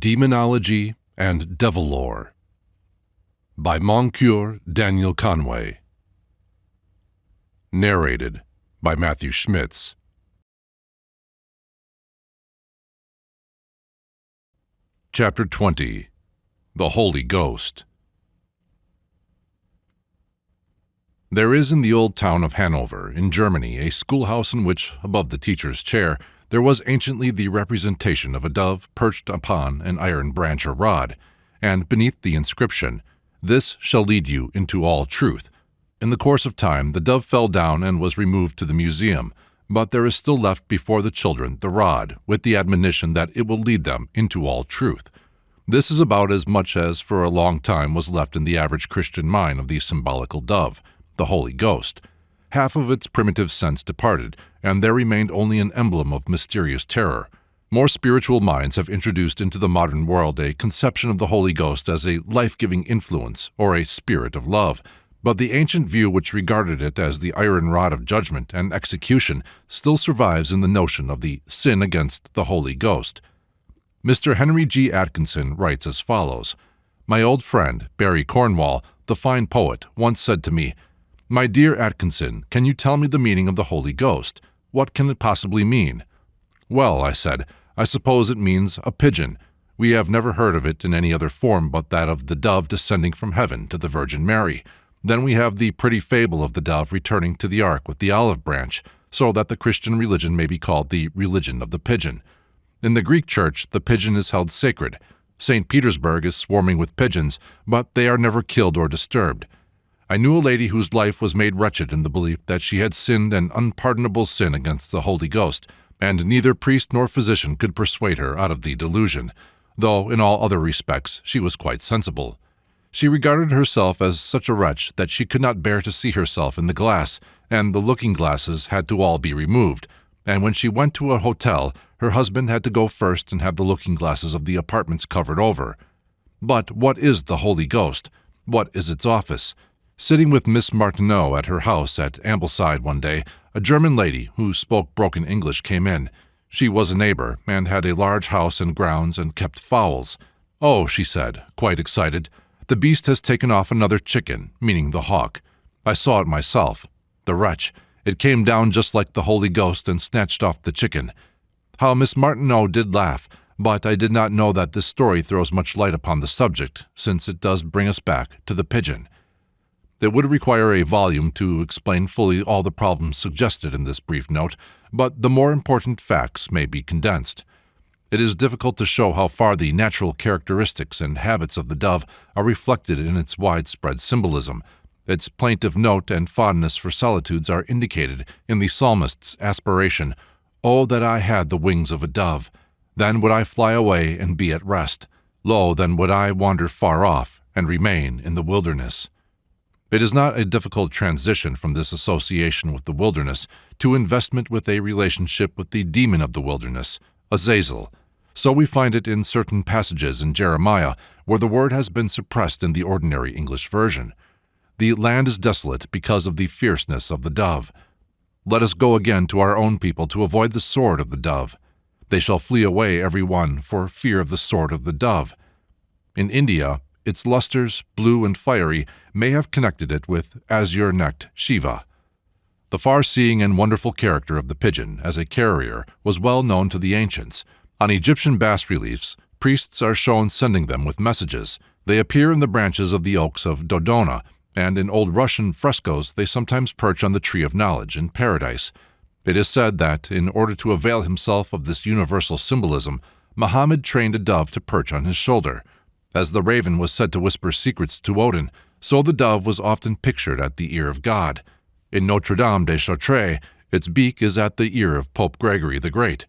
Demonology and Devil Lore by Moncure Daniel Conway. Narrated by Matthew Schmitz. Chapter 20. The Holy Ghost. There is in the old town of Hanover, in Germany, a schoolhouse in which, above the teacher's chair, there was anciently the representation of a dove perched upon an iron branch or rod, and beneath the inscription, "This shall lead you into all truth." In the course of time, the dove fell down and was removed to the museum, but there is still left before the children the rod, with the admonition that it will lead them into all truth. This is about as much as for a long time was left in the average Christian mind of the symbolical dove, the Holy Ghost. Half of its primitive sense departed, and there remained only an emblem of mysterious terror. More spiritual minds have introduced into the modern world a conception of the Holy Ghost as a life-giving influence or a spirit of love, but the ancient view which regarded it as the iron rod of judgment and execution still survives in the notion of the sin against the Holy Ghost. Mr. Henry G. Atkinson writes as follows: "My old friend, Barry Cornwall, the fine poet, once said to me, 'My dear Atkinson, can you tell me the meaning of the Holy Ghost? What can it possibly mean?' 'Well,' I said, 'I suppose it means a pigeon. We have never heard of it in any other form but that of the dove descending from heaven to the Virgin Mary. Then we have the pretty fable of the dove returning to the ark with the olive branch, so that the Christian religion may be called the religion of the pigeon. In the Greek Church, the pigeon is held sacred. St. Petersburg is swarming with pigeons, but they are never killed or disturbed. I knew a lady whose life was made wretched in the belief that she had sinned an unpardonable sin against the Holy Ghost, and neither priest nor physician could persuade her out of the delusion, though in all other respects she was quite sensible. She regarded herself as such a wretch that she could not bear to see herself in the glass, and the looking-glasses had to all be removed, and when she went to a hotel, her husband had to go first and have the looking-glasses of the apartments covered over. But what is the Holy Ghost? What is its office? Sitting with Miss Martineau at her house at Ambleside one day, a German lady who spoke broken English came in. She was a neighbor, and had a large house and grounds and kept fowls. "Oh," she said, quite excited, "the beast has taken off another chicken," meaning the hawk. I saw it myself. The wretch! It came down just like the Holy Ghost and snatched off the chicken. How Miss Martineau did laugh, but I did not know that this story throws much light upon the subject, since it does bring us back to the pigeon. It would require a volume to explain fully all the problems suggested in this brief note, but the more important facts may be condensed. It is difficult to show how far the natural characteristics and habits of the dove are reflected in its widespread symbolism. Its plaintive note and fondness for solitudes are indicated in the psalmist's aspiration, "Oh, that I had the wings of a dove! Then would I fly away and be at rest. Lo, then would I wander far off and remain in the wilderness." It is not a difficult transition from this association with the wilderness to investment with a relationship with the demon of the wilderness, Azazel. So we find it in certain passages in Jeremiah, where the word has been suppressed in the ordinary English version. The land is desolate because of the fierceness of the dove. Let us go again to our own people to avoid the sword of the dove. They shall flee away every one for fear of the sword of the dove. In India, its lustres, blue and fiery, may have connected it with azure-necked Shiva. The far-seeing and wonderful character of the pigeon as a carrier was well known to the ancients. On Egyptian bas-reliefs, priests are shown sending them with messages. They appear in the branches of the oaks of Dodona, and in old Russian frescoes they sometimes perch on the tree of knowledge in paradise. It is said that, in order to avail himself of this universal symbolism, Muhammad trained a dove to perch on his shoulder. As the raven was said to whisper secrets to Odin, so the dove was often pictured at the ear of God. In Notre Dame de Chartres, its beak is at the ear of Pope Gregory the Great.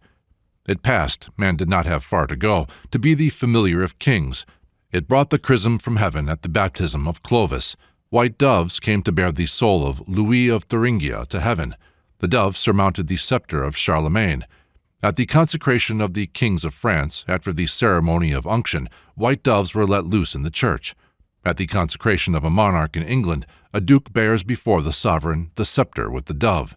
It passed, man did not have far to go, to be the familiar of kings. It brought the chrism from heaven at the baptism of Clovis. White doves came to bear the soul of Louis of Thuringia to heaven. The dove surmounted the scepter of Charlemagne. At the consecration of the kings of France, after the ceremony of unction, white doves were let loose in the church. At the consecration of a monarch in England, a duke bears before the sovereign the scepter with the dove.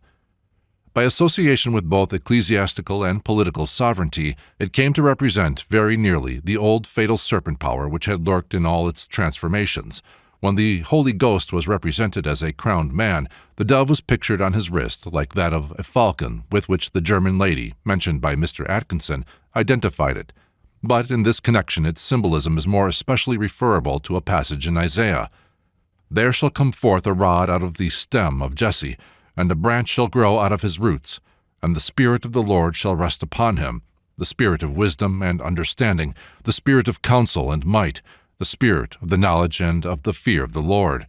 By association with both ecclesiastical and political sovereignty, it came to represent very nearly the old fatal serpent power which had lurked in all its transformations. When the Holy Ghost was represented as a crowned man, the dove was pictured on his wrist like that of a falcon with which the German lady, mentioned by Mr. Atkinson, identified it. But in this connection its symbolism is more especially referable to a passage in Isaiah. "There shall come forth a rod out of the stem of Jesse, and a branch shall grow out of his roots, and the Spirit of the Lord shall rest upon him, the Spirit of wisdom and understanding, the Spirit of counsel and might, the Spirit of the knowledge and of the fear of the Lord."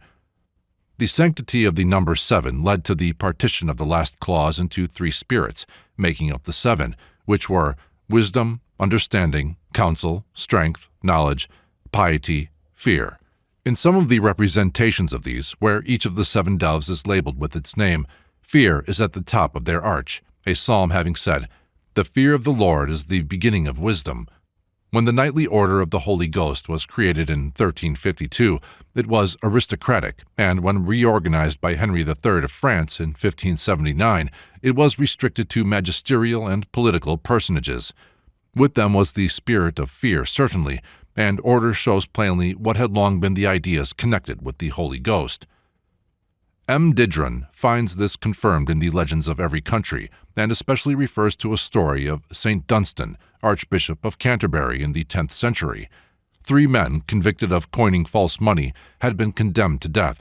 The sanctity of the number 7 led to the partition of the last clause into 3 spirits, making up the 7, which were wisdom, understanding, counsel, strength, knowledge, piety, fear. In some of the representations of these, where each of the 7 doves is labeled with its name, fear is at the top of their arch, a psalm having said, "The fear of the Lord is the beginning of wisdom." When the Knightly Order of the Holy Ghost was created in 1352, it was aristocratic, and when reorganized by Henry III of France in 1579, it was restricted to magisterial and political personages. With them was the spirit of fear, certainly, and order shows plainly what had long been the ideas connected with the Holy Ghost. M. Didron finds this confirmed in the legends of every country, and especially refers to a story of St. Dunstan, Archbishop of Canterbury in the 10th century. 3 men convicted of coining false money had been condemned to death.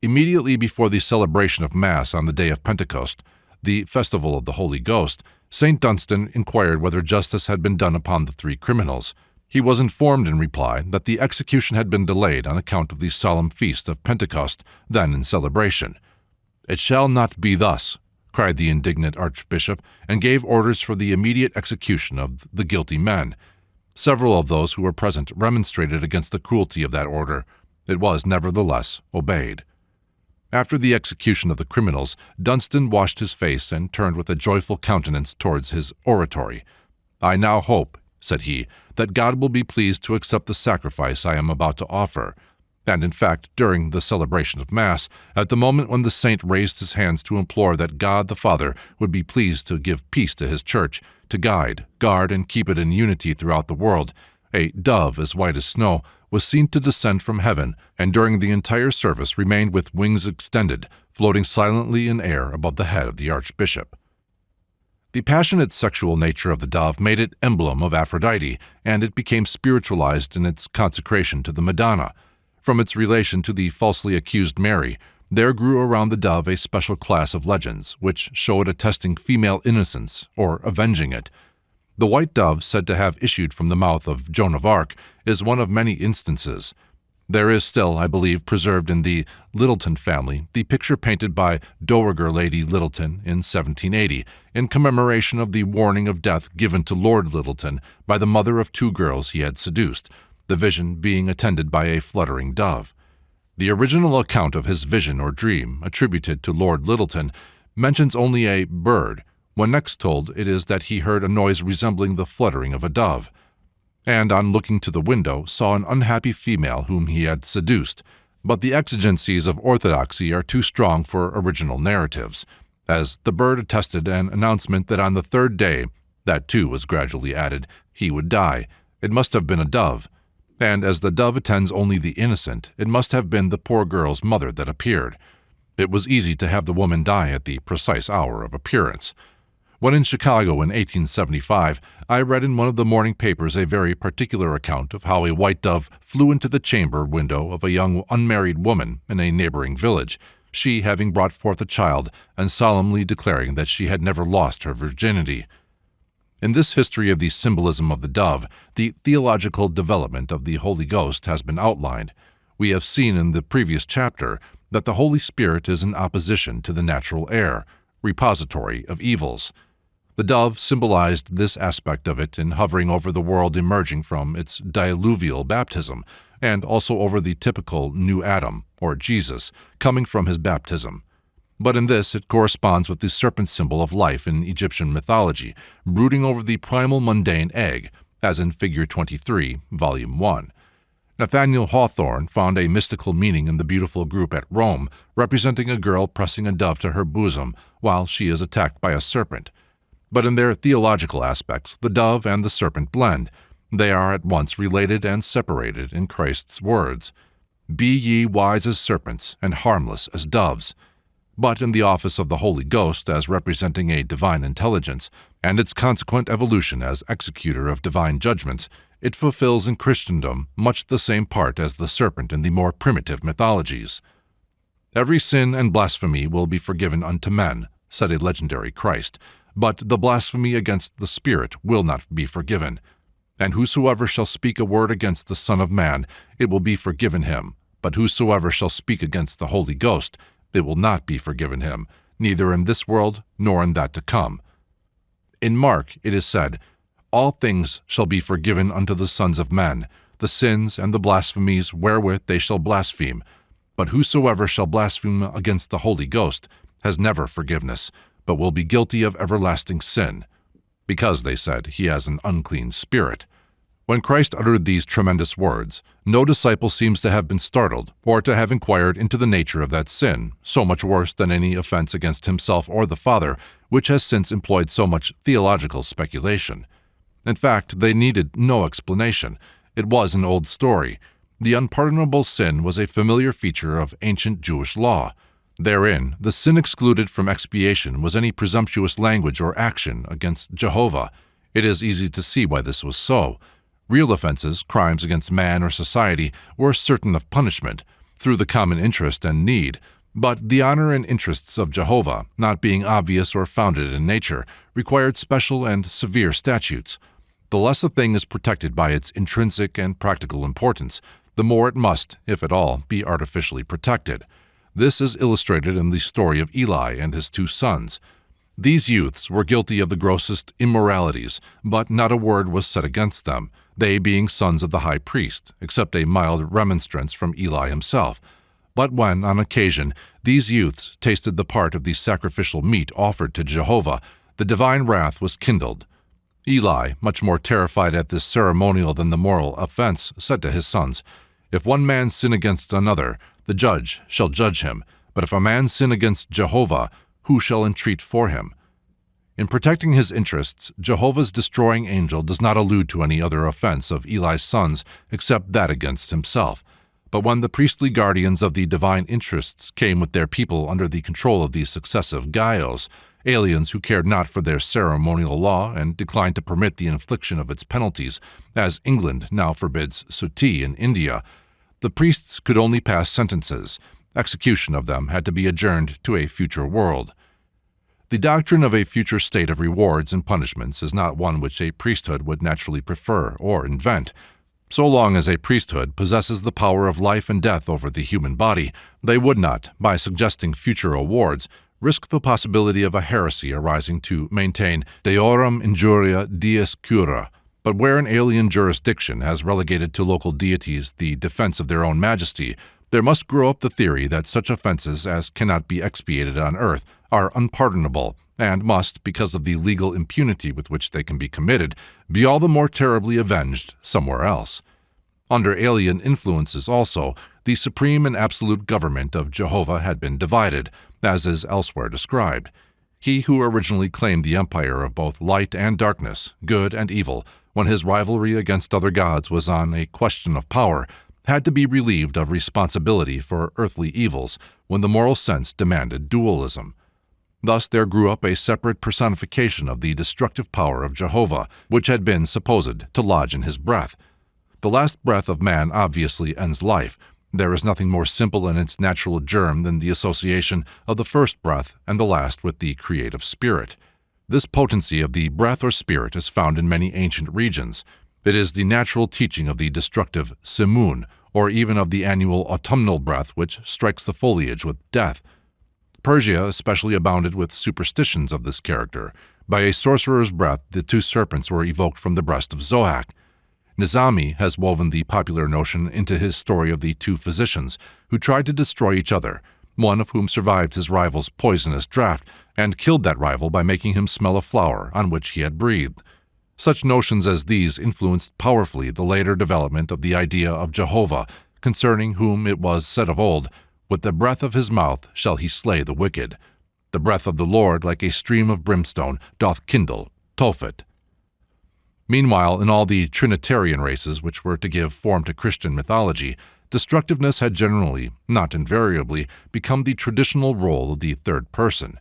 Immediately before the celebration of Mass on the day of Pentecost, the festival of the Holy Ghost, St. Dunstan inquired whether justice had been done upon the 3 criminals. He was informed in reply that the execution had been delayed on account of the solemn feast of Pentecost, then in celebration. "It shall not be thus," cried the indignant archbishop, and gave orders for the immediate execution of the guilty men. Several of those who were present remonstrated against the cruelty of that order. It was nevertheless obeyed. After the execution of the criminals, Dunstan washed his face and turned with a joyful countenance towards his oratory. "I now hope," said he, "that God will be pleased to accept the sacrifice I am about to offer." And in fact, during the celebration of Mass, at the moment when the saint raised his hands to implore that God the Father would be pleased to give peace to his church, to guide, guard, and keep it in unity throughout the world, a dove as white as snow was seen to descend from heaven, and during the entire service remained with wings extended, floating silently in air above the head of the archbishop. The passionate sexual nature of the dove made it emblem of Aphrodite, and it became spiritualized in its consecration to the Madonna. From its relation to the falsely accused Mary, there grew around the dove a special class of legends, which show it attesting female innocence or avenging it. The white dove, said to have issued from the mouth of Joan of Arc, is one of many instances. There is still, I believe, preserved in the Littleton family the picture painted by Dowager Lady Littleton in 1780, in commemoration of the warning of death given to Lord Littleton by the mother of 2 girls he had seduced, the vision being attended by a fluttering dove. The original account of his vision or dream, attributed to Lord Littleton, mentions only a bird. When next told, it is that he heard a noise resembling the fluttering of a dove, and on looking to the window saw an unhappy female whom he had seduced. But the exigencies of orthodoxy are too strong for original narratives, as the bird attested an announcement that on the 3rd day, that too was gradually added, he would die. It must have been a dove. And as the dove attends only the innocent, it must have been the poor girl's mother that appeared. It was easy to have the woman die at the precise hour of appearance. When in Chicago in 1875, I read in one of the morning papers a very particular account of how a white dove flew into the chamber window of a young unmarried woman in a neighboring village, she having brought forth a child and solemnly declaring that she had never lost her virginity. In this history of the symbolism of the dove, the theological development of the Holy Ghost has been outlined. We have seen in the previous chapter that the Holy Spirit is in opposition to the natural air, repository of evils. The dove symbolized this aspect of it in hovering over the world emerging from its diluvial baptism, and also over the typical new Adam, or Jesus, coming from his baptism. But in this it corresponds with the serpent symbol of life in Egyptian mythology, brooding over the primal mundane egg, as in Figure 23, Volume 1. Nathaniel Hawthorne found a mystical meaning in the beautiful group at Rome, representing a girl pressing a dove to her bosom while she is attacked by a serpent. But in their theological aspects, the dove and the serpent blend. They are at once related and separated in Christ's words, "Be ye wise as serpents and harmless as doves." But in the office of the Holy Ghost as representing a divine intelligence, and its consequent evolution as executor of divine judgments, it fulfills in Christendom much the same part as the serpent in the more primitive mythologies. "Every sin and blasphemy will be forgiven unto men," said a legendary Christ, "but the blasphemy against the Spirit will not be forgiven. And whosoever shall speak a word against the Son of Man, it will be forgiven him. But whosoever shall speak against the Holy Ghost, it will not be forgiven him, neither in this world nor in that to come." In Mark it is said, "All things shall be forgiven unto the sons of men, the sins and the blasphemies wherewith they shall blaspheme. But whosoever shall blaspheme against the Holy Ghost has never forgiveness, but will be guilty of everlasting sin," because, they said, he has an unclean spirit. When Christ uttered these tremendous words, no disciple seems to have been startled or to have inquired into the nature of that sin, so much worse than any offense against himself or the Father, which has since employed so much theological speculation. In fact, they needed no explanation. It was an old story. The unpardonable sin was a familiar feature of ancient Jewish law. Therein, the sin excluded from expiation was any presumptuous language or action against Jehovah. It is easy to see why this was so. Real offenses, crimes against man or society, were certain of punishment, through the common interest and need, but the honor and interests of Jehovah, not being obvious or founded in nature, required special and severe statutes. The less a thing is protected by its intrinsic and practical importance, the more it must, if at all, be artificially protected. This is illustrated in the story of Eli and his 2 sons. These youths were guilty of the grossest immoralities, but not a word was said against them, they being sons of the high priest, except a mild remonstrance from Eli himself. But when, on occasion, these youths tasted the part of the sacrificial meat offered to Jehovah, the divine wrath was kindled. Eli, much more terrified at this ceremonial than the moral offense, said to his sons, "If one man sin against another, the judge shall judge him, but if a man sin against Jehovah, who shall entreat for him?" In protecting his interests, Jehovah's destroying angel does not allude to any other offense of Eli's sons except that against himself. But when the priestly guardians of the divine interests came with their people under the control of these successive Gaios, aliens who cared not for their ceremonial law and declined to permit the infliction of its penalties, as England now forbids suttee in India, the priests could only pass sentences. Execution of them had to be adjourned to a future world. The doctrine of a future state of rewards and punishments is not one which a priesthood would naturally prefer or invent. So long as a priesthood possesses the power of life and death over the human body, they would not, by suggesting future awards, risk the possibility of a heresy arising to maintain deorum injuria dies cura. But where an alien jurisdiction has relegated to local deities the defense of their own majesty, there must grow up the theory that such offenses as cannot be expiated on earth are unpardonable, and must, because of the legal impunity with which they can be committed, be all the more terribly avenged somewhere else. Under alien influences also, the supreme and absolute government of Jehovah had been divided, as is elsewhere described. He who originally claimed the empire of both light and darkness, good and evil, when his rivalry against other gods was on a question of power, had to be relieved of responsibility for earthly evils when the moral sense demanded dualism. Thus there grew up a separate personification of the destructive power of Jehovah, which had been supposed to lodge in his breath. The last breath of man obviously ends life. There is nothing more simple in its natural germ than the association of the first breath and the last with the creative spirit. This potency of the breath or spirit is found in many ancient regions. It is the natural teaching of the destructive simoon, or even of the annual autumnal breath which strikes the foliage with death. Persia especially abounded with superstitions of this character. By a sorcerer's breath, the 2 serpents were evoked from the breast of Zohak. Nizami has woven the popular notion into his story of the 2 physicians who tried to destroy each other, one of whom survived his rival's poisonous draught and killed that rival by making him smell a flower on which he had breathed. Such notions as these influenced powerfully the later development of the idea of Jehovah, concerning whom it was said of old, "With the breath of his mouth shall he slay the wicked. The breath of the Lord, like a stream of brimstone, doth kindle." Tophet. Meanwhile, in all the Trinitarian races which were to give form to Christian mythology, destructiveness had generally, not invariably, become the traditional role of the third person.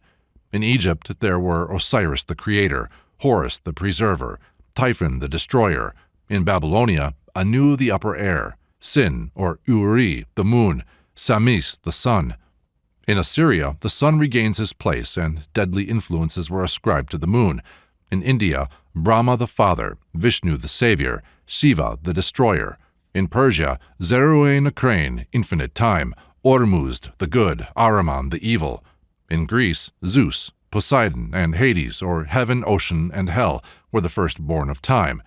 In Egypt, there were Osiris the creator, Horus the preserver, Typhon the destroyer. In Babylonia, Anu the upper air, Sin or Uri the moon, Samis the sun. In Assyria, the sun regains his place and deadly influences were ascribed to the moon. In India, Brahma the father, Vishnu the savior, Shiva the destroyer. In Persia, Zerue-Nakrane, infinite time, Ormuzd the good, Ahriman the evil. In Greece, Zeus, Poseidon, and Hades, or heaven, ocean, and hell, were the firstborn of time.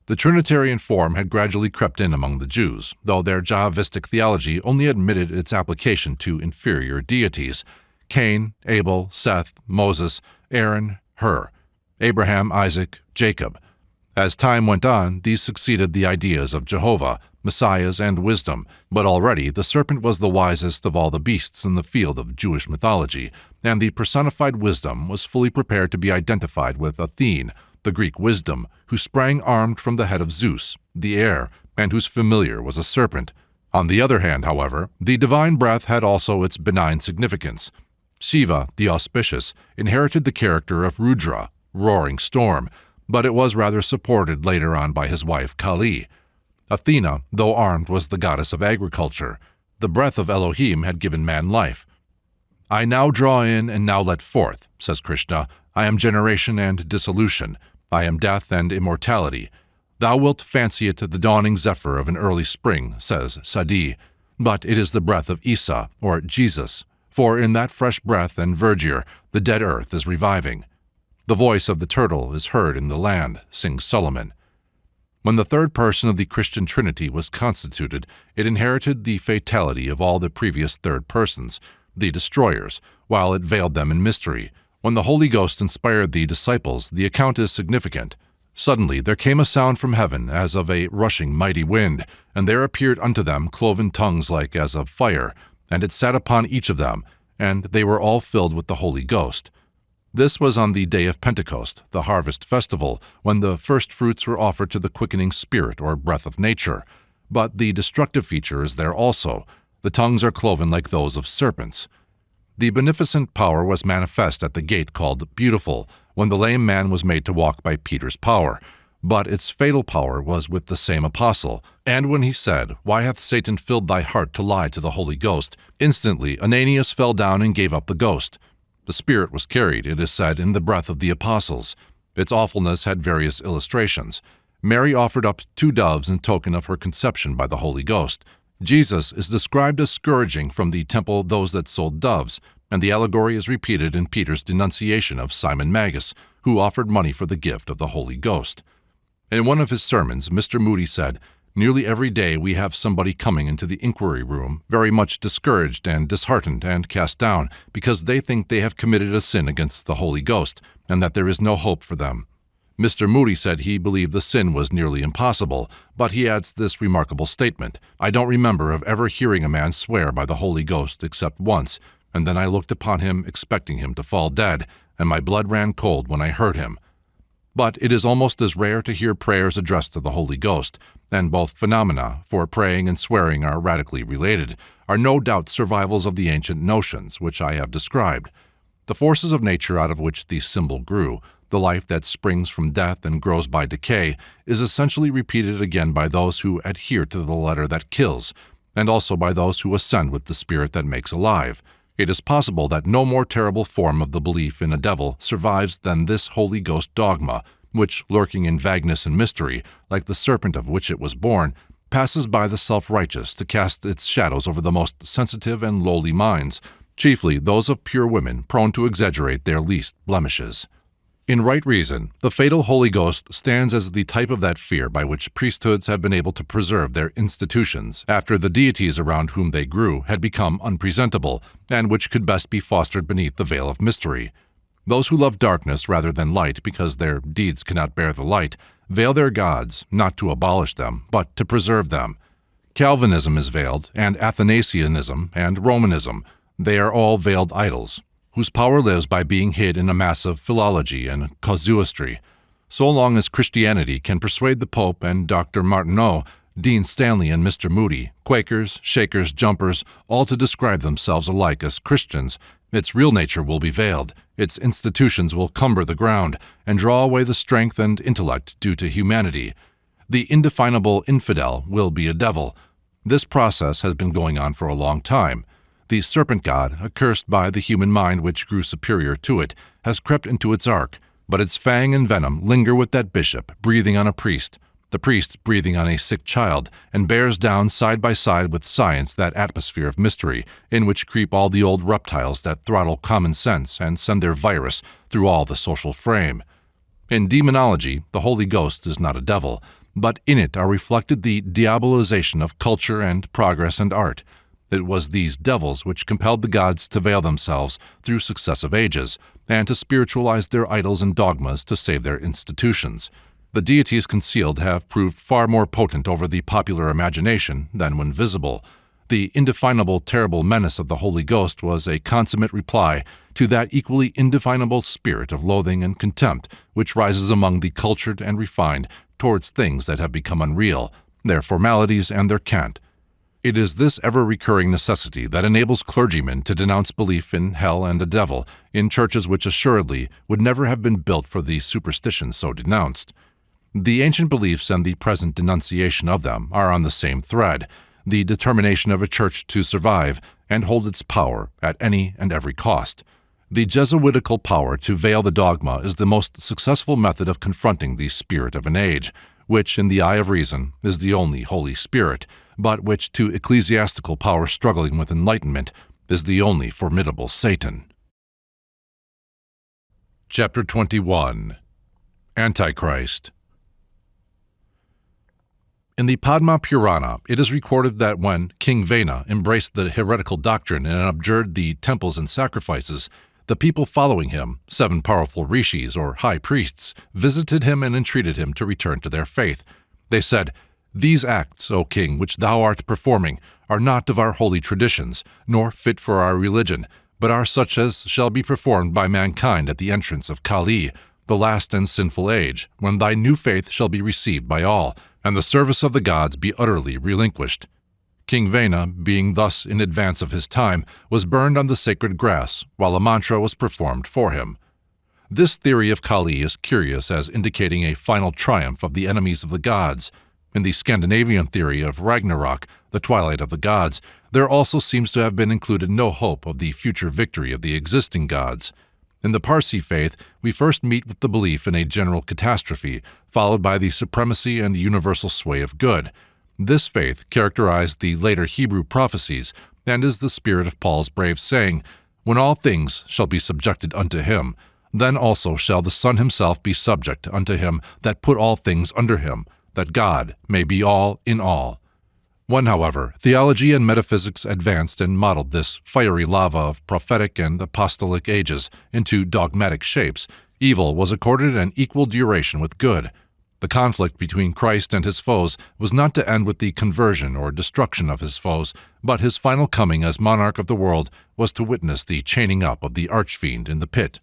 The Trinitarian form had gradually crept in among the Jews, though their Jehovistic theology only admitted its application to inferior deities: Cain, Abel, Seth, Moses, Aaron, Hur, Abraham, Isaac, Jacob. As time went on, these succeeded the ideas of Jehovah, messiahs, and wisdom, but already the serpent was the wisest of all the beasts in the field of Jewish mythology, and the personified wisdom was fully prepared to be identified with Athene, the Greek wisdom, who sprang armed from the head of Zeus, the air, and whose familiar was a serpent. On the other hand, however, the divine breath had also its benign significance. Shiva, the auspicious, inherited the character of Rudra, roaring storm, but it was rather supported later on by his wife Kali. Athena, though armed, was the goddess of agriculture. The breath of Elohim had given man life. "I now draw in and now let forth," says Krishna. "I am generation and dissolution. I am death and immortality. Thou wilt fancy it the dawning zephyr of an early spring," says Sadi, "but it is the breath of Isa, or Jesus, for in that fresh breath and verdure the dead earth is reviving. The voice of the turtle is heard in the land," sings Solomon. When the third person of the Christian Trinity was constituted, it inherited the fatality of all the previous third persons, the destroyers, while it veiled them in mystery. When the Holy Ghost inspired the disciples, the account is significant. "Suddenly there came a sound from heaven as of a rushing mighty wind, and there appeared unto them cloven tongues like as of fire, and it sat upon each of them, and they were all filled with the Holy Ghost." This was on the day of Pentecost, the harvest festival, when the first fruits were offered to the quickening spirit or breath of nature. But the destructive feature is there also. The tongues are cloven like those of serpents. The beneficent power was manifest at the gate called Beautiful, when the lame man was made to walk by Peter's power. But its fatal power was with the same apostle. And when he said, "Why hath Satan filled thy heart to lie to the Holy Ghost?" instantly Ananias fell down and gave up the ghost. The spirit was carried, it is said, in the breath of the apostles. Its awfulness had various illustrations. Mary offered up 2 doves in token of her conception by the Holy Ghost. Jesus is described as scourging from the temple those that sold doves, and the allegory is repeated in Peter's denunciation of Simon Magus, who offered money for the gift of the Holy Ghost. In one of his sermons, Mr. Moody said, "Nearly every day we have somebody coming into the inquiry room very much discouraged and disheartened and cast down because they think they have committed a sin against the Holy Ghost and that there is no hope for them." Mr. Moody said he believed the sin was nearly impossible, but he adds this remarkable statement: "I don't remember of ever hearing a man swear by the Holy Ghost except once, and then I looked upon him expecting him to fall dead, and my blood ran cold when I heard him." But it is almost as rare to hear prayers addressed to the Holy Ghost, and both phenomena, for praying and swearing are radically related, are no doubt survivals of the ancient notions which I have described. The forces of nature out of which the symbol grew, the life that springs from death and grows by decay, is essentially repeated again by those who adhere to the letter that kills, and also by those who ascend with the spirit that makes alive. It is possible that no more terrible form of the belief in a devil survives than this Holy Ghost dogma, which, lurking in vagueness and mystery, like the serpent of which it was born, passes by the self-righteous to cast its shadows over the most sensitive and lowly minds, chiefly those of pure women prone to exaggerate their least blemishes. In right reason, the fatal Holy Ghost stands as the type of that fear by which priesthoods have been able to preserve their institutions after the deities around whom they grew had become unpresentable, and which could best be fostered beneath the veil of mystery. Those who love darkness rather than light because their deeds cannot bear the light veil their gods, not to abolish them, but to preserve them. Calvinism is veiled, and Athanasianism and Romanism. They are all veiled idols, whose power lives by being hid in a mass of philology and casuistry. So long as Christianity can persuade the Pope and Dr. Martineau, Dean Stanley and Mr. Moody, Quakers, Shakers, Jumpers, all to describe themselves alike as Christians, its real nature will be veiled, its institutions will cumber the ground, and draw away the strength and intellect due to humanity. The indefinable infidel will be a devil. This process has been going on for a long time. The serpent god, accursed by the human mind which grew superior to it, has crept into its ark, but its fang and venom linger with that bishop breathing on a priest, the priest breathing on a sick child, and bears down side by side with science that atmosphere of mystery in which creep all the old reptiles that throttle common sense and send their virus through all the social frame. In Demonology, the Holy Ghost is not a devil, but in it are reflected the diabolization of culture and progress and art. It was these devils which compelled the gods to veil themselves through successive ages, and to spiritualize their idols and dogmas to save their institutions. The deities concealed have proved far more potent over the popular imagination than when visible. The indefinable terrible menace of the Holy Ghost was a consummate reply to that equally indefinable spirit of loathing and contempt which rises among the cultured and refined towards things that have become unreal, their formalities and their cant. It is this ever-recurring necessity that enables clergymen to denounce belief in hell and a devil in churches which assuredly would never have been built for the superstition so denounced. The ancient beliefs and the present denunciation of them are on the same thread, the determination of a church to survive and hold its power at any and every cost. The Jesuitical power to veil the dogma is the most successful method of confronting the spirit of an age, which, in the eye of reason, is the only Holy Spirit, but which, to ecclesiastical power struggling with enlightenment, is the only formidable Satan. Chapter 21. Antichrist. In the Padma Purana, it is recorded that when King Vena embraced the heretical doctrine and abjured the temples and sacrifices, the people following him, 7 powerful rishis or high priests, visited him and entreated him to return to their faith. They said, "These acts, O king, which thou art performing, are not of our holy traditions, nor fit for our religion, but are such as shall be performed by mankind at the entrance of Kali, the last and sinful age, when thy new faith shall be received by all, and the service of the gods be utterly relinquished." King Vena, being thus in advance of his time, was burned on the sacred grass, while a mantra was performed for him. This theory of Kali is curious as indicating a final triumph of the enemies of the gods. In the Scandinavian theory of Ragnarok, the twilight of the gods, there also seems to have been included no hope of the future victory of the existing gods. In the Parsi faith, we first meet with the belief in a general catastrophe, followed by the supremacy and universal sway of good. This faith characterized the later Hebrew prophecies, and is the spirit of Paul's brave saying, "When all things shall be subjected unto him, then also shall the Son himself be subject unto him that put all things under him, that God may be all in all." When, however, theology and metaphysics advanced and modeled this fiery lava of prophetic and apostolic ages into dogmatic shapes, evil was accorded an equal duration with good. The conflict between Christ and his foes was not to end with the conversion or destruction of his foes, but his final coming as monarch of the world was to witness the chaining up of the archfiend in the pit.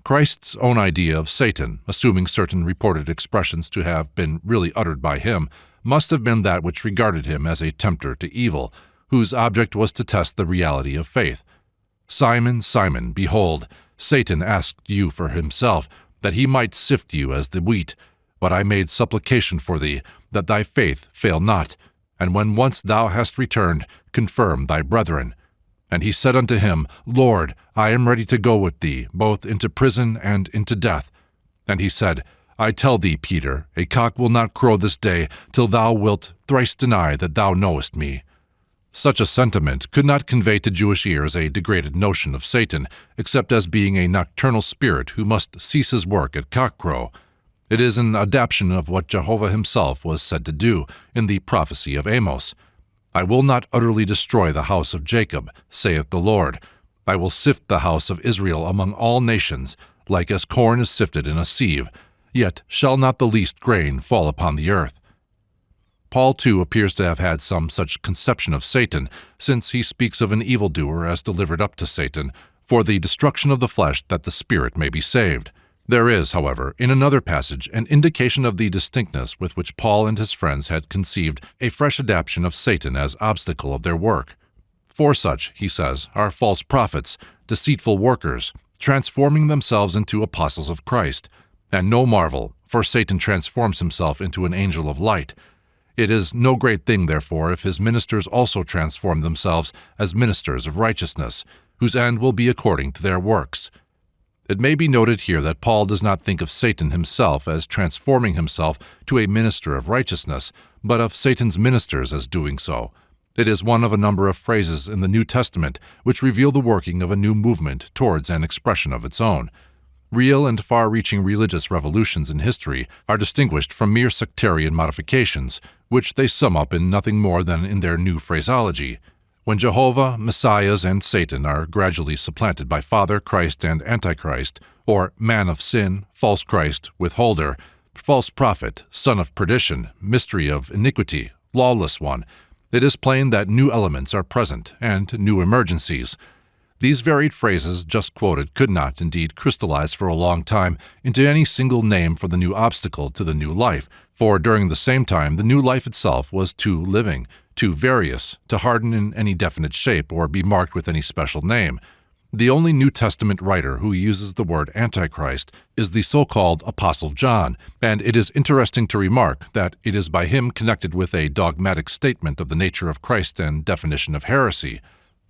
Christ's own idea of Satan, assuming certain reported expressions to have been really uttered by him, must have been that which regarded him as a tempter to evil, whose object was to test the reality of faith. "Simon, Simon, behold, Satan asked you for himself, that he might sift you as the wheat. But I made supplication for thee, that thy faith fail not. And when once thou hast returned, confirm thy brethren." And he said unto him, "Lord, I am ready to go with thee, both into prison and into death." And he said, "I tell thee, Peter, a cock will not crow this day till thou wilt thrice deny that thou knowest me." Such a sentiment could not convey to Jewish ears a degraded notion of Satan, except as being a nocturnal spirit who must cease his work at cockcrow. It is an adaptation of what Jehovah himself was said to do in the prophecy of Amos. "I will not utterly destroy the house of Jacob, saith the Lord. I will sift the house of Israel among all nations, like as corn is sifted in a sieve. yet shall not the least grain fall upon the earth. Paul, too, appears to have had some such conception of Satan, since he speaks of an evildoer as delivered up to Satan, for the destruction of the flesh, that the spirit may be saved. There is, however, in another passage, an indication of the distinctness with which Paul and his friends had conceived a fresh adaptation of Satan as obstacle of their work. For such, he says, are false prophets, deceitful workers, transforming themselves into apostles of Christ. And no marvel, for Satan transforms himself into an angel of light. It is no great thing, therefore, if his ministers also transform themselves as ministers of righteousness, whose end will be according to their works. It may be noted here that Paul does not think of Satan himself as transforming himself to a minister of righteousness, but of Satan's ministers as doing so. It is one of a number of phrases in the New Testament which reveal the working of a new movement towards an expression of its own. Real and far-reaching religious revolutions in history are distinguished from mere sectarian modifications, which they sum up in nothing more than in their new phraseology. When Jehovah, Messiahs, and Satan are gradually supplanted by Father, Christ, and Antichrist, or man of sin, false Christ, withholder, false prophet, son of perdition, mystery of iniquity, lawless one, it is plain that new elements are present and new emergencies. These varied phrases just quoted could not, indeed, crystallize for a long time into any single name for the new obstacle to the new life, for during the same time the new life itself was too living, too various, to harden in any definite shape or be marked with any special name. The only New Testament writer who uses the word Antichrist is the so-called Apostle John, and it is interesting to remark that it is by him connected with a dogmatic statement of the nature of Christ and definition of heresy.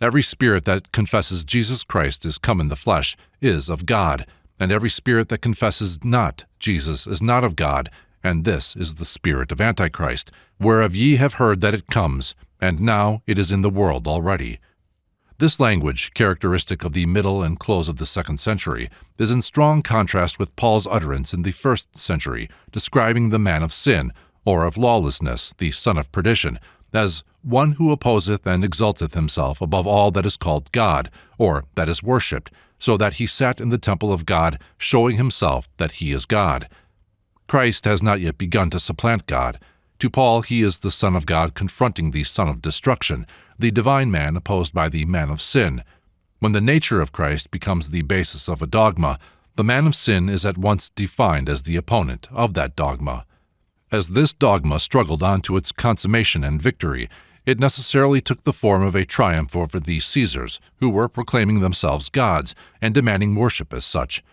Every spirit that confesses Jesus Christ is come in the flesh is of God, and every spirit that confesses not Jesus is not of God, and this is the spirit of Antichrist, whereof ye have heard that it comes, and now it is in the world already. This language, characteristic of the middle and close of the 2nd century, is in strong contrast with Paul's utterance in the 1st century, describing the man of sin, or of lawlessness, the son of perdition, as one who opposeth and exalteth himself above all that is called God, or that is worshipped, so that he sat in the temple of God, showing himself that he is God. Christ has not yet begun to supplant God. To Paul, he is the Son of God confronting the son of destruction, the divine man opposed by the man of sin. When the nature of Christ becomes the basis of a dogma, the man of sin is at once defined as the opponent of that dogma. As this dogma struggled on to its consummation and victory, it necessarily took the form of a triumph over the Caesars, who were proclaiming themselves gods and demanding worship as such.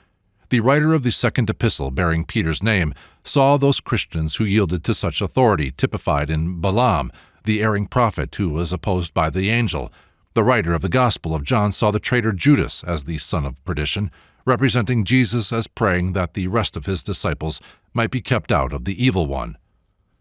The writer of the 2nd epistle bearing Peter's name saw those Christians who yielded to such authority typified in Balaam, the erring prophet who was opposed by the angel. The writer of the Gospel of John saw the traitor Judas as the son of perdition, representing Jesus as praying that the rest of his disciples might be kept out of the evil one.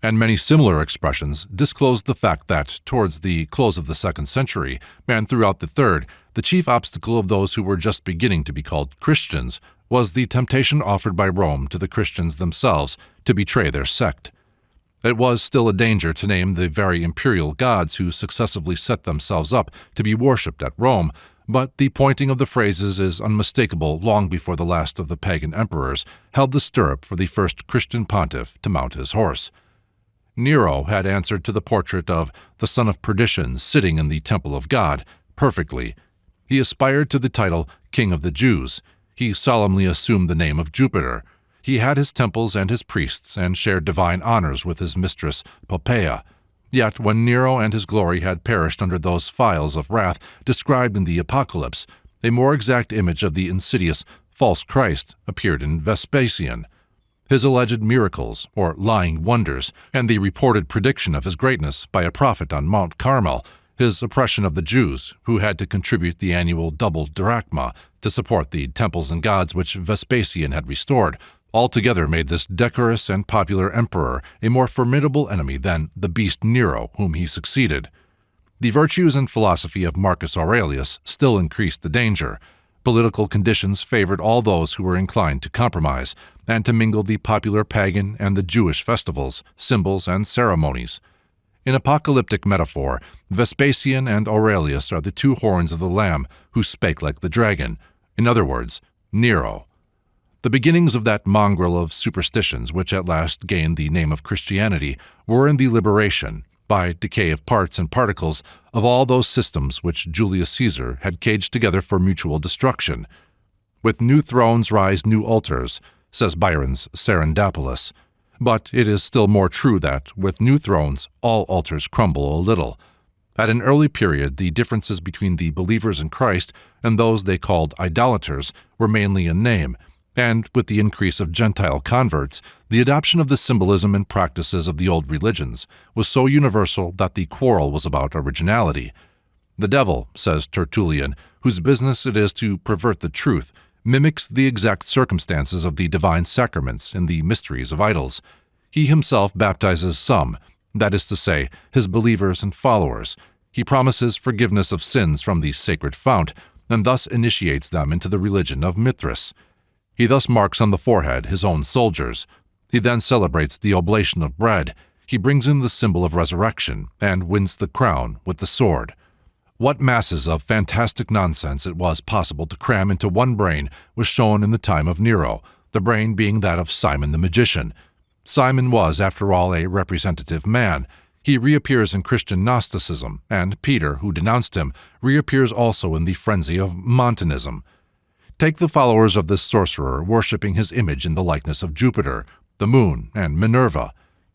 And many similar expressions disclosed the fact that, towards the close of the 2nd century, and throughout the 3rd, the chief obstacle of those who were just beginning to be called Christians was the temptation offered by Rome to the Christians themselves to betray their sect. It was still a danger to name the very imperial gods who successively set themselves up to be worshipped at Rome, but the pointing of the phrases is unmistakable long before the last of the pagan emperors held the stirrup for the first Christian pontiff to mount his horse. Nero had answered to the portrait of the son of perdition sitting in the temple of God perfectly. He aspired to the title King of the Jews. He solemnly assumed the name of Jupiter. He had his temples and his priests, and shared divine honors with his mistress Poppaea. Yet when Nero and his glory had perished under those fires of wrath described in the Apocalypse, a more exact image of the insidious false Christ appeared in Vespasian. His alleged miracles, or lying wonders, and the reported prediction of his greatness by a prophet on Mount Carmel, his oppression of the Jews, who had to contribute the annual double drachma to support the temples and gods which Vespasian had restored, altogether made this decorous and popular emperor a more formidable enemy than the beast Nero, whom he succeeded. The virtues and philosophy of Marcus Aurelius still increased the danger. Political conditions favored all those who were inclined to compromise, and to mingle the popular pagan and the Jewish festivals, symbols, and ceremonies. In apocalyptic metaphor, Vespasian and Aurelius are the two horns of the lamb who spake like the dragon, in other words, Nero. The beginnings of that mongrel of superstitions which at last gained the name of Christianity were in the liberation, by decay of parts and particles, of all those systems which Julius Caesar had caged together for mutual destruction. With new thrones rise new altars, says Byron's Serendipolus. But it is still more true that, with new thrones, all altars crumble a little. At an early period, the differences between the believers in Christ and those they called idolaters were mainly in name, and with the increase of Gentile converts, the adoption of the symbolism and practices of the old religions was so universal that the quarrel was about originality. The devil, says Tertullian, whose business it is to pervert the truth, mimics the exact circumstances of the divine sacraments in the mysteries of idols. He himself baptizes some, that is to say, his believers and followers. He promises forgiveness of sins from the sacred fount, and thus initiates them into the religion of Mithras. He thus marks on the forehead his own soldiers. He then celebrates the oblation of bread. He brings in the symbol of resurrection, and wins the crown with the sword. What masses of fantastic nonsense it was possible to cram into one brain was shown in the time of Nero, the brain being that of Simon the magician. Simon was, after all, a representative man. He reappears in Christian Gnosticism, and Peter, who denounced him, reappears also in the frenzy of Montanism. Take the followers of this sorcerer worshipping his image in the likeness of Jupiter, the moon, and Minerva,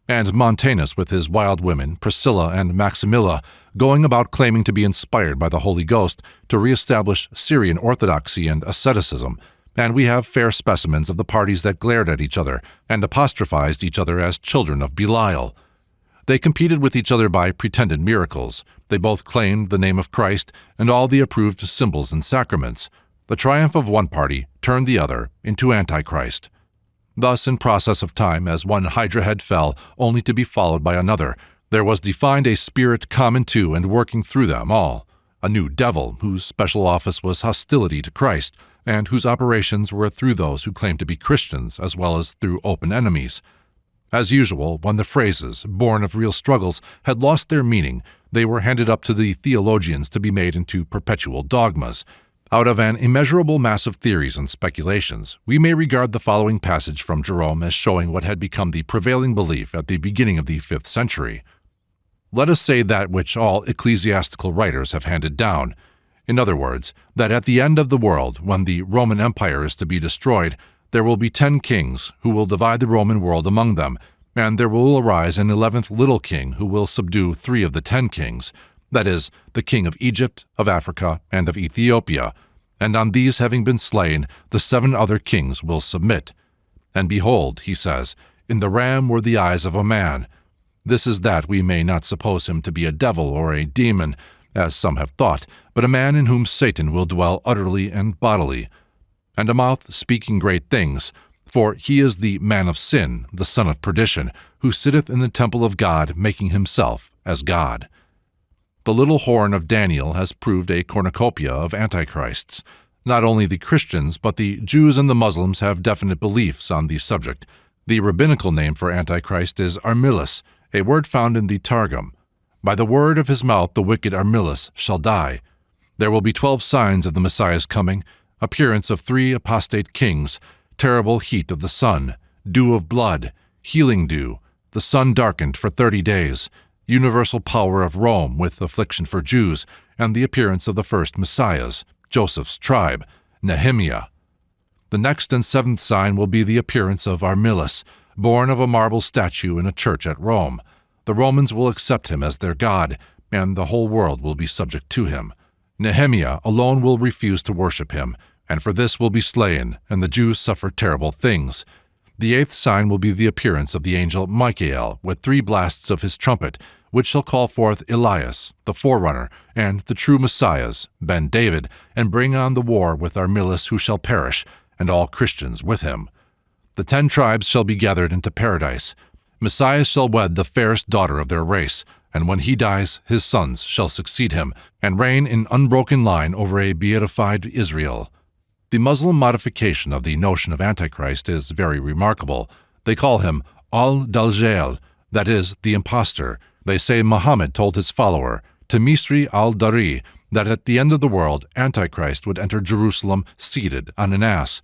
and Montanus with his wild women, Priscilla and Maximilla, going about claiming to be inspired by the Holy Ghost to reestablish Syrian orthodoxy and asceticism, and we have fair specimens of the parties that glared at each other and apostrophized each other as children of Belial. They competed with each other by pretended miracles. They both claimed the name of Christ and all the approved symbols and sacraments. The triumph of one party turned the other into Antichrist. Thus, in process of time, as one hydra head fell, only to be followed by another, there was defined a spirit common to and working through them all, a new devil whose special office was hostility to Christ, and whose operations were through those who claimed to be Christians as well as through open enemies. As usual, when the phrases, born of real struggles, had lost their meaning, they were handed up to the theologians to be made into perpetual dogmas. Out of an immeasurable mass of theories and speculations, we may regard the following passage from Jerome as showing what had become the prevailing belief at the beginning of the 5th century. Let us say that which all ecclesiastical writers have handed down. In other words, that at the end of the world, when the Roman Empire is to be destroyed, there will be 10 kings who will divide the Roman world among them, and there will arise an 11th little king who will subdue 3 of the 10 kings, that is, the king of Egypt, of Africa, and of Ethiopia, and on these having been slain, the 7 other kings will submit. And behold, he says, in the ram were the eyes of a man. This is that we may not suppose him to be a devil or a demon, as some have thought, but a man in whom Satan will dwell utterly and bodily, and a mouth speaking great things, for he is the man of sin, the son of perdition, who sitteth in the temple of God, making himself as God. The little horn of Daniel has proved a cornucopia of antichrists. Not only the Christians, but the Jews and the Muslims have definite beliefs on the subject. The rabbinical name for Antichrist is Armilus, a word found in the Targum. By the word of his mouth the wicked Armilus shall die. There will be 12 signs of the Messiah's coming, appearance of 3 apostate kings, terrible heat of the sun, dew of blood, healing dew, the sun darkened for 30 days, universal power of Rome with affliction for Jews, and the appearance of the first messiahs, Joseph's tribe, Nehemiah. The next and 7th sign will be the appearance of Armilus, born of a marble statue in a church at Rome. The Romans will accept him as their god, and the whole world will be subject to him. Nehemiah alone will refuse to worship him, and for this will be slain, and the Jews suffer terrible things. The 8th sign will be the appearance of the angel Michael with 3 blasts of his trumpet, which shall call forth Elias, the forerunner, and the true messiahs, Ben David, and bring on the war with Armilus, who shall perish, and all Christians with him. The 10 tribes shall be gathered into paradise. Messiah shall wed the fairest daughter of their race, and when he dies, his sons shall succeed him, and reign in unbroken line over a beatified Israel. The Muslim modification of the notion of Antichrist is very remarkable. They call him al-Dajjal, that is, the impostor. They say Muhammad told his follower, Misri al-Dari, that at the end of the world, Antichrist would enter Jerusalem seated on an ass.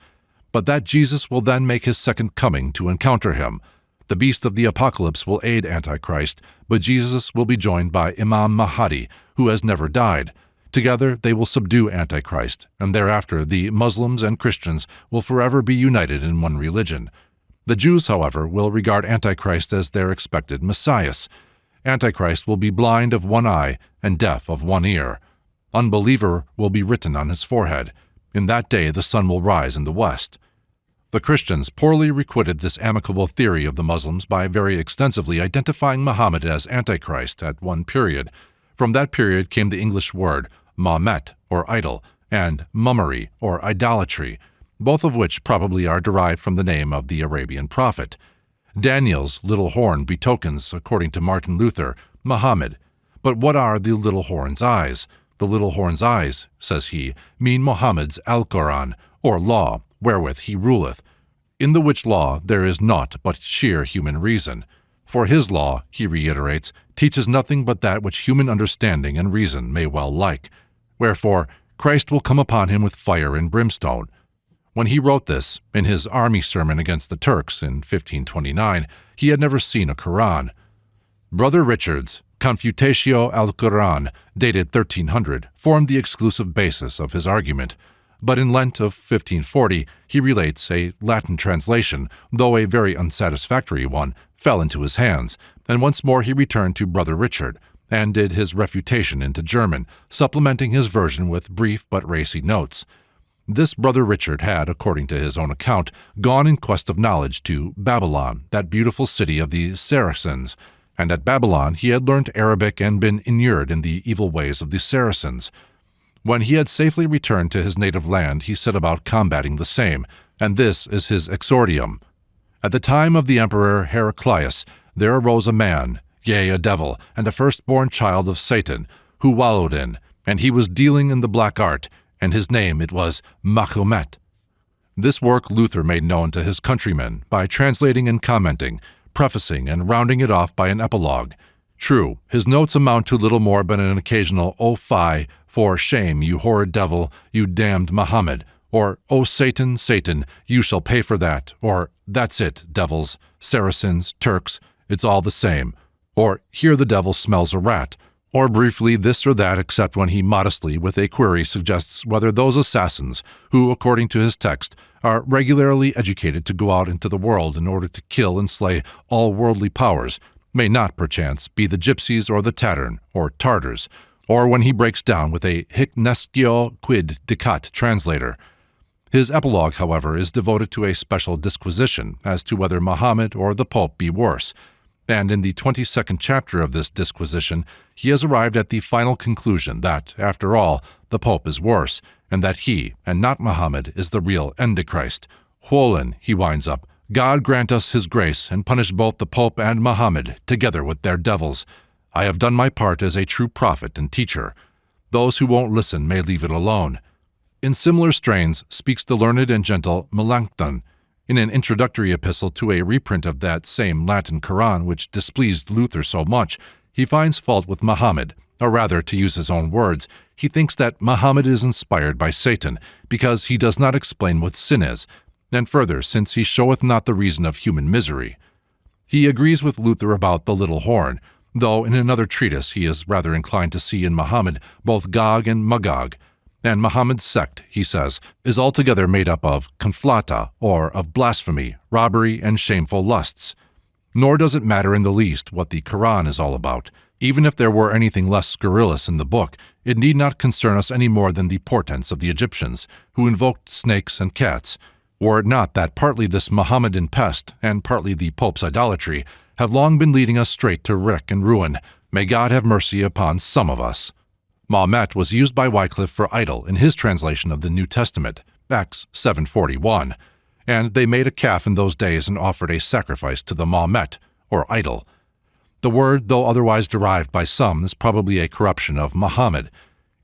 but that Jesus will then make his second coming to encounter him. The beast of the apocalypse will aid Antichrist, but Jesus will be joined by Imam Mahdi, who has never died. Together they will subdue Antichrist, and thereafter the Muslims and Christians will forever be united in one religion. The Jews, however, will regard Antichrist as their expected Messiah. Antichrist will be blind of one eye and deaf of one ear. Unbeliever will be written on his forehead. In that day the sun will rise in the west. The Christians poorly requited this amicable theory of the Muslims by very extensively identifying Muhammad as Antichrist at one period. From that period came the English word Mahomet, or idol, and mummery, or idolatry, both of which probably are derived from the name of the Arabian prophet. Daniel's little horn betokens, according to Martin Luther, Muhammad. But what are the little horn's eyes? The little horn's eyes, says he, mean Muhammad's Al-Quran, or law, wherewith he ruleth, in the which law there is naught but sheer human reason. For his law, he reiterates, teaches nothing but that which human understanding and reason may well like. Wherefore, Christ will come upon him with fire and brimstone. When he wrote this, in his army sermon against the Turks in 1529, he had never seen a Quran. Brother Richard's Confutatio al Quran, dated 1300, formed the exclusive basis of his argument. But in Lent of 1540, he relates a Latin translation, though a very unsatisfactory one, fell into his hands, and once more he returned to Brother Richard, and did his refutation into German, supplementing his version with brief but racy notes. This Brother Richard had, according to his own account, gone in quest of knowledge to Babylon, that beautiful city of the Saracens, and at Babylon he had learnt Arabic and been inured in the evil ways of the Saracens. When he had safely returned to his native land, he set about combating the same, and this is his exordium. At the time of the Emperor Heraclius, there arose a man, yea, a devil, and a firstborn child of Satan, who wallowed in, and he was dealing in the black art, and his name it was Mahomet. This work Luther made known to his countrymen by translating and commenting, prefacing and rounding it off by an epilogue. True, his notes amount to little more but an occasional "O fie, for shame, you horrid devil, you damned Mohammed," or "O Satan, Satan, you shall pay for that," or "That's it, devils, Saracens, Turks, it's all the same," or "Here the devil smells a rat," or briefly this or that, except when he modestly, with a query, suggests whether those assassins, who, according to his text, are regularly educated to go out into the world in order to kill and slay all worldly powers, may not, perchance, be the gypsies or the tattern, or Tartars, or when he breaks down with a hic nescio quid dicat translator. His epilogue, however, is devoted to a special disquisition as to whether Mohammed or the Pope be worse, and in the 22nd chapter of this disquisition he has arrived at the final conclusion that, after all, the Pope is worse, and that he, and not Mohammed, is the real Antichrist. Wholen, he winds up, God grant us his grace, and punish both the Pope and Mohammed, together with their devils. I have done my part as a true prophet and teacher. Those who won't listen may leave it alone. In similar strains speaks the learned and gentle Melanchthon, in an introductory epistle to a reprint of that same Latin Quran which displeased Luther so much. He finds fault with Mohammed, or rather, to use his own words, he thinks that Mohammed is inspired by Satan, because he does not explain what sin is, and further, since he showeth not the reason of human misery. He agrees with Luther about the little horn, though in another treatise he is rather inclined to see in Mohammed both Gog and Magog, and Mohammed's sect, he says, is altogether made up of conflata, or of blasphemy, robbery, and shameful lusts. Nor does it matter in the least what the Quran is all about. Even if there were anything less scurrilous in the book, it need not concern us any more than the portents of the Egyptians, who invoked snakes and cats, were it not that partly this Mohammedan pest, and partly the Pope's idolatry, have long been leading us straight to wreck and ruin. May God have mercy upon some of us. Mahomet was used by Wycliffe for idol in his translation of the New Testament, Acts 7:41, and they made a calf in those days and offered a sacrifice to the Mahomet, or idol. The word, though otherwise derived by some, is probably a corruption of Muhammad.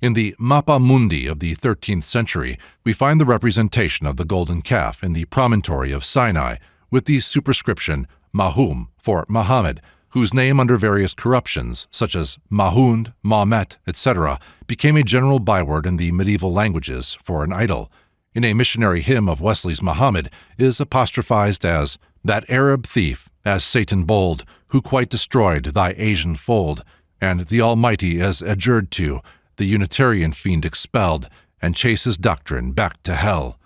In the Mappa Mundi of the 13th century, we find the representation of the golden calf in the promontory of Sinai, with the superscription Mahum for Muhammad, whose name under various corruptions, such as Mahund, Mahomet, etc., became a general byword in the medieval languages for an idol. in a missionary hymn of Wesley's Muhammad, is apostrophized as that Arab thief, as Satan bold, who quite destroyed thy Asian fold, and the Almighty as adjured to, the Unitarian fiend expelled, and chase his doctrine back to hell.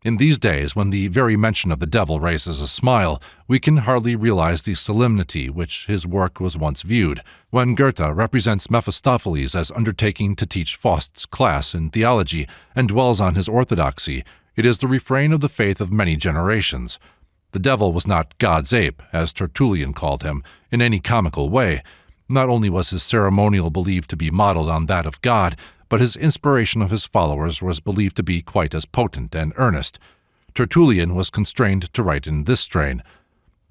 In these days, when the very mention of the devil raises a smile, we can hardly realize the solemnity which his work was once viewed. When Goethe represents Mephistophiles as undertaking to teach Faust's class in theology and dwells on his orthodoxy, it is the refrain of the faith of many generations. The devil was not God's ape, as Tertullian called him, in any comical way. Not only was his ceremonial believed to be modeled on that of God, but his inspiration of his followers was believed to be quite as potent and earnest. Tertullian was constrained to write in this strain,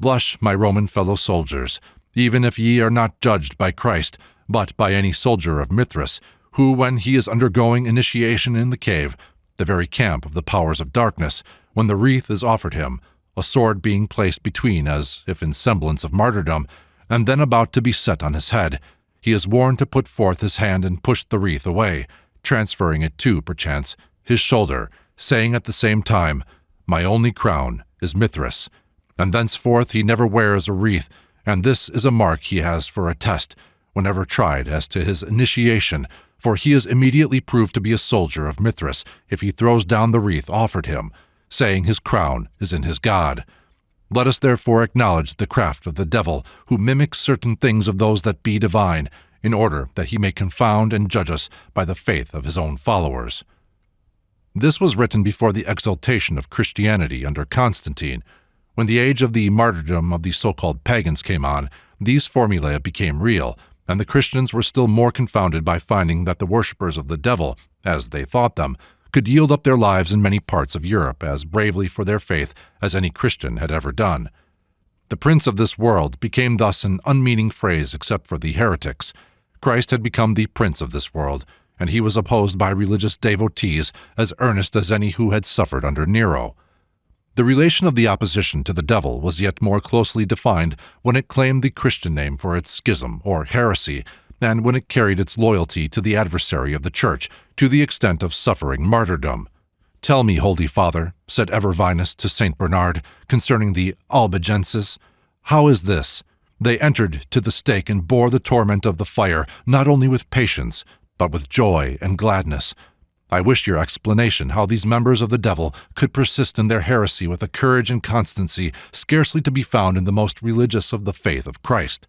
"Blush, my Roman fellow soldiers, even if ye are not judged by Christ, but by any soldier of Mithras, who, when he is undergoing initiation in the cave, the very camp of the powers of darkness, when the wreath is offered him, a sword being placed between as if in semblance of martyrdom, and then about to be set on his head, he is warned to put forth his hand and push the wreath away, transferring it to, perchance, his shoulder, saying at the same time, My only crown is Mithras, and thenceforth he never wears a wreath, and this is a mark he has for a test, whenever tried as to his initiation, for he is immediately proved to be a soldier of Mithras if he throws down the wreath offered him, saying his crown is in his God. Let us therefore acknowledge the craft of the devil, who mimics certain things of those that be divine, in order that he may confound and judge us by the faith of his own followers." This was written before the exaltation of Christianity under Constantine. When the age of the martyrdom of the so-called pagans came on, these formulae became real, and the Christians were still more confounded by finding that the worshippers of the devil, as they thought them, could yield up their lives in many parts of Europe as bravely for their faith as any Christian had ever done. The prince of this world became thus an unmeaning phrase except for the heretics. Christ had become the prince of this world, and he was opposed by religious devotees as earnest as any who had suffered under Nero. The relation of the opposition to the devil was yet more closely defined when it claimed the Christian name for its schism or heresy, and when it carried its loyalty to the adversary of the Church to the extent of suffering martyrdom. "Tell me, Holy Father," said Evervinus to St. Bernard concerning the Albigenses, "how is this? They entered to the stake and bore the torment of the fire, not only with patience, but with joy and gladness. I wish your explanation how these members of the devil could persist in their heresy with a courage and constancy scarcely to be found in the most religious of the faith of Christ."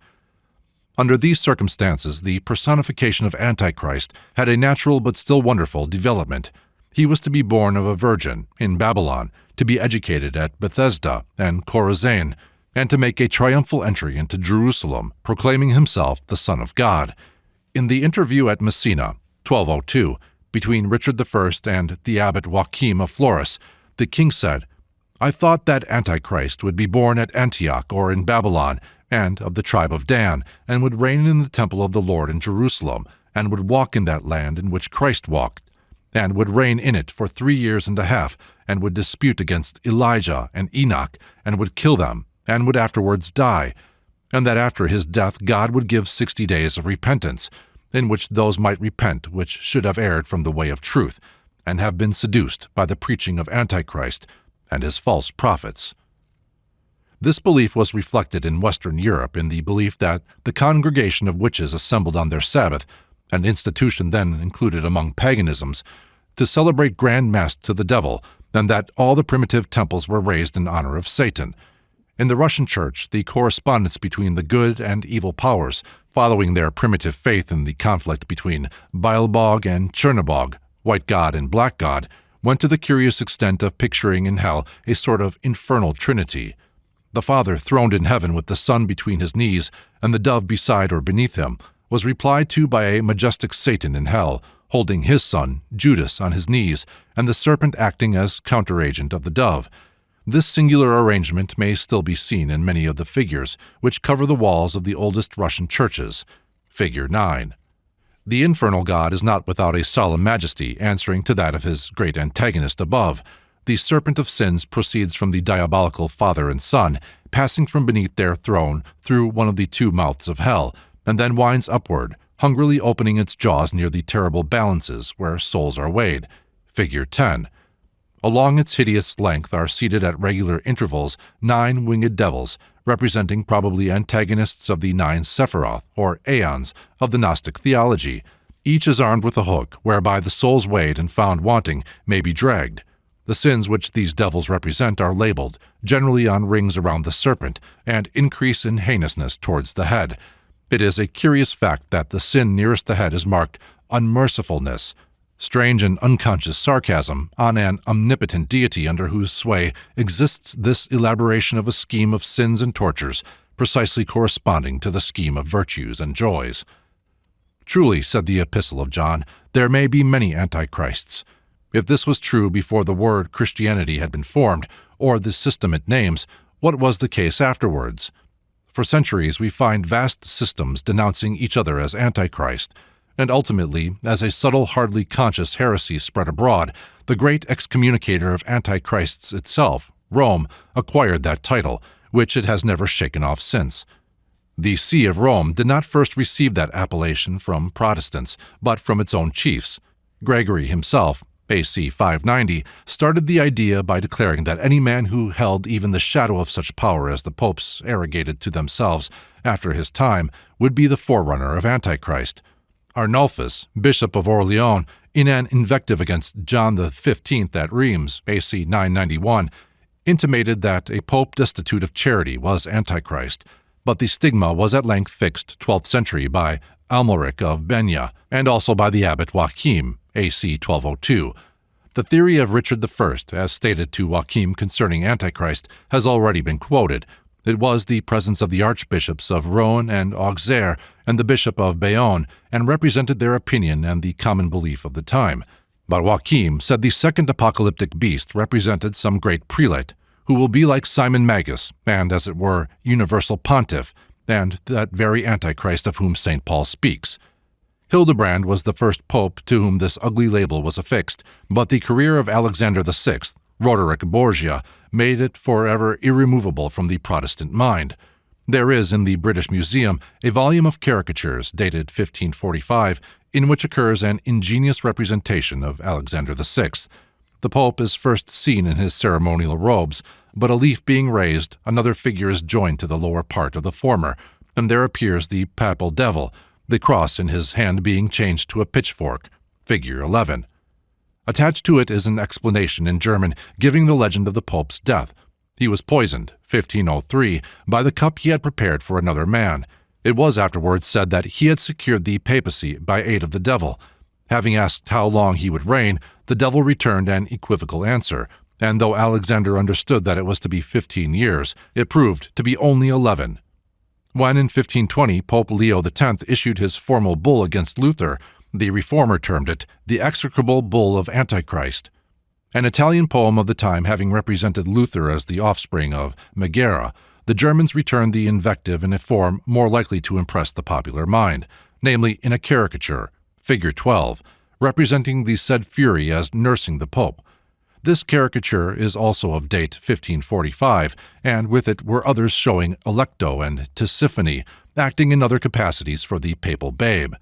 Under these circumstances, the personification of Antichrist had a natural but still wonderful development. He was to be born of a virgin in Babylon, to be educated at Bethesda and Chorazin, and to make a triumphal entry into Jerusalem, proclaiming himself the Son of God. In the interview at Messina, 1202, between Richard I and the abbot Joachim of Florus, the king said, "I thought that Antichrist would be born at Antioch or in Babylon, and of the tribe of Dan, and would reign in the temple of the Lord in Jerusalem, and would walk in that land in which Christ walked, and would reign in it for 3 years and a half, and would dispute against Elijah and Enoch, and would kill them, and would afterwards die, and that after his death God would give 60 days of repentance, in which those might repent which should have erred from the way of truth, and have been seduced by the preaching of Antichrist and his false prophets." This belief was reflected in Western Europe in the belief that the congregation of witches assembled on their Sabbath, an institution then included among paganisms, to celebrate grand mass to the devil, and that all the primitive temples were raised in honor of Satan. In the Russian Church, the correspondence between the good and evil powers, following their primitive faith in the conflict between Beelzebub and Chernobog, white god and black god, went to the curious extent of picturing in hell a sort of infernal trinity. The Father throned in heaven with the Son between his knees, and the dove beside or beneath him, was replied to by a majestic Satan in hell, holding his son, Judas, on his knees, and the serpent acting as counteragent of the dove. This singular arrangement may still be seen in many of the figures which cover the walls of the oldest Russian churches. Figure 9. The infernal god is not without a solemn majesty answering to that of his great antagonist above. The serpent of sins proceeds from the diabolical Father and Son, passing from beneath their throne through one of the 2 mouths of hell, and then winds upward, hungrily opening its jaws near the terrible balances where souls are weighed. Figure 10. Along its hideous length are seated at regular intervals 9 winged devils, representing probably antagonists of the 9 Sephiroth, or aeons, of the Gnostic theology. Each is armed with a hook, whereby the souls weighed and found wanting may be dragged. The sins which these devils represent are labeled, generally on rings around the serpent, and increase in heinousness towards the head. It is a curious fact that the sin nearest the head is marked unmercifulness, strange and unconscious sarcasm on an omnipotent deity under whose sway exists this elaboration of a scheme of sins and tortures, precisely corresponding to the scheme of virtues and joys. Truly, said the Epistle of John, there may be many antichrists. If this was true before the word Christianity had been formed, or the system it names, what was the case afterwards? For centuries we find vast systems denouncing each other as Antichrist, and ultimately, as a subtle, hardly conscious heresy spread abroad, the great excommunicator of Antichrists itself, Rome, acquired that title, which it has never shaken off since. The See of Rome did not first receive that appellation from Protestants, but from its own chiefs. Gregory himself, AC 590, started the idea by declaring that any man who held even the shadow of such power as the popes arrogated to themselves after his time would be the forerunner of Antichrist. Arnulfus, Bishop of Orleans, in an invective against John XV at Rheims, AC 991, intimated that a pope destitute of charity was Antichrist, but the stigma was at length fixed 12th century by Amalric of Benya, and also by the abbot Joachim, AC 1202. The theory of Richard I, as stated to Joachim concerning Antichrist, has already been quoted. It was the presence of the archbishops of Rouen and Auxerre and the bishop of Bayonne, and represented their opinion and the common belief of the time. But Joachim said the second apocalyptic beast represented some great prelate, who will be like Simon Magus, and, as it were, universal pontiff, and that very Antichrist of whom St. Paul speaks. Hildebrand was the first pope to whom this ugly label was affixed, but the career of Alexander VI, Roderick Borgia, made it forever irremovable from the Protestant mind. There is in the British Museum a volume of caricatures dated 1545 in which occurs an ingenious representation of Alexander VI. The pope is first seen in his ceremonial robes, but a leaf being raised, another figure is joined to the lower part of the former, and there appears the papal devil, the cross in his hand being changed to a pitchfork, figure 11. Attached to it is an explanation in German giving the legend of the Pope's death. He was poisoned, 1503, by the cup he had prepared for another man. It was afterwards said that he had secured the papacy by aid of the devil. Having asked how long he would reign, the devil returned an equivocal answer, and though Alexander understood that it was to be 15 years, it proved to be only 11. When in 1520 Pope Leo X issued his formal bull against Luther, the reformer termed it the execrable bull of Antichrist. An Italian poem of the time having represented Luther as the offspring of Megara, the Germans returned the invective in a form more likely to impress the popular mind, namely in a caricature, figure 12, representing the said fury as nursing the Pope. This caricature is also of date 1545, and with it were others showing Alecto and Tisiphone acting in other capacities for the papal babe.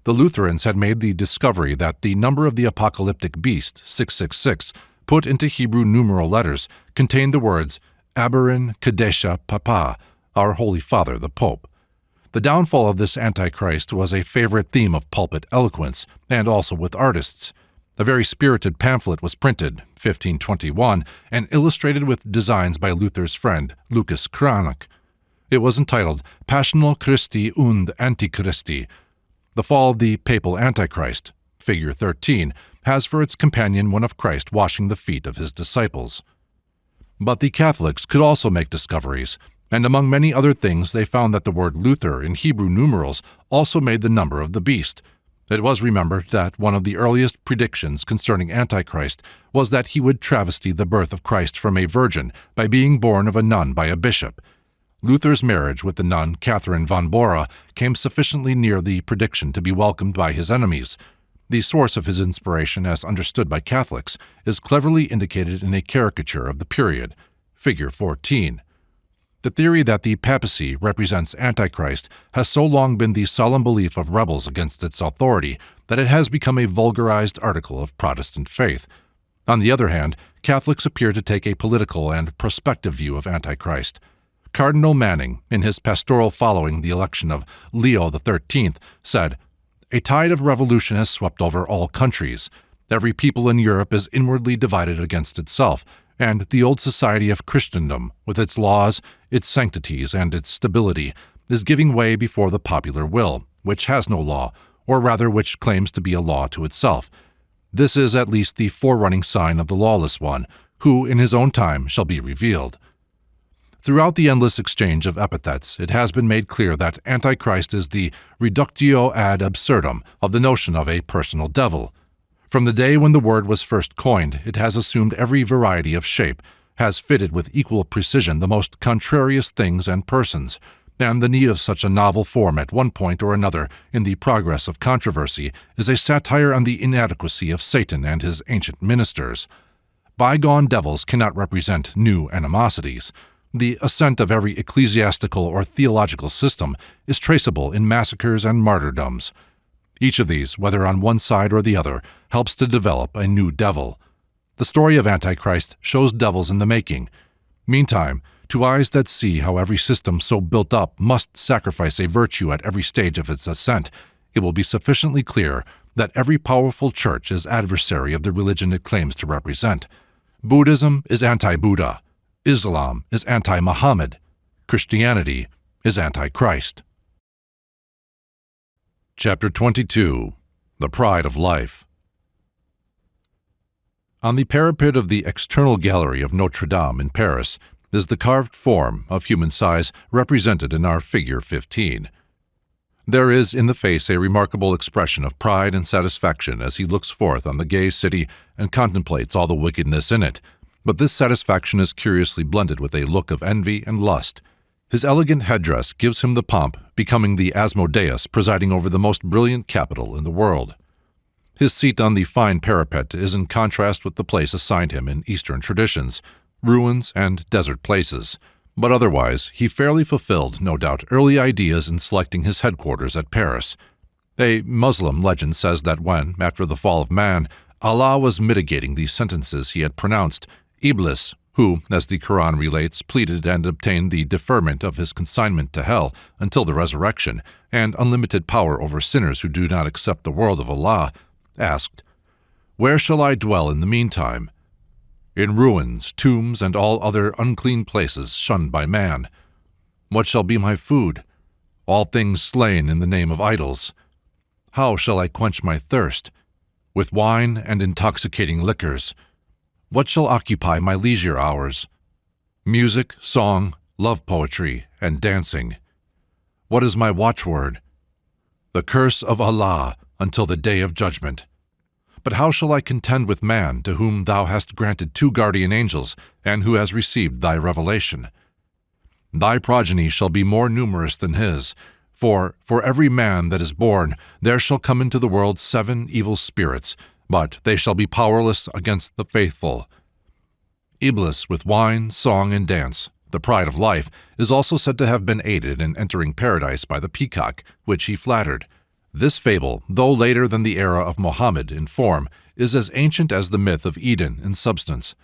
The Lutherans had made the discovery that the number of the apocalyptic beast, 666, put into Hebrew numeral letters, contained the words Aberin Kadesha Papa, our Holy Father the Pope. The downfall of this Antichrist was a favorite theme of pulpit eloquence, and also with artists. A very spirited pamphlet was printed, 1521, and illustrated with designs by Luther's friend, Lucas Cranach. It was entitled Passional Christi und Antichristi. The fall of the papal Antichrist, figure 13, has for its companion one of Christ washing the feet of his disciples. But the Catholics could also make discoveries, and among many other things they found that the word Luther in Hebrew numerals also made the number of the beast. It was remembered that one of the earliest predictions concerning Antichrist was that he would travesty the birth of Christ from a virgin by being born of a nun by a bishop. Luther's marriage with the nun Catherine von Bora came sufficiently near the prediction to be welcomed by his enemies. The source of his inspiration, as understood by Catholics, is cleverly indicated in a caricature of the period, figure 14. The theory that the papacy represents Antichrist has so long been the solemn belief of rebels against its authority that it has become a vulgarized article of Protestant faith. On the other hand, Catholics appear to take a political and prospective view of Antichrist. Cardinal Manning, in his pastoral following the election of Leo XIII, said, "A tide of revolution has swept over all countries. Every people in Europe is inwardly divided against itself, and the old society of Christendom, with its laws, its sanctities, and its stability, is giving way before the popular will, which has no law, or rather which claims to be a law to itself. This is at least the forerunning sign of the lawless one, who in his own time shall be revealed." Throughout the endless exchange of epithets, it has been made clear that Antichrist is the reductio ad absurdum of the notion of a personal devil. From the day when the word was first coined, it has assumed every variety of shape, has fitted with equal precision the most contrarious things and persons, and the need of such a novel form at one point or another in the progress of controversy is a satire on the inadequacy of Satan and his ancient ministers. Bygone devils cannot represent new animosities. The ascent of every ecclesiastical or theological system is traceable in massacres and martyrdoms. Each of these, whether on one side or the other, helps to develop a new devil. The story of Antichrist shows devils in the making. Meantime, to eyes that see how every system so built up must sacrifice a virtue at every stage of its ascent, it will be sufficiently clear that every powerful church is adversary of the religion it claims to represent. Buddhism is anti-Buddha. Islam is anti-Muhammad. Christianity is anti-Christ. Chapter 22. The Pride of Life. On the parapet of the external gallery of Notre Dame in Paris is the carved form of human size represented in our figure 15. There is in the face a remarkable expression of pride and satisfaction as he looks forth on the gay city and contemplates all the wickedness in it, but this satisfaction is curiously blended with a look of envy and lust. His elegant headdress gives him the pomp becoming the Asmodeus presiding over the most brilliant capital in the world. His seat on the fine parapet is in contrast with the place assigned him in Eastern traditions, ruins and desert places, but otherwise he fairly fulfilled, no doubt, early ideas in selecting his headquarters at Paris. A Muslim legend says that when, after the fall of man, Allah was mitigating the sentences he had pronounced, Iblis, who, as the Quran relates, pleaded and obtained the deferment of his consignment to hell until the resurrection, and unlimited power over sinners who do not accept the word of Allah, asked, "Where shall I dwell in the meantime?" "In ruins, tombs, and all other unclean places shunned by man." "What shall be my food?" "All things slain in the name of idols." "How shall I quench my thirst?" "With wine and intoxicating liquors." "What shall occupy my leisure hours?" "Music, song, love poetry, and dancing." "What is my watchword?" "The curse of Allah until the day of judgment." "But how shall I contend with man, to whom thou hast granted 2 guardian angels, and who has received thy revelation?" "Thy progeny shall be more numerous than his, for every man that is born there shall come into the world 7 evil spirits, but they shall be powerless against the faithful." Iblis, with wine, song, and dance, the pride of life, is also said to have been aided in entering paradise by the peacock, which he flattered. This fable, though later than the era of Mohammed in form, is as ancient as the myth of Eden in substance.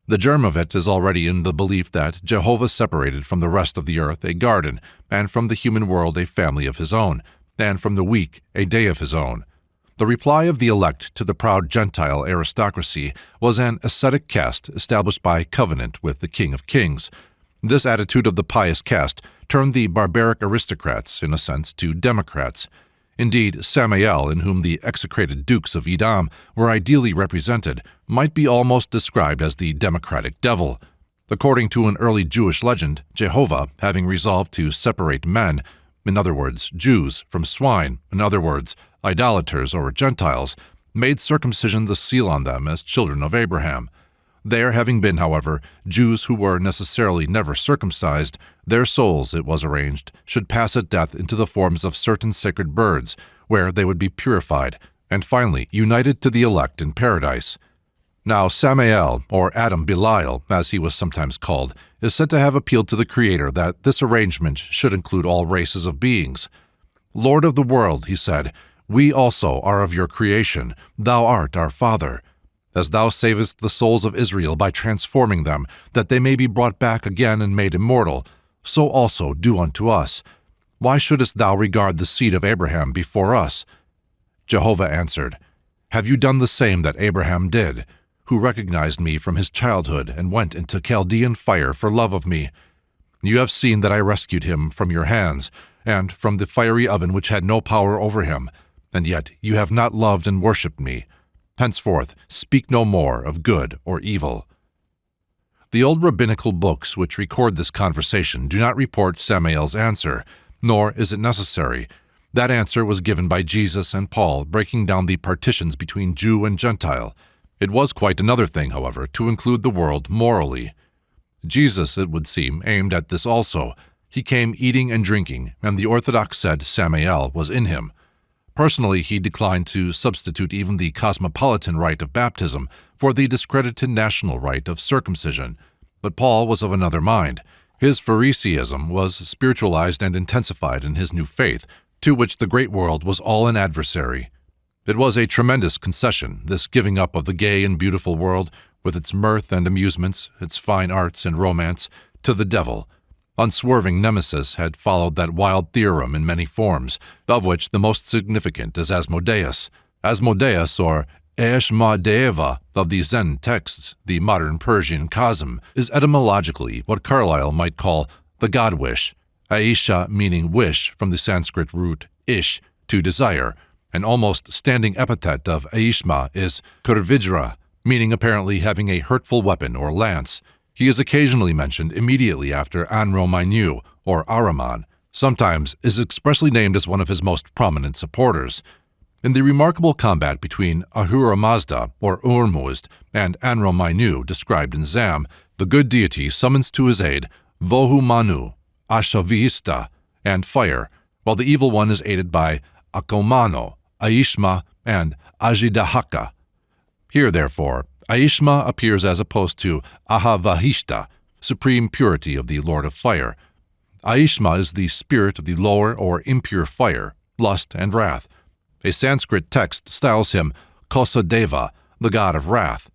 The germ of it is already in the belief that Jehovah separated from the rest of the earth a garden, and from the human world a family of his own, and from the weak a day of his own. The reply of the elect to the proud Gentile aristocracy was an ascetic caste established by covenant with the King of Kings. This attitude of the pious caste turned the barbaric aristocrats, in a sense, to democrats. Indeed, Samael, in whom the execrated dukes of Edom were ideally represented, might be almost described as the democratic devil. According to an early Jewish legend, Jehovah, having resolved to separate men, in other words, Jews, from swine, in other words, idolaters or Gentiles, made circumcision the seal on them as children of Abraham. There having been, however, Jews who were necessarily never circumcised, their souls, it was arranged, should pass at death into the forms of certain sacred birds, where they would be purified, and finally united to the elect in paradise. Now Samael, or Adam Belial, as he was sometimes called, is said to have appealed to the Creator that this arrangement should include all races of beings. "Lord of the world," he said, "we also are of your creation, thou art our Father." As thou savest the souls of Israel by transforming them, that they may be brought back again and made immortal, so also do unto us. Why shouldest thou regard the seed of Abraham before us? Jehovah answered, Have you done the same that Abraham did, who recognized me from his childhood and went into Chaldean fire for love of me? You have seen that I rescued him from your hands, and from the fiery oven which had no power over him, and yet you have not loved and worshipped me. Henceforth speak no more of good or evil. The old rabbinical books which record this conversation do not report Samael's answer, nor is it necessary. That answer was given by Jesus and Paul, breaking down the partitions between Jew and Gentile. It was quite another thing, however, to include the world morally. Jesus, it would seem, aimed at this also. He came eating and drinking, and the Orthodox said Samael was in him. Personally, he declined to substitute even the cosmopolitan rite of baptism for the discredited national rite of circumcision. But Paul was of another mind. His Phariseeism was spiritualized and intensified in his new faith, to which the great world was all an adversary. It was a tremendous concession, this giving up of the gay and beautiful world, with its mirth and amusements, its fine arts and romance, to the devil. Unswerving nemesis had followed that wild theorem in many forms, of which the most significant is Asmodeus. Asmodeus, or Ashma-Deva of the Zen texts, the modern Persian Kazm, is etymologically what Carlyle might call the god wish. Aisha meaning wish from the Sanskrit root ish, to desire. An almost standing epithet of Aishma is Kurvijra, meaning apparently having a hurtful weapon or lance. He is occasionally mentioned immediately after Anro-Mainyu, or Ahriman, sometimes is expressly named as one of his most prominent supporters. In the remarkable combat between Ahura Mazda, or Urmuzd, and Anro-Mainyu described in Zam, the good deity summons to his aid Vohu Manu, Ashavista, and fire, while the evil one is aided by Akomano, Aishma, and Ajidahaka. Here, therefore, Aishma appears as opposed to Ahavahishta, supreme purity of the Lord of Fire. Aishma is the spirit of the lower or impure fire, lust and wrath. A Sanskrit text styles him Kosadeva, the god of wrath.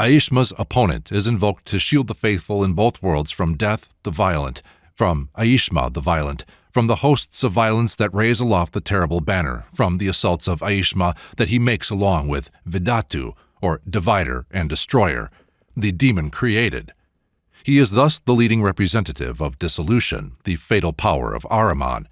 Aishma's opponent is invoked to shield the faithful in both worlds from death, the violent, from Aishma, the violent, from the hosts of violence that raise aloft the terrible banner, from the assaults of Aishma that he makes along with Vidatu, or divider and destroyer, the demon created. He is thus the leading representative of dissolution, the fatal power of Ahriman.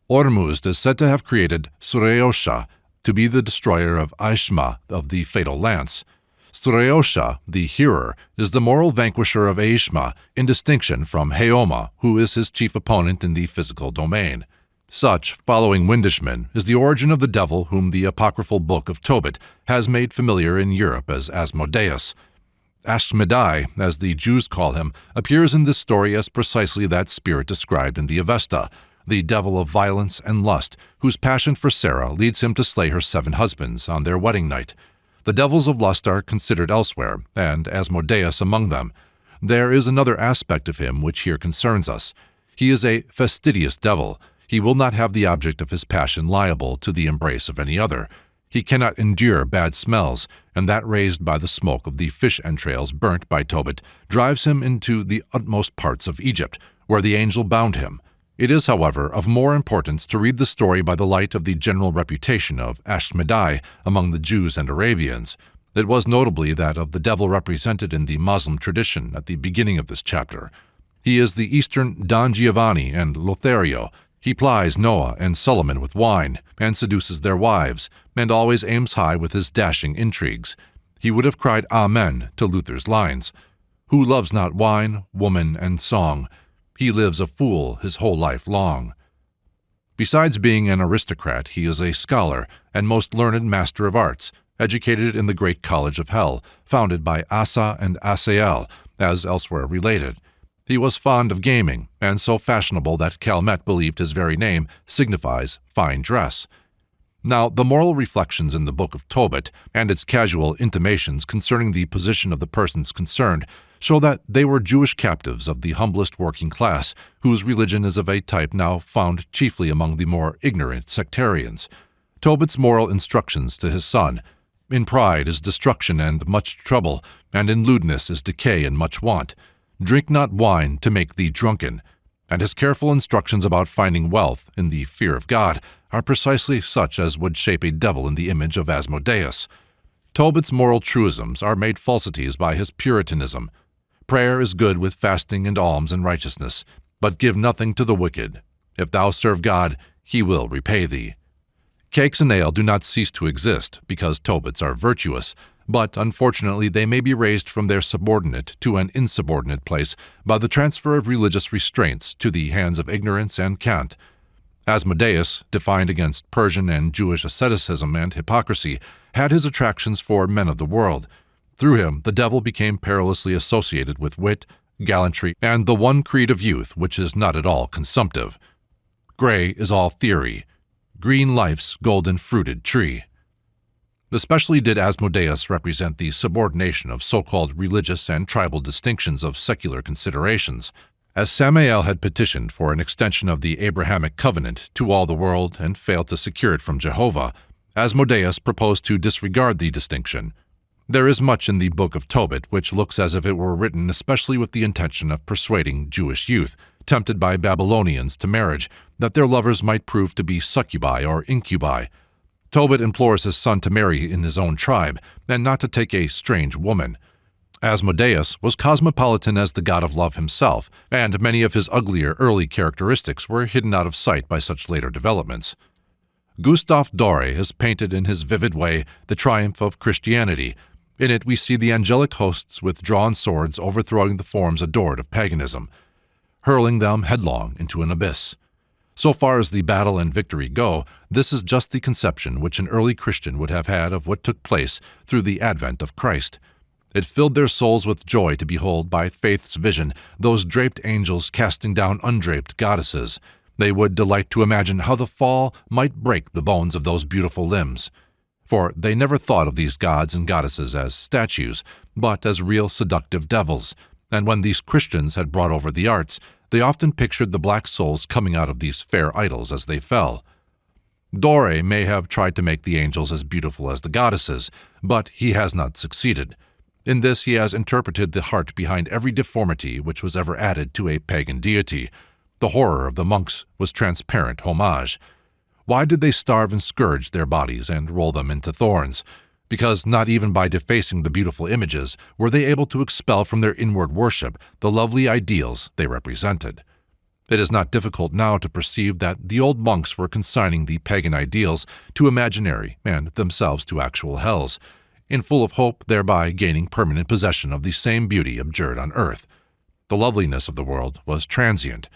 Ormuzd is said to have created Suryosha, to be the destroyer of Aishma of the fatal lance. Suryosha, the hearer, is the moral vanquisher of Aishma, in distinction from Heoma, who is his chief opponent in the physical domain. Such, following Windishman, is the origin of the devil whom the apocryphal book of Tobit has made familiar in Europe as Asmodeus. Ashmedai, as the Jews call him, appears in this story as precisely that spirit described in the Avesta, the devil of violence and lust, whose passion for Sarah leads him to slay her 7 husbands on their wedding night. The devils of lust are considered elsewhere, and Asmodeus among them. There is another aspect of him which here concerns us. He is a fastidious devil. He will not have the object of his passion liable to the embrace of any other. He cannot endure bad smells, and that raised by the smoke of the fish entrails burnt by Tobit drives him into the utmost parts of Egypt, where the angel bound him. It is, however, of more importance to read the story by the light of the general reputation of Ashmedai among the Jews and Arabians. It was notably that of the devil represented in the Muslim tradition at the beginning of this chapter. He is the Eastern Don Giovanni and Lothario. He plies Noah and Solomon with wine, and seduces their wives, and always aims high with his dashing intrigues. He would have cried Amen to Luther's lines, "Who loves not wine, woman, and song? He lives a fool his whole life long." Besides being an aristocrat, he is a scholar and most learned master of arts, educated in the great college of hell, founded by Asa and Asael, as elsewhere related. He was fond of gaming, and so fashionable that Calmet believed his very name signifies fine dress. Now, the moral reflections in the book of Tobit, and its casual intimations concerning the position of the persons concerned, show that they were Jewish captives of the humblest working class, whose religion is of a type now found chiefly among the more ignorant sectarians. Tobit's moral instructions to his son, In pride is destruction and much trouble, and in lewdness is decay and much want. Drink not wine to make thee drunken. And his careful instructions about finding wealth in the fear of God are precisely such as would shape a devil in the image of Asmodeus. Tobit's moral truisms are made falsities by his Puritanism. Prayer is good with fasting and alms and righteousness, but give nothing to the wicked. If thou serve God, he will repay thee. Cakes and ale do not cease to exist because Tobits are virtuous, but unfortunately they may be raised from their subordinate to an insubordinate place by the transfer of religious restraints to the hands of ignorance and cant. Asmodeus, defined against Persian and Jewish asceticism and hypocrisy, had his attractions for men of the world. Through him, the devil became perilously associated with wit, gallantry, and the one creed of youth which is not at all consumptive. Gray is all theory, green life's golden-fruited tree. Especially did Asmodeus represent the subordination of so-called religious and tribal distinctions of secular considerations. As Samael had petitioned for an extension of the Abrahamic covenant to all the world and failed to secure it from Jehovah, Asmodeus proposed to disregard the distinction. There is much in the Book of Tobit which looks as if it were written especially with the intention of persuading Jewish youth, tempted by Babylonians to marriage, that their lovers might prove to be succubi or incubi. Tobit implores his son to marry in his own tribe, and not to take a strange woman. Asmodeus was cosmopolitan as the god of love himself, and many of his uglier early characteristics were hidden out of sight by such later developments. Gustave Doré has painted in his vivid way the triumph of Christianity. In it we see the angelic hosts with drawn swords overthrowing the forms adored of paganism, hurling them headlong into an abyss. So far as the battle and victory go, this is just the conception which an early Christian would have had of what took place through the advent of Christ. It filled their souls with joy to behold by faith's vision those draped angels casting down undraped goddesses. They would delight to imagine how the fall might break the bones of those beautiful limbs. For they never thought of these gods and goddesses as statues, but as real seductive devils, and when these Christians had brought over the arts, they often pictured the black souls coming out of these fair idols as they fell. Doré may have tried to make the angels as beautiful as the goddesses, but he has not succeeded. In this he has interpreted the heart behind every deformity which was ever added to a pagan deity. The horror of the monks was transparent homage. Why did they starve and scourge their bodies and roll them into thorns? Because not even by defacing the beautiful images were they able to expel from their inward worship the lovely ideals they represented. It is not difficult now to perceive that the old monks were consigning the pagan ideals to imaginary and themselves to actual hells, in full of hope thereby gaining permanent possession of the same beauty abjured on earth. The loveliness of the world was transient.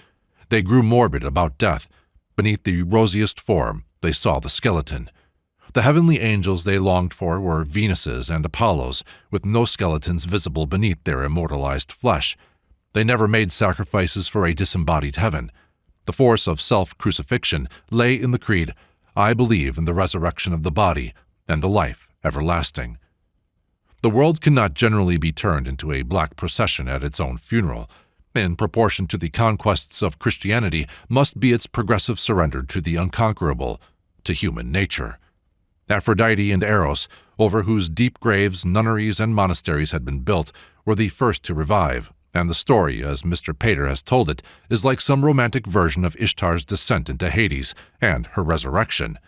They grew morbid about death. Beneath the rosiest form they saw the skeleton. The heavenly angels they longed for were Venuses and Apollos, with no skeletons visible beneath their immortalized flesh. They never made sacrifices for a disembodied heaven. The force of self-crucifixion lay in the creed, "I believe in the resurrection of the body and the life everlasting." The world cannot generally be turned into a black procession at its own funeral. In proportion to the conquests of Christianity must be its progressive surrender to the unconquerable, to human nature. Aphrodite and Eros, over whose deep graves nunneries and monasteries had been built, were the first to revive, and the story, as Mr. Pater has told it, is like some romantic version of Ishtar's descent into Hades and her resurrection.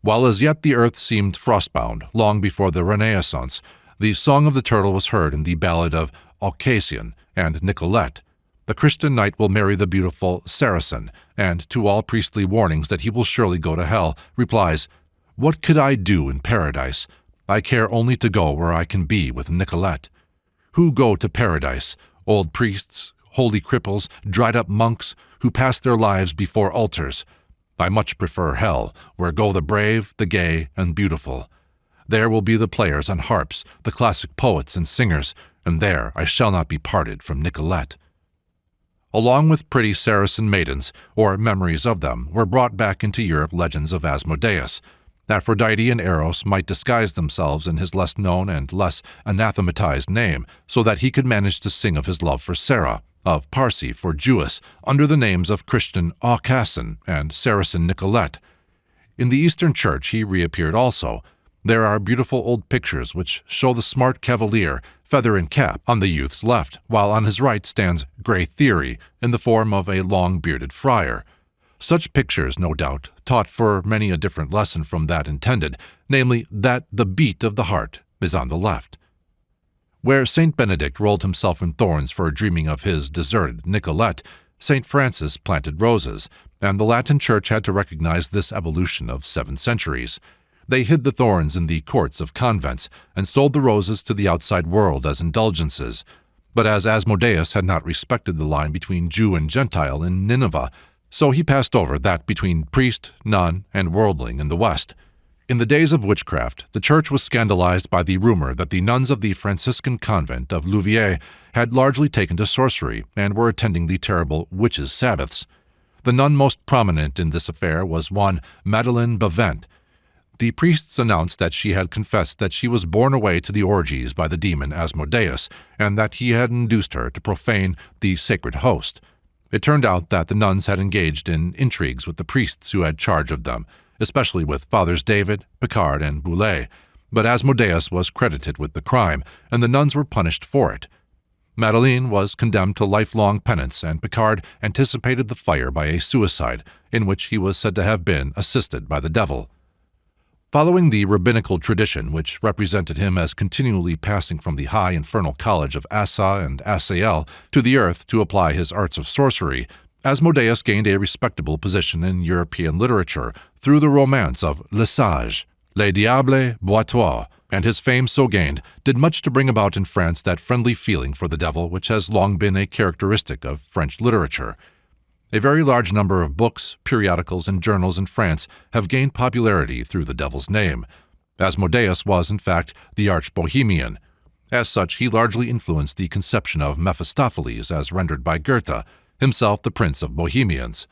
While as yet the earth seemed frostbound, long before the Renaissance, the song of the turtle was heard in the ballad of Aucassin and Nicolette. The Christian knight will marry the beautiful Saracen, and to all priestly warnings that he will surely go to hell, replies, "What could I do in paradise? I care only to go where I can be with Nicolette." Who go to paradise? Old priests, holy cripples, dried-up monks, who pass their lives before altars. I much prefer hell, where go the brave, the gay, and beautiful. There will be the players on harps, the classic poets and singers, and there I shall not be parted from Nicolette. Along with pretty Saracen maidens, or memories of them, were brought back into Europe legends of Asmodeus. Aphrodite and Eros might disguise themselves in his less known and less anathematized name, so that he could manage to sing of his love for Sarah, of Parsi for Jewess, under the names of Christian Aucassin and Saracen Nicolette. In the Eastern Church he reappeared also. There are beautiful old pictures which show the smart cavalier, feather and cap, on the youth's left, while on his right stands Grey Theory in the form of a long-bearded friar. Such pictures, no doubt, taught for many a different lesson from that intended, namely that the beat of the heart is on the left. Where St. Benedict rolled himself in thorns for dreaming of his deserted Nicolette, St. Francis planted roses, and the Latin Church had to recognize this evolution of 7 centuries. They hid the thorns in the courts of convents and sold the roses to the outside world as indulgences. But as Asmodeus had not respected the line between Jew and Gentile in Nineveh, so he passed over that between priest, nun, and worldling in the West. In the days of witchcraft, the Church was scandalized by the rumor that the nuns of the Franciscan convent of Louviers had largely taken to sorcery and were attending the terrible witches' sabbaths. The nun most prominent in this affair was one Madeleine Bavent. The priests announced that she had confessed that she was borne away to the orgies by the demon Asmodeus, and that he had induced her to profane the sacred host. It turned out that the nuns had engaged in intrigues with the priests who had charge of them, especially with Fathers David, Picard, and Boulet, but Asmodeus was credited with the crime, and the nuns were punished for it. Madeleine was condemned to lifelong penance, and Picard anticipated the fire by a suicide, in which he was said to have been assisted by the devil. Following the rabbinical tradition, which represented him as continually passing from the high infernal college of Assa and Asael to the earth to apply his arts of sorcery, Asmodeus gained a respectable position in European literature through the romance of Le Sage, Le Diable Boitois, and his fame so gained did much to bring about in France that friendly feeling for the devil which has long been a characteristic of French literature. A very large number of books, periodicals, and journals in France have gained popularity through the devil's name. Asmodeus was, in fact, the arch-Bohemian. As such, he largely influenced the conception of Mephistophiles as rendered by Goethe, himself the prince of Bohemians.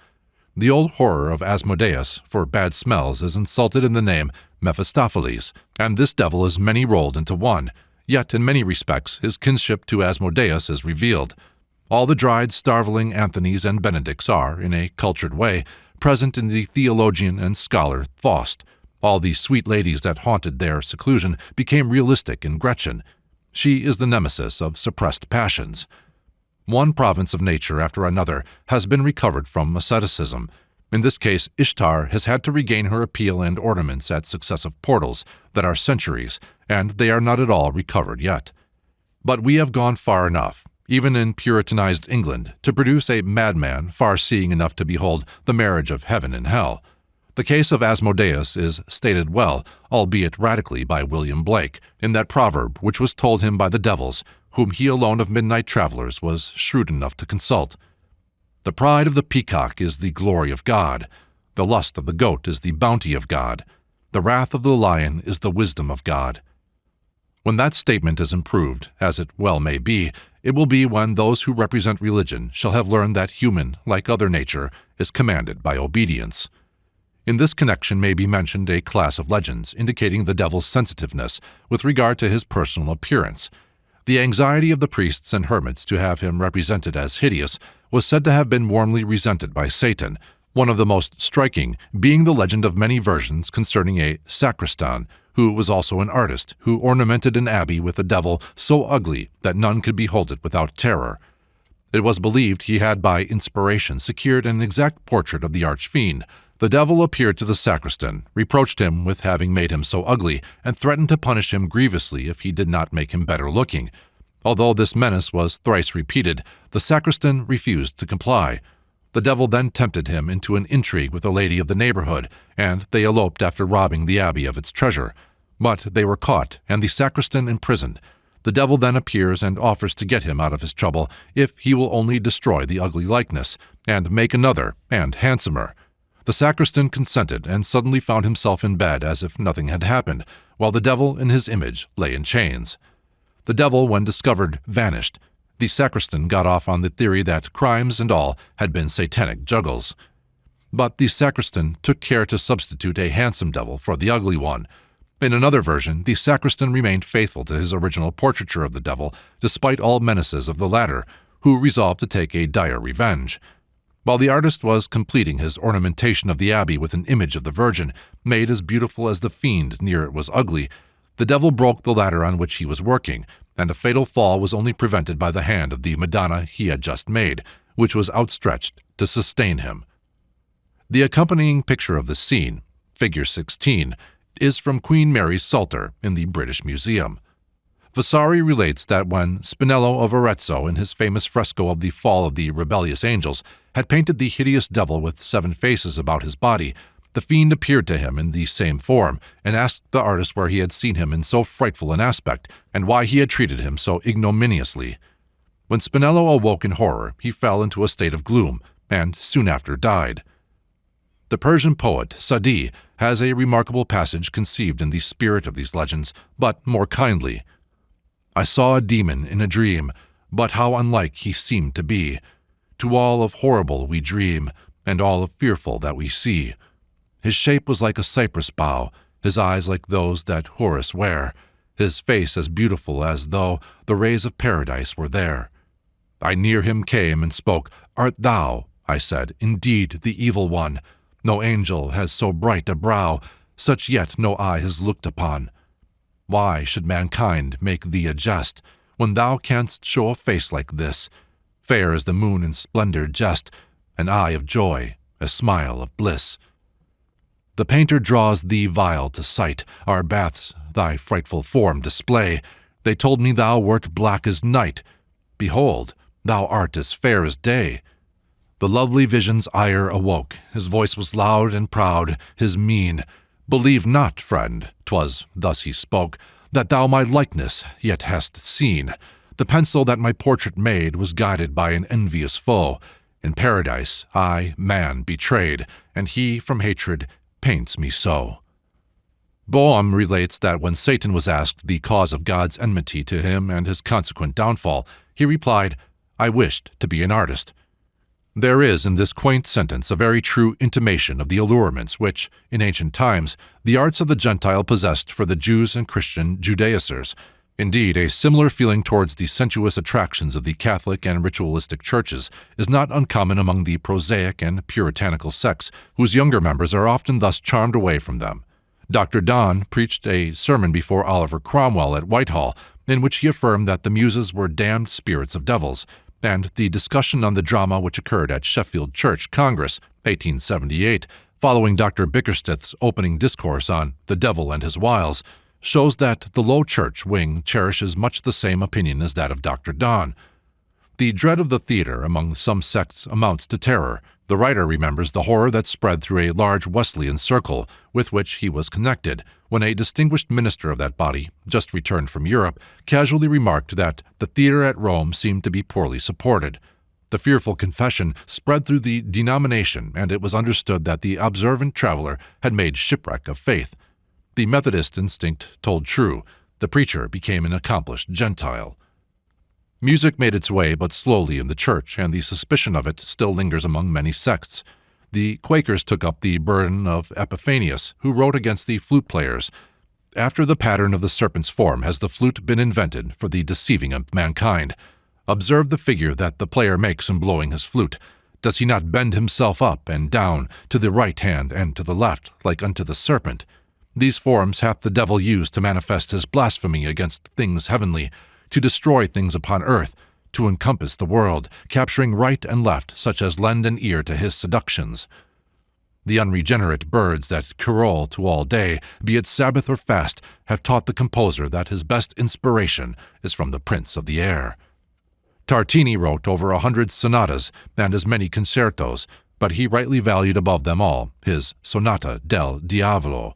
The old horror of Asmodeus for bad smells is insulted in the name Mephistopheles, and this devil is many rolled into one, yet in many respects his kinship to Asmodeus is revealed. All the dried, starveling Anthonys and Benedicts are, in a cultured way, present in the theologian and scholar Faust. All the sweet ladies that haunted their seclusion became realistic in Gretchen. She is the nemesis of suppressed passions. One province of nature after another has been recovered from asceticism. In this case, Ishtar has had to regain her appeal and ornaments at successive portals that are centuries, and they are not at all recovered yet. But we have gone far enough, even in Puritanized England, to produce a madman far-seeing enough to behold the marriage of heaven and hell. The case of Asmodeus is stated well, albeit radically, by William Blake, in that proverb which was told him by the devils, whom he alone of midnight travelers was shrewd enough to consult. The pride of the peacock is the glory of God. The lust of the goat is the bounty of God. The wrath of the lion is the wisdom of God. When that statement is improved, as it well may be, it will be when those who represent religion shall have learned that human, like other nature, is commanded by obedience. In this connection may be mentioned a class of legends indicating the devil's sensitiveness with regard to his personal appearance. The anxiety of the priests and hermits to have him represented as hideous was said to have been warmly resented by Satan, one of the most striking being the legend of many versions concerning a sacristan, who was also an artist, who ornamented an abbey with a devil so ugly that none could behold it without terror. It was believed he had by inspiration secured an exact portrait of the archfiend. The devil appeared to the sacristan, reproached him with having made him so ugly, and threatened to punish him grievously if he did not make him better looking. Although this menace was thrice repeated, the sacristan refused to comply. The devil then tempted him into an intrigue with a lady of the neighborhood, and they eloped after robbing the abbey of its treasure. But they were caught, and the sacristan imprisoned. The devil then appears and offers to get him out of his trouble if he will only destroy the ugly likeness, and make another, and handsomer. The sacristan consented, and suddenly found himself in bed as if nothing had happened, while the devil in his image lay in chains. The devil, when discovered, vanished. The sacristan got off on the theory that crimes and all had been satanic juggles. But the sacristan took care to substitute a handsome devil for the ugly one. In another version, the sacristan remained faithful to his original portraiture of the devil, despite all menaces of the latter, who resolved to take a dire revenge. While the artist was completing his ornamentation of the abbey with an image of the Virgin, made as beautiful as the fiend near it was ugly, the devil broke the ladder on which he was working, and a fatal fall was only prevented by the hand of the Madonna he had just made, which was outstretched to sustain him. The accompanying picture of the scene, figure 16, is from Queen Mary's Psalter in the British Museum. Vasari relates that when Spinello of Arezzo, in his famous fresco of the Fall of the Rebellious Angels, had painted the hideous devil with 7 faces about his body, the fiend appeared to him in the same form, and asked the artist where he had seen him in so frightful an aspect, and why he had treated him so ignominiously. When Spinello awoke in horror, he fell into a state of gloom, and soon after died. The Persian poet Sa'di has a remarkable passage conceived in the spirit of these legends, but more kindly. I saw a demon in a dream, but how unlike he seemed to be. To all of horrible we dream, and all of fearful that we see. His shape was like a cypress bough, his eyes like those that Horus wear, his face as beautiful as though the rays of paradise were there. I near him came and spoke, "Art thou," I said, "indeed the evil one? No angel has so bright a brow, such yet no eye has looked upon. Why should mankind make thee a jest, when thou canst show a face like this, fair as the moon in splendor just, an eye of joy, a smile of bliss? The painter draws thee vile to sight, our baths thy frightful form display. They told me thou wert black as night. Behold, thou art as fair as day." The lovely vision's ire awoke, his voice was loud and proud, his mien. "Believe not, friend," 'twas thus he spoke, "that thou my likeness yet hast seen. The pencil that my portrait made was guided by an envious foe. In paradise I, man, betrayed, and he from hatred paints me so." Boehm relates that when Satan was asked the cause of God's enmity to him and his consequent downfall, he replied, "I wished to be an artist." There is in this quaint sentence a very true intimation of the allurements which, in ancient times, the arts of the Gentile possessed for the Jews and Christian Judaizers. Indeed, a similar feeling towards the sensuous attractions of the Catholic and ritualistic churches is not uncommon among the prosaic and puritanical sects, whose younger members are often thus charmed away from them. Dr. Donne preached a sermon before Oliver Cromwell at Whitehall, in which he affirmed that the Muses were damned spirits of devils, and the discussion on the drama which occurred at Sheffield Church Congress, 1878, following Dr. Bickersteth's opening discourse on "The Devil and His Wiles," shows that the Low Church wing cherishes much the same opinion as that of Dr. Donne. The dread of the theater among some sects amounts to terror. The writer remembers the horror that spread through a large Wesleyan circle with which he was connected, when a distinguished minister of that body, just returned from Europe, casually remarked that the theater at Rome seemed to be poorly supported. The fearful confession spread through the denomination, and it was understood that the observant traveler had made shipwreck of faith. The Methodist instinct told true. The preacher became an accomplished Gentile. Music made its way but slowly in the church, and the suspicion of it still lingers among many sects. The Quakers took up the burden of Epiphanius, who wrote against the flute players. "After the pattern of the serpent's form has the flute been invented for the deceiving of mankind. Observe the figure that the player makes in blowing his flute. Does he not bend himself up and down, to the right hand and to the left, like unto the serpent? These forms hath the devil used to manifest his blasphemy against things heavenly, to destroy things upon earth, to encompass the world, capturing right and left such as lend an ear to his seductions. The unregenerate birds that carol to all day, be it Sabbath or fast, have taught the composer that his best inspiration is from the Prince of the Air." Tartini wrote over 100 sonatas and as many concertos, but he rightly valued above them all his Sonata del Diavolo.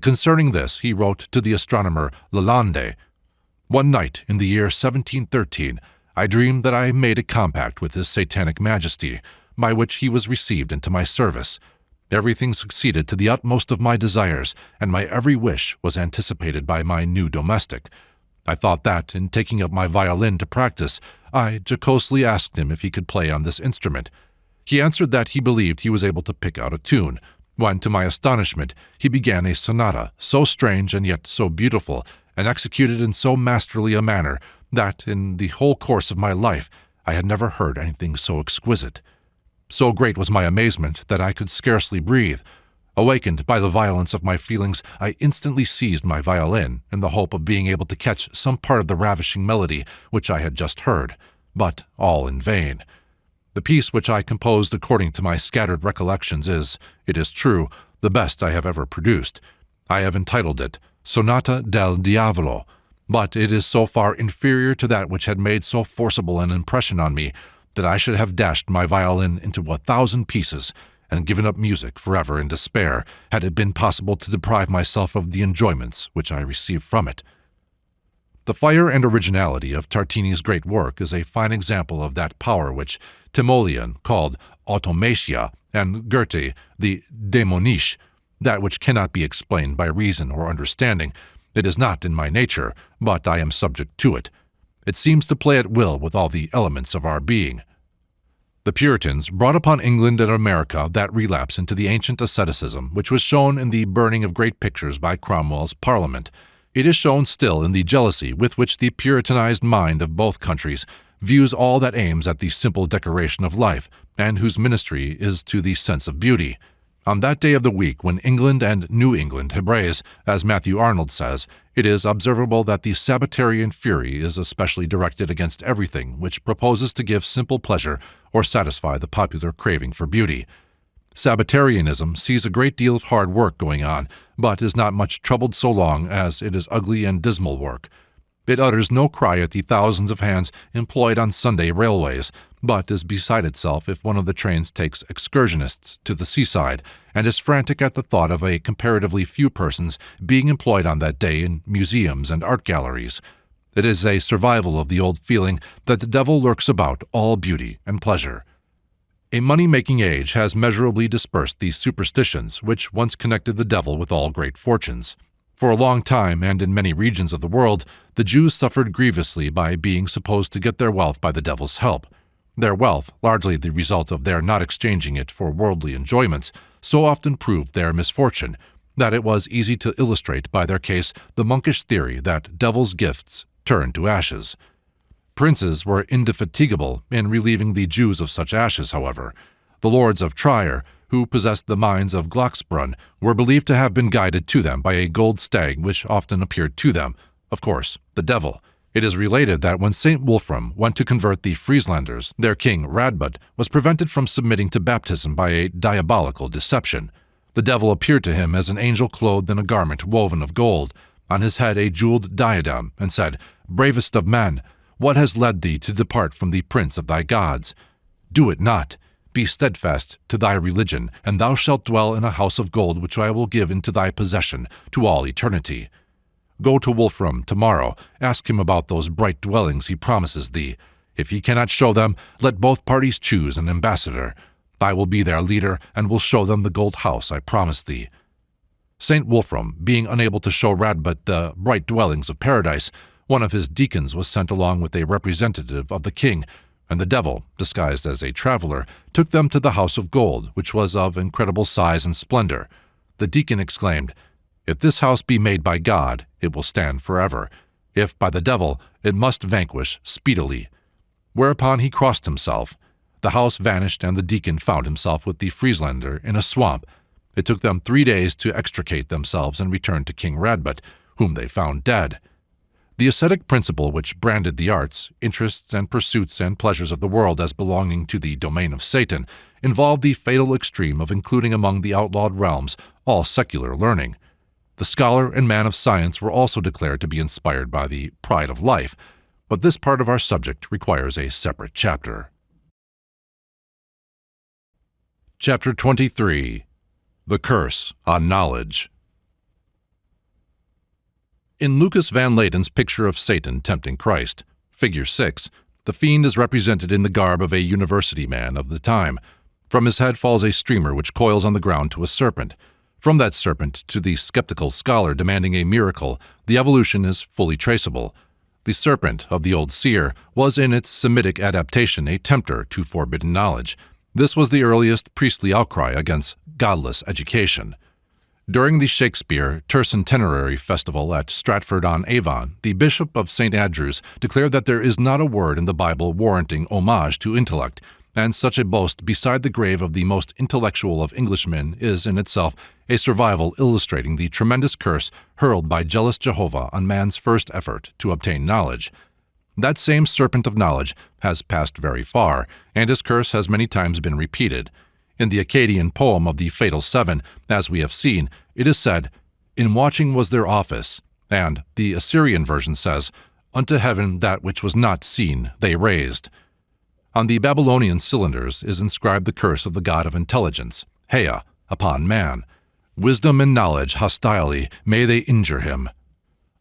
Concerning this, he wrote to the astronomer Lalande, "One night in the year 1713, I dreamed that I made a compact with his satanic majesty, by which he was received into my service. Everything succeeded to the utmost of my desires, and my every wish was anticipated by my new domestic. I thought that, in taking up my violin to practice, I jocosely asked him if he could play on this instrument. He answered that he believed he was able to pick out a tune, when, to my astonishment, he began a sonata, so strange and yet so beautiful, and executed in so masterly a manner, that, in the whole course of my life, I had never heard anything so exquisite. So great was my amazement that I could scarcely breathe. Awakened by the violence of my feelings, I instantly seized my violin in the hope of being able to catch some part of the ravishing melody which I had just heard, but all in vain. The piece which I composed according to my scattered recollections is, it is true, the best I have ever produced. I have entitled it Sonata del Diavolo, but it is so far inferior to that which had made so forcible an impression on me that I should have dashed my violin into 1,000 pieces and given up music forever in despair had it been possible to deprive myself of the enjoyments which I received from it. The fire and originality of Tartini's great work is a fine example of that power which Timoleon called automatia and Goethe the Dämonische, that which cannot be explained by reason or understanding. It is not in my nature, but I am subject to it. It seems to play at will with all the elements of our being. The Puritans brought upon England and America that relapse into the ancient asceticism which was shown in the burning of great pictures by Cromwell's Parliament. It is shown still in the jealousy with which the Puritanized mind of both countries views all that aims at the simple decoration of life, and whose ministry is to the sense of beauty. On that day of the week when England and New England Hebraise, as Matthew Arnold says, it is observable that the Sabbatarian fury is especially directed against everything which proposes to give simple pleasure or satisfy the popular craving for beauty. Sabbatarianism sees a great deal of hard work going on, but is not much troubled so long as it is ugly and dismal work. It utters no cry at the thousands of hands employed on Sunday railways, but is beside itself if one of the trains takes excursionists to the seaside, and is frantic at the thought of a comparatively few persons being employed on that day in museums and art galleries. It is a survival of the old feeling that the devil lurks about all beauty and pleasure. A money-making age has measurably dispersed these superstitions which once connected the devil with all great fortunes. For a long time, and in many regions of the world, the Jews suffered grievously by being supposed to get their wealth by the devil's help. Their wealth, largely the result of their not exchanging it for worldly enjoyments, so often proved their misfortune, that it was easy to illustrate by their case the monkish theory that devil's gifts turn to ashes. Princes were indefatigable in relieving the Jews of such ashes, however. The lords of Trier, who possessed the mines of Glocksbrunn, were believed to have been guided to them by a gold stag which often appeared to them, of course, the devil. It is related that when St. Wolfram went to convert the Frieslanders, their king Radbot was prevented from submitting to baptism by a diabolical deception. The devil appeared to him as an angel clothed in a garment woven of gold, on his head a jeweled diadem, and said, "Bravest of men, what has led thee to depart from the prince of thy gods? Do it not. Be steadfast to thy religion, and thou shalt dwell in a house of gold which I will give into thy possession to all eternity. Go to Wolfram tomorrow, ask him about those bright dwellings he promises thee. If he cannot show them, let both parties choose an ambassador. I will be their leader, and will show them the gold house I promise thee." St. Wolfram, being unable to show Radbot the bright dwellings of paradise, one of his deacons was sent along with a representative of the king, and the devil, disguised as a traveler, took them to the house of gold, which was of incredible size and splendor. The deacon exclaimed, "If this house be made by God, it will stand forever. If by the devil, it must vanquish speedily." Whereupon he crossed himself. The house vanished, and the deacon found himself with the Frieslander in a swamp. It took them 3 days to extricate themselves and return to King Radbot, whom they found dead. The ascetic principle which branded the arts, interests, and pursuits and pleasures of the world as belonging to the domain of Satan involved the fatal extreme of including among the outlawed realms all secular learning. The scholar and man of science were also declared to be inspired by the pride of life, but this part of our subject requires a separate chapter. Chapter 23. The Curse on Knowledge. In Lucas van Leyden's picture of Satan tempting Christ, Figure 6, the fiend is represented in the garb of a university man of the time. From his head falls a streamer which coils on the ground to a serpent. From that serpent to the skeptical scholar demanding a miracle, the evolution is fully traceable. The serpent of the old seer was in its Semitic adaptation a tempter to forbidden knowledge. This was the earliest priestly outcry against godless education. During the Shakespeare Tercentenary Festival at Stratford-on-Avon, the Bishop of St. Andrews declared that there is not a word in the Bible warranting homage to intellect, and such a boast beside the grave of the most intellectual of Englishmen is in itself a survival illustrating the tremendous curse hurled by jealous Jehovah on man's first effort to obtain knowledge. That same serpent of knowledge has passed very far, and his curse has many times been repeated. In the Akkadian poem of the Fatal Seven, as we have seen, it is said, "In watching was their office," and the Assyrian version says, "Unto heaven that which was not seen they raised." On the Babylonian cylinders is inscribed the curse of the god of intelligence, Hea, upon man. "Wisdom and knowledge hostilely may they injure him."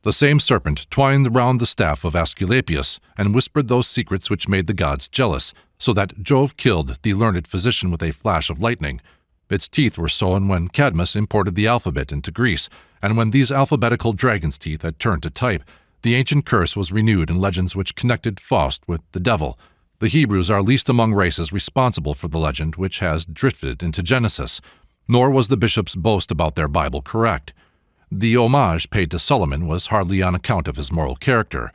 The same serpent twined round the staff of Aesculapius and whispered those secrets which made the gods jealous, so that Jove killed the learned physician with a flash of lightning. Its teeth were sown when Cadmus imported the alphabet into Greece, and when these alphabetical dragon's teeth had turned to type, the ancient curse was renewed in legends which connected Faust with the devil. The Hebrews are least among races responsible for the legend which has drifted into Genesis, nor was the bishop's boast about their Bible correct. The homage paid to Solomon was hardly on account of his moral character.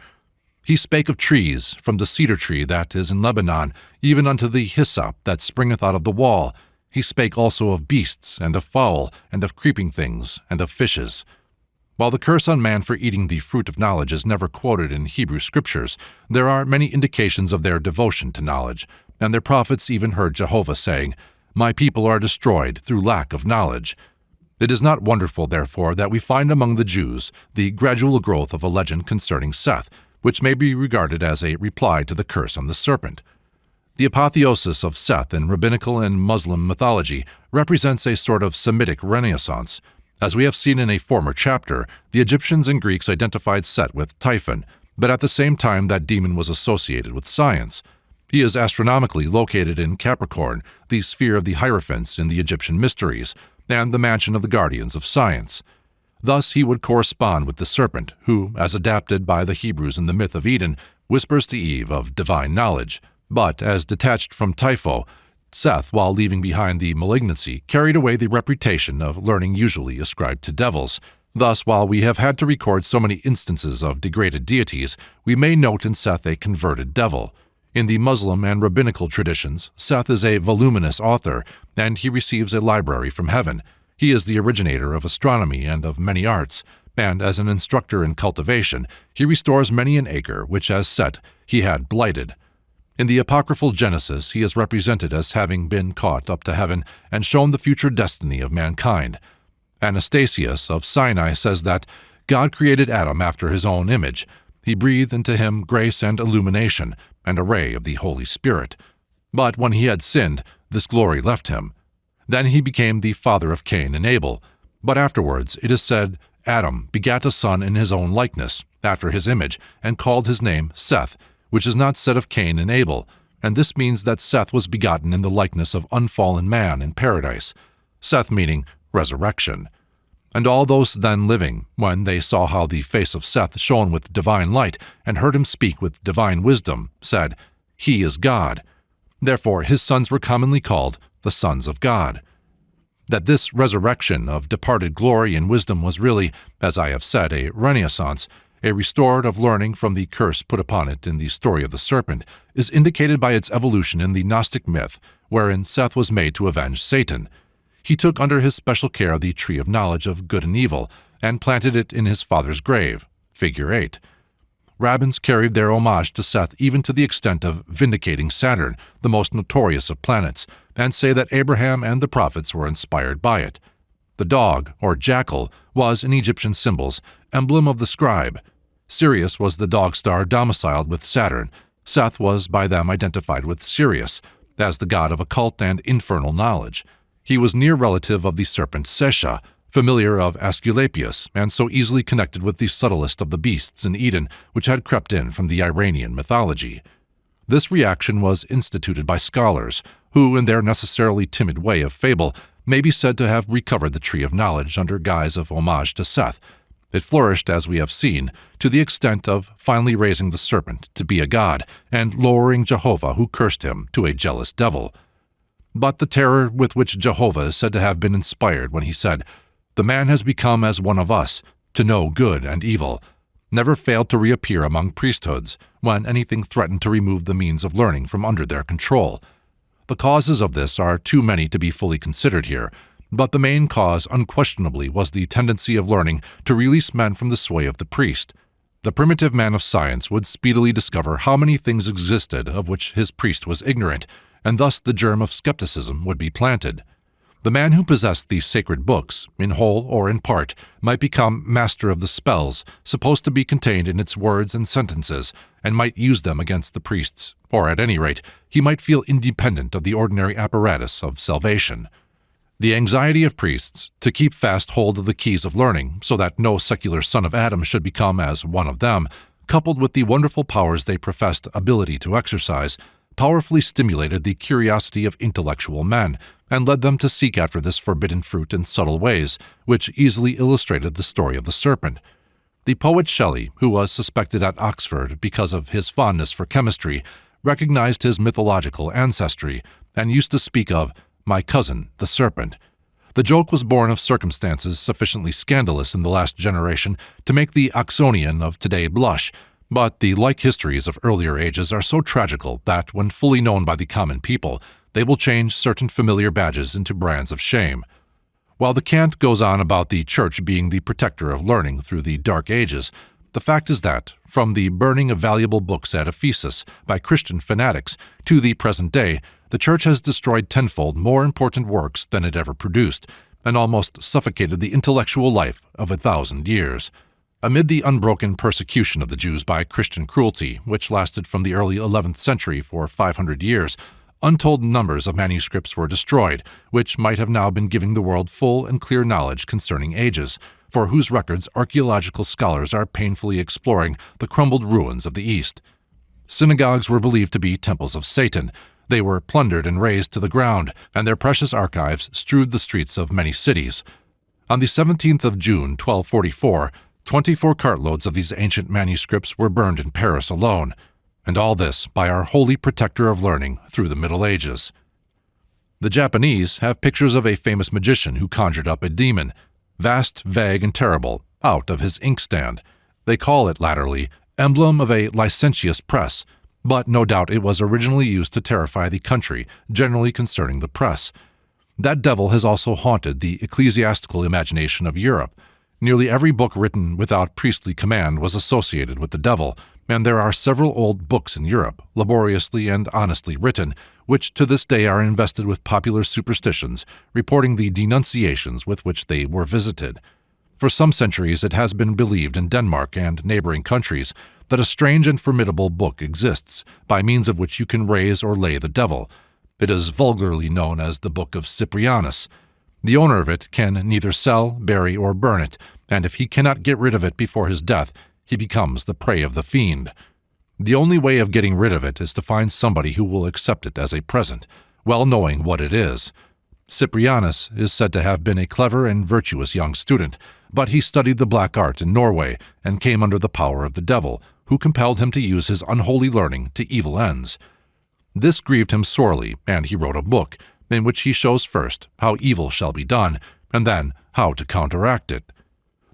He spake of trees, from the cedar tree that is in Lebanon, even unto the hyssop that springeth out of the wall. He spake also of beasts, and of fowl, and of creeping things, and of fishes. While the curse on man for eating the fruit of knowledge is never quoted in Hebrew scriptures, there are many indications of their devotion to knowledge, and their prophets even heard Jehovah saying, "My people are destroyed through lack of knowledge." It is not wonderful, therefore, that we find among the Jews the gradual growth of a legend concerning Seth, which may be regarded as a reply to the curse on the serpent. The apotheosis of Seth in rabbinical and Muslim mythology represents a sort of Semitic renaissance. As we have seen in a former chapter, the Egyptians and Greeks identified Set with Typhon, but at the same time that demon was associated with science. He is astronomically located in Capricorn, the sphere of the Hierophants in the Egyptian mysteries, and the mansion of the guardians of science. Thus he would correspond with the serpent, who, as adapted by the Hebrews in the myth of Eden, whispers to Eve of divine knowledge. But, as detached from Typho, Seth, while leaving behind the malignancy, carried away the reputation of learning usually ascribed to devils. Thus, while we have had to record so many instances of degraded deities, we may note in Seth a converted devil. In the Muslim and rabbinical traditions, Seth is a voluminous author, and he receives a library from heaven. He is the originator of astronomy and of many arts, and as an instructor in cultivation, he restores many an acre which, as Set, he had blighted. In the apocryphal Genesis, he is represented as having been caught up to heaven and shown the future destiny of mankind. Anastasius of Sinai says that God created Adam after his own image. He breathed into him grace and illumination, and a ray of the Holy Spirit. But when he had sinned, this glory left him. Then he became the father of Cain and Abel. But afterwards, it is said, Adam begat a son in his own likeness, after his image, and called his name Seth, which is not said of Cain and Abel, and this means that Seth was begotten in the likeness of unfallen man in paradise, Seth meaning resurrection. And all those then living, when they saw how the face of Seth shone with divine light, and heard him speak with divine wisdom, said, He is God. Therefore his sons were commonly called the sons of God. That this resurrection of departed glory and wisdom was really, as I have said, a renaissance, a restored of learning from the curse put upon it in the story of the serpent, is indicated by its evolution in the Gnostic myth, wherein Seth was made to avenge Satan. He took under his special care the tree of knowledge of good and evil, and planted it in his father's grave, figure 8. Rabbins carried their homage to Seth even to the extent of vindicating Saturn, the most notorious of planets, and say that Abraham and the prophets were inspired by it. The dog, or jackal, was, in Egyptian symbols, emblem of the scribe. Sirius was the dog star domiciled with Saturn. Seth was by them identified with Sirius, as the god of occult and infernal knowledge. He was near relative of the serpent Sesha, familiar of Aesculapius, and so easily connected with the subtlest of the beasts in Eden which had crept in from the Iranian mythology. This reaction was instituted by scholars, who, in their necessarily timid way of fable, may be said to have recovered the tree of knowledge under guise of homage to Seth. It flourished, as we have seen, to the extent of finally raising the serpent to be a god, and lowering Jehovah, who cursed him, to a jealous devil. But the terror with which Jehovah is said to have been inspired when he said, The man has become as one of us, to know good and evil, never failed to reappear among priesthoods when anything threatened to remove the means of learning from under their control. The causes of this are too many to be fully considered here, but the main cause unquestionably was the tendency of learning to release men from the sway of the priest. The primitive man of science would speedily discover how many things existed of which his priest was ignorant, and thus the germ of skepticism would be planted. The man who possessed these sacred books, in whole or in part, might become master of the spells supposed to be contained in its words and sentences, and might use them against the priests, or at any rate, he might feel independent of the ordinary apparatus of salvation. The anxiety of priests to keep fast hold of the keys of learning so that no secular son of Adam should become as one of them, coupled with the wonderful powers they professed ability to exercise, powerfully stimulated the curiosity of intellectual men, and led them to seek after this forbidden fruit in subtle ways, which easily illustrated the story of the serpent. The poet Shelley, who was suspected at Oxford because of his fondness for chemistry, recognized his mythological ancestry, and used to speak of "my cousin, the serpent." The joke was born of circumstances sufficiently scandalous in the last generation to make the Oxonian of today blush, but the like histories of earlier ages are so tragical that, when fully known by the common people, they will change certain familiar badges into brands of shame. While the cant goes on about the Church being the protector of learning through the Dark Ages, the fact is that, from the burning of valuable books at Ephesus by Christian fanatics to the present day, the Church has destroyed tenfold more important works than it ever produced, and almost suffocated the intellectual life of 1,000 years. Amid the unbroken persecution of the Jews by Christian cruelty, which lasted from the early 11th century for 500 years, untold numbers of manuscripts were destroyed, which might have now been giving the world full and clear knowledge concerning ages, for whose records archaeological scholars are painfully exploring the crumbled ruins of the East. Synagogues were believed to be temples of Satan. They were plundered and razed to the ground, and their precious archives strewed the streets of many cities. On the 17th of June, 1244, 24 cartloads of these ancient manuscripts were burned in Paris alone, and all this by our holy protector of learning through the Middle Ages. The Japanese have pictures of a famous magician who conjured up a demon, vast, vague, and terrible, out of his inkstand. They call it, latterly, emblem of a licentious press, but no doubt it was originally used to terrify the country, generally concerning the press. That devil has also haunted the ecclesiastical imagination of Europe. Nearly every book written without priestly command was associated with the devil, and there are several old books in Europe, laboriously and honestly written, which to this day are invested with popular superstitions, reporting the denunciations with which they were visited. For some centuries it has been believed in Denmark and neighboring countries that a strange and formidable book exists, by means of which you can raise or lay the devil. It is vulgarly known as the Book of Cyprianus. The owner of it can neither sell, bury, or burn it, and if he cannot get rid of it before his death, he becomes the prey of the fiend. The only way of getting rid of it is to find somebody who will accept it as a present, well knowing what it is. Cyprianus is said to have been a clever and virtuous young student, but he studied the black art in Norway and came under the power of the devil, who compelled him to use his unholy learning to evil ends. This grieved him sorely, and he wrote a book, in which he shows first how evil shall be done, and then how to counteract it.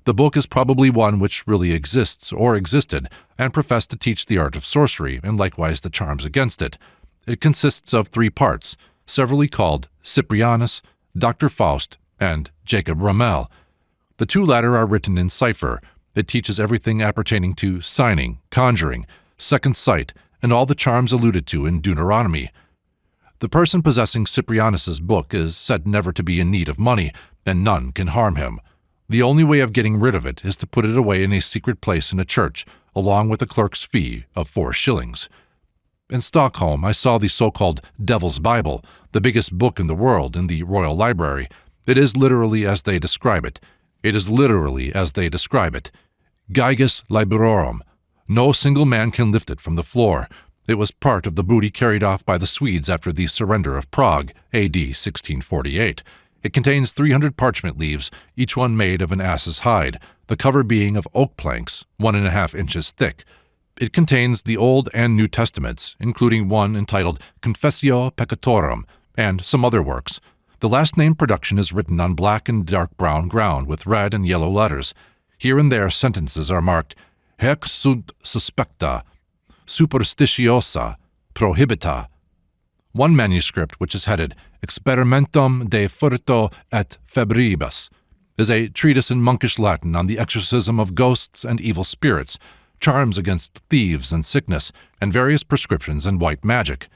The book is probably one which really exists or existed, and professed to teach the art of sorcery and likewise the charms against it. It consists of 3 parts, severally called Cyprianus, Dr. Faust, and Jacob Ramel. The 2 latter are written in cipher. It teaches everything appertaining to signing, conjuring, second sight, and all the charms alluded to in Deuteronomy. The person possessing Cyprianus's book is said never to be in need of money, and none can harm him. The only way of getting rid of it is to put it away in a secret place in a church, along with a clerk's fee of 4 shillings. In Stockholm, I saw the so-called Devil's Bible, the biggest book in the world, in the Royal Library. It is literally as they describe it. Gigas Librorum. No single man can lift it from the floor. It was part of the booty carried off by the Swedes after the surrender of Prague, A.D. 1648. It contains 300 parchment leaves, each one made of an ass's hide, the cover being of oak planks, 1½ inches thick. It contains the Old and New Testaments, including one entitled Confessio Peccatorum, and some other works. The last named production is written on black and dark brown ground with red and yellow letters. Here and there sentences are marked Haec sunt suspecta, superstitiosa, prohibita. One manuscript, which is headed Experimentum de Furto et Febribus, is a treatise in monkish Latin on the exorcism of ghosts and evil spirits, charms against thieves and sickness, and various prescriptions in white magic.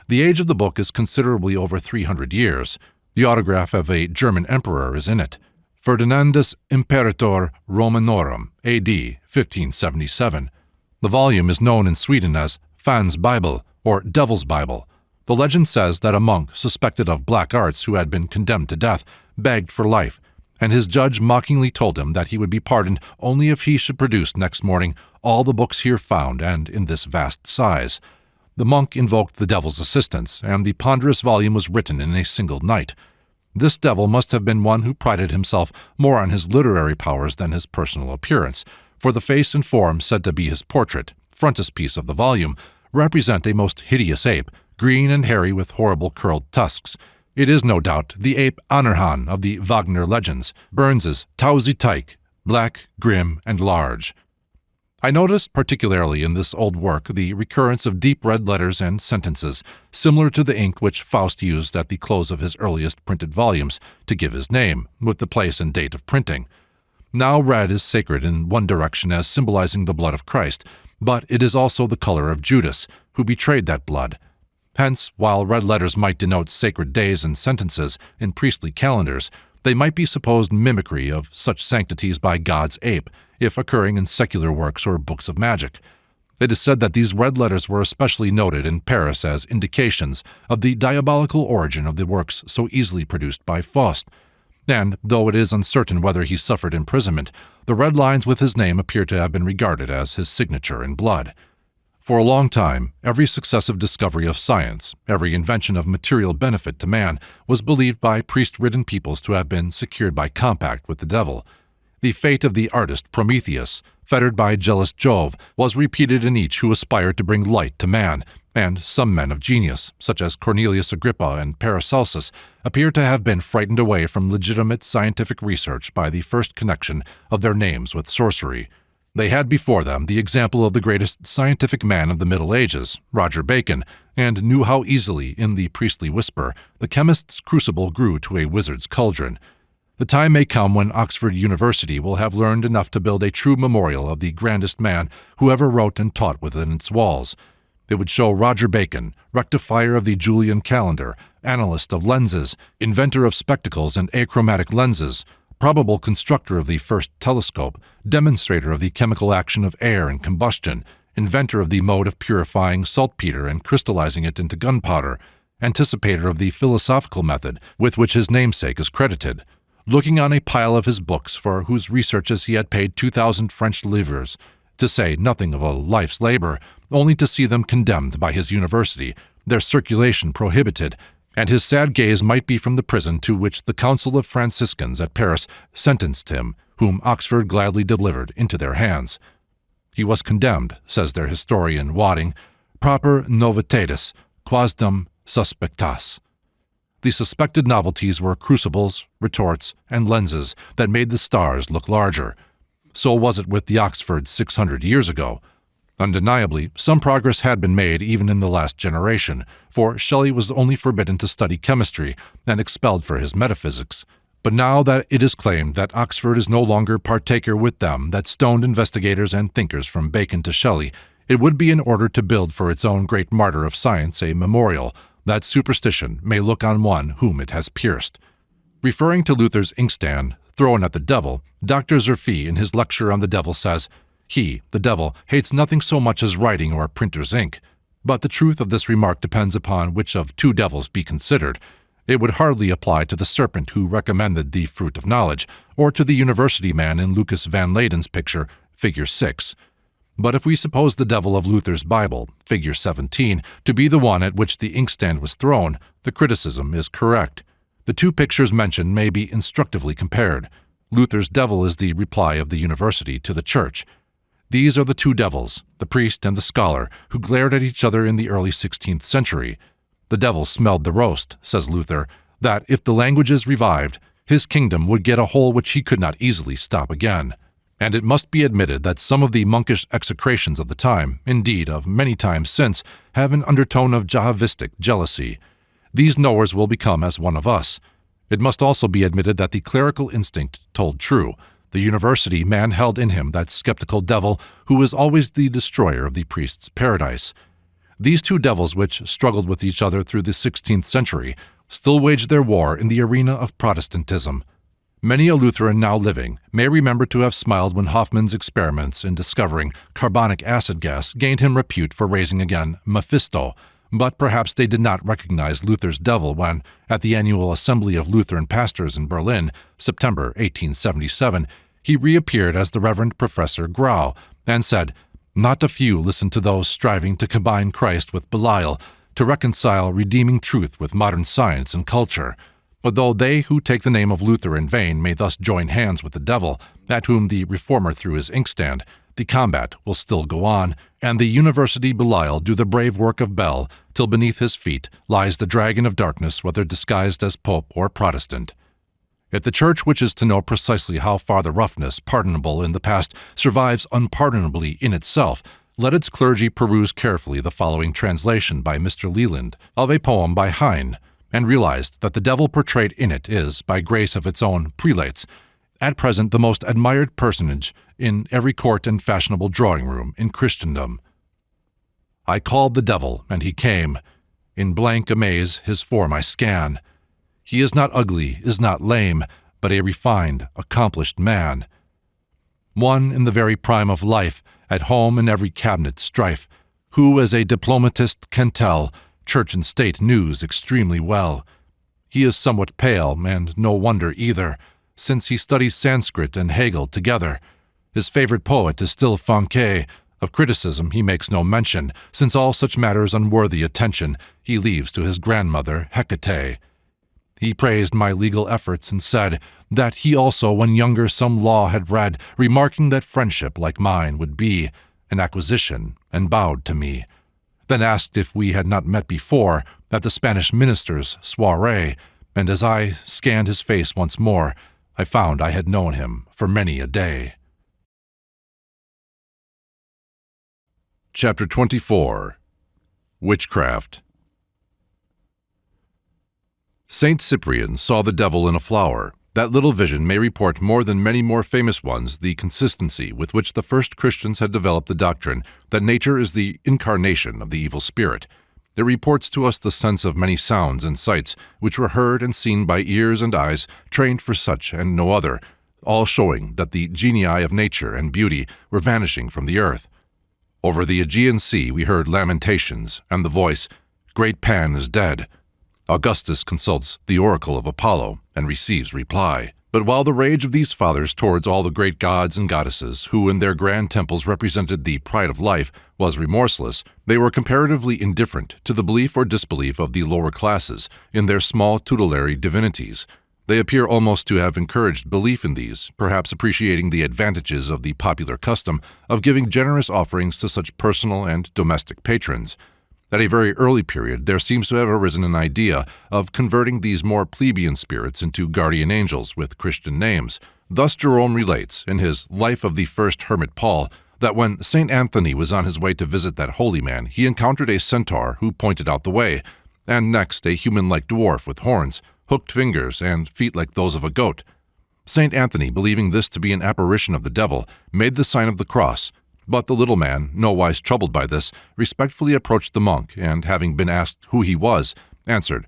The age of the book is considerably over 300 years. The autograph of a German emperor is in it. Ferdinandus Imperator Romanorum, A.D. 1577. The volume is known in Sweden as Fan's Bible, or Devil's Bible. The legend says that a monk suspected of black arts who had been condemned to death begged for life, and his judge mockingly told him that he would be pardoned only if he should produce next morning all the books here found and in this vast size. The monk invoked the devil's assistance, and the ponderous volume was written in a single night. This devil must have been one who prided himself more on his literary powers than his personal appearance, for the face and form said to be his portrait, frontispiece of the volume, represent a most hideous ape, green and hairy with horrible curled tusks. It is no doubt the ape Anerhan of the Wagner legends, Burns's Tausi Teich, black, grim, and large. I noticed particularly in this old work the recurrence of deep red letters and sentences, similar to the ink which Faust used at the close of his earliest printed volumes to give his name, with the place and date of printing. Now red is sacred in one direction as symbolizing the blood of Christ, but it is also the color of Judas, who betrayed that blood. Hence, while red letters might denote sacred days and sentences in priestly calendars, they might be supposed mimicry of such sanctities by God's ape, if occurring in secular works or books of magic. It is said that these red letters were especially noted in Paris as indications of the diabolical origin of the works so easily produced by Faust. And, though it is uncertain whether he suffered imprisonment, the red lines with his name appear to have been regarded as his signature in blood. For a long time, every successive discovery of science, every invention of material benefit to man, was believed by priest-ridden peoples to have been secured by compact with the devil. The fate of the artist Prometheus, fettered by jealous Jove, was repeated in each who aspired to bring light to man, and some men of genius, such as Cornelius Agrippa and Paracelsus, appear to have been frightened away from legitimate scientific research by the first connection of their names with sorcery. They had before them the example of the greatest scientific man of the Middle Ages, Roger Bacon, and knew how easily, in the priestly whisper, the chemist's crucible grew to a wizard's cauldron. The time may come when Oxford University will have learned enough to build a true memorial of the grandest man who ever wrote and taught within its walls. It would show Roger Bacon, rectifier of the Julian calendar, analyst of lenses, inventor of spectacles and achromatic lenses, probable constructor of the first telescope, demonstrator of the chemical action of air and combustion, inventor of the mode of purifying saltpeter and crystallizing it into gunpowder, anticipator of the philosophical method with which his namesake is credited, looking on a pile of his books for whose researches he had paid 2,000 French livres, to say nothing of a life's labor, only to see them condemned by his university, their circulation prohibited, and his sad gaze might be from the prison to which the Council of Franciscans at Paris sentenced him, whom Oxford gladly delivered into their hands. He was condemned, says their historian Wadding, proper novitatis, quasdam suspectas. The suspected novelties were crucibles, retorts, and lenses that made the stars look larger. So was it with the Oxford 600 years ago. Undeniably, some progress had been made even in the last generation, for Shelley was only forbidden to study chemistry and expelled for his metaphysics. But now that it is claimed that Oxford is no longer partaker with them that stoned investigators and thinkers from Bacon to Shelley, it would be in order to build for its own great martyr of science a memorial, that superstition may look on one whom it has pierced. Referring to Luther's inkstand thrown at the devil, Dr. Zerfie in his lecture on the devil says, "He, the devil, hates nothing so much as writing or printer's ink." But the truth of this remark depends upon which of two devils be considered. It would hardly apply to the serpent who recommended the fruit of knowledge, or to the university man in Lucas van Leyden's picture, Figure 6. But if we suppose the devil of Luther's Bible, Figure 17, to be the one at which the inkstand was thrown, the criticism is correct. The two pictures mentioned may be instructively compared. Luther's devil is the reply of the university to the church. These are the two devils, the priest and the scholar, who glared at each other in the early 16th century. The devil smelled the roast, says Luther, that if the languages revived, his kingdom would get a hole which he could not easily stop again. and it must be admitted that some of the monkish execrations of the time, indeed of many times since, have an undertone of Jehovistic jealousy. These knowers will become as one of us. It must also be admitted that the clerical instinct told true. The university man held in him that skeptical devil who is always the destroyer of the priest's paradise. These two devils, which struggled with each other through the 16th century, still wage their war in the arena of Protestantism. Many a Lutheran now living may remember to have smiled when Hoffman's experiments in discovering carbonic acid gas gained him repute for raising again Mephisto, but perhaps they did not recognize Luther's devil when, at the annual Assembly of Lutheran Pastors in Berlin, September 1877, he reappeared as the Reverend Professor Grau and said, "Not a few listen to those striving to combine Christ with Belial, to reconcile redeeming truth with modern science and culture. But though they who take the name of Luther in vain may thus join hands with the devil, at whom the reformer threw his inkstand, the combat will still go on, and the university Belial do the brave work of Bel, till beneath his feet lies the dragon of darkness, whether disguised as Pope or Protestant." If the Church wishes to know precisely how far the roughness, pardonable in the past, survives unpardonably in itself, let its clergy peruse carefully the following translation by Mr. Leland of a poem by Heine, and realize that the devil portrayed in it is, by grace of its own prelates, at present the most admired personage in every court and fashionable drawing-room in Christendom. I called the devil, and he came. In blank amaze his form I scan. He is not ugly, is not lame, but a refined, accomplished man. One in the very prime of life, at home in every cabinet strife, who as a diplomatist can tell church and state news extremely well. He is somewhat pale, and no wonder either, since he studies Sanskrit and Hegel together. His favorite poet is still Foncke. Of criticism he makes no mention, since all such matters unworthy attention he leaves to his grandmother Hecate. He praised my legal efforts and said that he also when younger some law had read, remarking that friendship like mine would be an acquisition, and bowed to me. Then asked if we had not met before at the Spanish minister's soiree, and as I scanned his face once more, I found I had known him for many a day. Chapter 24. Witchcraft. Saint Cyprian saw the devil in a flower. That little vision may report more than many more famous ones the consistency with which the first Christians had developed the doctrine that nature is the incarnation of the evil spirit. It reports to us the sense of many sounds and sights which were heard and seen by ears and eyes trained for such and no other, all showing that the genii of nature and beauty were vanishing from the earth. Over the Aegean Sea we heard lamentations, and the voice, "Great Pan is dead." Augustus consults the oracle of Apollo and receives reply. But while the rage of these fathers towards all the great gods and goddesses, who in their grand temples represented the pride of life, was remorseless, they were comparatively indifferent to the belief or disbelief of the lower classes in their small tutelary divinities. They appear almost to have encouraged belief in these, perhaps appreciating the advantages of the popular custom of giving generous offerings to such personal and domestic patrons. At a very early period, there seems to have arisen an idea of converting these more plebeian spirits into guardian angels with Christian names. Thus Jerome relates, in his Life of the First Hermit Paul, that when St. Anthony was on his way to visit that holy man, he encountered a centaur who pointed out the way, and next a human-like dwarf with horns, hooked fingers, and feet like those of a goat. St. Anthony, believing this to be an apparition of the devil, made the sign of the cross. But the little man, nowise troubled by this, respectfully approached the monk, and having been asked who he was, answered,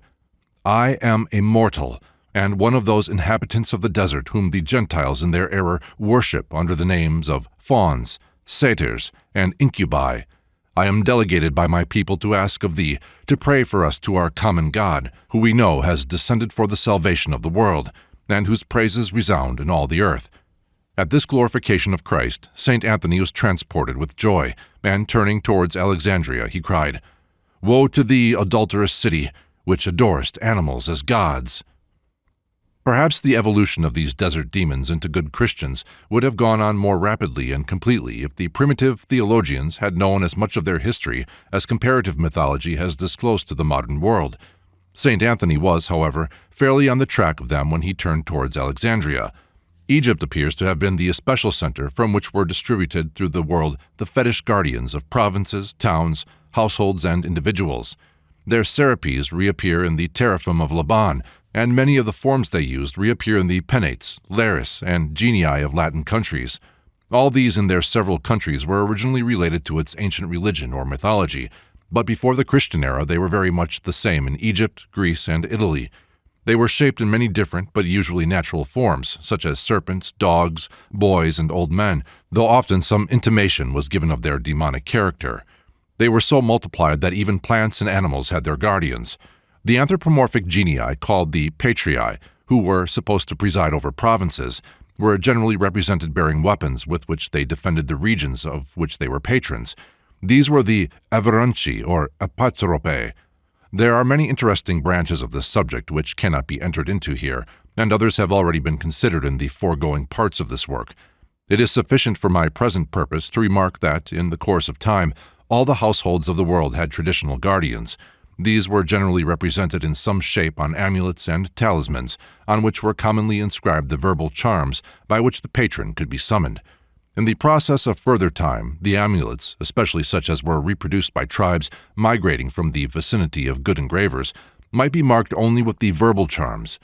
"I am a mortal, and one of those inhabitants of the desert whom the Gentiles in their error worship under the names of fauns, satyrs, and incubi. I am delegated by my people to ask of thee to pray for us to our common God, who we know has descended for the salvation of the world, and whose praises resound in all the earth." At this glorification of Christ, St. Anthony was transported with joy, and turning towards Alexandria, he cried, "Woe to thee, adulterous city, which adorest animals as gods!" Perhaps the evolution of these desert demons into good Christians would have gone on more rapidly and completely if the primitive theologians had known as much of their history as comparative mythology has disclosed to the modern world. St. Anthony was, however, fairly on the track of them when he turned towards Alexandria. Egypt appears to have been the especial center from which were distributed through the world the fetish guardians of provinces, towns, households, and individuals. Their serapes reappear in the teraphim of Laban, and many of the forms they used reappear in the penates, lares, and genii of Latin countries. All these in their several countries were originally related to its ancient religion or mythology, but before the Christian era they were very much the same in Egypt, Greece, and Italy. They were shaped in many different but usually natural forms, such as serpents, dogs, boys, and old men, though often some intimation was given of their demonic character. They were so multiplied that even plants and animals had their guardians. The anthropomorphic genii, called the patrii, who were supposed to preside over provinces, were generally represented bearing weapons with which they defended the regions of which they were patrons. These were the averanci, or apatrope. There are many interesting branches of this subject which cannot be entered into here, and others have already been considered in the foregoing parts of this work. It is sufficient for my present purpose to remark that, in the course of time, all the households of the world had traditional guardians. These were generally represented in some shape on amulets and talismans, on which were commonly inscribed the verbal charms by which the patron could be summoned. In the process of further time, the amulets, especially such as were reproduced by tribes migrating from the vicinity of good engravers, might be marked only with the verbal charms.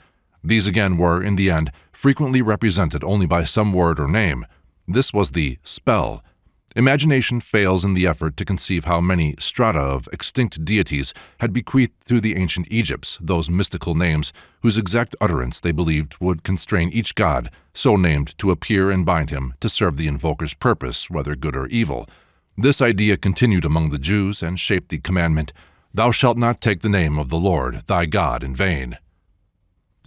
These again were, in the end, frequently represented only by some word or name. This was the spell. Imagination fails in the effort to conceive how many strata of extinct deities had bequeathed to the ancient Egypts those mystical names whose exact utterance they believed would constrain each god, so named, to appear and bind him to serve the invoker's purpose, whether good or evil. This idea continued among the Jews and shaped the commandment, "Thou shalt not take the name of the Lord thy God in vain."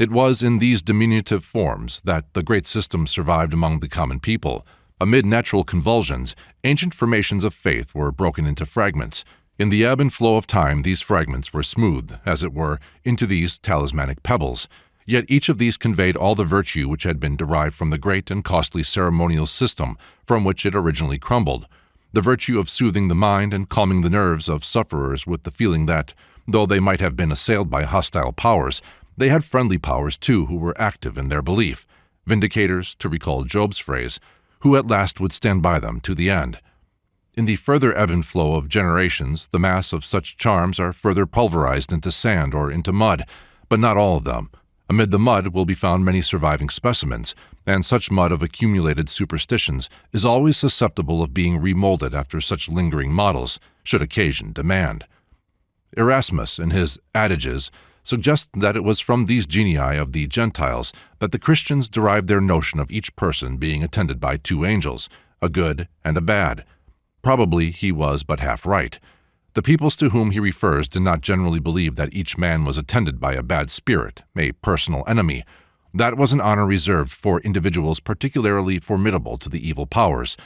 It was in these diminutive forms that the great system survived among the common people. Amid natural convulsions, ancient formations of faith were broken into fragments. In the ebb and flow of time, these fragments were smoothed, as it were, into these talismanic pebbles. Yet each of these conveyed all the virtue which had been derived from the great and costly ceremonial system from which it originally crumbled. The virtue of soothing the mind and calming the nerves of sufferers with the feeling that, though they might have been assailed by hostile powers, they had friendly powers too who were active in their belief. Vindicators, to recall Job's phrase, who at last would stand by them to the end. In the further ebb and flow of generations, the mass of such charms are further pulverized into sand or into mud, but not all of them. Amid the mud will be found many surviving specimens, and such mud of accumulated superstitions is always susceptible of being remolded after such lingering models, should occasion demand. Erasmus, in his Adages, suggests that it was from these genii of the Gentiles that the Christians derived their notion of each person being attended by two angels, a good and a bad. Probably he was but half right. The peoples to whom he refers did not generally believe that each man was attended by a bad spirit, a personal enemy. That was an honor reserved for individuals particularly formidable to the evil powers,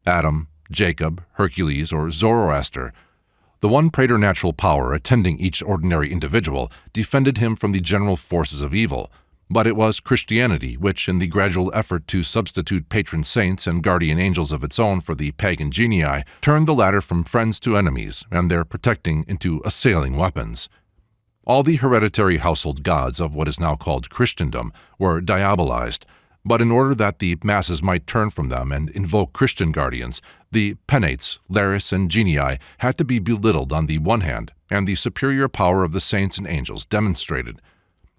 Adam, Jacob, Hercules, or Zoroaster. The one preternatural power attending each ordinary individual defended him from the general forces of evil, but it was Christianity which, in the gradual effort to substitute patron saints and guardian angels of its own for the pagan genii, turned the latter from friends to enemies and their protecting into assailing weapons. All the hereditary household gods of what is now called Christendom were diabolized, but in order that the masses might turn from them and invoke Christian guardians, the penates, lares, and genii had to be belittled on the one hand, and the superior power of the saints and angels demonstrated.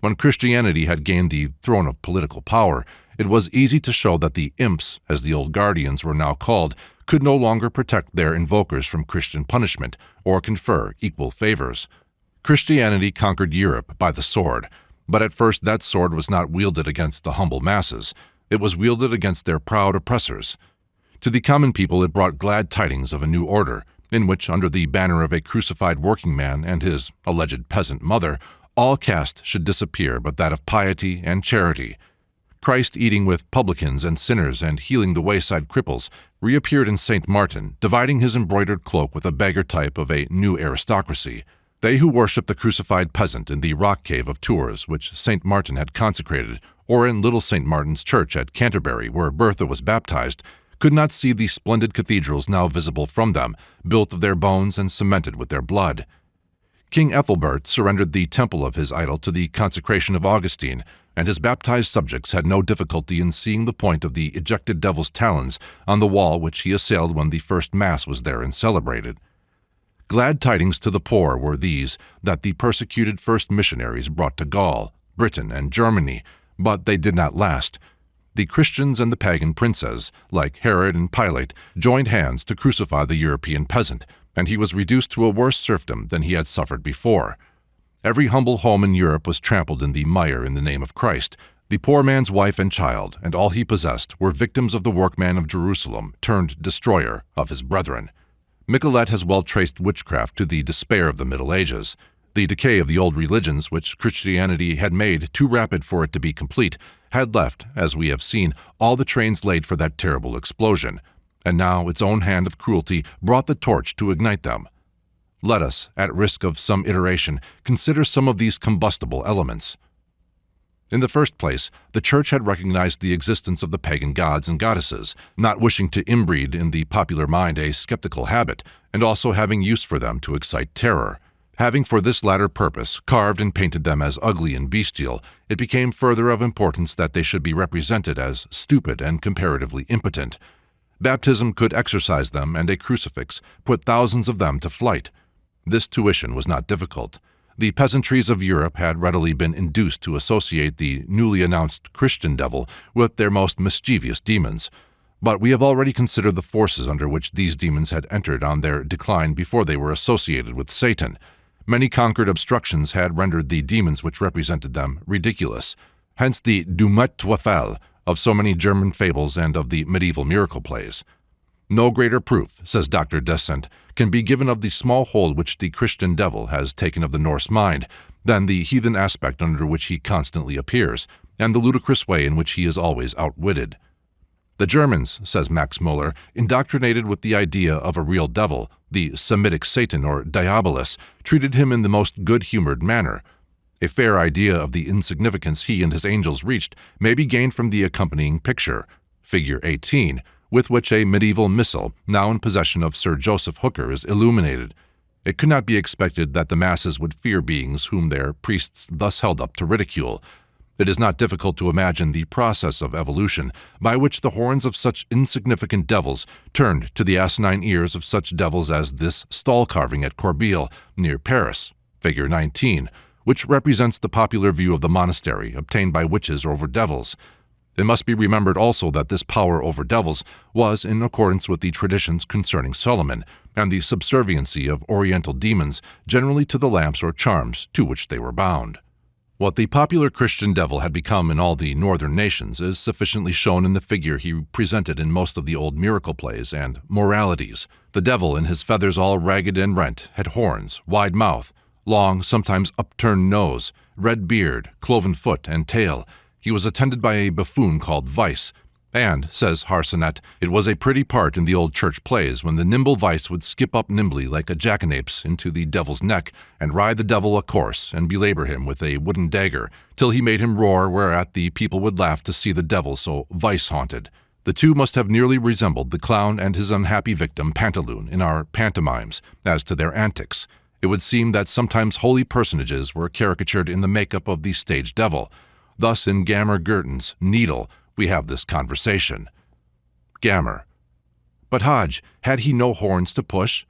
When Christianity had gained the throne of political power, it was easy to show that the imps, as the old guardians were now called, could no longer protect their invokers from Christian punishment or confer equal favors. Christianity conquered Europe by the sword, but at first that sword was not wielded against the humble masses. It was wielded against their proud oppressors. To the common people it brought glad tidings of a new order, in which, under the banner of a crucified working man and his alleged peasant mother, all caste should disappear but that of piety and charity. Christ eating with publicans and sinners and healing the wayside cripples reappeared in St. Martin, dividing his embroidered cloak with a beggar type of a new aristocracy. They who worshipped the crucified peasant in the rock cave of Tours, which St. Martin had consecrated, or in Little St. Martin's Church at Canterbury, where Bertha was baptized, could not see the splendid cathedrals now visible from them, built of their bones and cemented with their blood. King Ethelbert surrendered the temple of his idol to the consecration of Augustine, and his baptized subjects had no difficulty in seeing the point of the ejected devil's talons on the wall which he assailed when the first Mass was therein celebrated. Glad tidings to the poor were these that the persecuted first missionaries brought to Gaul, Britain, and Germany, but they did not last. The Christians and the pagan princes, like Herod and Pilate, joined hands to crucify the European peasant, and he was reduced to a worse serfdom than he had suffered before. Every humble home in Europe was trampled in the mire in the name of Christ. The poor man's wife and child, and all he possessed, were victims of the workman of Jerusalem, turned destroyer of his brethren. Michelet has well traced witchcraft to the despair of the Middle Ages. The decay of the old religions, which Christianity had made too rapid for it to be complete, had left, as we have seen, all the trains laid for that terrible explosion, and now its own hand of cruelty brought the torch to ignite them. Let us, at risk of some iteration, consider some of these combustible elements. In the first place, the Church had recognized the existence of the pagan gods and goddesses, not wishing to inbreed in the popular mind a skeptical habit, and also having use for them to excite terror. Having for this latter purpose carved and painted them as ugly and bestial, it became further of importance that they should be represented as stupid and comparatively impotent. Baptism could exorcise them, and a crucifix put thousands of them to flight. This tuition was not difficult. The peasantries of Europe had readily been induced to associate the newly announced Christian devil with their most mischievous demons. But we have already considered the forces under which these demons had entered on their decline before they were associated with Satan. Many conquered obstructions had rendered the demons which represented them ridiculous. Hence the Dummteufel of so many German fables and of the medieval miracle plays. No greater proof, says Dr. Descent, can be given of the small hold which the Christian devil has taken of the Norse mind than the heathen aspect under which he constantly appears, and the ludicrous way in which he is always outwitted. The Germans, says Max Müller, indoctrinated with the idea of a real devil, the Semitic Satan or Diabolus, treated him in the most good-humored manner. A fair idea of the insignificance he and his angels reached may be gained from the accompanying picture, Figure 18, with which a medieval missal, now in possession of Sir Joseph Hooker, is illuminated. It could not be expected that the masses would fear beings whom their priests thus held up to ridicule. It is not difficult to imagine the process of evolution by which the horns of such insignificant devils turned to the asinine ears of such devils as this stall carving at Corbeil, near Paris, Figure 19, which represents the popular view of the monastery obtained by witches over devils. It must be remembered also that this power over devils was in accordance with the traditions concerning Solomon, and the subserviency of Oriental demons generally to the lamps or charms to which they were bound. What the popular Christian devil had become in all the northern nations is sufficiently shown in the figure he presented in most of the old miracle plays and moralities. The devil, in his feathers all ragged and rent, had horns, wide mouth, long, sometimes upturned nose, red beard, cloven foot, and tail. He was attended by a buffoon called Vice, and, says Harsenet, it was a pretty part in the old church plays when the nimble Vice would skip up nimbly like a jackanapes into the devil's neck and ride the devil a course and belabor him with a wooden dagger till he made him roar, whereat the people would laugh to see the devil so Vice-haunted. The two must have nearly resembled the clown and his unhappy victim Pantaloon in our pantomimes as to their antics. It would seem that sometimes holy personages were caricatured in the makeup of the stage devil. Thus in Gammer Gurton's Needle we have this conversation. Gammer: But Hodge, had he no horns to push?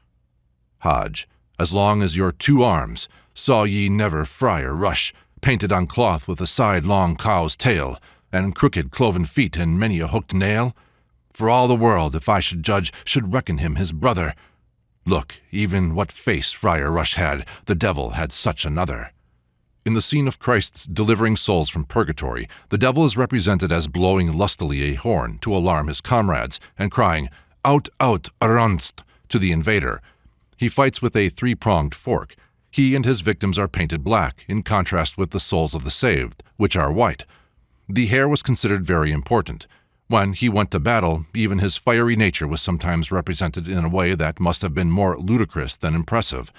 Hodge: As long as your 2 arms. Saw ye never friar rush, painted on cloth with a side-long cow's tail, and crooked cloven feet and many a hooked nail? For all the world, if I should judge, should reckon him his brother. Look, even what face Friar Rush had, the devil had such another. In the scene of Christ's delivering souls from purgatory, the devil is represented as blowing lustily a horn to alarm his comrades and crying, "Out, out, arunst," to the invader. He fights with a 3-pronged fork. He and his victims are painted black, in contrast with the souls of the saved, which are white. The hair was considered very important. When he went to battle, even his fiery nature was sometimes represented in a way that must have been more ludicrous than impressive.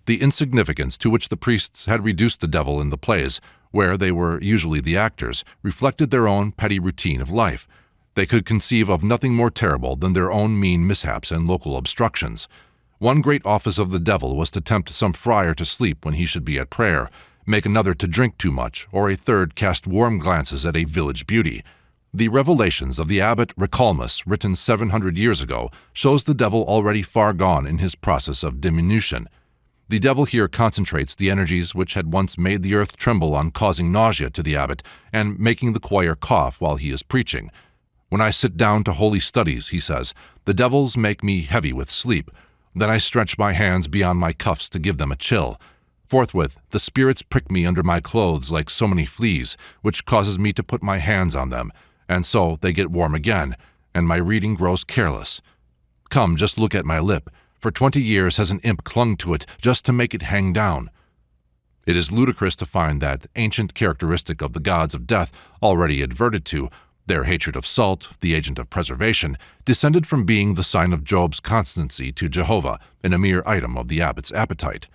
The insignificance to which the priests had reduced the devil in the plays, where they were usually the actors, reflected their own petty routine of life. They could conceive of nothing more terrible than their own mean mishaps and local obstructions. One great office of the devil was to tempt some friar to sleep when he should be at prayer, make another to drink too much, or a third cast warm glances at a village beauty. The Revelations of the abbot Recalmus, written 700 years ago, shows the devil already far gone in his process of diminution. The devil here concentrates the energies which had once made the earth tremble on causing nausea to the abbot and making the choir cough while he is preaching. "When I sit down to holy studies," he says, "the devils make me heavy with sleep. Then I stretch my hands beyond my cuffs to give them a chill. Forthwith, the spirits prick me under my clothes like so many fleas, which causes me to put my hands on them, and so they get warm again, and my reading grows careless. Come, just look at my lip. For 20 years has an imp clung to it just to make it hang down." It is ludicrous to find that ancient characteristic of the gods of death already adverted to, their hatred of salt, the agent of preservation, descended from being the sign of Job's constancy to Jehovah in a mere item of the abbot's appetite.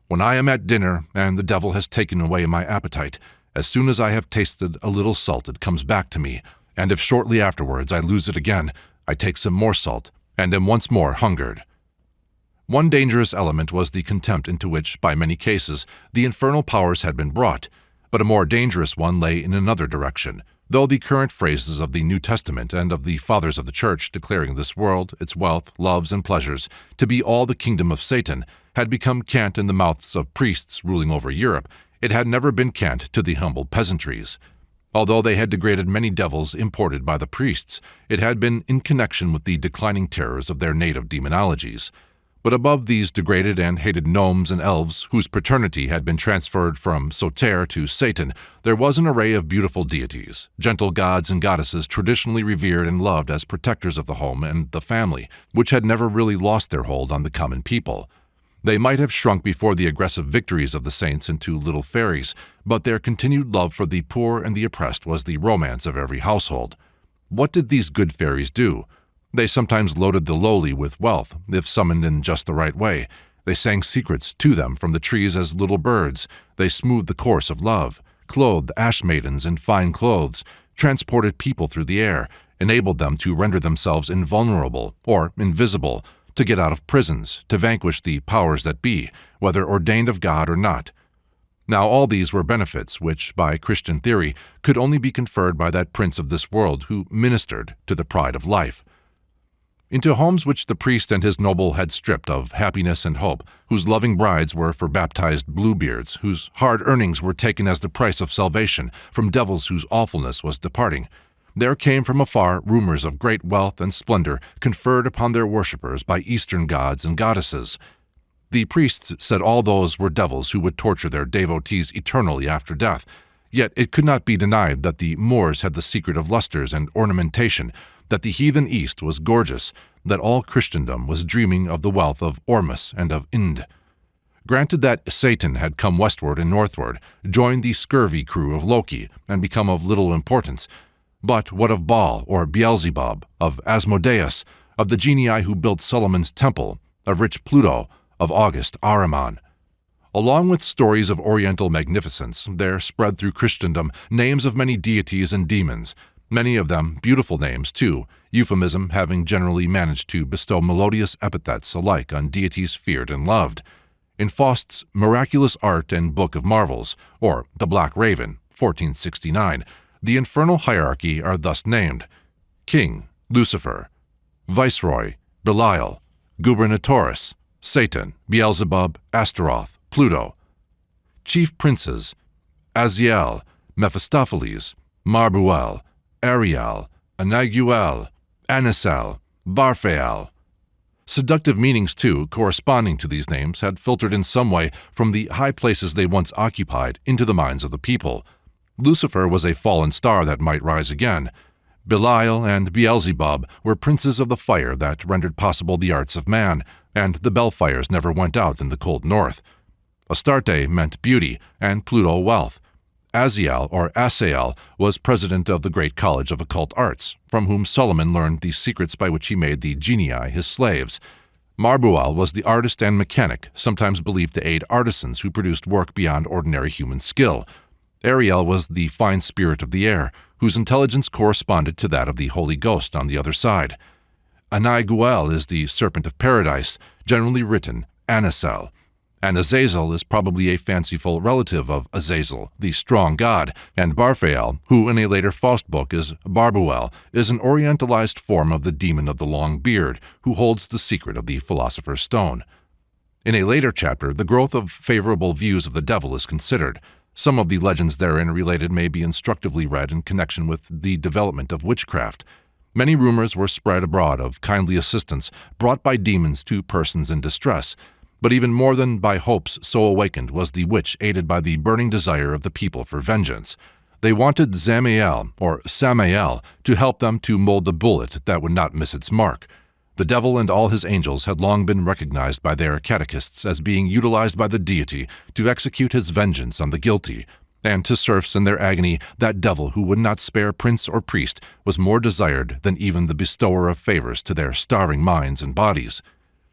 "When I am at dinner, and the devil has taken away my appetite, as soon as I have tasted a little salt it comes back to me, and if shortly afterwards I lose it again, I take some more salt, and am once more hungered." One dangerous element was the contempt into which, by many cases, the infernal powers had been brought, but a more dangerous one lay in another direction. Though the current phrases of the New Testament and of the Fathers of the Church declaring this world, its wealth, loves, and pleasures, to be all the kingdom of Satan, had become cant in the mouths of priests ruling over Europe, it had never been cant to the humble peasantries. Although they had degraded many devils imported by the priests, it had been in connection with the declining terrors of their native demonologies. But above these degraded and hated gnomes and elves, whose paternity had been transferred from Soter to Satan, there was an array of beautiful deities, gentle gods and goddesses traditionally revered and loved as protectors of the home and the family, which had never really lost their hold on the common people. They might have shrunk before the aggressive victories of the saints into little fairies, but their continued love for the poor and the oppressed was the romance of every household. What did these good fairies do? They sometimes loaded the lowly with wealth, if summoned in just the right way. They sang secrets to them from the trees as little birds. They smoothed the course of love, clothed ash maidens in fine clothes, transported people through the air, enabled them to render themselves invulnerable or invisible, to get out of prisons, to vanquish the powers that be, whether ordained of God or not. Now all these were benefits which, by Christian theory, could only be conferred by that prince of this world who ministered to the pride of life. Into homes which the priest and his noble had stripped of happiness and hope, whose loving brides were for baptized Bluebeards, whose hard earnings were taken as the price of salvation from devils whose awfulness was departing, there came from afar rumors of great wealth and splendor conferred upon their worshippers by Eastern gods and goddesses. The priests said all those were devils who would torture their devotees eternally after death, yet it could not be denied that the Moors had the secret of lustres and ornamentation, that the heathen East was gorgeous, that all Christendom was dreaming of the wealth of Ormus and of Ind. Granted that Satan had come westward and northward, joined the scurvy crew of Loki, and become of little importance, but what of Baal or Beelzebub, of Asmodeus, of the genii who built Solomon's temple, of rich Pluto, of August Ahriman? Along with stories of oriental magnificence, there spread through Christendom names of many deities and demons, many of them beautiful names too, euphemism having generally managed to bestow melodious epithets alike on deities feared and loved. In Faust's Miraculous Art and Book of Marvels, or The Black Raven, 1469, the infernal hierarchy are thus named: King, Lucifer; Viceroy, Belial; Gubernatorius, Satan, Beelzebub, Astaroth, Pluto; Chief Princes, Aziel, Mephistophiles, Marbuel, Ariel, Anaguel, Anisel, Barphael. Seductive meanings, too, corresponding to these names, had filtered in some way from the high places they once occupied into the minds of the people. Lucifer was a fallen star that might rise again. Belial and Beelzebub were princes of the fire that rendered possible the arts of man, and the bellfires never went out in the cold north. Astarte meant beauty, and Pluto wealth. Aziel, or Asael, was president of the great college of occult arts, from whom Solomon learned the secrets by which he made the genii his slaves. Marbual was the artist and mechanic, sometimes believed to aid artisans who produced work beyond ordinary human skill. Ariel was the fine spirit of the air, whose intelligence corresponded to that of the Holy Ghost on the other side. Anaiguel is the serpent of paradise, generally written Anisel. and Azazel is probably a fanciful relative of Azazel, the strong god, and Barphael, who in a later Faust book is Barbuel, is an orientalized form of the demon of the long beard, who holds the secret of the Philosopher's Stone. In a later chapter, the growth of favorable views of the devil is considered. Some of the legends therein related may be instructively read in connection with the development of witchcraft. Many rumors were spread abroad of kindly assistance brought by demons to persons in distress, but even more than by hopes so awakened was the witch aided by the burning desire of the people for vengeance. They wanted Zamael, or Samael, to help them to mold the bullet that would not miss its mark. The devil and all his angels had long been recognized by their catechists as being utilized by the deity to execute his vengeance on the guilty, and to serfs in their agony, that devil who would not spare prince or priest was more desired than even the bestower of favors to their starving minds and bodies.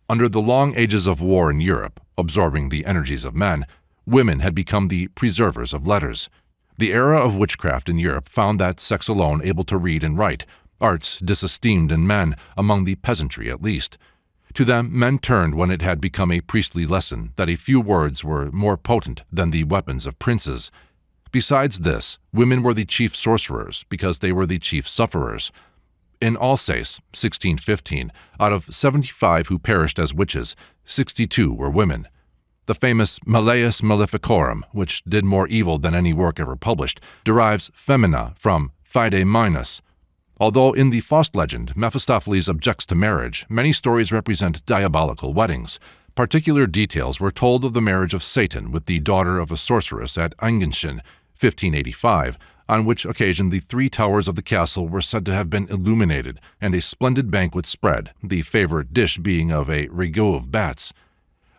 Under the long ages of war in Europe, absorbing the energies of men, women had become the preservers of letters. The era of witchcraft in Europe found that sex alone able to read and write, arts disesteemed in men, among the peasantry at least. To them men turned when it had become a priestly lesson that a few words were more potent than the weapons of princes. Besides this, women were the chief sorcerers because they were the chief sufferers. In Alsace, 1615, out of 75 who perished as witches, 62 were women. The famous Malleus Maleficorum, which did more evil than any work ever published, derives femina from fide minus. Although in the Faust legend Mephistopheles objects to marriage, many stories represent diabolical weddings. Particular details were told of the marriage of Satan with the daughter of a sorceress at Engenschen, 1585, on which occasion the 3 towers of the castle were said to have been illuminated and a splendid banquet spread, the favorite dish being of a ragout of bats.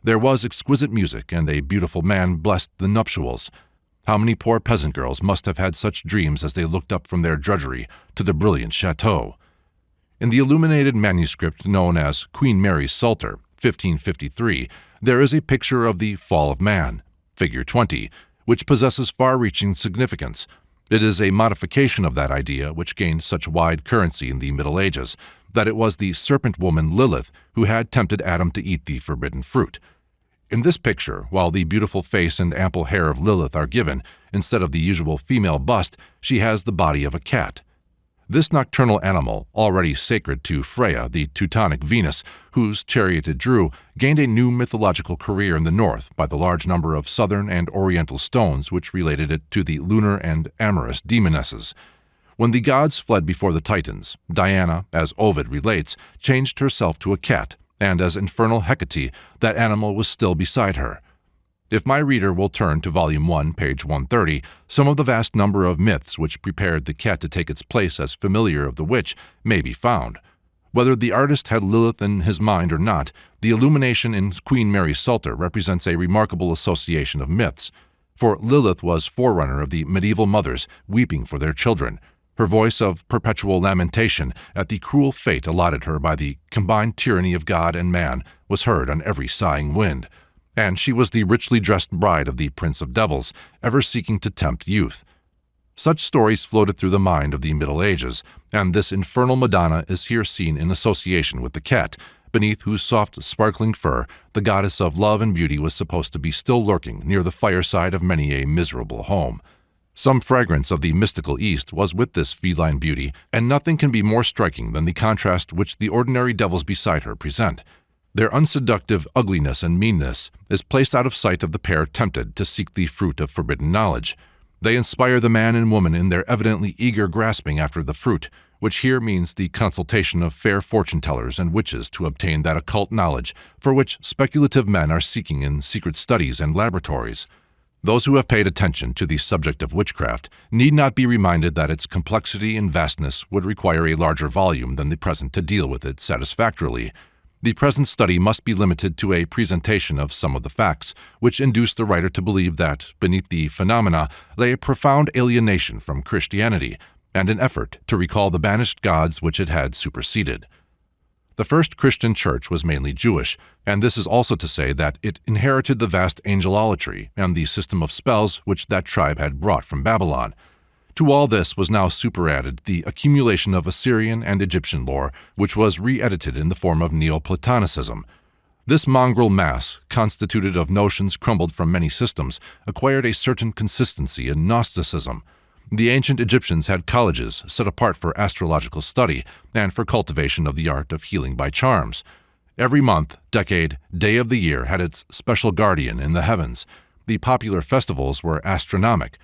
There was exquisite music, and a beautiful man blessed the nuptials. How many poor peasant girls must have had such dreams as they looked up from their drudgery to the brilliant chateau. In the illuminated manuscript known as Queen Mary's Psalter, 1553, there is a picture of the fall of man, figure 20, which possesses far-reaching significance. It is a modification of that idea which gained such wide currency in the Middle Ages, that it was the serpent woman Lilith who had tempted Adam to eat the forbidden fruit. In this picture, while the beautiful face and ample hair of Lilith are given, instead of the usual female bust, she has the body of a cat. This nocturnal animal, already sacred to Freya, the Teutonic Venus, whose chariot it drew, gained a new mythological career in the north by the large number of southern and oriental stones which related it to the lunar and amorous demonesses. When the gods fled before the Titans, Diana, as Ovid relates, changed herself to a cat, and as infernal Hecate, that animal was still beside her. If my reader will turn to Volume 1, page 130, some of the vast number of myths which prepared the cat to take its place as familiar of the witch may be found. Whether the artist had Lilith in his mind or not, the illumination in Queen Mary's Psalter represents a remarkable association of myths. For Lilith was forerunner of the medieval mothers weeping for their children. Her voice of perpetual lamentation at the cruel fate allotted her by the combined tyranny of God and man was heard on every sighing wind, and she was the richly dressed bride of the Prince of Devils, ever seeking to tempt youth. Such stories floated through the mind of the Middle Ages, and this infernal Madonna is here seen in association with the cat, beneath whose soft, sparkling fur the goddess of love and beauty was supposed to be still lurking near the fireside of many a miserable home. Some fragrance of the mystical East was with this feline beauty, and nothing can be more striking than the contrast which the ordinary devils beside her present. Their unseductive ugliness and meanness is placed out of sight of the pair tempted to seek the fruit of forbidden knowledge. They inspire the man and woman in their evidently eager grasping after the fruit, which here means the consultation of fair fortune-tellers and witches to obtain that occult knowledge for which speculative men are seeking in secret studies and laboratories. Those who have paid attention to the subject of witchcraft need not be reminded that its complexity and vastness would require a larger volume than the present to deal with it satisfactorily. The present study must be limited to a presentation of some of the facts, which induce the writer to believe that, beneath the phenomena, lay a profound alienation from Christianity, and an effort to recall the banished gods which it had superseded. The first Christian church was mainly Jewish, and this is also to say that it inherited the vast angelolatry and the system of spells which that tribe had brought from Babylon. To all this was now superadded the accumulation of Assyrian and Egyptian lore, which was re-edited in the form of Neoplatonicism. This mongrel mass, constituted of notions crumbled from many systems, acquired a certain consistency in Gnosticism. The ancient Egyptians had colleges set apart for astrological study and for cultivation of the art of healing by charms. Every month, decade, day of the year had its special guardian in the heavens. The popular festivals were astronomic.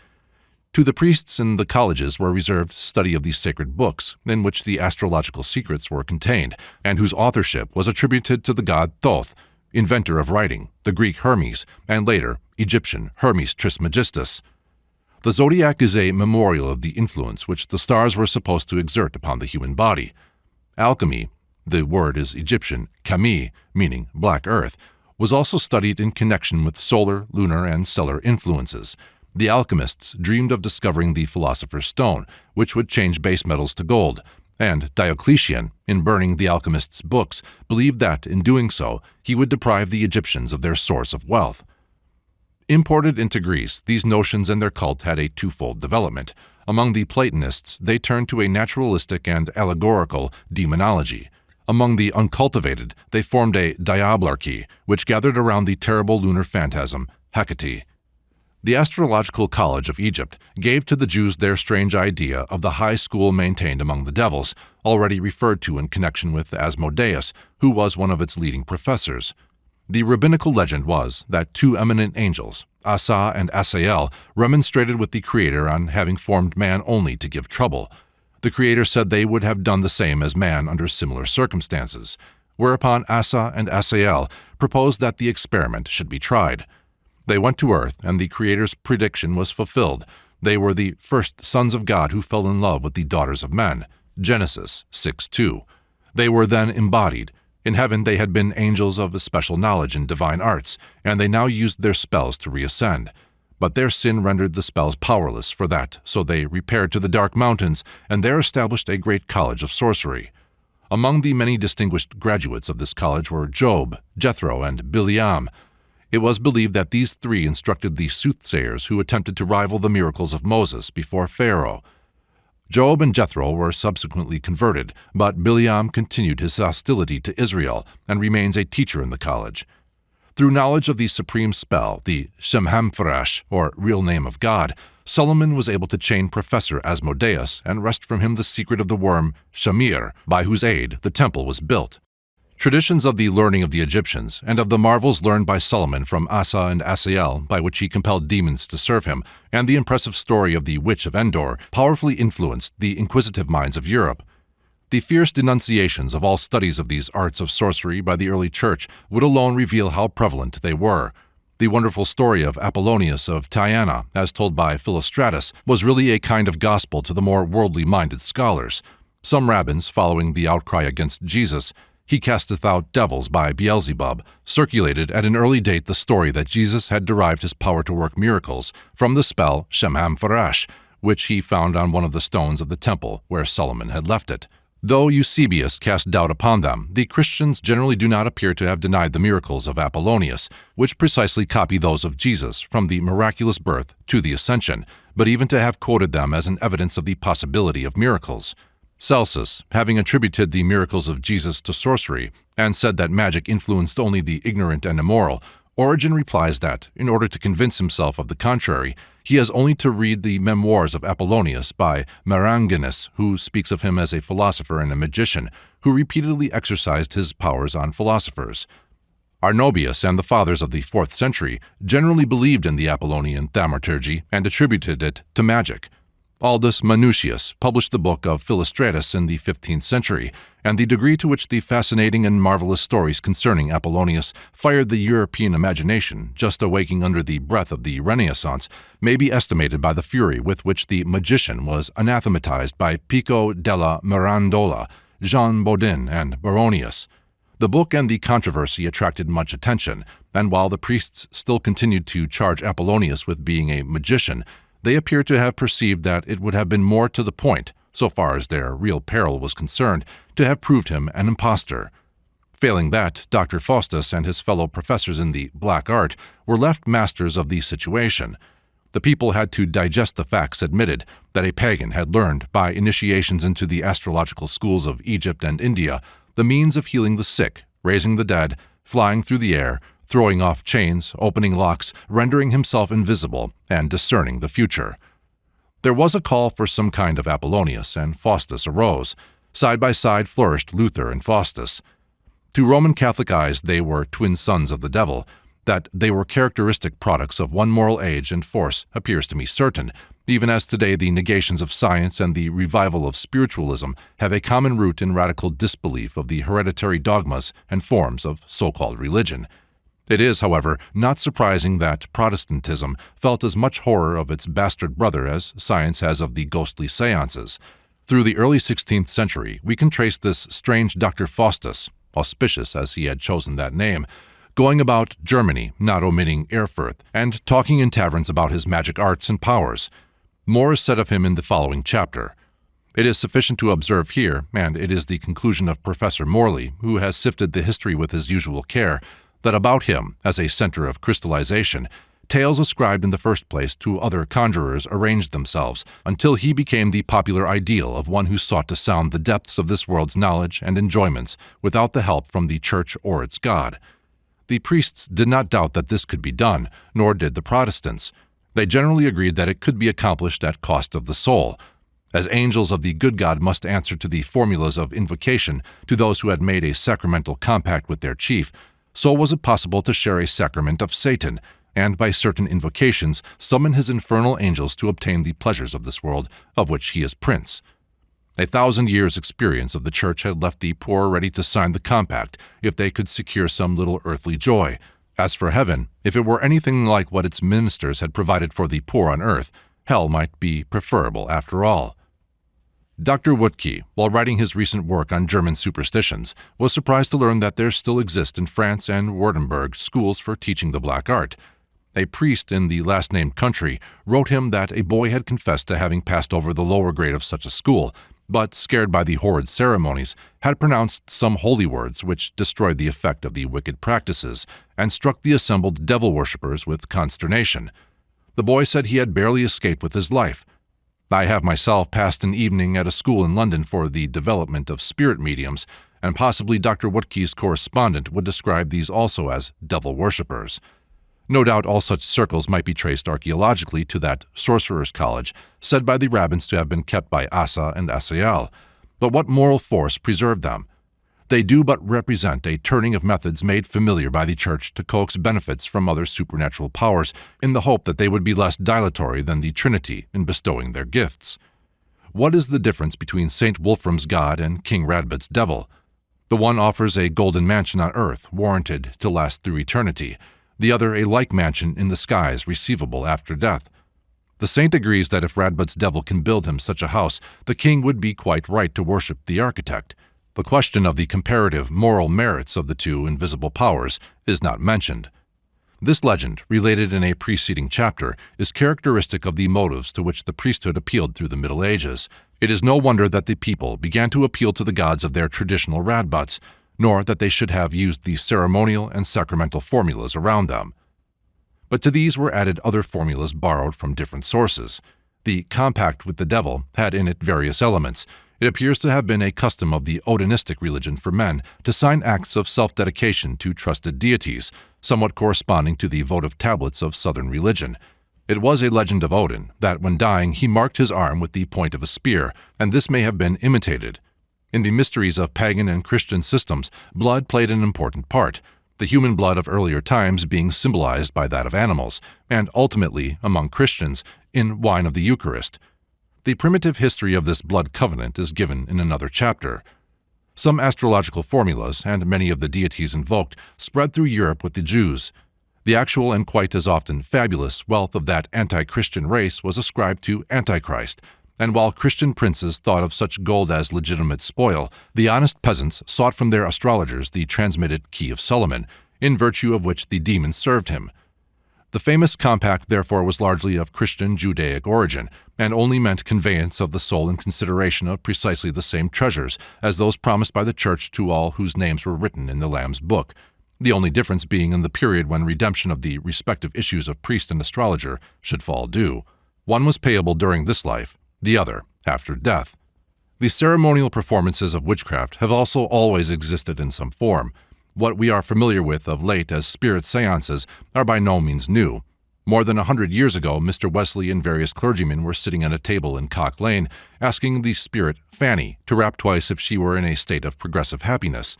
To the priests in the colleges were reserved study of the sacred books, in which the astrological secrets were contained, and whose authorship was attributed to the god Thoth, inventor of writing, the Greek Hermes, and later Egyptian Hermes Trismegistus. The zodiac is a memorial of the influence which the stars were supposed to exert upon the human body. Alchemy, the word is Egyptian kami, meaning black earth, was also studied in connection with solar, lunar, and stellar influences. The alchemists dreamed of discovering the philosopher's stone, which would change base metals to gold, and Diocletian, in burning the alchemists' books, believed that, in doing so, he would deprive the Egyptians of their source of wealth. Imported into Greece, these notions and their cult had a twofold development. Among the Platonists, they turned to a naturalistic and allegorical demonology. Among the uncultivated, they formed a diablarchy, which gathered around the terrible lunar phantasm, Hecate. The Astrological College of Egypt gave to the Jews their strange idea of the high school maintained among the devils, already referred to in connection with Asmodeus, who was one of its leading professors. The rabbinical legend was that two eminent angels, Asa and Asael, remonstrated with the Creator on having formed man only to give trouble. The Creator said they would have done the same as man under similar circumstances, whereupon Asa and Asael proposed that the experiment should be tried. They went to earth, and the Creator's prediction was fulfilled. They were the first sons of God who fell in love with the daughters of men. Genesis 6:2. They were then embodied. In heaven they had been angels of special knowledge in divine arts, and they now used their spells to reascend. But their sin rendered the spells powerless for that, so they repaired to the dark mountains, and there established a great college of sorcery. Among the many distinguished graduates of this college were Job, Jethro, and Bileam. It was believed that these three instructed the soothsayers who attempted to rival the miracles of Moses before Pharaoh. Job and Jethro were subsequently converted, but Bileam continued his hostility to Israel and remains a teacher in the college. Through knowledge of the supreme spell, the Shemhamphorash, or real name of God, Solomon was able to chain Professor Asmodeus and wrest from him the secret of the worm Shamir, by whose aid the temple was built. Traditions of the learning of the Egyptians and of the marvels learned by Solomon from Asa and Asael, by which he compelled demons to serve him, and the impressive story of the Witch of Endor powerfully influenced the inquisitive minds of Europe. The fierce denunciations of all studies of these arts of sorcery by the early church would alone reveal how prevalent they were. The wonderful story of Apollonius of Tyana, as told by Philostratus, was really a kind of gospel to the more worldly-minded scholars. Some rabbins, following the outcry against Jesus, "He casteth out devils by Beelzebub," circulated at an early date the story that Jesus had derived his power to work miracles from the spell Shemhamphorash, which he found on one of the stones of the temple where Solomon had left it. Though Eusebius cast doubt upon them, the Christians generally do not appear to have denied the miracles of Apollonius, which precisely copy those of Jesus from the miraculous birth to the ascension, but even to have quoted them as an evidence of the possibility of miracles. Celsus, having attributed the miracles of Jesus to sorcery, and said that magic influenced only the ignorant and immoral, Origen replies that, in order to convince himself of the contrary, he has only to read the Memoirs of Apollonius by Maranginus, who speaks of him as a philosopher and a magician, who repeatedly exercised his powers on philosophers. Arnobius and the fathers of the 4th century generally believed in the Apollonian thaumaturgy and attributed it to magic. Aldus Manutius published the book of Philostratus in the 15th century, and the degree to which the fascinating and marvelous stories concerning Apollonius fired the European imagination, just awaking under the breath of the Renaissance, may be estimated by the fury with which the magician was anathematized by Pico della Mirandola, Jean Bodin, and Baronius. The book and the controversy attracted much attention, and while the priests still continued to charge Apollonius with being a magician, they appear to have perceived that it would have been more to the point, so far as their real peril was concerned, to have proved him an impostor. Failing that, Dr. Faustus and his fellow professors in the black art were left masters of the situation. The people had to digest the facts admitted that a pagan had learned, by initiations into the astrological schools of Egypt and India, the means of healing the sick, raising the dead, flying through the air, throwing off chains, opening locks, rendering himself invisible, and discerning the future. There was a call for some kind of Apollonius, and Faustus arose. Side by side flourished Luther and Faustus. To Roman Catholic eyes they were twin sons of the devil. That they were characteristic products of one moral age and force appears to me certain, even as today the negations of science and the revival of spiritualism have a common root in radical disbelief of the hereditary dogmas and forms of so-called religion. It is, however, not surprising that Protestantism felt as much horror of its bastard brother as science has of the ghostly seances. Through the early 16th century, we can trace this strange Dr. Faustus, auspicious as he had chosen that name, going about Germany, not omitting Erfurt, and talking in taverns about his magic arts and powers. More is said of him in the following chapter. It is sufficient to observe here, and it is the conclusion of Professor Morley, who has sifted the history with his usual care, that about him, as a center of crystallization, tales ascribed in the first place to other conjurers arranged themselves, until he became the popular ideal of one who sought to sound the depths of this world's knowledge and enjoyments without the help from the Church or its God. The priests did not doubt that this could be done, nor did the Protestants. They generally agreed that it could be accomplished at cost of the soul. As angels of the good God must answer to the formulas of invocation to those who had made a sacramental compact with their chief, so was it possible to share a sacrament of Satan, and by certain invocations summon his infernal angels to obtain the pleasures of this world, of which he is prince. 1,000 years' experience of the Church had left the poor ready to sign the compact if they could secure some little earthly joy. As for heaven, if it were anything like what its ministers had provided for the poor on earth, hell might be preferable after all. Dr. Woodkey, while writing his recent work on German superstitions, was surprised to learn that there still exist in France and Württemberg schools for teaching the black art. A priest in the last-named country wrote him that a boy had confessed to having passed over the lower grade of such a school, but, scared by the horrid ceremonies, had pronounced some holy words which destroyed the effect of the wicked practices, and struck the assembled devil-worshippers with consternation. The boy said he had barely escaped with his life. I have myself passed an evening at a school in London for the development of spirit mediums, and possibly Dr. Woodkey's correspondent would describe these also as devil-worshippers. No doubt all such circles might be traced archaeologically to that sorcerer's college, said by the rabbins to have been kept by Asa and Asael. But what moral force preserved them? They do but represent a turning of methods made familiar by the Church to coax benefits from other supernatural powers in the hope that they would be less dilatory than the Trinity in bestowing their gifts. What is the difference between St. Wolfram's God and King Radbot's devil? The one offers a golden mansion on earth, warranted to last through eternity, the other a like mansion in the skies, receivable after death. The saint agrees that if Radbot's devil can build him such a house, the king would be quite right to worship the architect. The question of the comparative moral merits of the two invisible powers is not mentioned. This legend, related in a preceding chapter, is characteristic of the motives to which the priesthood appealed through the Middle Ages. It is no wonder that the people began to appeal to the gods of their traditional Radbots, nor that they should have used the ceremonial and sacramental formulas around them. But to these were added other formulas borrowed from different sources. The compact with the devil had in it various elements. It appears to have been a custom of the Odinistic religion for men to sign acts of self-dedication to trusted deities, somewhat corresponding to the votive tablets of Southern religion. It was a legend of Odin that when dying he marked his arm with the point of a spear, and this may have been imitated. In the mysteries of pagan and Christian systems, blood played an important part, the human blood of earlier times being symbolized by that of animals, and ultimately, among Christians, in wine of the Eucharist. The primitive history of this blood covenant is given in another chapter. Some astrological formulas, and many of the deities invoked, spread through Europe with the Jews. The actual and quite as often fabulous wealth of that anti-Christian race was ascribed to Antichrist, and while Christian princes thought of such gold as legitimate spoil, the honest peasants sought from their astrologers the transmitted Key of Solomon, in virtue of which the demons served him. The famous compact therefore was largely of Christian Judaic origin, and only meant conveyance of the soul in consideration of precisely the same treasures as those promised by the Church to all whose names were written in the Lamb's Book, the only difference being in the period when redemption of the respective issues of priest and astrologer should fall due. One was payable during this life, the other after death. The ceremonial performances of witchcraft have also always existed in some form. What we are familiar with of late as spirit seances are by no means new. More than 100 years ago, Mr. Wesley and various clergymen were sitting at a table in Cock Lane, asking the spirit Fanny to rap twice if she were in a state of progressive happiness.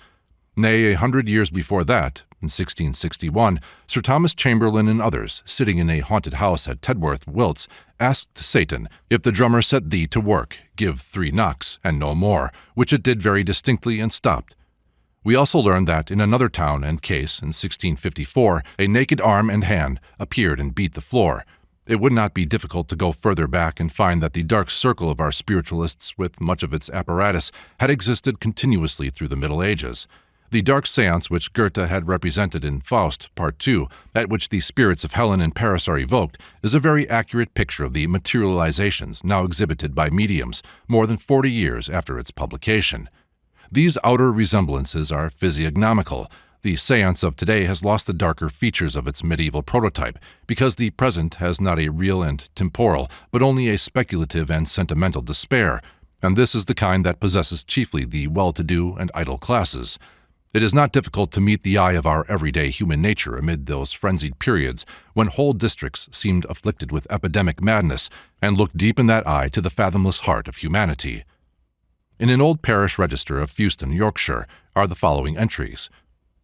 Nay, 100 years before that, in 1661, Sir Thomas Chamberlain and others, sitting in a haunted house at Tedworth, Wilts, asked Satan, "If the drummer set thee to work, give 3 knocks, and no more," which it did very distinctly and stopped. We also learned that in another town and case in 1654, a naked arm and hand appeared and beat the floor. It would not be difficult to go further back and find that the dark circle of our spiritualists, with much of its apparatus, had existed continuously through the Middle Ages. The dark seance which Goethe had represented in Faust, Part 2, at which the spirits of Helen and Paris are evoked, is a very accurate picture of the materializations now exhibited by mediums more than 40 years after its publication. These outer resemblances are physiognomical. The seance of today has lost the darker features of its medieval prototype, because the present has not a real and temporal, but only a speculative and sentimental despair, and this is the kind that possesses chiefly the well-to-do and idle classes. It is not difficult to meet the eye of our everyday human nature amid those frenzied periods when whole districts seemed afflicted with epidemic madness, and look deep in that eye to the fathomless heart of humanity. In an old parish register of Fewston, Yorkshire, are the following entries.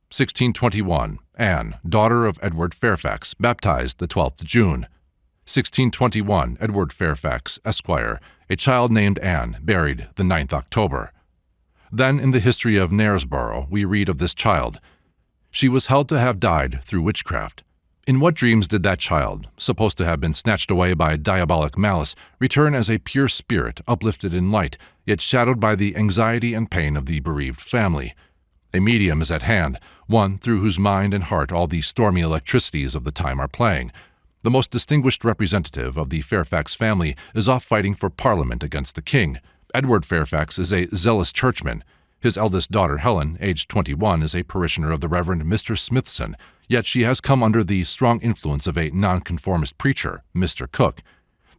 1621, Anne, daughter of Edward Fairfax, baptized the 12th June. 1621, Edward Fairfax, Esquire, a child named Anne, buried the 9th October. Then, in the history of Knaresborough, we read of this child. She was held to have died through witchcraft. In what dreams did that child, supposed to have been snatched away by diabolic malice, return as a pure spirit uplifted in light, yet shadowed by the anxiety and pain of the bereaved family? A medium is at hand, one through whose mind and heart all the stormy electricities of the time are playing. The most distinguished representative of the Fairfax family is off fighting for Parliament against the king. Edward Fairfax is a zealous churchman. His eldest daughter, Helen, aged 21, is a parishioner of the Reverend Mr. Smithson, yet she has come under the strong influence of a nonconformist preacher, Mr. Cook.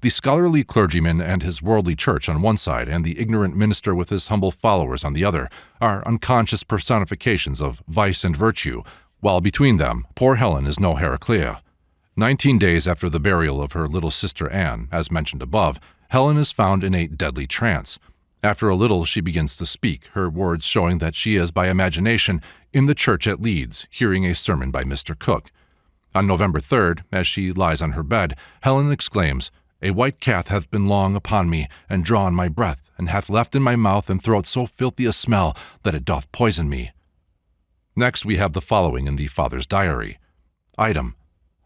The scholarly clergyman and his worldly church on one side, and the ignorant minister with his humble followers on the other, are unconscious personifications of vice and virtue, while between them, poor Helen is no Heraclea. 19 days after the burial of her little sister Anne, as mentioned above, Helen is found in a deadly trance. After a little she begins to speak, her words showing that she is, by imagination, in the church at Leeds, hearing a sermon by Mr. Cook. On November 3rd, as she lies on her bed, Helen exclaims, "A white cat hath been long upon me, and drawn my breath, and hath left in my mouth and throat so filthy a smell that it doth poison me." Next we have the following in the father's diary. Item: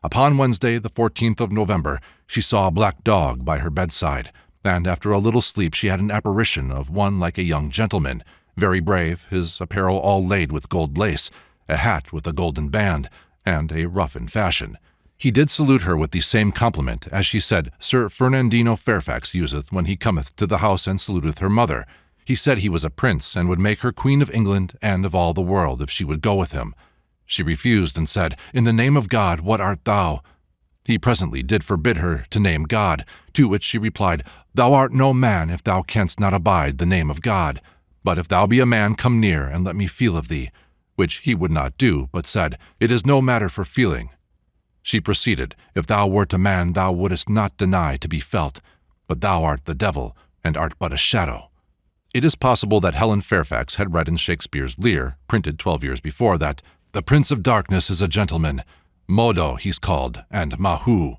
Upon Wednesday, the 14th of November, she saw a black dog by her bedside, and after a little sleep she had an apparition of one like a young gentleman, very brave, his apparel all laid with gold lace, a hat with a golden band, and a ruff in fashion. He did salute her with the same compliment as she said Sir Fernandino Fairfax useth when he cometh to the house and saluteth her mother. He said he was a prince, and would make her Queen of England and of all the world if she would go with him. She refused and said, "In the name of God, what art thou?" He presently did forbid her to name God, to which she replied, "Thou art no man if thou canst not abide the name of God. But if thou be a man, come near, and let me feel of thee," which he would not do, but said, "It is no matter for feeling." She proceeded, "If thou wert a man, thou wouldest not deny to be felt, but thou art the devil, and art but a shadow." It is possible that Helen Fairfax had read in Shakespeare's Lear, printed 12 years before, that "the Prince of Darkness is a gentleman, Modo he's called, and Mahu."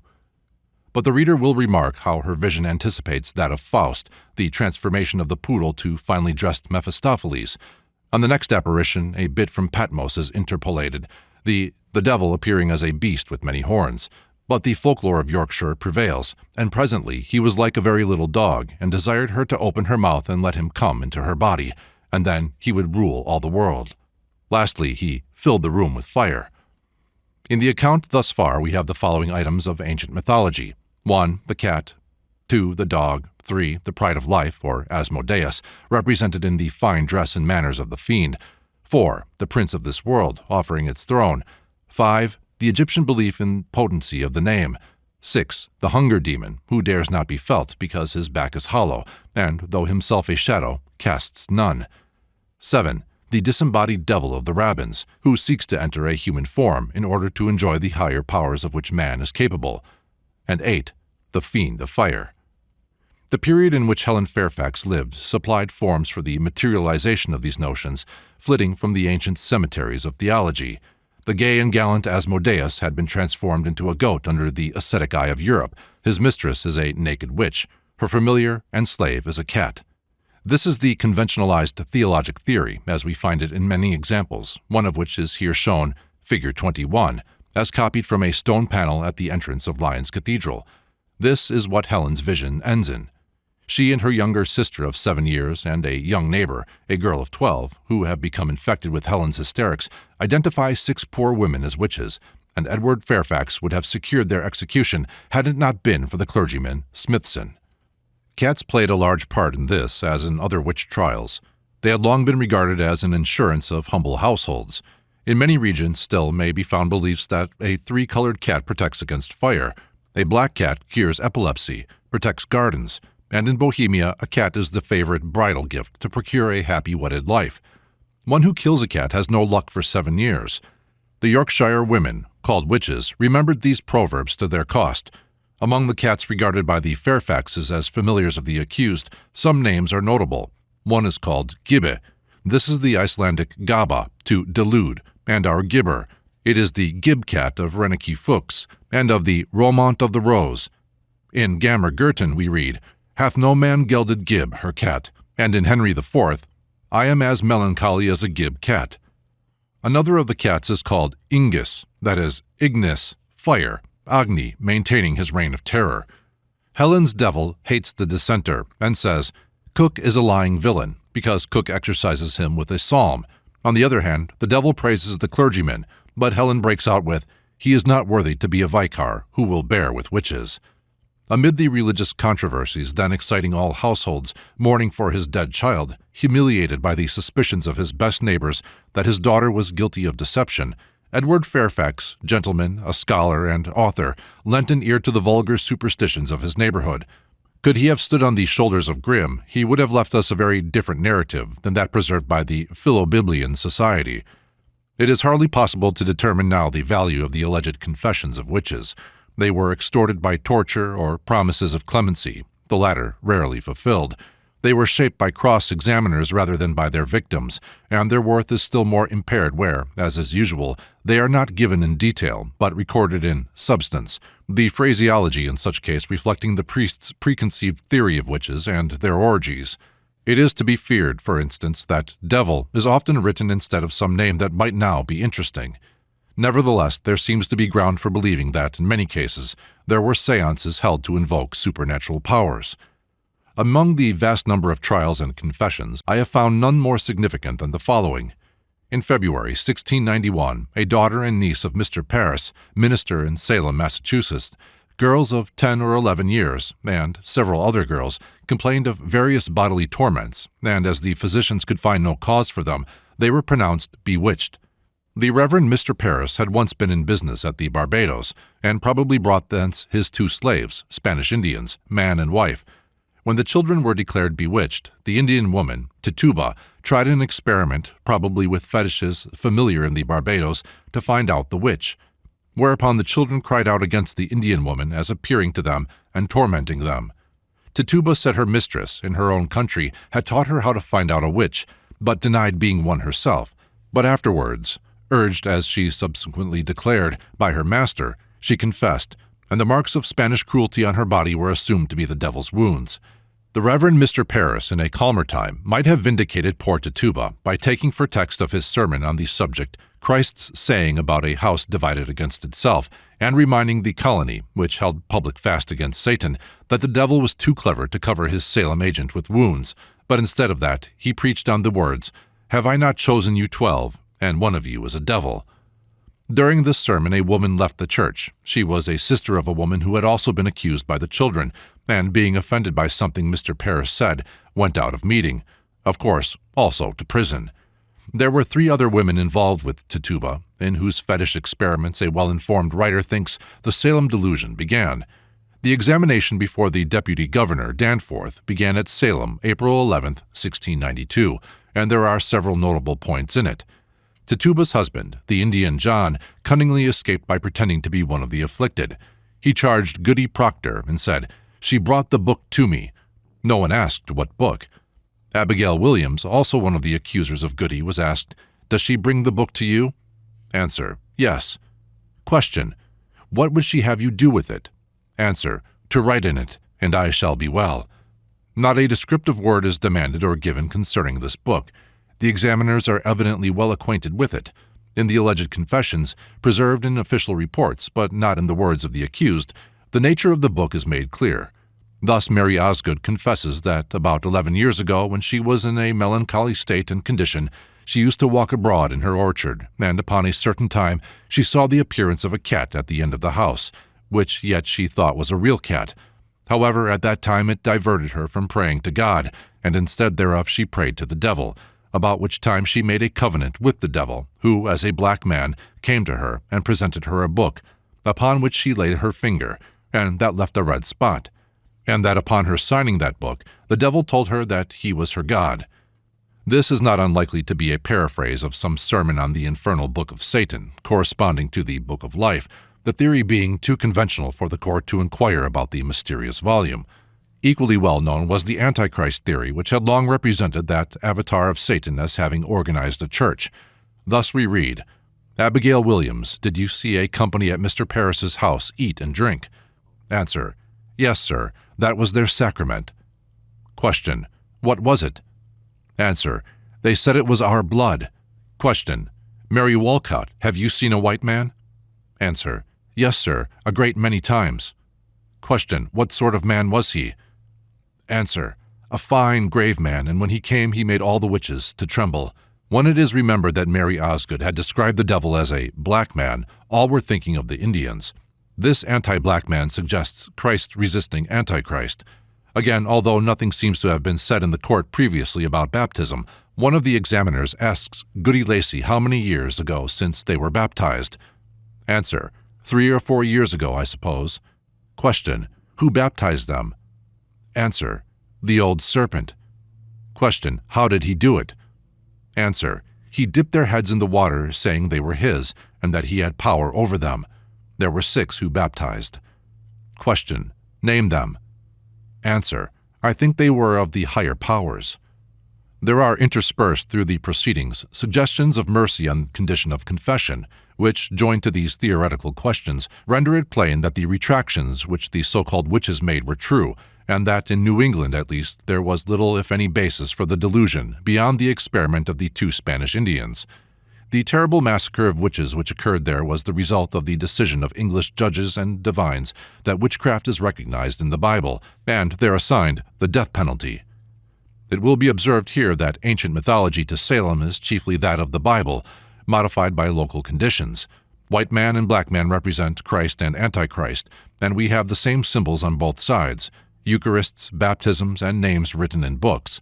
But the reader will remark how her vision anticipates that of Faust, the transformation of the poodle to finely dressed Mephistophiles. On the next apparition, a bit from Patmos is interpolated, the devil appearing as a beast with many horns. But the folklore of Yorkshire prevails, and presently he was like a very little dog, and desired her to open her mouth and let him come into her body, and then he would rule all the world. Lastly, he filled the room with fire. In the account thus far we have the following items of ancient mythology. 1. The cat. 2. The dog. 3. The pride of life, or Asmodeus, represented in the fine dress and manners of the fiend. 4. The prince of this world, offering its throne. 5. The Egyptian belief in potency of the name. 6. The hunger demon, who dares not be felt because his back is hollow, and, though himself a shadow, casts none. 7. the disembodied devil of the rabbins, who seeks to enter a human form in order to enjoy the higher powers of which man is capable. And 8. The fiend of fire. The period in which Helen Fairfax lived supplied forms for the materialization of these notions, flitting from the ancient cemeteries of theology. The gay and gallant Asmodeus had been transformed into a goat under the ascetic eye of Europe. His mistress is a naked witch. Her familiar and slave is a cat. This is the conventionalized theologic theory, as we find it in many examples, one of which is here shown, Figure 21, as copied from a stone panel at the entrance of Lyons Cathedral. This is what Helen's vision ends in. She and her younger sister of 7 years and a young neighbor, a girl of 12, who have become infected with Helen's hysterics, identify 6 poor women as witches, and Edward Fairfax would have secured their execution had it not been for the clergyman Smithson. Cats played a large part in this, as in other witch trials. They had long been regarded as an insurance of humble households. In many regions still may be found beliefs that a 3-colored cat protects against fire, a black cat cures epilepsy, protects gardens, and in Bohemia a cat is the favorite bridal gift to procure a happy wedded life. One who kills a cat has no luck for 7 years. The Yorkshire women, called witches, remembered these proverbs to their cost. Among the cats regarded by the Fairfaxes as familiars of the accused, some names are notable. One is called Gibbe. This is the Icelandic Gaba, to delude, and our Gibber. It is the Gib cat of Renicky Fuchs, and of the Romaunt of the Rose. In Gammer Gurton we read, "Hath no man gelded Gib, her cat," and in Henry IV, "I am as melancholy as a Gib cat." Another of the cats is called Ingus, that is, Ignis, fire, Agni, maintaining his reign of terror. Helen's devil hates the dissenter and says, Cook is a lying villain, because Cook exorcises him with a psalm. On the other hand, the devil praises the clergyman, but Helen breaks out with, "He is not worthy to be a vicar, who will bear with witches." Amid the religious controversies then exciting all households, mourning for his dead child, humiliated by the suspicions of his best neighbors that his daughter was guilty of deception, Edward Fairfax, gentleman, a scholar, and author, lent an ear to the vulgar superstitions of his neighborhood. Could he have stood on the shoulders of Grimm, he would have left us a very different narrative than that preserved by the Philobiblian Society. It is hardly possible to determine now the value of the alleged confessions of witches. They were extorted by torture or promises of clemency, the latter rarely fulfilled. They were shaped by cross-examiners rather than by their victims, and their worth is still more impaired where, as is usual, they are not given in detail, but recorded in substance, the phraseology in such case reflecting the priest's preconceived theory of witches and their orgies. It is to be feared, for instance, that devil is often written instead of some name that might now be interesting. Nevertheless, there seems to be ground for believing that, in many cases, there were seances held to invoke supernatural powers. Among the vast number of trials and confessions, I have found none more significant than the following. In February 1691, a daughter and niece of Mr. Parris, minister in Salem, Massachusetts, girls of 10 or 11 years, and several other girls, complained of various bodily torments, and as the physicians could find no cause for them, they were pronounced bewitched. The Reverend Mr. Parris had once been in business at the Barbados, and probably brought thence his 2 slaves, Spanish Indians, man and wife. When the children were declared bewitched, the Indian woman, Tituba, tried an experiment, probably with fetishes familiar in the Barbados, to find out the witch, whereupon the children cried out against the Indian woman as appearing to them and tormenting them. Tituba said her mistress, in her own country, had taught her how to find out a witch, but denied being one herself. But afterwards, urged, as she subsequently declared, by her master, she confessed, and the marks of Spanish cruelty on her body were assumed to be the devil's wounds. The Reverend Mr. Parris, in a calmer time, might have vindicated poor Tituba by taking for text of his sermon on the subject Christ's saying about a house divided against itself, and reminding the colony, which held public fast against Satan, that the devil was too clever to cover his Salem agent with wounds, but instead of that, he preached on the words, "Have I not chosen you 12, and one of you is a devil?" During this sermon, a woman left the church. She was a sister of a woman who had also been accused by the children, and being offended by something Mr. Parris said, went out of meeting, of course, also to prison. There were 3 other women involved with Tituba, in whose fetish experiments a well-informed writer thinks the Salem delusion began. The examination before the deputy governor, Danforth, began at Salem, April 11, 1692, and there are several notable points in it. Tituba's husband, the Indian John, cunningly escaped by pretending to be one of the afflicted. He charged Goody Proctor and said, "She brought the book to me." No one asked what book. Abigail Williams, also one of the accusers of Goody, was asked, "Does she bring the book to you?" Answer, "Yes." Question, "What would she have you do with it?" Answer, "To write in it, and I shall be well." Not a descriptive word is demanded or given concerning this book. The examiners are evidently well acquainted with it. In the alleged confessions, preserved in official reports, but not in the words of the accused, the nature of the book is made clear. Thus, Mary Osgood confesses that about 11 years ago, when she was in a melancholy state and condition, she used to walk abroad in her orchard, and upon a certain time she saw the appearance of a cat at the end of the house, which yet she thought was a real cat. However, at that time it diverted her from praying to God, and instead thereof she prayed to the devil, about which time she made a covenant with the devil, who, as a black man, came to her and presented her a book, upon which she laid her finger, and that left a red spot, and that upon her signing that book, the devil told her that he was her God. This is not unlikely to be a paraphrase of some sermon on the infernal book of Satan, corresponding to the book of life, the theory being too conventional for the court to inquire about the mysterious volume. Equally well known was the Antichrist theory, which had long represented that avatar of Satan as having organized a church. Thus we read, "Abigail Williams, did you see a company at Mr. Parris's house eat and drink?" Answer, "Yes, sir, that was their sacrament." Question, "What was it?" Answer, "They said it was our blood." Question, "Mary Walcott, have you seen a white man?" Answer, "Yes, sir, a great many times." Question, "What sort of man was he?" Answer, "A fine, grave man, and when he came he made all the witches to tremble." When it is remembered that Mary Osgood had described the devil as a black man, all were thinking of the Indians. This anti-black man suggests Christ resisting Antichrist. Again, although nothing seems to have been said in the court previously about baptism, one of the examiners asks Goody Lacy how many years ago since they were baptized. Answer, 3 or 4 years ago, I suppose. Question, "Who baptized them?" Answer, "The old serpent." Question, "How did he do it?" Answer, "He dipped their heads in the water, saying they were his, and that he had power over them. There were 6 who baptized." Question, "Name them." Answer, "I think they were of the higher powers." There are interspersed through the proceedings suggestions of mercy on condition of confession, which, joined to these theoretical questions, render it plain that the retractions which the so-called witches made were true, and that in New England at least there was little if any basis for the delusion beyond the experiment of the 2 Spanish Indians. The terrible massacre of witches which occurred there was the result of the decision of English judges and divines that witchcraft is recognized in the Bible, and there assigned the death penalty. It will be observed here that ancient mythology to Salem is chiefly that of the Bible, modified by local conditions. White man and black man represent Christ and Antichrist, and we have the same symbols on both sides: Eucharists, baptisms, and names written in books.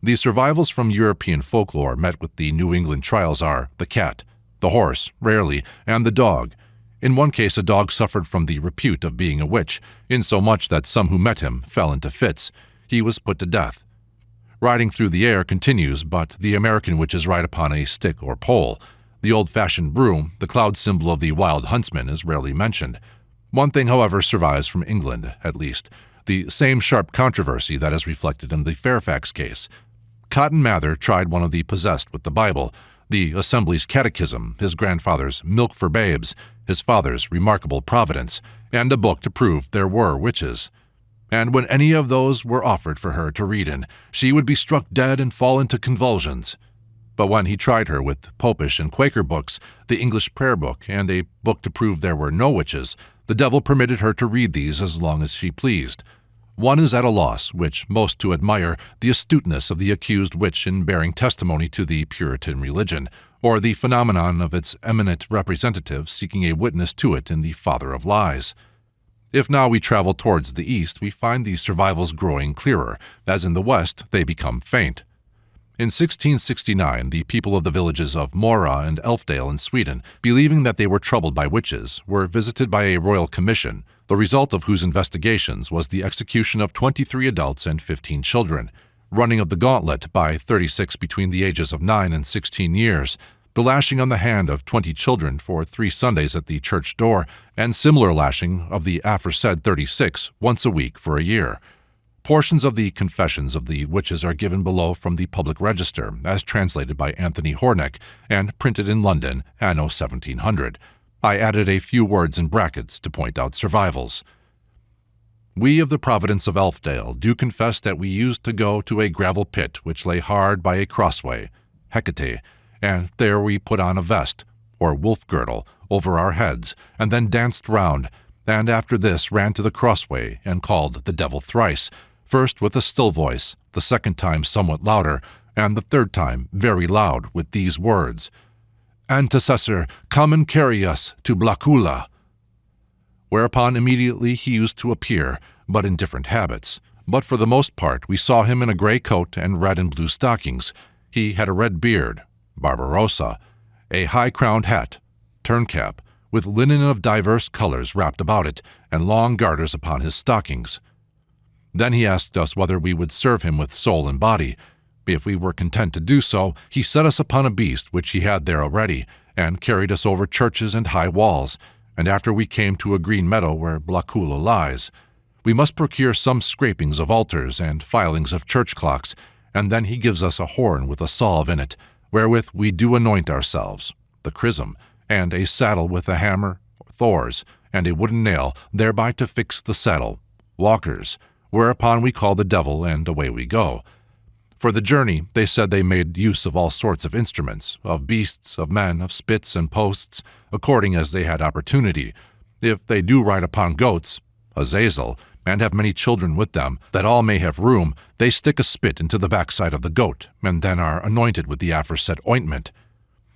The survivals from European folklore met with the New England trials are the cat, the horse, rarely, and the dog. In one case, a dog suffered from the repute of being a witch, insomuch that some who met him fell into fits. He was put to death. Riding through the air continues, but the American witches ride upon a stick or pole. The old-fashioned broom, the cloud symbol of the Wild Huntsman, is rarely mentioned. One thing, however, survives from England, at least: the same sharp controversy that is reflected in the Fairfax case. Cotton Mather tried one of the possessed with the Bible, the Assembly's Catechism, his grandfather's Milk for Babes, his father's Remarkable Providence, and a book to prove there were witches. And when any of those were offered for her to read in, she would be struck dead and fall into convulsions. But when he tried her with Popish and Quaker books, the English Prayer Book, and a book to prove there were no witches, the devil permitted her to read these as long as she pleased. One is at a loss, which most to admire, the astuteness of the accused witch in bearing testimony to the Puritan religion, or the phenomenon of its eminent representative seeking a witness to it in the Father of Lies. If now we travel towards the east, we find these survivals growing clearer, as in the west they become faint. In 1669, the people of the villages of Mora and Elfdale in Sweden, believing that they were troubled by witches, were visited by a royal commission, the result of whose investigations was the execution of 23 adults and 15 children. running of the gauntlet by 36 between the ages of 9 and 16 years, the lashing on the hand of 20 children for 3 Sundays at the church door, and similar lashing of the aforesaid 36 once a week for a year. Portions of the confessions of the witches are given below from the Public Register, as translated by Anthony Horneck and printed in London anno 1700. I added a few words in brackets to point out survivals. We of the Providence of Elfdale do confess that we used to go to a gravel pit which lay hard by a crossway, Hecate, and there we put on a vest, or wolf girdle, over our heads, and then danced round, and after this ran to the crossway and called the devil thrice, first with a still voice, the second time somewhat louder, and the third time very loud, with these words, "Antecessor, come and carry us to Blackula." Whereupon immediately he used to appear, but in different habits. But for the most part we saw him in a grey coat and red and blue stockings. He had a red beard, Barbarossa, a high-crowned hat, turncap, with linen of divers colors wrapped about it, and long garters upon his stockings. Then he asked us whether we would serve him with soul and body. If we were content to do so, he set us upon a beast which he had there already, and carried us over churches and high walls, and after we came to a green meadow where Blackula lies, we must procure some scrapings of altars and filings of church clocks, and then he gives us a horn with a salve in it, wherewith we do anoint ourselves, the chrism, and a saddle with a hammer, thors, and a wooden nail, thereby to fix the saddle, walkers, whereupon we call the devil, and away we go. For the journey, they said they made use of all sorts of instruments, of beasts, of men, of spits and posts, according as they had opportunity. If they do ride upon goats, Azazel, and have many children with them, that all may have room, they stick a spit into the backside of the goat, and then are anointed with the aforesaid ointment.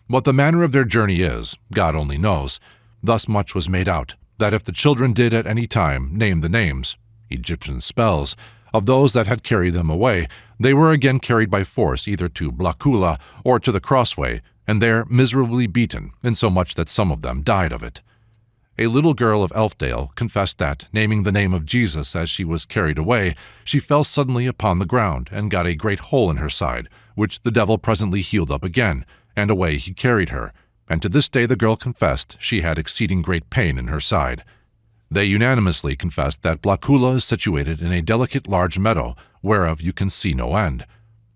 What the manner of their journey is, God only knows. Thus much was made out, that if the children did at any time name the names, Egyptian spells, of those that had carried them away, they were again carried by force either to Blackula or to the crossway, and there miserably beaten, insomuch that some of them died of it. A little girl of Elfdale confessed that, naming the name of Jesus as she was carried away, she fell suddenly upon the ground and got a great hole in her side, which the devil presently healed up again, and away he carried her, and to this day the girl confessed she had exceeding great pain in her side. They unanimously confessed that Blackula is situated in a delicate large meadow, whereof you can see no end.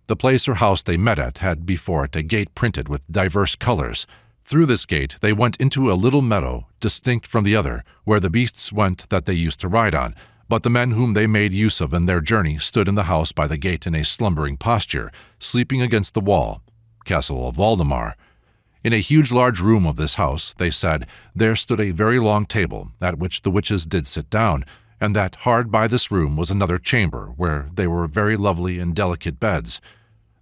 The place or house they met at had before it a gate printed with divers colors. Through this gate they went into a little meadow, distinct from the other, where the beasts went that they used to ride on, but the men whom they made use of in their journey stood in the house by the gate in a slumbering posture, sleeping against the wall, Castle of Valdemar. In a huge large room of this house, they said, there stood a very long table, at which the witches did sit down, and that hard by this room was another chamber, where they were very lovely and delicate beds.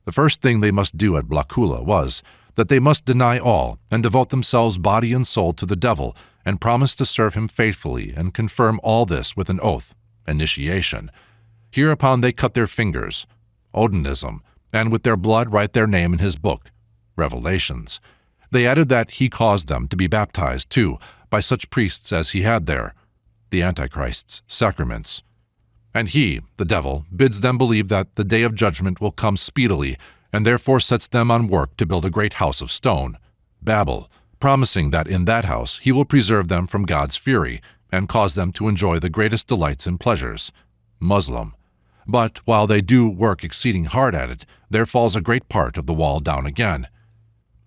The first thing they must do at Blackula was, that they must deny all, and devote themselves body and soul to the devil, and promise to serve him faithfully, and confirm all this with an oath, initiation. Hereupon they cut their fingers, Odinism, and with their blood write their name in his book, Revelations. They added that he caused them to be baptized, too, by such priests as he had there, the Antichrist's sacraments. And he, the devil, bids them believe that the day of judgment will come speedily, and therefore sets them on work to build a great house of stone, Babel, promising that in that house he will preserve them from God's fury, and cause them to enjoy the greatest delights and pleasures, Muslim. But while they do work exceeding hard at it, there falls a great part of the wall down again.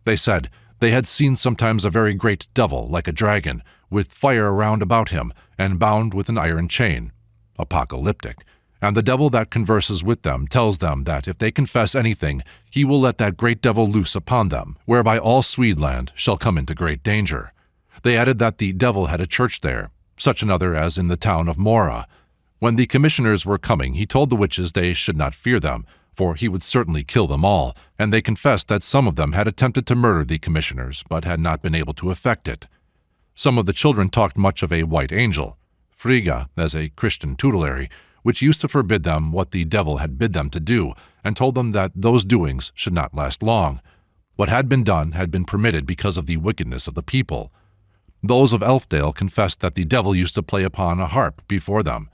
They said, they had seen sometimes a very great devil, like a dragon, with fire round about him, and bound with an iron chain, apocalyptic. And the devil that converses with them tells them that if they confess anything, he will let that great devil loose upon them, whereby all Swedland shall come into great danger. They added that the devil had a church there, such another as in the town of Mora. When the commissioners were coming, he told the witches they should not fear them, for he would certainly kill them all, and they confessed that some of them had attempted to murder the commissioners, but had not been able to effect it. Some of the children talked much of a white angel, Frigga, as a Christian tutelary, which used to forbid them what the devil had bid them to do, and told them that those doings should not last long. What had been done had been permitted because of the wickedness of the people. Those of Elfdale confessed that the devil used to play upon a harp before them,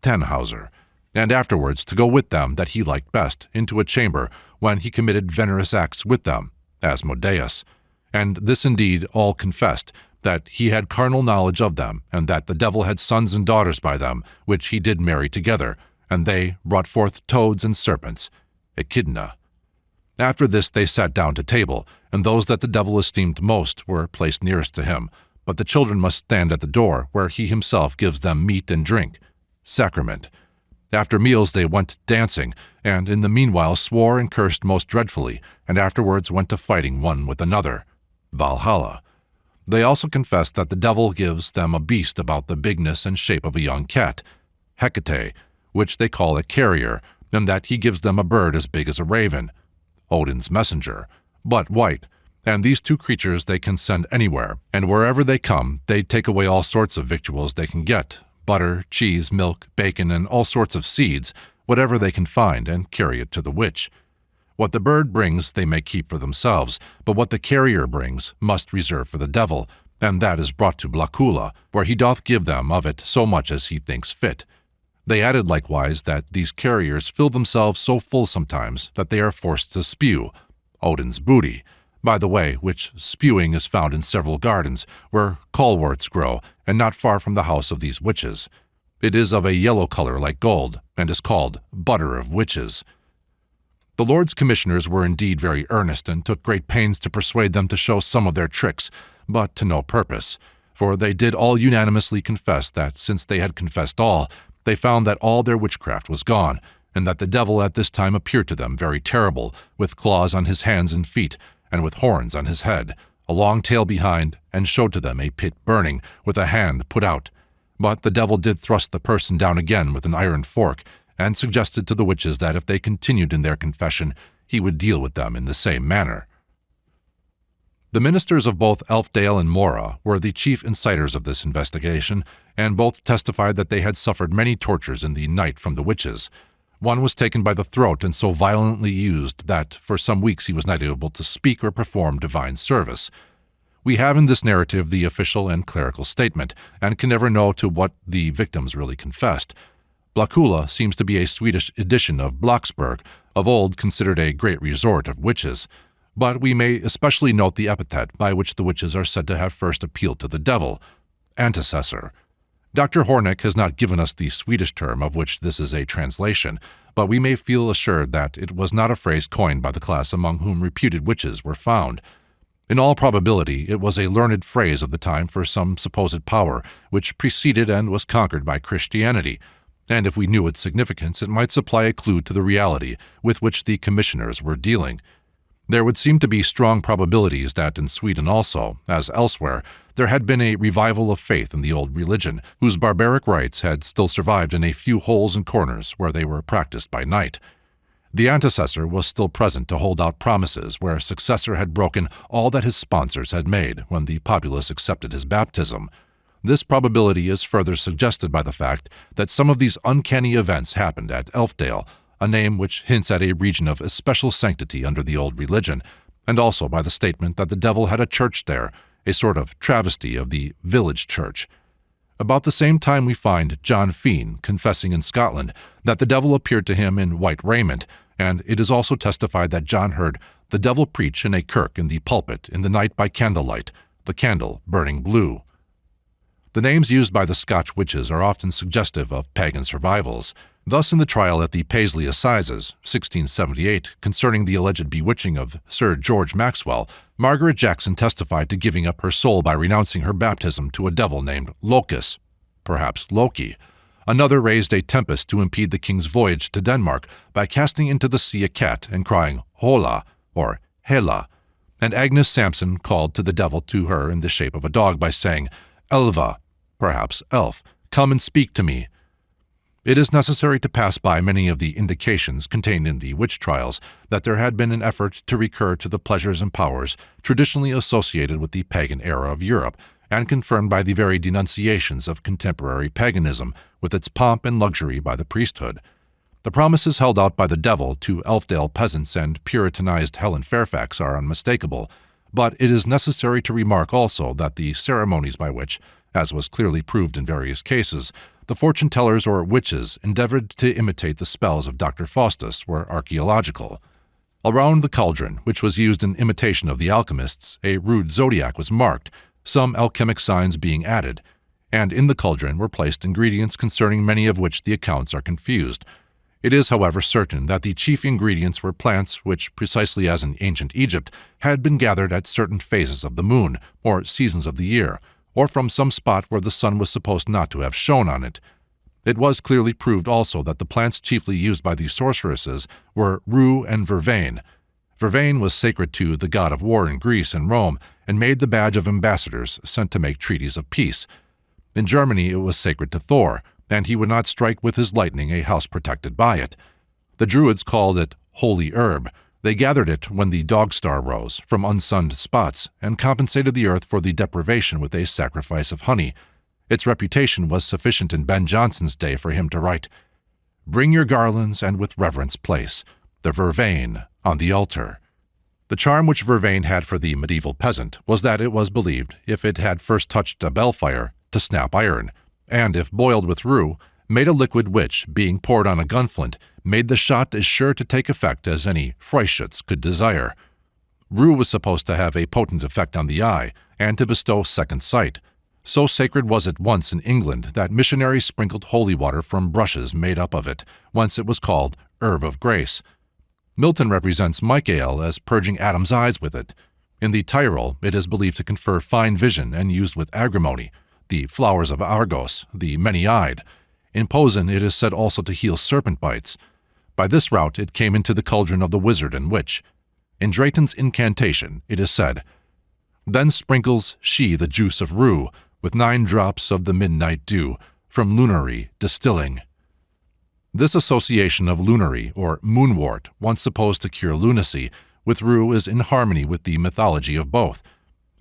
Tannhauser, and afterwards to go with them that he liked best into a chamber when he committed venerous acts with them, Asmodeus. And this indeed all confessed, that he had carnal knowledge of them, and that the devil had sons and daughters by them, which he did marry together, and they brought forth toads and serpents, Echidna. After this they sat down to table, and those that the devil esteemed most were placed nearest to him, but the children must stand at the door, where he himself gives them meat and drink, sacrament. After meals they went dancing, and in the meanwhile swore and cursed most dreadfully, and afterwards went to fighting one with another, Valhalla. They also confessed that the devil gives them a beast about the bigness and shape of a young cat, Hecate, which they call a carrier, and that he gives them a bird as big as a raven, Odin's messenger, but white, and these two creatures they can send anywhere, and wherever they come they take away all sorts of victuals they can get, butter, cheese, milk, bacon, and all sorts of seeds, whatever they can find, and carry it to the witch. What the bird brings they may keep for themselves, but what the carrier brings must reserve for the devil, and that is brought to Blacula, where he doth give them of it so much as he thinks fit. They added likewise that these carriers fill themselves so full sometimes that they are forced to spew, Odin's booty, by the way, which spewing is found in several gardens, where coleworts grow, and not far from the house of these witches. It is of a yellow color like gold, and is called butter of witches. The Lord's commissioners were indeed very earnest, and took great pains to persuade them to show some of their tricks, but to no purpose, for they did all unanimously confess that, since they had confessed all, they found that all their witchcraft was gone, and that the devil at this time appeared to them very terrible, with claws on his hands and feet, and with horns on his head, a long tail behind, and showed to them a pit burning, with a hand put out. But the devil did thrust the person down again with an iron fork, and suggested to the witches that if they continued in their confession, he would deal with them in the same manner. The ministers of both Elfdale and Mora were the chief inciters of this investigation, and both testified that they had suffered many tortures in the night from the witches. One was taken by the throat and so violently used that for some weeks he was not able to speak or perform divine service. We have in this narrative the official and clerical statement, and can never know to what the victims really confessed. Blacula seems to be a Swedish edition of Blocksberg, of old considered a great resort of witches. But we may especially note the epithet by which the witches are said to have first appealed to the devil, antecessor. Dr. Horneck has not given us the Swedish term of which this is a translation, but we may feel assured that it was not a phrase coined by the class among whom reputed witches were found. In all probability, it was a learned phrase of the time for some supposed power which preceded and was conquered by Christianity, and if we knew its significance, it might supply a clue to the reality with which the commissioners were dealing. There would seem to be strong probabilities that in Sweden also, as elsewhere, there had been a revival of faith in the old religion, whose barbaric rites had still survived in a few holes and corners where they were practiced by night. The antecessor was still present to hold out promises where a successor had broken all that his sponsors had made when the populace accepted his baptism. This probability is further suggested by the fact that some of these uncanny events happened at Elfdale, a name which hints at a region of especial sanctity under the old religion, and also by the statement that the devil had a church there, a sort of travesty of the village church. About the same time we find John Fian confessing in Scotland that the devil appeared to him in white raiment, and it is also testified that John heard the devil preach in a kirk in the pulpit in the night by candlelight, the candle burning blue. The names used by the Scotch witches are often suggestive of pagan survivals. Thus, in the trial at the Paisley Assizes, 1678, concerning the alleged bewitching of Sir George Maxwell, Margaret Jackson testified to giving up her soul by renouncing her baptism to a devil named Locus, perhaps Loki. Another raised a tempest to impede the king's voyage to Denmark by casting into the sea a cat and crying Hola, or Hela, and Agnes Sampson called to the devil to her in the shape of a dog by saying, Elva, perhaps elf, come and speak to me. It is necessary to pass by many of the indications contained in the witch trials that there had been an effort to recur to the pleasures and powers traditionally associated with the pagan era of Europe, and confirmed by the very denunciations of contemporary paganism, with its pomp and luxury by the priesthood. The promises held out by the devil to Elfdale peasants and Puritanized Helen Fairfax are unmistakable, but it is necessary to remark also that the ceremonies by which, as was clearly proved in various cases, The fortune-tellers or witches endeavored to imitate the spells of Dr. Faustus were archaeological. Around the cauldron, which was used in imitation of the alchemists, a rude zodiac was marked, some alchemic signs being added, and in the cauldron were placed ingredients concerning many of which the accounts are confused. It is, however, certain that the chief ingredients were plants which, precisely as in ancient Egypt, had been gathered at certain phases of the moon, or seasons of the year, or from some spot where the sun was supposed not to have shone on it. It was clearly proved also that the plants chiefly used by these sorceresses were rue and vervain. Vervain was sacred to the god of war in Greece and Rome, and made the badge of ambassadors sent to make treaties of peace. In Germany it was sacred to Thor, and he would not strike with his lightning a house protected by it. The Druids called it holy herb. They gathered it when the dog star rose from unsunned spots, and compensated the earth for the deprivation with a sacrifice of honey. Its reputation was sufficient in Ben Jonson's day for him to write, "Bring your garlands and with reverence place the vervain on the altar." The charm which vervain had for the medieval peasant was that it was believed, if it had first touched a bell fire, to snap iron, and if boiled with rue, made a liquid which, being poured on a gunflint, made the shot as sure to take effect as any Freischütz could desire. Rue was supposed to have a potent effect on the eye, and to bestow second sight. So sacred was it once in England that missionaries sprinkled holy water from brushes made up of it, whence it was called herb of grace. Milton represents Michael as purging Adam's eyes with it. In the Tyrol, it is believed to confer fine vision and used with agrimony, the flowers of Argos, the many-eyed. In Posen it is said also to heal serpent bites. By this route it came into the cauldron of the wizard and witch. In Drayton's incantation it is said, "Then sprinkles she the juice of rue, with 9 drops of the midnight dew, from lunary distilling." This association of lunary, or moonwort, once supposed to cure lunacy, with rue is in harmony with the mythology of both.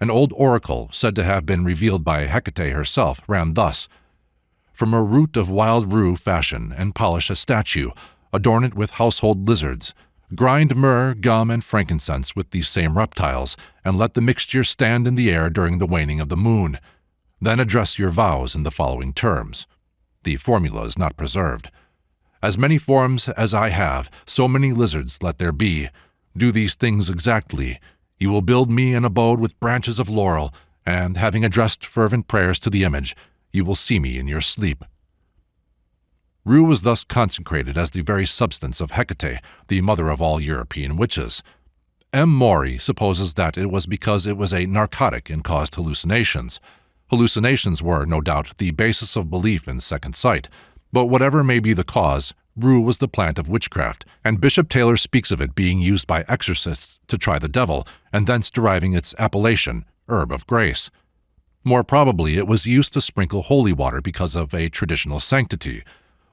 An old oracle, said to have been revealed by Hecate herself, ran thus, "From a root of wild rue fashion, and polish a statue, adorn it with household lizards, grind myrrh, gum, and frankincense with these same reptiles, and let the mixture stand in the air during the waning of the moon. Then address your vows in the following terms." The formula is not preserved. "As many forms as I have, so many lizards let there be. Do these things exactly. You will build me an abode with branches of laurel, and, having addressed fervent prayers to the image, you will see me in your sleep." Rue was thus consecrated as the very substance of Hecate, the mother of all European witches. M. Maury supposes that it was because it was a narcotic and caused hallucinations. Hallucinations were, no doubt, the basis of belief in second sight, but whatever may be the cause, rue was the plant of witchcraft, and Bishop Taylor speaks of it being used by exorcists to try the devil, and thence deriving its appellation, herb of grace. More probably, it was used to sprinkle holy water because of a traditional sanctity.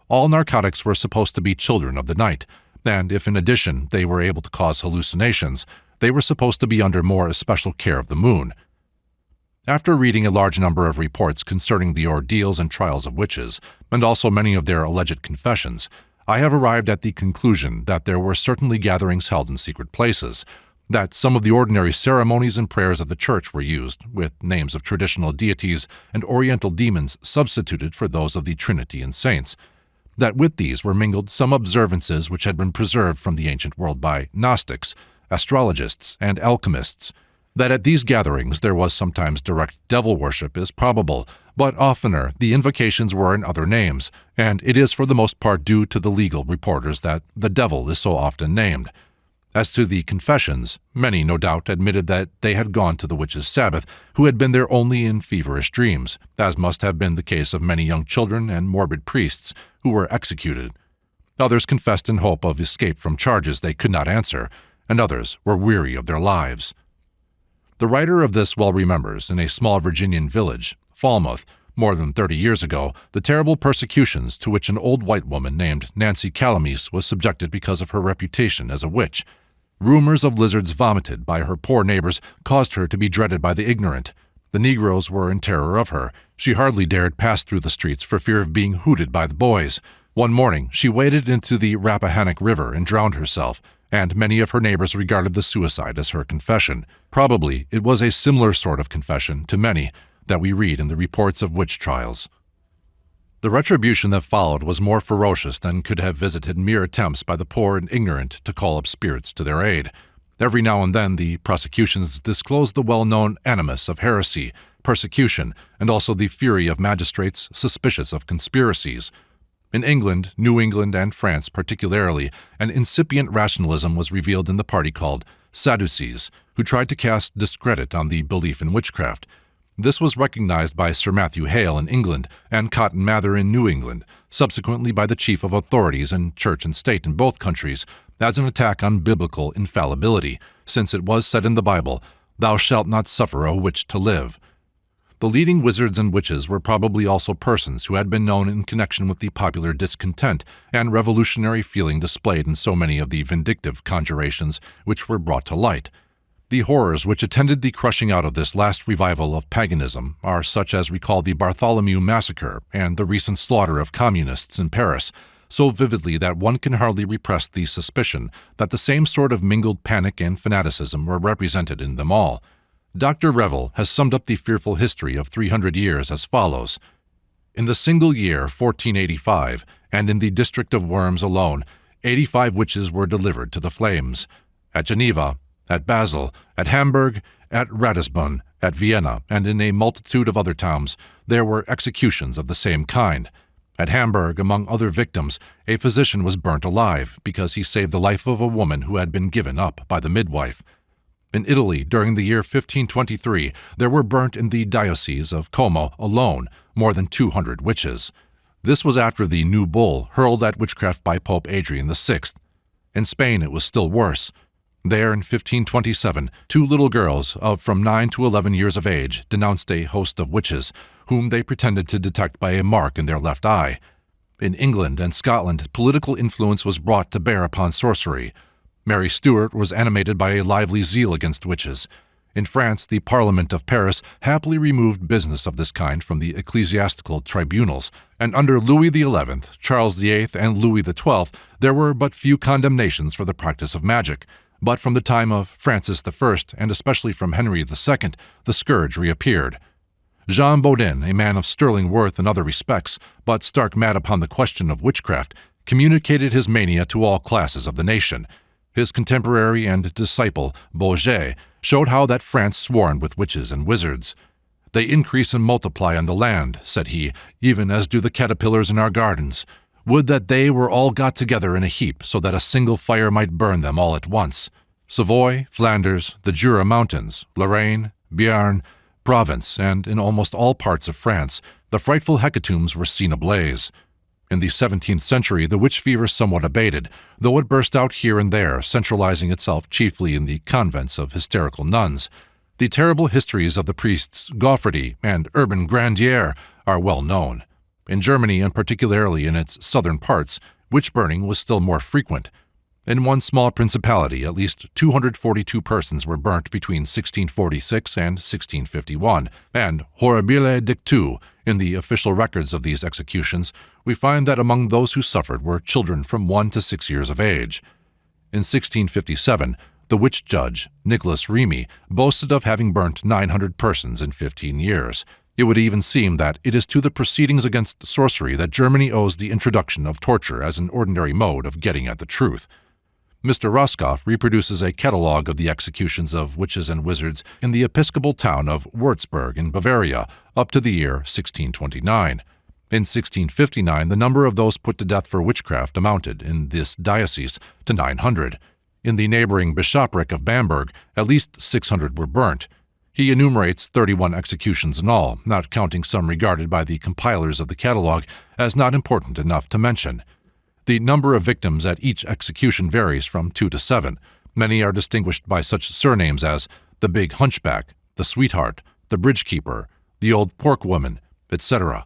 All narcotics were supposed to be children of the night, and if in addition they were able to cause hallucinations, they were supposed to be under more especial care of the moon. After reading a large number of reports concerning the ordeals and trials of witches, and also many of their alleged confessions, I have arrived at the conclusion that there were certainly gatherings held in secret places, that some of the ordinary ceremonies and prayers of the Church were used, with names of traditional deities and oriental demons substituted for those of the Trinity and saints, that with these were mingled some observances which had been preserved from the ancient world by Gnostics, astrologists, and alchemists. That at these gatherings there was sometimes direct devil worship is probable, but oftener the invocations were in other names, and it is for the most part due to the legal reporters that the devil is so often named. As to the confessions, many no doubt admitted that they had gone to the witches' Sabbath, who had been there only in feverish dreams, as must have been the case of many young children and morbid priests who were executed. Others confessed in hope of escape from charges they could not answer, and others were weary of their lives. The writer of this well remembers, in a small Virginian village, Falmouth, more than 30 years ago, the terrible persecutions to which an old white woman named Nancy Calamese was subjected because of her reputation as a witch. Rumors of lizards vomited by her poor neighbors caused her to be dreaded by the ignorant. The Negroes were in terror of her. She hardly dared pass through the streets for fear of being hooted by the boys. One morning, she waded into the Rappahannock River and drowned herself, and many of her neighbors regarded the suicide as her confession. Probably it was a similar sort of confession to many that we read in the reports of witch trials. The retribution that followed was more ferocious than could have visited mere attempts by the poor and ignorant to call up spirits to their aid. Every now and then the prosecutions disclosed the well-known animus of heresy, persecution, and also the fury of magistrates suspicious of conspiracies. In England, New England, and France particularly, an incipient rationalism was revealed in the party called Sadducees, who tried to cast discredit on the belief in witchcraft. This was recognized by Sir Matthew Hale in England and Cotton Mather in New England, subsequently by the chief of authorities in church and state in both countries, as an attack on biblical infallibility, since it was said in the Bible, "Thou shalt not suffer a witch to live." The leading wizards and witches were probably also persons who had been known in connection with the popular discontent and revolutionary feeling displayed in so many of the vindictive conjurations which were brought to light. The horrors which attended the crushing out of this last revival of paganism are such as recall the Bartholomew Massacre and the recent slaughter of communists in Paris, so vividly that one can hardly repress the suspicion that the same sort of mingled panic and fanaticism were represented in them all. Dr. Revel has summed up the fearful history of 300 years as follows. In the single year 1485, and in the district of Worms alone, 85 witches were delivered to the flames. At Geneva, at Basel, at Hamburg, at Ratisbon, at Vienna, and in a multitude of other towns, there were executions of the same kind. At Hamburg, among other victims, a physician was burnt alive because he saved the life of a woman who had been given up by the midwife. In Italy, during the year 1523, there were burnt in the diocese of Como alone more than 200 witches. This was after the new bull hurled at witchcraft by Pope Adrian VI. In Spain, it was still worse. There, in 1527, 2 little girls of from 9 to 11 years of age denounced a host of witches, whom they pretended to detect by a mark in their left eye. In England and Scotland, political influence was brought to bear upon sorcery. Mary Stuart was animated by a lively zeal against witches. In France, the Parliament of Paris happily removed business of this kind from the ecclesiastical tribunals, and under Louis XI, Charles VIII, and Louis XII, there were but few condemnations for the practice of magic. But from the time of Francis I, and especially from Henry II, the scourge reappeared. Jean Bodin, a man of sterling worth in other respects, but stark mad upon the question of witchcraft, communicated his mania to all classes of the nation. His contemporary and disciple, Bourget, showed how that France swarmed with witches and wizards. "They increase and multiply on the land," said he, "even as do the caterpillars in our gardens. Would that they were all got together in a heap, so that a single fire might burn them all at once." Savoy, Flanders, the Jura Mountains, Lorraine, Béarn, Provence, and in almost all parts of France, the frightful hecatombs were seen ablaze. In the 17th century, the witch fever somewhat abated, though it burst out here and there, centralizing itself chiefly in the convents of hysterical nuns. The terrible histories of the priests Goffardy and Urban Grandier are well known. In Germany, and particularly in its southern parts, witch-burning was still more frequent. In one small principality, at least 242 persons were burnt between 1646 and 1651, and horribile dictu, in the official records of these executions, we find that among those who suffered were children from 1 to 6 years of age. In 1657, the witch judge, Nicholas Remy, boasted of having burnt 900 persons in 15 years. It would even seem that it is to the proceedings against sorcery that Germany owes the introduction of torture as an ordinary mode of getting at the truth. Mr. Roscoff reproduces a catalogue of the executions of witches and wizards in the episcopal town of Würzburg in Bavaria up to the year 1629. In 1659, the number of those put to death for witchcraft amounted, in this diocese, to 900. In the neighboring bishopric of Bamberg, at least 600 were burnt. He enumerates 31 executions in all, not counting some regarded by the compilers of the catalogue as not important enough to mention. The number of victims at each execution varies from 2 to 7. Many are distinguished by such surnames as the Big Hunchback, the Sweetheart, the Bridgekeeper, the Old Pork Woman, etc.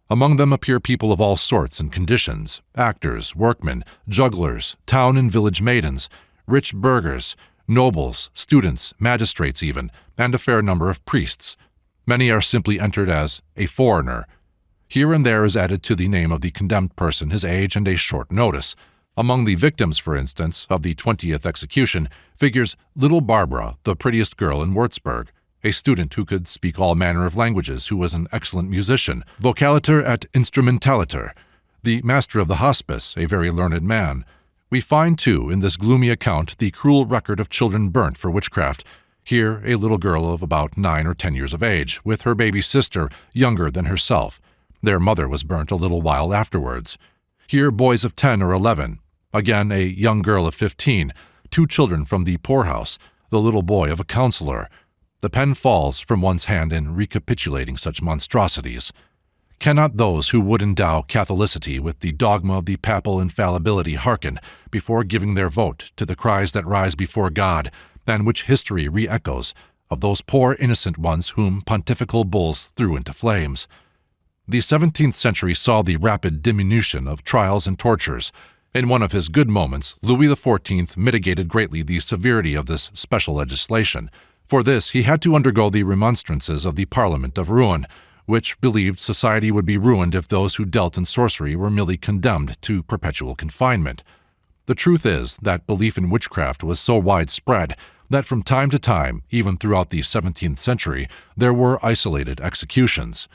Among them appear people of all sorts and conditions, actors, workmen, jugglers, town and village maidens, rich burghers, nobles, students, magistrates even, and a fair number of priests. Many are simply entered as a foreigner. Here and there is added to the name of the condemned person his age and a short notice. Among the victims, for instance, of the 20th execution figures little Barbara, the prettiest girl in Würzburg. a student who could speak all manner of languages, who was an excellent musician, vocaliter et instrumentaliter, the master of the hospice, a very learned man. We find, too, in this gloomy account the cruel record of children burnt for witchcraft. Here, a little girl of about 9 or 10 years of age, with her baby sister, younger than herself. Their mother was burnt a little while afterwards. Here, boys of 10 or 11. Again, a young girl of 15, 2 children from the poorhouse, the little boy of a counselor. The pen falls from one's hand in recapitulating such monstrosities. Cannot those who would endow Catholicity with the dogma of the papal infallibility hearken, before giving their vote, to the cries that rise before God, and which history re-echoes, of those poor innocent ones whom pontifical bulls threw into flames? The 17th century saw the rapid diminution of trials and tortures. In one of his good moments, Louis XIV mitigated greatly the severity of this special legislation. For this he had to undergo the remonstrances of the Parliament of Rouen, which believed society would be ruined if those who dealt in sorcery were merely condemned to perpetual confinement. The truth is that belief in witchcraft was so widespread that from time to time, even throughout the 17th century, there were isolated executions.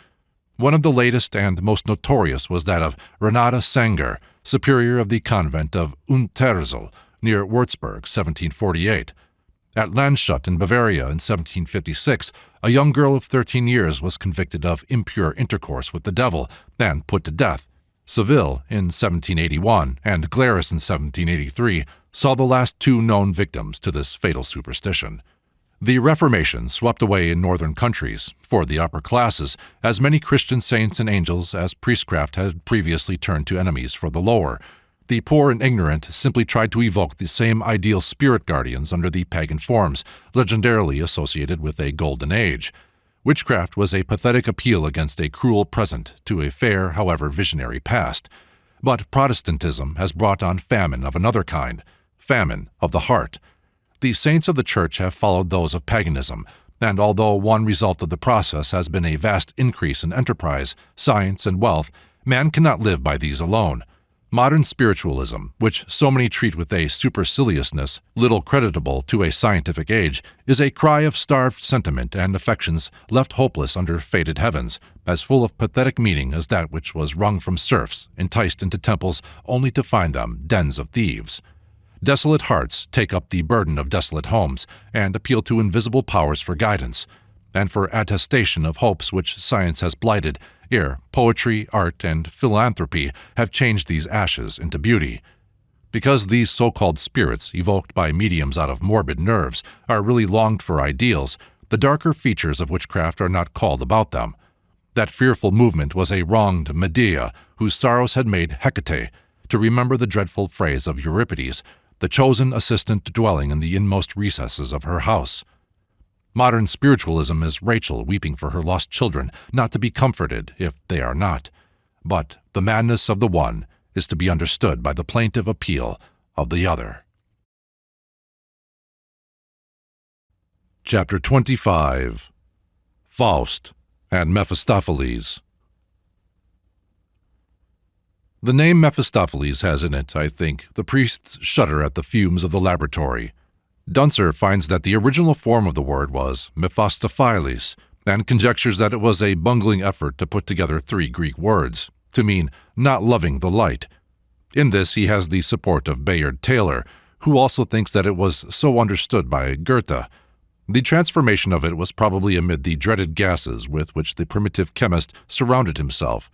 One of the latest and most notorious was that of Renata Sanger, superior of the convent of Untersel, near Würzburg, 1748. At Landshut in Bavaria in 1756, a young girl of 13 years was convicted of impure intercourse with the devil and put to death. Seville in 1781 and Glaris in 1783 saw the last 2 known victims to this fatal superstition. The Reformation swept away in northern countries, for the upper classes, as many Christian saints and angels as priestcraft had previously turned to enemies for the lower. The poor and ignorant simply tried to evoke the same ideal spirit guardians under the pagan forms, legendarily associated with a golden age. Witchcraft was a pathetic appeal against a cruel present to a fair, however visionary past. But Protestantism has brought on famine of another kind, famine of the heart. The saints of the Church have followed those of paganism, and although one result of the process has been a vast increase in enterprise, science, and wealth, man cannot live by these alone. Modern spiritualism, which so many treat with a superciliousness little creditable to a scientific age, is a cry of starved sentiment and affections left hopeless under fated heavens, as full of pathetic meaning as that which was wrung from serfs, enticed into temples only to find them dens of thieves. Desolate hearts take up the burden of desolate homes and appeal to invisible powers for guidance, and for attestation of hopes which science has blighted, ere poetry, art, and philanthropy have changed these ashes into beauty. Because these so-called spirits, evoked by mediums out of morbid nerves, are really longed for ideals, the darker features of witchcraft are not called about them. That fearful movement was a wronged Medea, whose sorrows had made Hecate, to remember the dreadful phrase of Euripides, the chosen assistant dwelling in the inmost recesses of her house. Modern spiritualism is Rachel weeping for her lost children, not to be comforted if they are not. But the madness of the one is to be understood by the plaintive appeal of the other. Chapter 25. Faust and Mephistophiles. The name Mephistophiles has in it, I think, the priests shudder at the fumes of the laboratory. Dunser finds that the original form of the word was Mephistophiles, and conjectures that it was a bungling effort to put together 3 Greek words, to mean not loving the light. In this he has the support of Bayard Taylor, who also thinks that it was so understood by Goethe. The transformation of it was probably amid the dreaded gases with which the primitive chemist surrounded himself.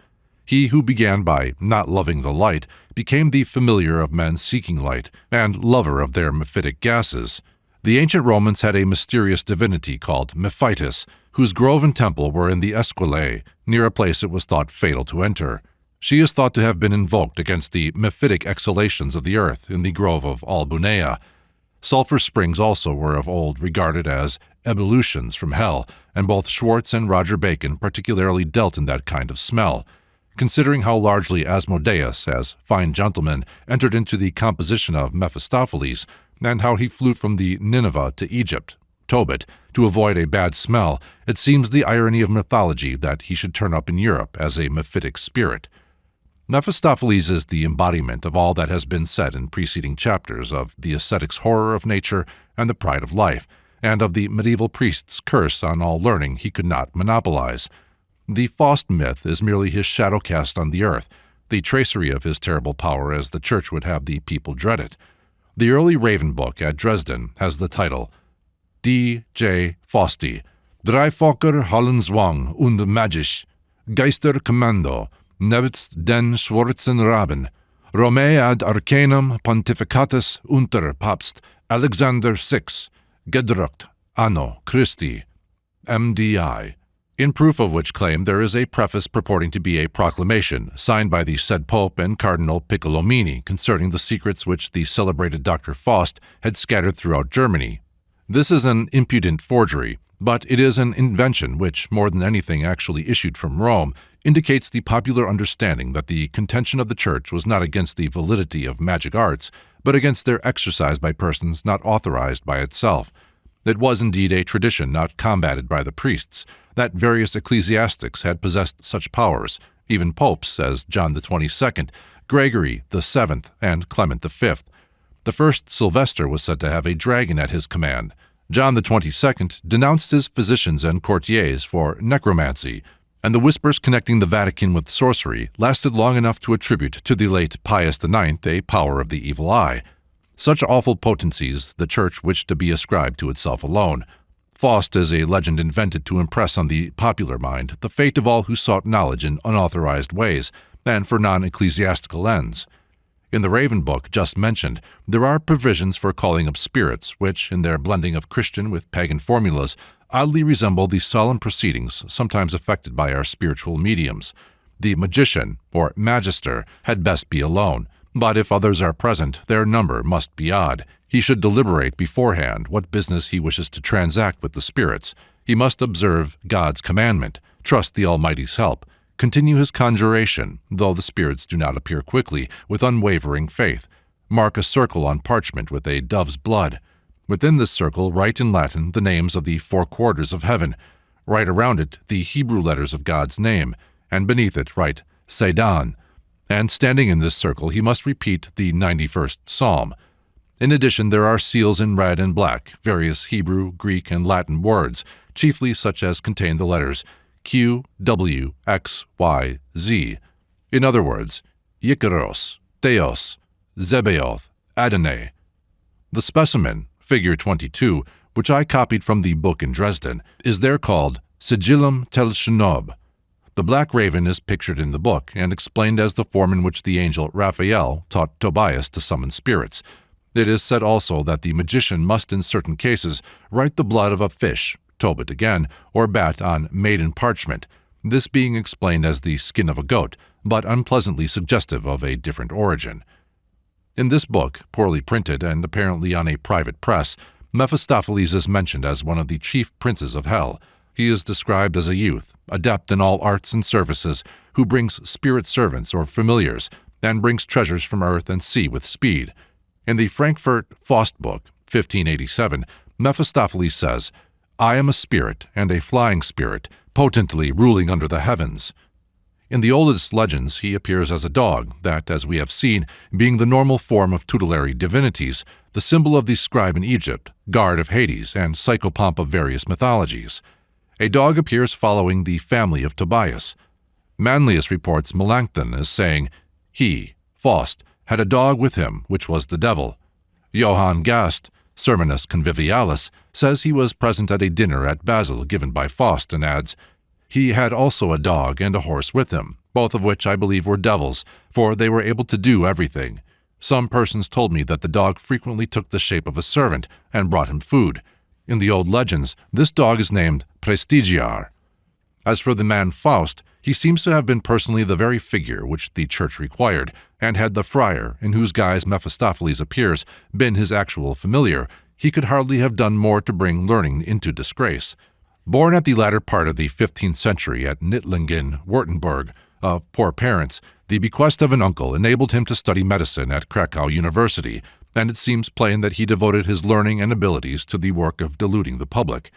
He who began by not loving the light became the familiar of men seeking light and lover of their mephitic gases. The ancient Romans had a mysterious divinity called Mephitis, whose grove and temple were in the Esquilae, near a place it was thought fatal to enter. She is thought to have been invoked against the mephitic exhalations of the earth in the grove of Albunea. Sulphur springs also were of old regarded as ebullitions from hell, and both Schwartz and Roger Bacon particularly dealt in that kind of smell. Considering how largely Asmodeus, as fine gentleman, entered into the composition of Mephistopheles, and how he flew from the Nineveh to Egypt, Tobit, to avoid a bad smell, it seems the irony of mythology that he should turn up in Europe as a mephitic spirit. Mephistopheles is the embodiment of all that has been said in preceding chapters of the ascetic's horror of nature and the pride of life, and of the medieval priest's curse on all learning he could not monopolize. The Faust myth is merely his shadow cast on the earth, the tracery of his terrible power as the Church would have the people dread it. The early Raven book at Dresden has the title D. J. Fausti, Drei Fokker Hollenswang und Magisch, Geisterkommando, nebst den schwarzen Raben, Romae ad Arcanum Pontificatus unter Papst Alexander VI, gedruckt Anno Christi, MDI. In proof of which claim there is a preface purporting to be a proclamation signed by the said Pope and Cardinal Piccolomini concerning the secrets which the celebrated Dr. Faust had scattered throughout Germany. This is an impudent forgery, but it is an invention which, more than anything actually issued from Rome, indicates the popular understanding that the contention of the Church was not against the validity of magic arts, but against their exercise by persons not authorized by itself. It was indeed a tradition not combated by the priests, that various ecclesiastics had possessed such powers, even popes as John the 22nd, Gregory the 7th, and Clement the 5th. The first Sylvester was said to have a dragon at his command. John the 22nd denounced his physicians and courtiers for necromancy, and the whispers connecting the Vatican with sorcery lasted long enough to attribute to the late Pius IX a power of the evil eye. Such awful potencies the Church wished to be ascribed to itself alone. Faust is a legend invented to impress on the popular mind the fate of all who sought knowledge in unauthorized ways and for non-ecclesiastical ends. In the Raven book just mentioned, there are provisions for calling up spirits which, in their blending of Christian with pagan formulas, oddly resemble the solemn proceedings sometimes effected by our spiritual mediums. The magician, or magister, had best be alone, but if others are present, their number must be odd. He should deliberate beforehand what business he wishes to transact with the spirits. He must observe God's commandment, trust the Almighty's help, continue his conjuration, though the spirits do not appear quickly, with unwavering faith, mark a circle on parchment with a dove's blood. Within this circle write in Latin the names of the 4 quarters of heaven, write around it the Hebrew letters of God's name, and beneath it write Sedan, and standing in this circle he must repeat the 91st Psalm. In addition, there are seals in red and black, various Hebrew, Greek, and Latin words, chiefly such as contain the letters Q, W, X, Y, Z. In other words, Yikaros, Theos, Zebaoth, Adonai. The specimen, figure 22, which I copied from the book in Dresden, is there called Sigillum tel Shenob. The black raven is pictured in the book and explained as the form in which the angel Raphael taught Tobias to summon spirits. It is said also that the magician must in certain cases write the blood of a fish, Tobit again, or bat on maiden parchment, this being explained as the skin of a goat, but unpleasantly suggestive of a different origin. In this book, poorly printed and apparently on a private press, Mephistophiles is mentioned as one of the chief princes of hell. He is described as a youth, adept in all arts and services, who brings spirit servants or familiars, and brings treasures from earth and sea with speed. In the Frankfurt Faust book, 1587, Mephistopheles says, I am a spirit and a flying spirit, potently ruling under the heavens. In the oldest legends, he appears as a dog, that, as we have seen, being the normal form of tutelary divinities, the symbol of the scribe in Egypt, guard of Hades, and psychopomp of various mythologies. A dog appears following the family of Tobias. Manlius reports Melanchthon as saying, he, Faust, had a dog with him, which was the devil. Johann Gast, Sermonus Convivialis, says he was present at a dinner at Basel given by Faust, and adds, he had also a dog and a horse with him, both of which I believe were devils, for they were able to do everything. Some persons told me that the dog frequently took the shape of a servant and brought him food. In the old legends, this dog is named Prestigiar. As for the man Faust, he seems to have been personally the very figure which the Church required, and had the friar, in whose guise Mephistopheles appears, been his actual familiar, he could hardly have done more to bring learning into disgrace. Born at the latter part of the 15th century at Nittlingen, Württemberg, of poor parents, the bequest of an uncle enabled him to study medicine at Krakow University, and it seems plain that he devoted his learning and abilities to the work of deluding the public.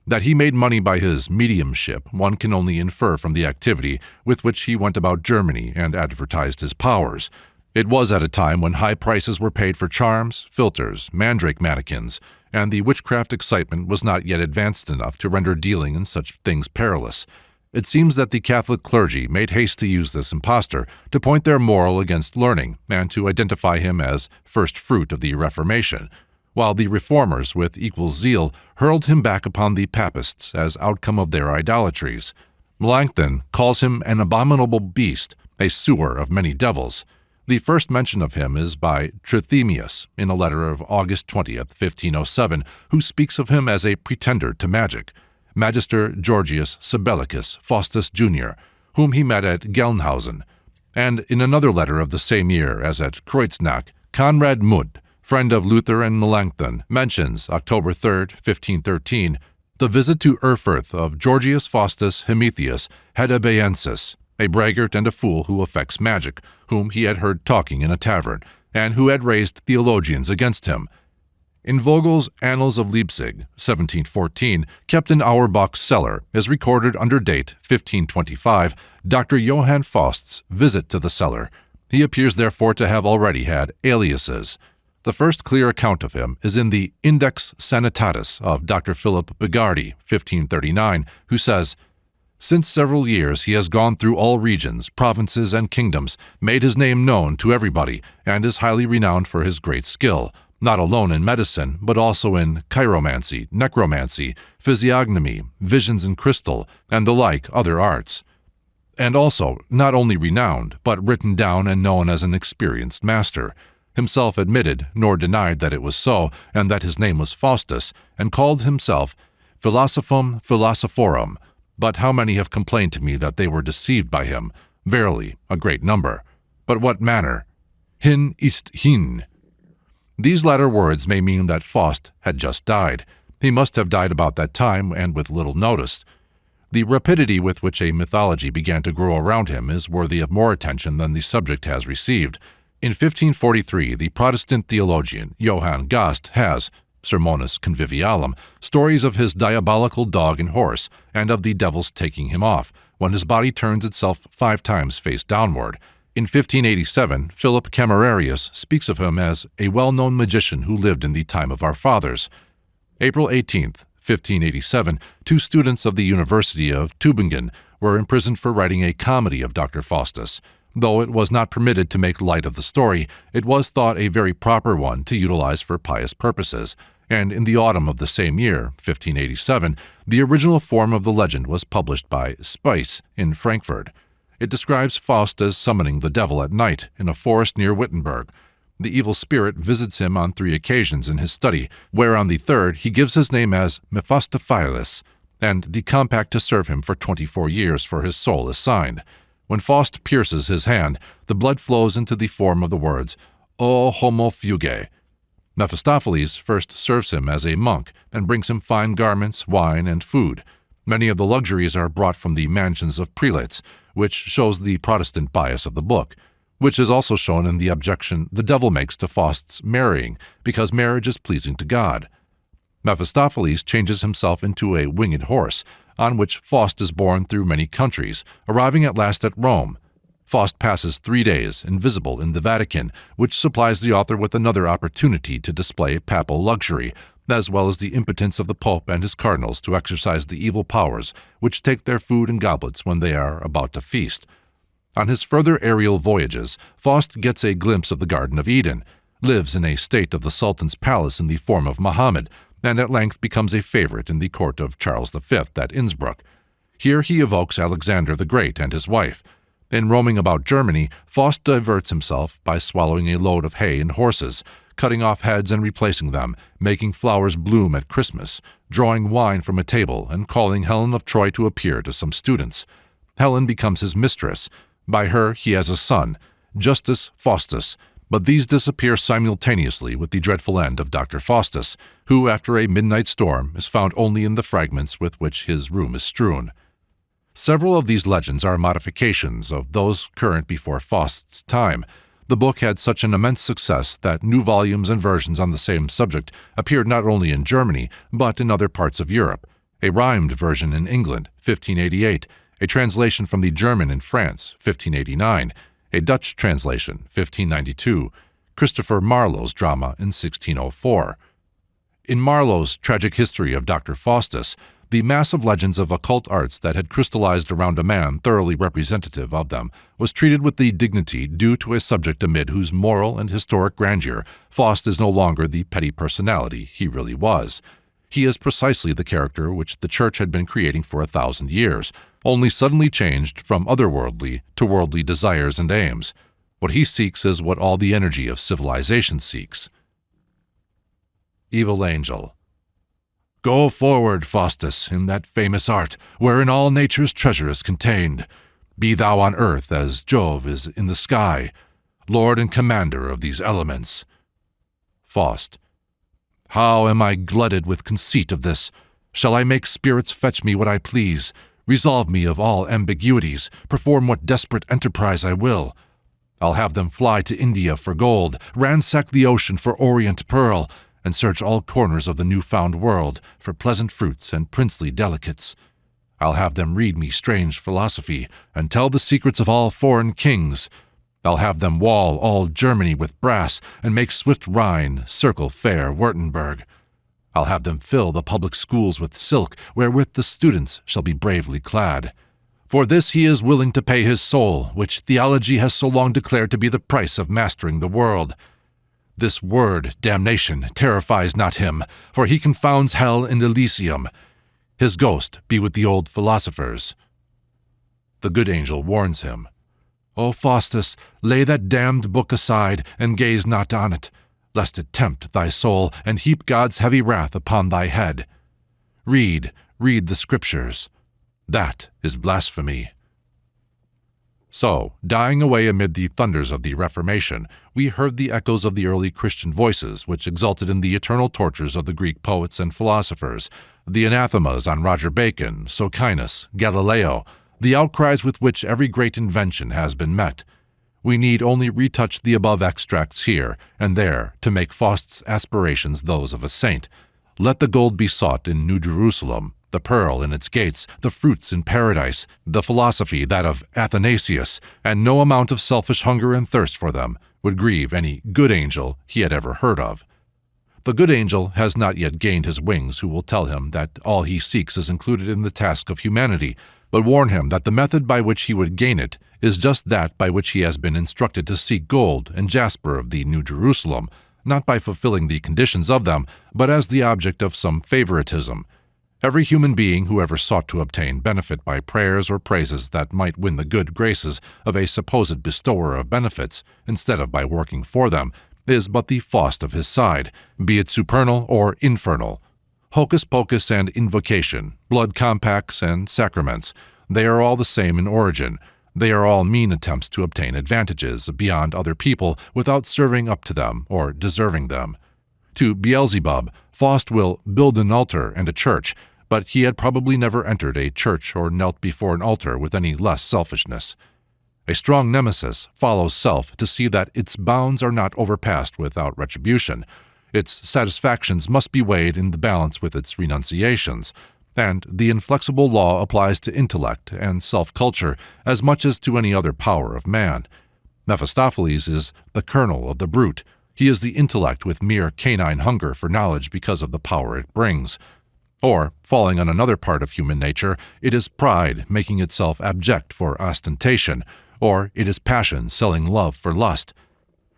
That he made money by his mediumship one can only infer from the activity with which he went about Germany and advertised his powers. It was at a time when high prices were paid for charms, philters, mandrake mannequins, and the witchcraft excitement was not yet advanced enough to render dealing in such things perilous. It seems that the Catholic clergy made haste to use this impostor to point their moral against learning and to identify him as first fruit of the Reformation, while the Reformers, with equal zeal, hurled him back upon the Papists as outcome of their idolatries. Melanchthon calls him an abominable beast, a sewer of many devils. The first mention of him is by Trithemius in a letter of August 20th, 1507, who speaks of him as a pretender to magic. Magister Georgius Sibellicus Faustus Jr., whom he met at Gelnhausen, and in another letter of the same year, as at Kreuznach, Conrad Mudd, friend of Luther and Melanchthon, mentions, October 3, 1513, the visit to Erfurth of Georgius Faustus Hemetius Hedabaensis, a braggart and a fool who affects magic, whom he had heard talking in a tavern, and who had raised theologians against him. In Vogel's Annals of Leipzig, 1714, kept in Auerbach's cellar, is recorded under date 1525, Dr. Johann Faust's visit to the cellar. He appears therefore to have already had aliases. The first clear account of him is in the Index Sanitatis of Dr. Philip Bigardi, 1539, who says, "Since several years he has gone through all regions, provinces, and kingdoms, made his name known to everybody, and is highly renowned for his great skill, not alone in medicine, but also in chiromancy, necromancy, physiognomy, visions in crystal, and the like other arts. And also, not only renowned, but written down and known as an experienced master, himself admitted, nor denied that it was so, and that his name was Faustus, and called himself Philosophum Philosophorum. But how many have complained to me that they were deceived by him? Verily, a great number. But what manner? Hin ist hin." These latter words may mean that Faust had just died. He must have died about that time, and with little notice. The rapidity with which a mythology began to grow around him is worthy of more attention than the subject has received. In 1543, the Protestant theologian Johann Gast has, Sermonis Convivialum, stories of his diabolical dog and horse, and of the devil's taking him off, when his body turns itself 5 times face downward. In 1587, Philip Camerarius speaks of him as a well-known magician who lived in the time of our fathers. April 18, 1587, 2 students of the University of Tübingen were imprisoned for writing a comedy of Dr. Faustus. Though it was not permitted to make light of the story, it was thought a very proper one to utilize for pious purposes, and in the autumn of the same year, 1587, the original form of the legend was published by Spiess in Frankfurt. It describes Faust as summoning the devil at night in a forest near Wittenberg. The evil spirit visits him on 3 occasions in his study, where on the 3rd he gives his name as Mephistophiles, and the compact to serve him for 24 years for his soul is signed. When Faust pierces his hand, the blood flows into the form of the words, O homo fuge. Mephistopheles first serves him as a monk and brings him fine garments, wine, and food. Many of the luxuries are brought from the mansions of prelates, which shows the Protestant bias of the book, which is also shown in the objection the devil makes to Faust's marrying, because marriage is pleasing to God. Mephistopheles changes himself into a winged horse, on which Faust is borne through many countries, arriving at last at Rome. Faust passes 3 days, invisible, in the Vatican, which supplies the author with another opportunity to display papal luxury, as well as the impotence of the Pope and his cardinals to exercise the evil powers which take their food in goblets when they are about to feast. On his further aerial voyages, Faust gets a glimpse of the Garden of Eden, lives in a state of the Sultan's palace in the form of Muhammad, and at length becomes a favorite in the court of Charles V at Innsbruck. Here he evokes Alexander the Great and his wife. In roaming about Germany, Faust diverts himself by swallowing a load of hay and horses, cutting off heads and replacing them, making flowers bloom at Christmas, drawing wine from a table, and calling Helen of Troy to appear to some students. Helen becomes his mistress. By her he has a son, Justus Faustus, but these disappear simultaneously with the dreadful end of Dr. Faustus, who, after a midnight storm, is found only in the fragments with which his room is strewn. Several of these legends are modifications of those current before Faust's time. The book had such an immense success that new volumes and versions on the same subject appeared not only in Germany, but in other parts of Europe. A rhymed version in England, 1588, a translation from the German in France, 1589, a Dutch translation, 1592, Christopher Marlowe's drama in 1604. In Marlowe's tragic history of Dr. Faustus, the mass of legends of occult arts that had crystallized around a man thoroughly representative of them was treated with the dignity due to a subject amid whose moral and historic grandeur Faust is no longer the petty personality he really was. He is precisely the character which the Church had been creating for 1,000 years, only suddenly changed from otherworldly to worldly desires and aims. What he seeks is what all the energy of civilization seeks. Evil Angel. Go forward, Faustus, in that famous art, wherein all nature's treasure is contained. Be thou on earth as Jove is in the sky, lord and commander of these elements. Faust. How am I glutted with conceit of this? Shall I make spirits fetch me what I please, resolve me of all ambiguities, perform what desperate enterprise I will? I'll have them fly to India for gold, ransack the ocean for orient pearl, and search all corners of the new-found world for pleasant fruits and princely delicates. I'll have them read me strange philosophy, and tell the secrets of all foreign kings. I'll have them wall all Germany with brass, and make swift Rhine circle fair Württemberg. I'll have them fill the public schools with silk, wherewith the students shall be bravely clad. For this he is willing to pay his soul, which theology has so long declared to be the price of mastering the world. This word, damnation, terrifies not him, for he confounds hell and Elysium. His ghost be with the old philosophers. The good angel warns him. O Faustus, lay that damned book aside, and gaze not on it, lest it tempt thy soul, and heap God's heavy wrath upon thy head. Read the Scriptures. That is blasphemy. So, dying away amid the thunders of the Reformation, we heard the echoes of the early Christian voices which exulted in the eternal tortures of the Greek poets and philosophers, the anathemas on Roger Bacon, Socinus, Galileo, the outcries with which every great invention has been met. We need only retouch the above extracts here and there to make Faust's aspirations those of a saint. Let the gold be sought in New Jerusalem, the pearl in its gates, the fruits in paradise, the philosophy that of Athanasius, and no amount of selfish hunger and thirst for them would grieve any good angel he had ever heard of. The good angel has not yet gained his wings who will tell him that all he seeks is included in the task of humanity, but warn him that the method by which he would gain it is just that by which he has been instructed to seek gold and jasper of the New Jerusalem, not by fulfilling the conditions of them, but as the object of some favoritism. Every human being who ever sought to obtain benefit by prayers or praises that might win the good graces of a supposed bestower of benefits, instead of by working for them, is but the Faust of his side, be it supernal or infernal. Hocus pocus and invocation, blood compacts and sacraments, they are all the same in origin. They are all mean attempts to obtain advantages beyond other people without serving up to them or deserving them. To Beelzebub, Faust will build an altar and a church, but he had probably never entered a church or knelt before an altar with any less selfishness. A strong nemesis follows self to see that its bounds are not overpassed without retribution. Its satisfactions must be weighed in the balance with its renunciations, and the inflexible law applies to intellect and self-culture as much as to any other power of man. Mephistopheles is the kernel of the brute. He is the intellect with mere canine hunger for knowledge because of the power it brings. Or, falling on another part of human nature, it is pride making itself abject for ostentation, or it is passion selling love for lust.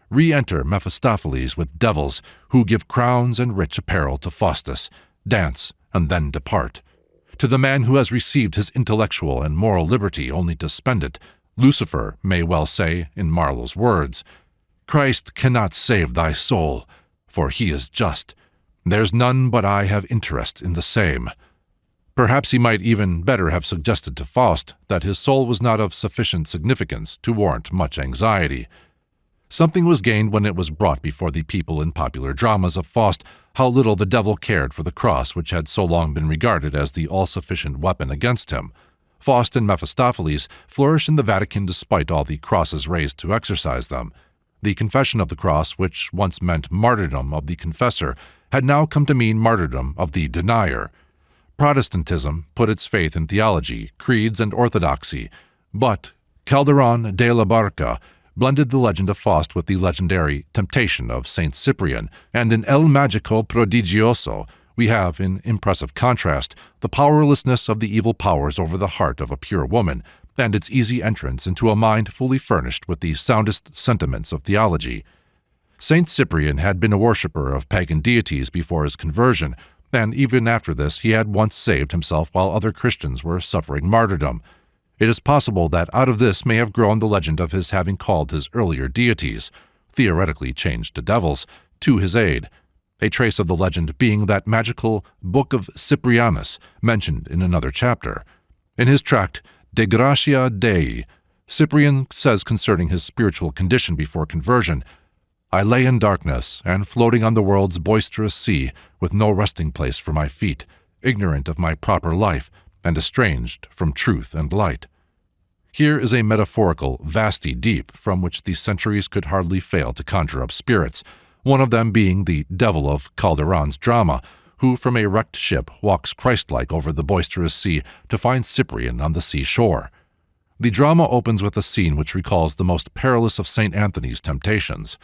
Re-enter Mephistopheles with devils, who give crowns and rich apparel to Faustus, dance, and then depart. To the man who has received his intellectual and moral liberty only to spend it, Lucifer may well say, in Marlowe's words, Christ cannot save thy soul, for he is just. There's none but I have interest in the same. Perhaps he might even better have suggested to Faust that his soul was not of sufficient significance to warrant much anxiety. Something was gained when it was brought before the people in popular dramas of Faust how little the devil cared for the cross which had so long been regarded as the all-sufficient weapon against him. Faust and Mephistopheles flourish in the Vatican despite all the crosses raised to exorcise them. The confession of the cross, which once meant martyrdom of the confessor, had now come to mean martyrdom of the denier. Protestantism put its faith in theology, creeds, and orthodoxy, but Calderon de la Barca blended the legend of Faust with the legendary temptation of Saint Cyprian, and in El Magico Prodigioso, we have, in impressive contrast, the powerlessness of the evil powers over the heart of a pure woman, and its easy entrance into a mind fully furnished with the soundest sentiments of theology. Saint Cyprian had been a worshipper of pagan deities before his conversion, and even after this he had once saved himself while other Christians were suffering martyrdom. It is possible that out of this may have grown the legend of his having called his earlier deities, theoretically changed to devils, to his aid, a trace of the legend being that magical Book of Cyprianus mentioned in another chapter. In his tract De Gratia Dei, Cyprian says concerning his spiritual condition before conversion, "I lay in darkness, and floating on the world's boisterous sea, with no resting place for my feet, ignorant of my proper life, and estranged from truth and light." Here is a metaphorical vasty deep from which the centuries could hardly fail to conjure up spirits, one of them being the devil of Calderon's drama, who from a wrecked ship walks Christ-like over the boisterous sea to find Cyprian on the seashore. The drama opens with a scene which recalls the most perilous of St. Anthony's temptations.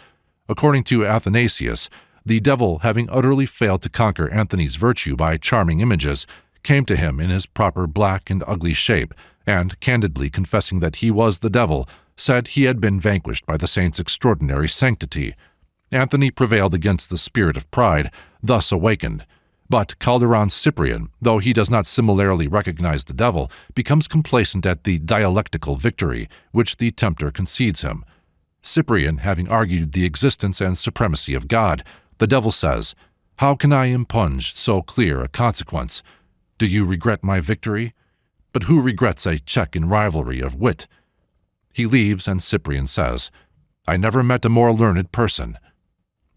According to Athanasius, the devil, having utterly failed to conquer Anthony's virtue by charming images, came to him in his proper black and ugly shape, and, candidly confessing that he was the devil, said he had been vanquished by the saint's extraordinary sanctity. Anthony prevailed against the spirit of pride, thus awakened. But Calderon's Cyprian, though he does not similarly recognize the devil, becomes complacent at the dialectical victory which the tempter concedes him. Cyprian, having argued the existence and supremacy of God, the devil says, "How can I impunge so clear a consequence? Do you regret my victory? But who regrets a check in rivalry of wit?" He leaves, and Cyprian says, "I never met a more learned person."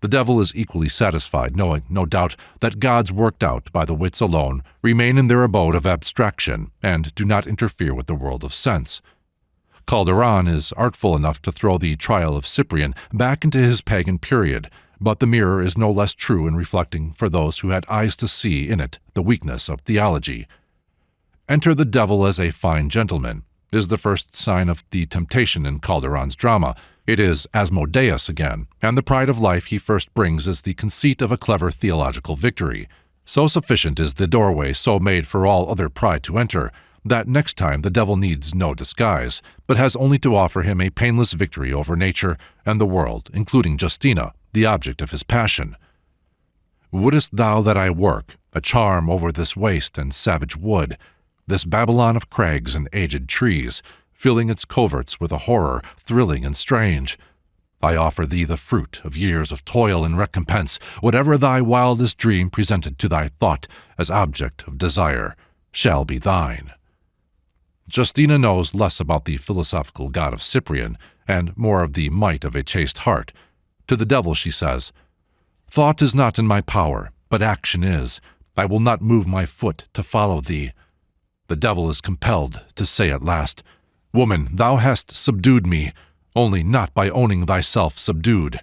The devil is equally satisfied, knowing, no doubt, that gods worked out by the wits alone remain in their abode of abstraction and do not interfere with the world of sense. Calderon is artful enough to throw the trial of Cyprian back into his pagan period, but the mirror is no less true in reflecting, for those who had eyes to see in it, the weakness of theology. "Enter the devil as a fine gentleman" is the first sign of the temptation in Calderon's drama. It is Asmodeus again, and the pride of life he first brings is the conceit of a clever theological victory. So sufficient is the doorway so made for all other pride to enter, that next time the devil needs no disguise, but has only to offer him a painless victory over nature and the world, including Justina, the object of his passion. "Wouldest thou that I work a charm over this waste and savage wood, this Babylon of crags and aged trees, filling its coverts with a horror thrilling and strange? I offer thee the fruit of years of toil in recompense. Whatever thy wildest dream presented to thy thought as object of desire shall be thine." Justina knows less about the philosophical god of Cyprian, and more of the might of a chaste heart. To the devil she says, "Thought is not in my power, but action is. I will not move my foot to follow thee." The devil is compelled to say at last, "Woman, thou hast subdued me, only not by owning thyself subdued."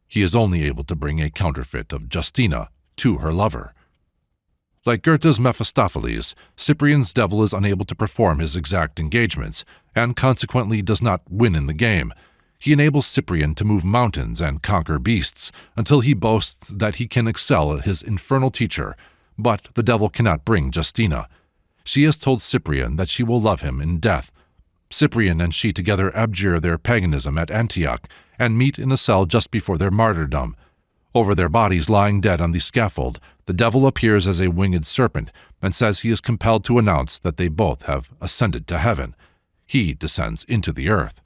He is only able to bring a counterfeit of Justina to her lover. Like Goethe's Mephistophiles, Cyprian's devil is unable to perform his exact engagements, and consequently does not win in the game. He enables Cyprian to move mountains and conquer beasts, until he boasts that he can excel his infernal teacher, but the devil cannot bring Justina. She has told Cyprian that she will love him in death. Cyprian and she together abjure their paganism at Antioch, and meet in a cell just before their martyrdom. Over their bodies lying dead on the scaffold, the devil appears as a winged serpent, and says he is compelled to announce that they both have ascended to heaven. He descends into the earth.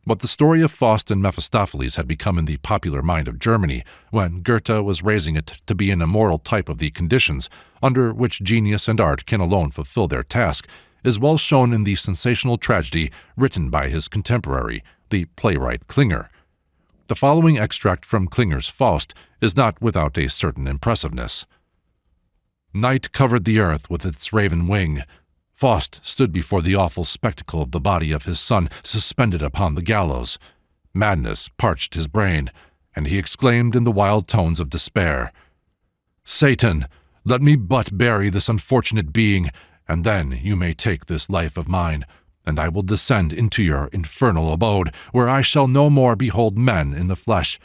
But the story of Faust and Mephistophiles had become in the popular mind of Germany, when Goethe was raising it to be an immortal type of the conditions under which genius and art can alone fulfill their task, is well shown in the sensational tragedy written by his contemporary, the playwright Klinger. The following extract from Klinger's Faust is not without a certain impressiveness. "Night covered the earth with its raven wing. Faust stood before the awful spectacle of the body of his son suspended upon the gallows. Madness parched his brain, and he exclaimed in the wild tones of despair, 'Satan, let me but bury this unfortunate being, and then you may take this life of mine. and I will descend into your infernal abode, where I shall no more behold men in the flesh.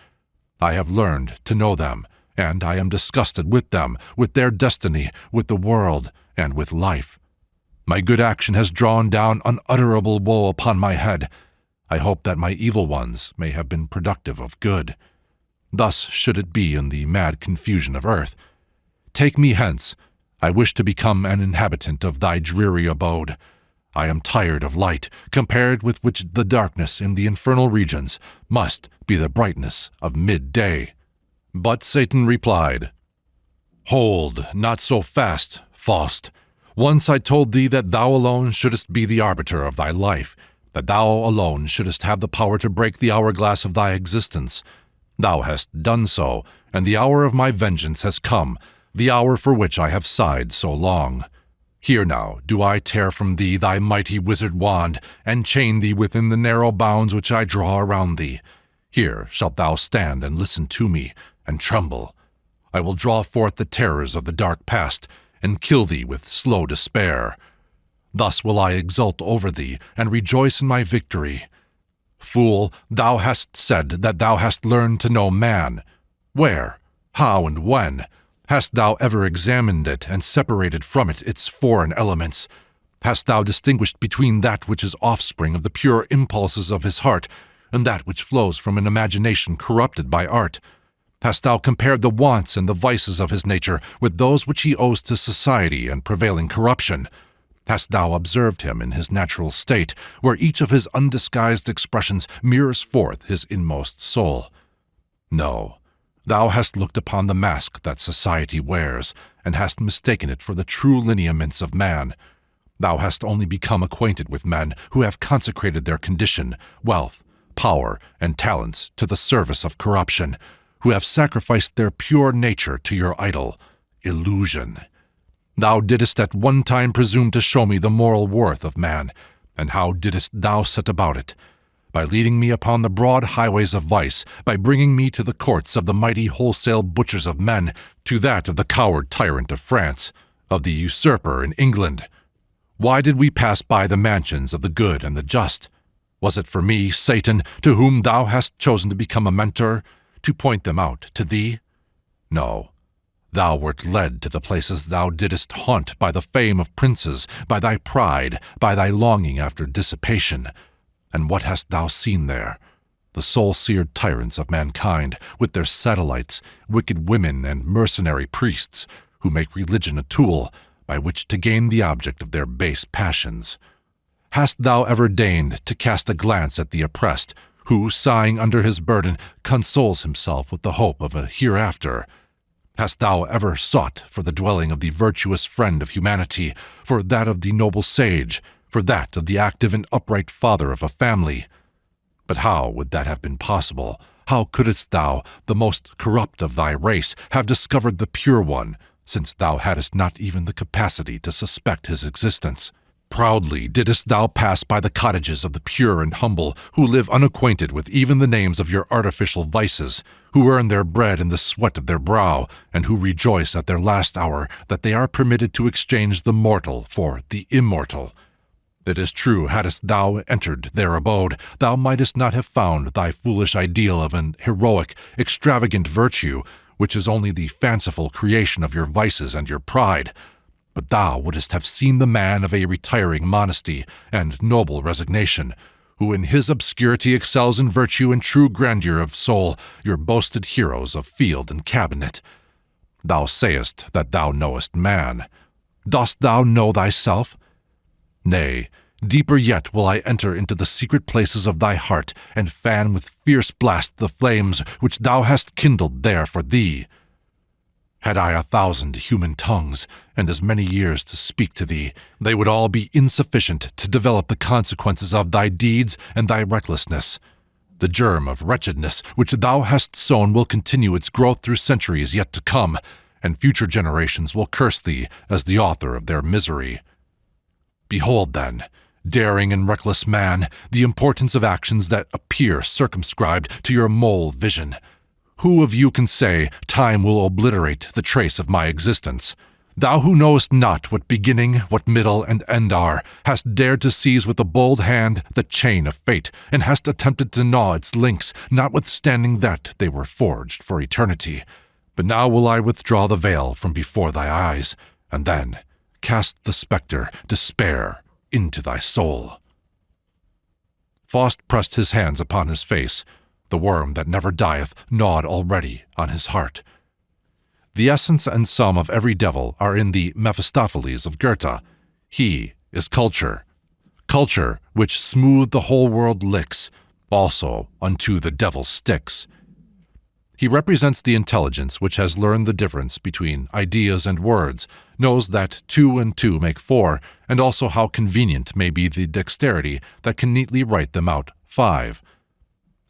I have learned to know them, and I am disgusted with them, with their destiny, with the world, and with life. My good action has drawn down unutterable woe upon my head. I hope that my evil ones may have been productive of good. Thus should it be in the mad confusion of earth. Take me hence. I wish to become an inhabitant of thy dreary abode. I am tired of light, compared with which the darkness in the infernal regions must be the brightness of midday. But Satan replied, Hold, not so fast, Faust. Once I told thee that thou alone shouldest be the arbiter of thy life, that thou alone shouldest have the power to break the hourglass of thy existence. Thou hast done so, and the hour of my vengeance has come, the hour for which I have sighed so long. Here now do I tear from thee thy mighty wizard wand, and chain thee within the narrow bounds which I draw around thee. Here shalt thou stand and listen to me, and tremble. I will draw forth the terrors of the dark past, and kill thee with slow despair. Thus will I exult over thee, and rejoice in my victory. Fool, thou hast said that thou hast learned to know man. Where, how, and when? Hast thou ever examined it and separated from it its foreign elements? Hast thou distinguished between that which is offspring of the pure impulses of his heart, and that which flows from an imagination corrupted by art? Hast thou compared the wants and the vices of his nature with those which he owes to society and prevailing corruption? Hast thou observed him in his natural state, where each of his undisguised expressions mirrors forth his inmost soul? No, thou hast looked upon the mask that society wears, and hast mistaken it for the true lineaments of man. Thou hast only become acquainted with men who have consecrated their condition, wealth, power, and talents to the service of corruption, who have sacrificed their pure nature to your idol, illusion. Thou didst at one time presume to show me the moral worth of man, and how didst thou set about it? By leading me upon the broad highways of vice, by bringing me to the courts of the mighty wholesale butchers of men, to that of the coward tyrant of France, of the usurper in England. Why did we pass by the mansions of the good and the just? Was it for me, Satan, to whom thou hast chosen to become a mentor, to point them out to thee? No. Thou wert led to the places thou didst haunt by the fame of princes, by thy pride, by thy longing after dissipation. And what hast thou seen there? The soul-seared tyrants of mankind, with their satellites, wicked women and mercenary priests, who make religion a tool by which to gain the object of their base passions. Hast thou ever deigned to cast a glance at the oppressed, who, sighing under his burden, consoles himself with the hope of a hereafter? Hast thou ever sought for the dwelling of the virtuous friend of humanity, for that of the noble sage, for that of the active and upright father of a family? But how would that have been possible? How couldst thou, the most corrupt of thy race, have discovered the pure one, since thou hadst not even the capacity to suspect his existence? Proudly didst thou pass by the cottages of the pure and humble, who live unacquainted with even the names of your artificial vices, who earn their bread in the sweat of their brow, and who rejoice at their last hour that they are permitted to exchange the mortal for the immortal. It is true, hadst thou entered their abode, thou mightest not have found thy foolish ideal of an heroic, extravagant virtue, which is only the fanciful creation of your vices and your pride. But thou wouldst have seen the man of a retiring modesty and noble resignation, who in his obscurity excels in virtue and true grandeur of soul, your boasted heroes of field and cabinet. Thou sayest that thou knowest man. Dost thou know thyself? Nay, deeper yet will I enter into the secret places of thy heart, and fan with fierce blast the flames which thou hast kindled there for thee. Had I 1,000 human tongues, and as many years to speak to thee, they would all be insufficient to develop the consequences of thy deeds and thy recklessness. The germ of wretchedness which thou hast sown will continue its growth through centuries yet to come, and future generations will curse thee as the author of their misery. Behold, then, daring and reckless man, the importance of actions that appear circumscribed to your mole vision. Who of you can say, time will obliterate the trace of my existence? Thou who knowest not what beginning, what middle, and end are, hast dared to seize with a bold hand the chain of fate, and hast attempted to gnaw its links, notwithstanding that they were forged for eternity. But now will I withdraw the veil from before thy eyes, and then cast the spectre, despair, into thy soul." Faust pressed his hands upon his face. The worm that never dieth gnawed already on his heart. The essence and sum of every devil are in the Mephistophiles of Goethe. He is culture. Culture which smooth the whole world licks, also unto the devil sticks. He represents the intelligence which has learned the difference between ideas and words, knows that 2 and 2 make 4, and also how convenient may be the dexterity that can neatly write them out 5.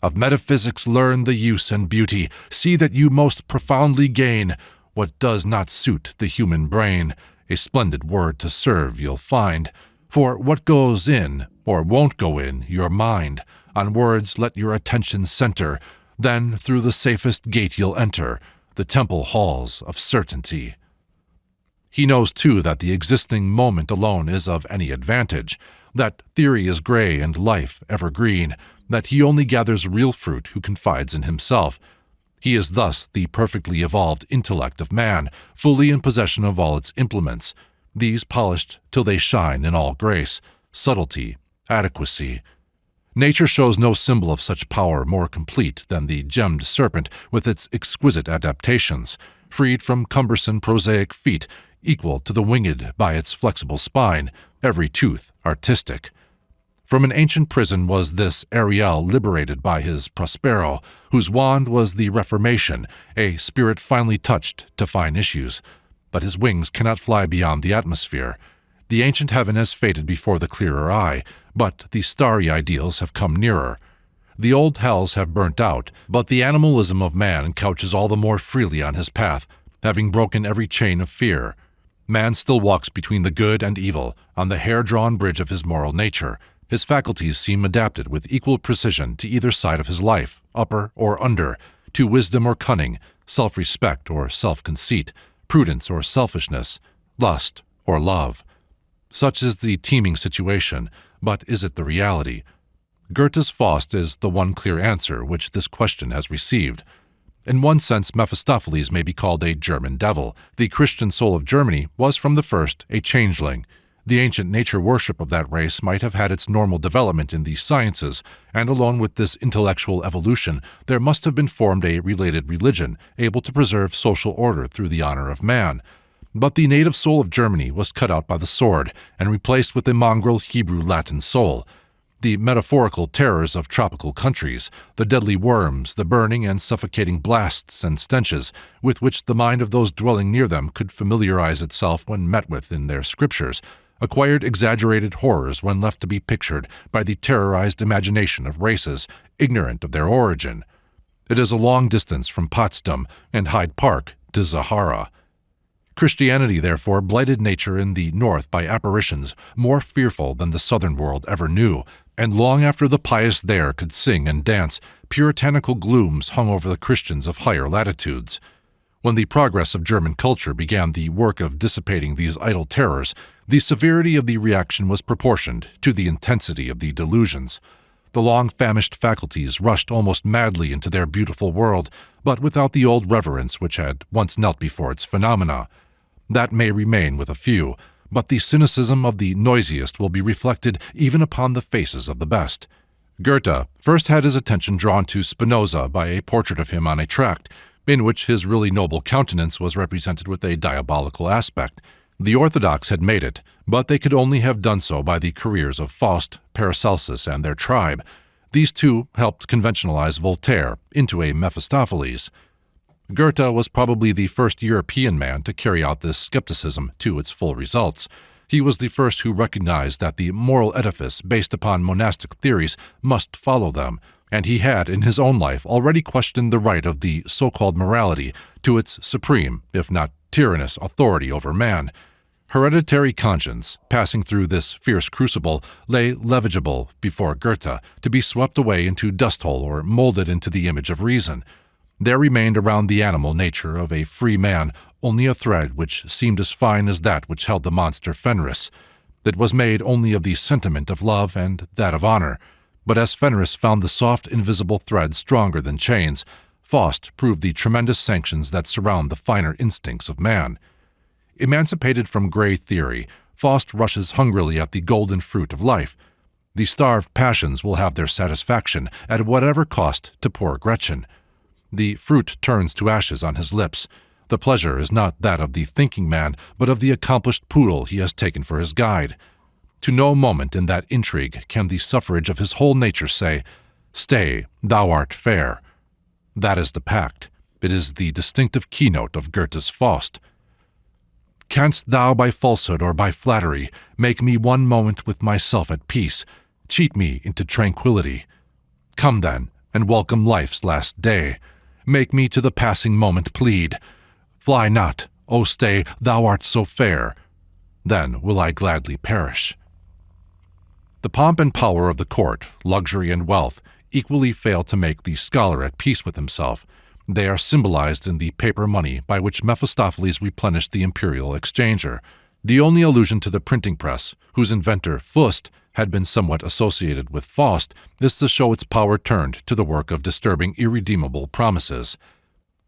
Of metaphysics learn the use and beauty, see that you most profoundly gain what does not suit the human brain. A splendid word to serve you'll find, for what goes in, or won't go in, your mind, on words let your attention center, then through the safest gate you'll enter, the temple halls of certainty. He knows, too, that the existing moment alone is of any advantage, that theory is gray and life evergreen, that he only gathers real fruit who confides in himself. He is thus the perfectly evolved intellect of man, fully in possession of all its implements, these polished till they shine in all grace, subtlety, adequacy. Nature shows no symbol of such power more complete than the gemmed serpent with its exquisite adaptations, freed from cumbersome prosaic feet, equal to the winged by its flexible spine, every tooth artistic. From an ancient prison was this Ariel liberated by his Prospero, whose wand was the Reformation, a spirit finely touched to fine issues. But his wings cannot fly beyond the atmosphere. The ancient heaven has faded before the clearer eye, but the starry ideals have come nearer. The old hells have burnt out, but the animalism of man couches all the more freely on his path, having broken every chain of fear. Man still walks between the good and evil, on the hair-drawn bridge of his moral nature. His faculties seem adapted with equal precision to either side of his life, upper or under, to wisdom or cunning, self-respect or self-conceit, prudence or selfishness, lust or love. Such is the teeming situation, but is it the reality? Goethe's Faust is the one clear answer which this question has received. In one sense, Mephistopheles may be called a German devil. The Christian soul of Germany was from the first a changeling. The ancient nature worship of that race might have had its normal development in the sciences, and along with this intellectual evolution, there must have been formed a related religion, able to preserve social order through the honor of man. But the native soul of Germany was cut out by the sword and replaced with a mongrel Hebrew-Latin soul. The metaphorical terrors of tropical countries, the deadly worms, the burning and suffocating blasts and stenches with which the mind of those dwelling near them could familiarize itself when met with in their scriptures, acquired exaggerated horrors when left to be pictured by the terrorized imagination of races ignorant of their origin. It is a long distance from Potsdam and Hyde Park to Zahara. Christianity, therefore, blighted nature in the north by apparitions more fearful than the southern world ever knew, and long after the pious there could sing and dance, puritanical glooms hung over the Christians of higher latitudes. When the progress of German culture began the work of dissipating these idle terrors, the severity of the reaction was proportioned to the intensity of the delusions. The long-famished faculties rushed almost madly into their beautiful world, but without the old reverence which had once knelt before its phenomena. That may remain with a few, but the cynicism of the noisiest will be reflected even upon the faces of the best. Goethe first had his attention drawn to Spinoza by a portrait of him on a tract, in which his really noble countenance was represented with a diabolical aspect. The orthodox had made it, but they could only have done so by the careers of Faust, Paracelsus, and their tribe. These two helped conventionalize Voltaire into a Mephistopheles. Goethe was probably the first European man to carry out this skepticism to its full results. He was the first who recognized that the moral edifice based upon monastic theories must follow them, and he had in his own life already questioned the right of the so-called morality to its supreme, if not tyrannous, authority over man. Hereditary conscience, passing through this fierce crucible, lay levigable before Goethe, to be swept away into dust-hole or molded into the image of reason. There remained around the animal nature of a free man only a thread which seemed as fine as that which held the monster Fenris. It was made only of the sentiment of love and that of honor, but as Fenris found the soft, invisible thread stronger than chains, Faust proved the tremendous sanctions that surround the finer instincts of man. Emancipated from gray theory, Faust rushes hungrily at the golden fruit of life. The starved passions will have their satisfaction at whatever cost to poor Gretchen. The fruit turns to ashes on his lips. The pleasure is not that of the thinking man, but of the accomplished poodle he has taken for his guide. To no moment in that intrigue can the suffrage of his whole nature say, "Stay, thou art fair." That is the pact. It is the distinctive keynote of Goethe's Faust. Canst thou by falsehood or by flattery make me one moment with myself at peace, cheat me into tranquillity? Come then, and welcome life's last day. Make me to the passing moment plead. Fly not, O stay, thou art so fair. Then will I gladly perish. The pomp and power of the court, luxury and wealth, equally fail to make the scholar at peace with himself. They are symbolized in the paper money by which Mephistopheles replenished the imperial exchanger. The only allusion to the printing press, whose inventor, Faust, had been somewhat associated with Faust, is to show its power turned to the work of disturbing irredeemable promises.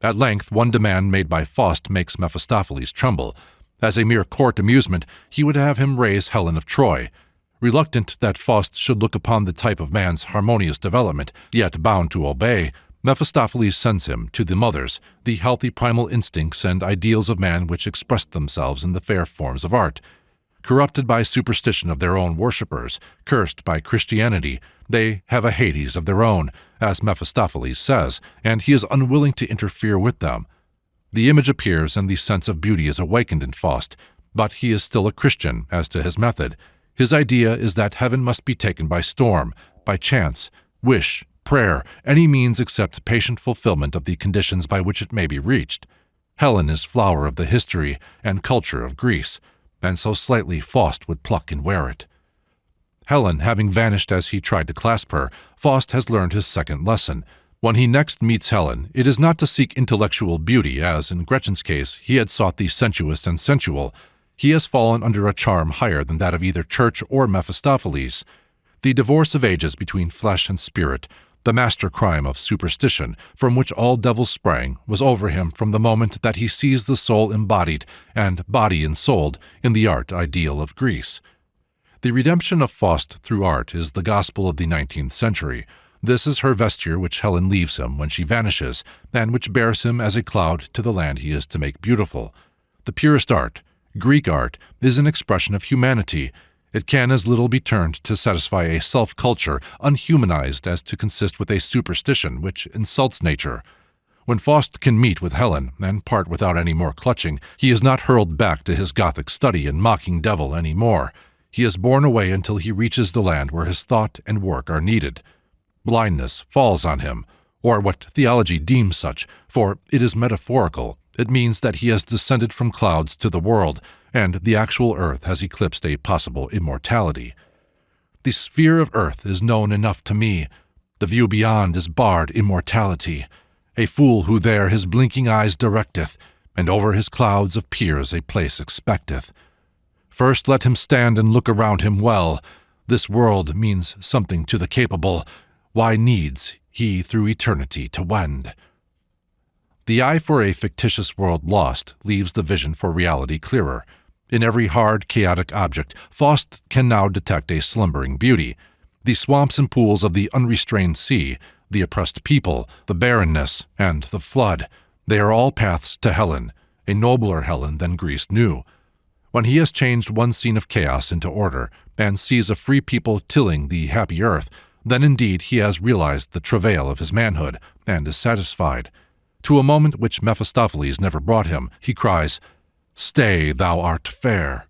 At length, one demand made by Faust makes Mephistopheles tremble. As a mere court amusement, he would have him raise Helen of Troy. Reluctant that Faust should look upon the type of man's harmonious development, yet bound to obey, Mephistopheles sends him to the mothers, the healthy primal instincts and ideals of man which expressed themselves in the fair forms of art. Corrupted by superstition of their own worshippers, cursed by Christianity, they have a Hades of their own, as Mephistopheles says, and he is unwilling to interfere with them. The image appears and the sense of beauty is awakened in Faust, but he is still a Christian as to his method. His idea is that heaven must be taken by storm, by chance, wish, prayer, any means except patient fulfillment of the conditions by which it may be reached. Helen is flower of the history and culture of Greece, and so slightly Faust would pluck and wear it. Helen having vanished as he tried to clasp her, Faust has learned his second lesson. When he next meets Helen, it is not to seek intellectual beauty, as in Gretchen's case he had sought the sensuous and sensual. He has fallen under a charm higher than that of either Church or Mephistopheles. The divorce of ages between flesh and spirit, the master crime of superstition, from which all devils sprang, was over him from the moment that he sees the soul embodied and body ensouled in the art ideal of Greece. The redemption of Faust through art is the gospel of the 19th century. This is her vesture which Helen leaves him when she vanishes, and which bears him as a cloud to the land he is to make beautiful. The purest art, Greek art, is an expression of humanity. It can as little be turned to satisfy a self-culture unhumanized as to consist with a superstition which insults nature. When Faust can meet with Helen and part without any more clutching, he is not hurled back to his Gothic study and mocking devil any more. He is borne away until he reaches the land where his thought and work are needed. Blindness falls on him, or what theology deems such, for it is metaphorical. It means that he has descended from clouds to the world, and the actual earth has eclipsed a possible immortality. The sphere of earth is known enough to me. The view beyond is barred immortality. A fool who there his blinking eyes directeth, and over his clouds of peers a place expecteth. First let him stand and look around him well. This world means something to the capable. Why needs he through eternity to wend? The eye for a fictitious world lost leaves the vision for reality clearer. In every hard, chaotic object, Faust can now detect a slumbering beauty. The swamps and pools of the unrestrained sea, the oppressed people, the barrenness, and the flood, they are all paths to Helen, a nobler Helen than Greece knew. When he has changed one scene of chaos into order, and sees a free people tilling the happy earth, then indeed he has realized the travail of his manhood, and is satisfied. To a moment which Mephistopheles never brought him, he cries, "Stay, thou art fair."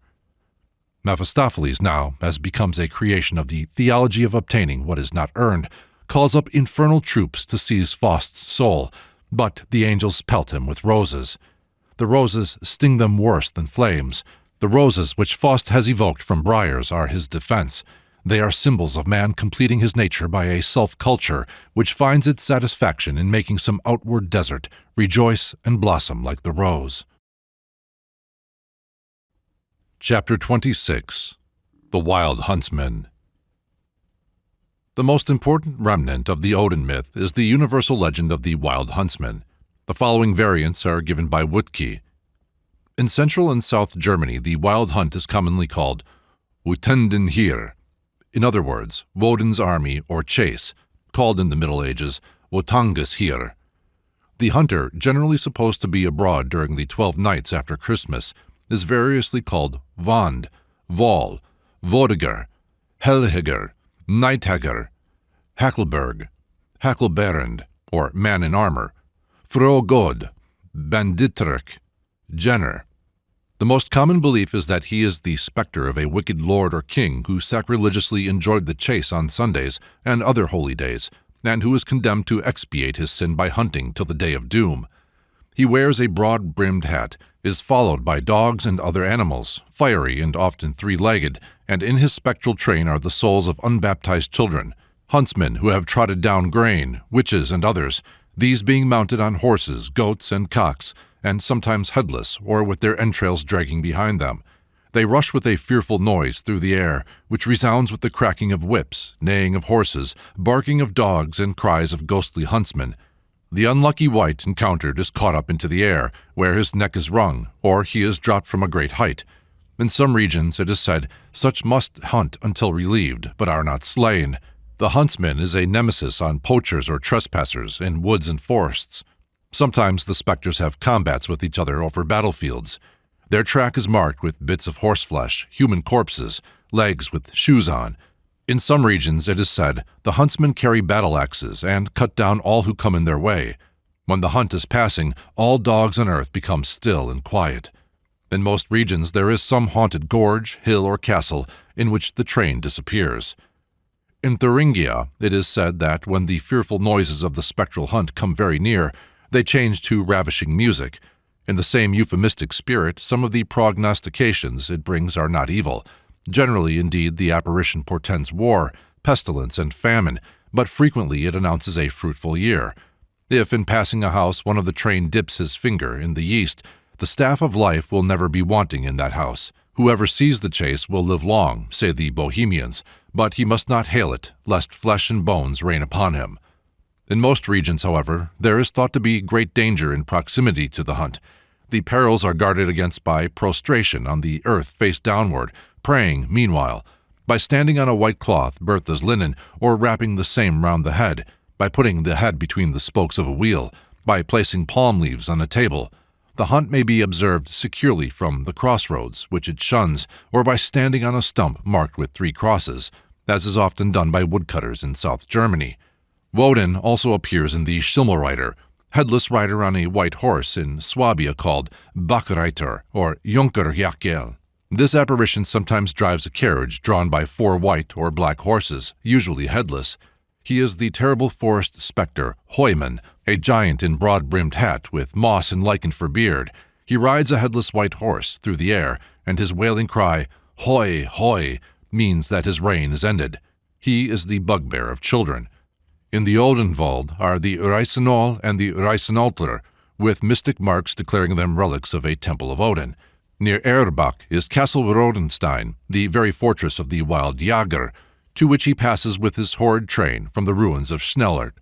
Mephistopheles now, as becomes a creation of the theology of obtaining what is not earned, calls up infernal troops to seize Faust's soul, but the angels pelt him with roses. The roses sting them worse than flames. The roses which Faust has evoked from briars are his defense. They are symbols of man completing his nature by a self-culture which finds its satisfaction in making some outward desert rejoice and blossom like the rose. Chapter 26. The Wild Huntsman. The most important remnant of the Odin myth is the universal legend of the Wild Huntsman. The following variants are given by Wuttke. In Central and South Germany, the Wild Hunt is commonly called Wutendenheer. In other words, Woden's army or chase, called in the Middle Ages Wotangesheer. The hunter, generally supposed to be abroad during the 12 nights after Christmas, is variously called Vond, Vol, Vodiger, Helhiger, Neithager, Hackelberg, Hackelberend, or man in armor, Frogod, Banditrik, Jenner. The most common belief is that he is the specter of a wicked lord or king who sacrilegiously enjoyed the chase on Sundays and other holy days, and who is condemned to expiate his sin by hunting till the day of doom. He wears a broad-brimmed hat, is followed by dogs and other animals, fiery and often three-legged, and in his spectral train are the souls of unbaptized children, huntsmen who have trodden down grain, witches, and others, these being mounted on horses, goats, and cocks, and sometimes headless or with their entrails dragging behind them. They rush with a fearful noise through the air, which resounds with the cracking of whips, neighing of horses, barking of dogs, and cries of ghostly huntsmen. The unlucky wight encountered is caught up into the air, where his neck is wrung, or he is dropped from a great height. In some regions, it is said, such must hunt until relieved, but are not slain. The huntsman is a nemesis on poachers or trespassers in woods and forests. Sometimes the specters have combats with each other over battlefields. Their track is marked with bits of horseflesh, human corpses, legs with shoes on. In some regions, it is said, the huntsmen carry battle axes and cut down all who come in their way. When the hunt is passing, all dogs on earth become still and quiet. In most regions, there is some haunted gorge, hill, or castle in which the train disappears. In Thuringia, it is said that when the fearful noises of the spectral hunt come very near, they change to ravishing music. In the same euphemistic spirit, some of the prognostications it brings are not evil. Generally, indeed, the apparition portends war, pestilence, and famine, but frequently it announces a fruitful year. If, in passing a house, one of the train dips his finger in the yeast, the staff of life will never be wanting in that house. Whoever sees the chase will live long, say the Bohemians, but he must not hail it, lest flesh and bones rain upon him. In most regions, however, there is thought to be great danger in proximity to the hunt. The perils are guarded against by prostration on the earth face downward, praying, meanwhile, by standing on a white cloth, Bertha's linen, or wrapping the same round the head, by putting the head between the spokes of a wheel, by placing palm leaves on a table. The hunt may be observed securely from the crossroads, which it shuns, or by standing on a stump marked with 3 crosses, as is often done by woodcutters in South Germany. Woden also appears in the Schimmelreiter, headless rider on a white horse in Swabia called Backreiter or Junkerjackel. This apparition sometimes drives a carriage drawn by 4 white or black horses, usually headless. He is the terrible forest specter Heumann, a giant in broad-brimmed hat with moss and lichen for beard. He rides a headless white horse through the air, and his wailing cry, "Hoi, hoi," means that his reign is ended. He is the bugbear of children. In the Odenwald are the Reisenol and the Reisenalter, with mystic marks declaring them relics of a temple of Odin. Near Erbach is Castle Rodenstein, the very fortress of the wild Jager, to which he passes with his horrid train from the ruins of Schnellert.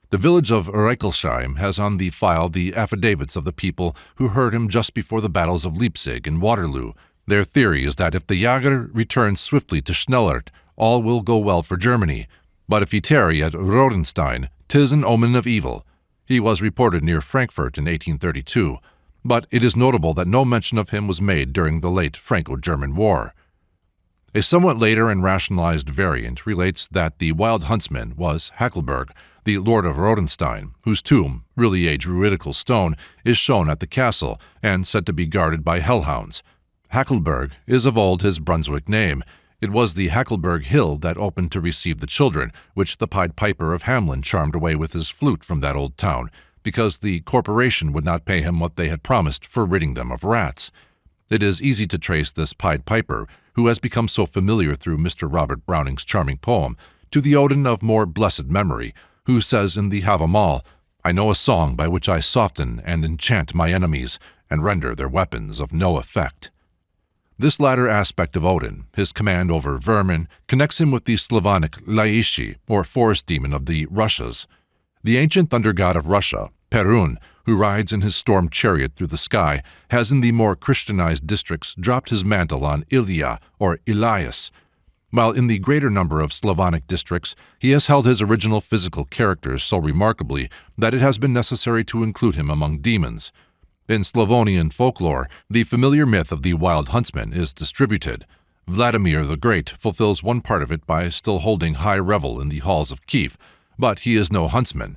The village of Reichelsheim has on the file the affidavits of the people who heard him just before the battles of Leipzig and Waterloo. Their theory is that if the Jager returns swiftly to Schnellert, all will go well for Germany, but if he tarry at Rodenstein, 'tis an omen of evil. He was reported near Frankfurt in 1832, but it is notable that no mention of him was made during the late Franco-German War. A somewhat later and rationalized variant relates that the Wild Huntsman was Hackelberg, the Lord of Rodenstein, whose tomb, really a druidical stone, is shown at the castle and said to be guarded by hellhounds. Hackelberg is of old his Brunswick name. It was the Hackelberg Hill that opened to receive the children, which the Pied Piper of Hamelin charmed away with his flute from that old town, because the corporation would not pay him what they had promised for ridding them of rats. It is easy to trace this Pied Piper, who has become so familiar through Mr. Robert Browning's charming poem, to the Odin of more blessed memory, who says in the Havamal, "I know a song by which I soften and enchant my enemies, and render their weapons of no effect." This latter aspect of Odin, his command over vermin, connects him with the Slavonic Laishi, or forest demon of the Russias. The ancient thunder god of Russia, Perun, who rides in his storm chariot through the sky, has in the more Christianized districts dropped his mantle on Ilya or Elias, while in the greater number of Slavonic districts he has held his original physical characters so remarkably that it has been necessary to include him among demons. In Slavonian folklore, the familiar myth of the Wild Huntsman is distributed. Vladimir the Great fulfills one part of it by still holding high revel in the halls of Kiev, but he is no huntsman.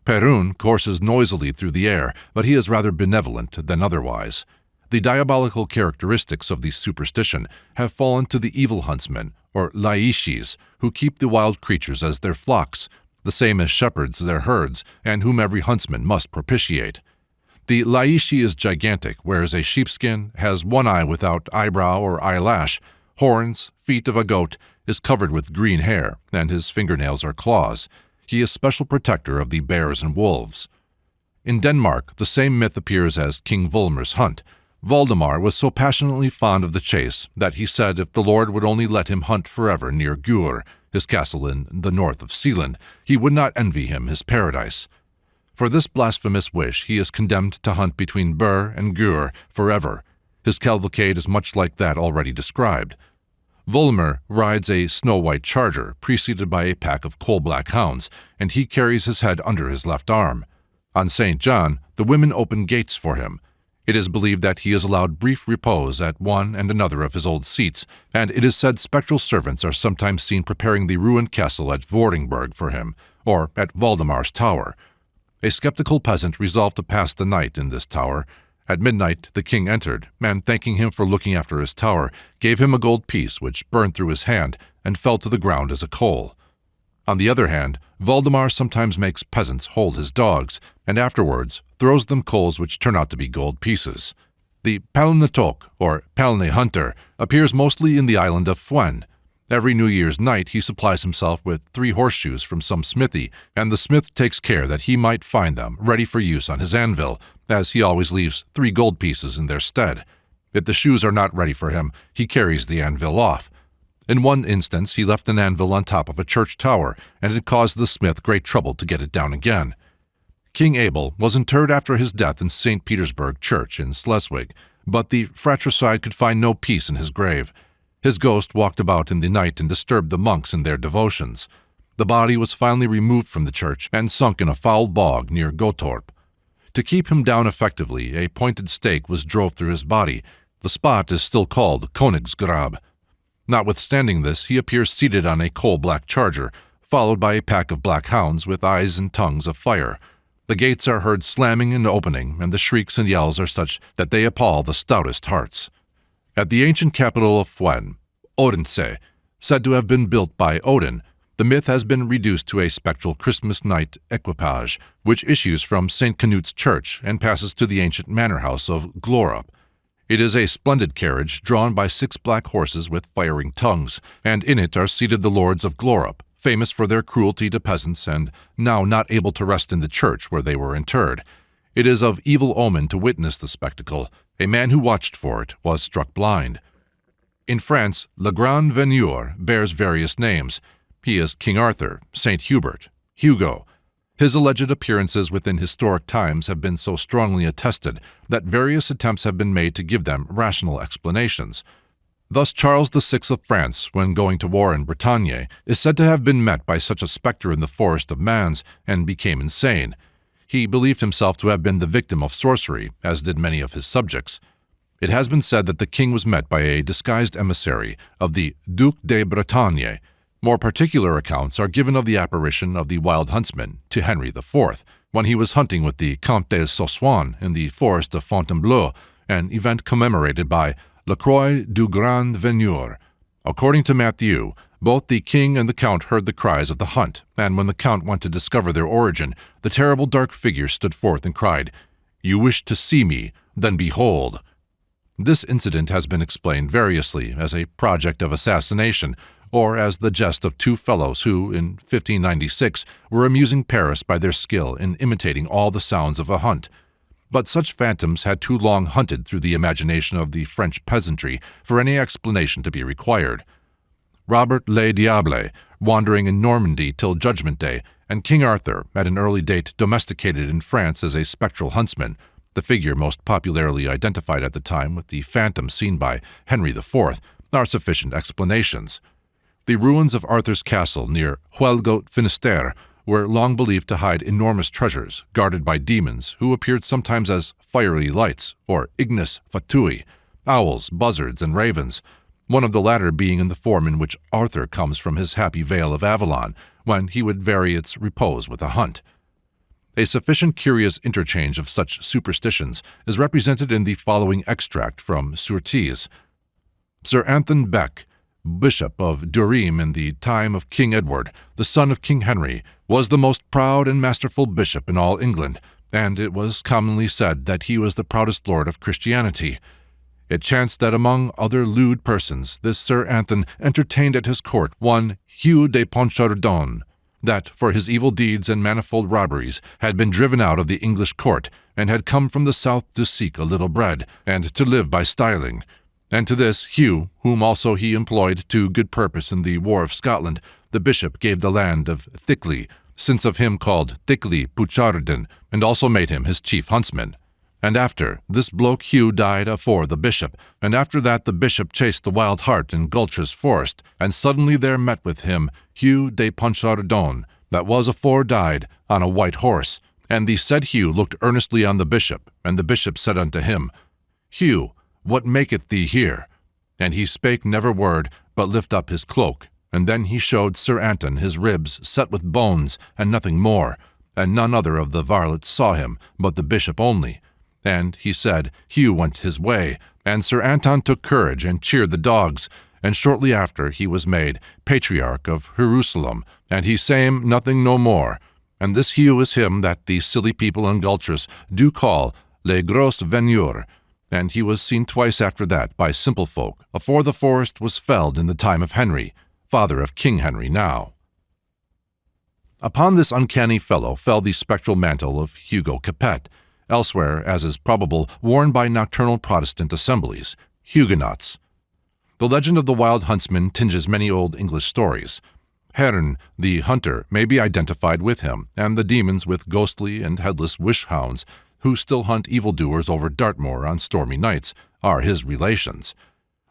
Perun courses noisily through the air, but he is rather benevolent than otherwise. The diabolical characteristics of the superstition have fallen to the evil huntsmen, or laishis, who keep the wild creatures as their flocks, the same as shepherds their herds, and whom every huntsman must propitiate. The laishi is gigantic, wears a sheepskin, has one eye without eyebrow or eyelash, horns, feet of a goat, is covered with green hair, and his fingernails are claws. He is special protector of the bears and wolves. In Denmark, the same myth appears as King Volmar's hunt. Valdemar was so passionately fond of the chase that he said if the Lord would only let him hunt forever near Gur, his castle in the north of Sealand, he would not envy him his paradise. For this blasphemous wish he is condemned to hunt between Bur and Gur forever. His cavalcade is much like that already described. Volmar rides a snow-white charger, preceded by a pack of coal-black hounds, and he carries his head under his left arm. On St. John, the women open gates for him. It is believed that he is allowed brief repose at one and another of his old seats, and it is said spectral servants are sometimes seen preparing the ruined castle at Vordingborg for him, or at Valdemar's tower. A skeptical peasant resolved to pass the night in this tower. At midnight the king entered, and thanking him for looking after his tower, gave him a gold piece which burned through his hand and fell to the ground as a coal. On the other hand, Valdemar sometimes makes peasants hold his dogs, and afterwards throws them coals which turn out to be gold pieces. The Palnetok, or Palne Hunter, appears mostly in the island of Fwen. Every New Year's night he supplies himself with 3 horseshoes from some smithy, and the smith takes care that he might find them ready for use on his anvil, as he always leaves 3 gold pieces in their stead. If the shoes are not ready for him, he carries the anvil off. In one instance he left an anvil on top of a church tower, and it caused the smith great trouble to get it down again. King Abel was interred after his death in St. Petersburg Church in Schleswig, but the fratricide could find no peace in his grave. His ghost walked about in the night and disturbed the monks in their devotions. The body was finally removed from the church and sunk in a foul bog near Gottorp. To keep him down effectively, a pointed stake was drove through his body. The spot is still called Königsgrab. Notwithstanding this, he appears seated on a coal-black charger, followed by a pack of black hounds with eyes and tongues of fire. The gates are heard slamming and opening, and the shrieks and yells are such that they appall the stoutest hearts. At the ancient capital of Fwen, Odense, said to have been built by Odin, the myth has been reduced to a spectral Christmas night equipage, which issues from St. Canut's Church and passes to the ancient manor house of Glorup. It is a splendid carriage drawn by 6 black horses with firing tongues, and in it are seated the lords of Glorup, famous for their cruelty to peasants and now not able to rest in the church where they were interred. It is of evil omen to witness the spectacle. A man who watched for it was struck blind. In France, Le Grand Veneur bears various names. He is King Arthur, Saint Hubert, Hugo. His alleged appearances within historic times have been so strongly attested that various attempts have been made to give them rational explanations. Thus Charles VI of France, when going to war in Bretagne, is said to have been met by such a spectre in the forest of Mans and became insane. He believed himself to have been the victim of sorcery, as did many of his subjects. It has been said that the king was met by a disguised emissary of the Duc de Bretagne. More particular accounts are given of the apparition of the Wild Huntsman to Henry IV, when he was hunting with the Comte de Soissons in the forest of Fontainebleau, an event commemorated by La Croix du Grand Veneur. According to Matthew, both the king and the count heard the cries of the hunt, and when the count went to discover their origin, the terrible dark figure stood forth and cried, "You wish to see me? Then behold!" This incident has been explained variously as a project of assassination, or as the jest of 2 fellows who, in 1596, were amusing Paris by their skill in imitating all the sounds of a hunt. but such phantoms had too long hunted through the imagination of the French peasantry for any explanation to be required. Robert le Diable, wandering in Normandy till Judgment Day, and King Arthur, at an early date domesticated in France as a spectral huntsman, the figure most popularly identified at the time with the phantom seen by Henry IV, are sufficient explanations. The ruins of Arthur's castle near Huelgoat Finisterre were long believed to hide enormous treasures guarded by demons who appeared sometimes as fiery lights, or ignis fatui, owls, buzzards, and ravens, one of the latter being in the form in which Arthur comes from his happy vale of Avalon, when he would vary its repose with a hunt. A sufficient curious interchange of such superstitions is represented in the following extract from Surtees. Sir Anthony Beck, Bishop of Durham in the time of King Edward, the son of King Henry, was the most proud and masterful bishop in all England, and it was commonly said that he was the proudest lord of Christianity. It chanced that among other lewd persons, this Sir Anthony entertained at his court one Hugh de Ponchardon, that, for his evil deeds and manifold robberies, had been driven out of the English court, and had come from the south to seek a little bread, and to live by styling. And to this Hugh, whom also he employed to good purpose in the war of Scotland, the bishop gave the land of Thickley, since of him called Thickley Puchardon, and also made him his chief huntsman. And after, this bloke Hugh died afore the bishop, and after that the bishop chased the wild hart in Gulcher's forest, and suddenly there met with him Hugh de Ponchardon, that was afore died, on a white horse. And the said Hugh looked earnestly on the bishop, and the bishop said unto him, Hugh, what maketh thee here? And he spake never word, but lift up his cloak, and then he showed Sir Anton his ribs set with bones, and nothing more, and none other of the varlets saw him, but the bishop only. And, he said, Hugh went his way, and Sir Anton took courage and cheered the dogs, and shortly after he was made Patriarch of Jerusalem, and he same nothing no more. And this Hugh is him that the silly people in Gulchers do call Le Gros Veneur, and he was seen twice after that by simple folk, afore the forest was felled in the time of Henry, father of King Henry now. Upon this uncanny fellow fell the spectral mantle of Hugo Capet, elsewhere, as is probable, worn by nocturnal Protestant assemblies, Huguenots. The legend of the Wild Huntsman tinges many old English stories. Herne, the hunter, may be identified with him, and the demons with ghostly and headless wish-hounds, who still hunt evildoers over Dartmoor on stormy nights, are his relations.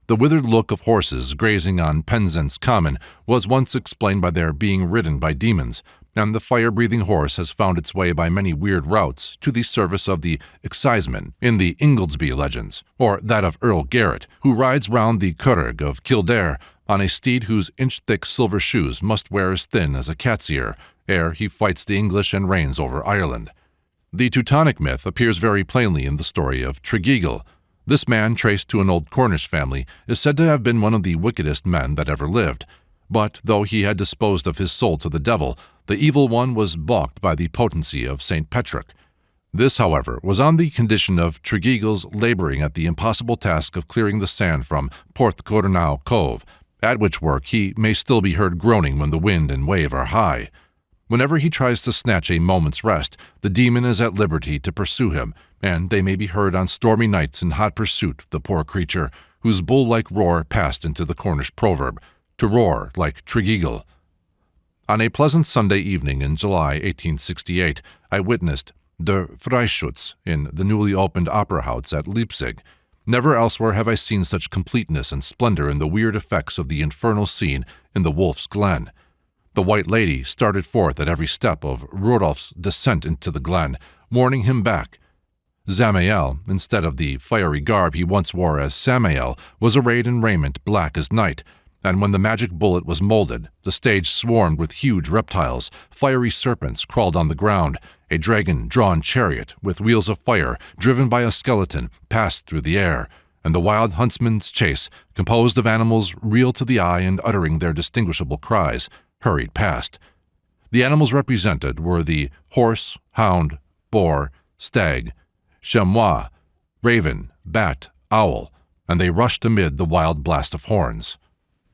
The withered look of horses grazing on Penzance Common was once explained by their being ridden by demons, and the fire-breathing horse has found its way by many weird routes to the service of the exciseman in the Ingoldsby legends, or that of Earl Garrett, who rides round the Curragh of Kildare on a steed whose inch-thick silver shoes must wear as thin as a cat's ear, ere he fights the English and reigns over Ireland. The Teutonic myth appears very plainly in the story of Tregeagle. This man, traced to an old Cornish family, is said to have been one of the wickedest men that ever lived. But though he had disposed of his soul to the devil, the evil one was balked by the potency of St. Petrick. This, however, was on the condition of Tregeagle's laboring at the impossible task of clearing the sand from Porthcurnow Cove, at which work he may still be heard groaning when the wind and wave are high. Whenever he tries to snatch a moment's rest, the demon is at liberty to pursue him, and they may be heard on stormy nights in hot pursuit of the poor creature, whose bull-like roar passed into the Cornish proverb, to roar like Tregeagle. On a pleasant Sunday evening in July 1868, I witnessed Der Freischütz in the newly opened Opera House at Leipzig. Never elsewhere have I seen such completeness and splendor in the weird effects of the infernal scene in the Wolf's Glen. The White Lady started forth at every step of Rodolph's descent into the glen, warning him back. Zamael, instead of the fiery garb he once wore as Samael, was arrayed in raiment black as night, and when the magic bullet was molded, the stage swarmed with huge reptiles, fiery serpents crawled on the ground, a dragon-drawn chariot with wheels of fire, driven by a skeleton, passed through the air, and the Wild Huntsman's chase, composed of animals real to the eye and uttering their distinguishable cries, hurried past. The animals represented were the horse, hound, boar, stag, chamois, raven, bat, owl, and they rushed amid the wild blast of horns.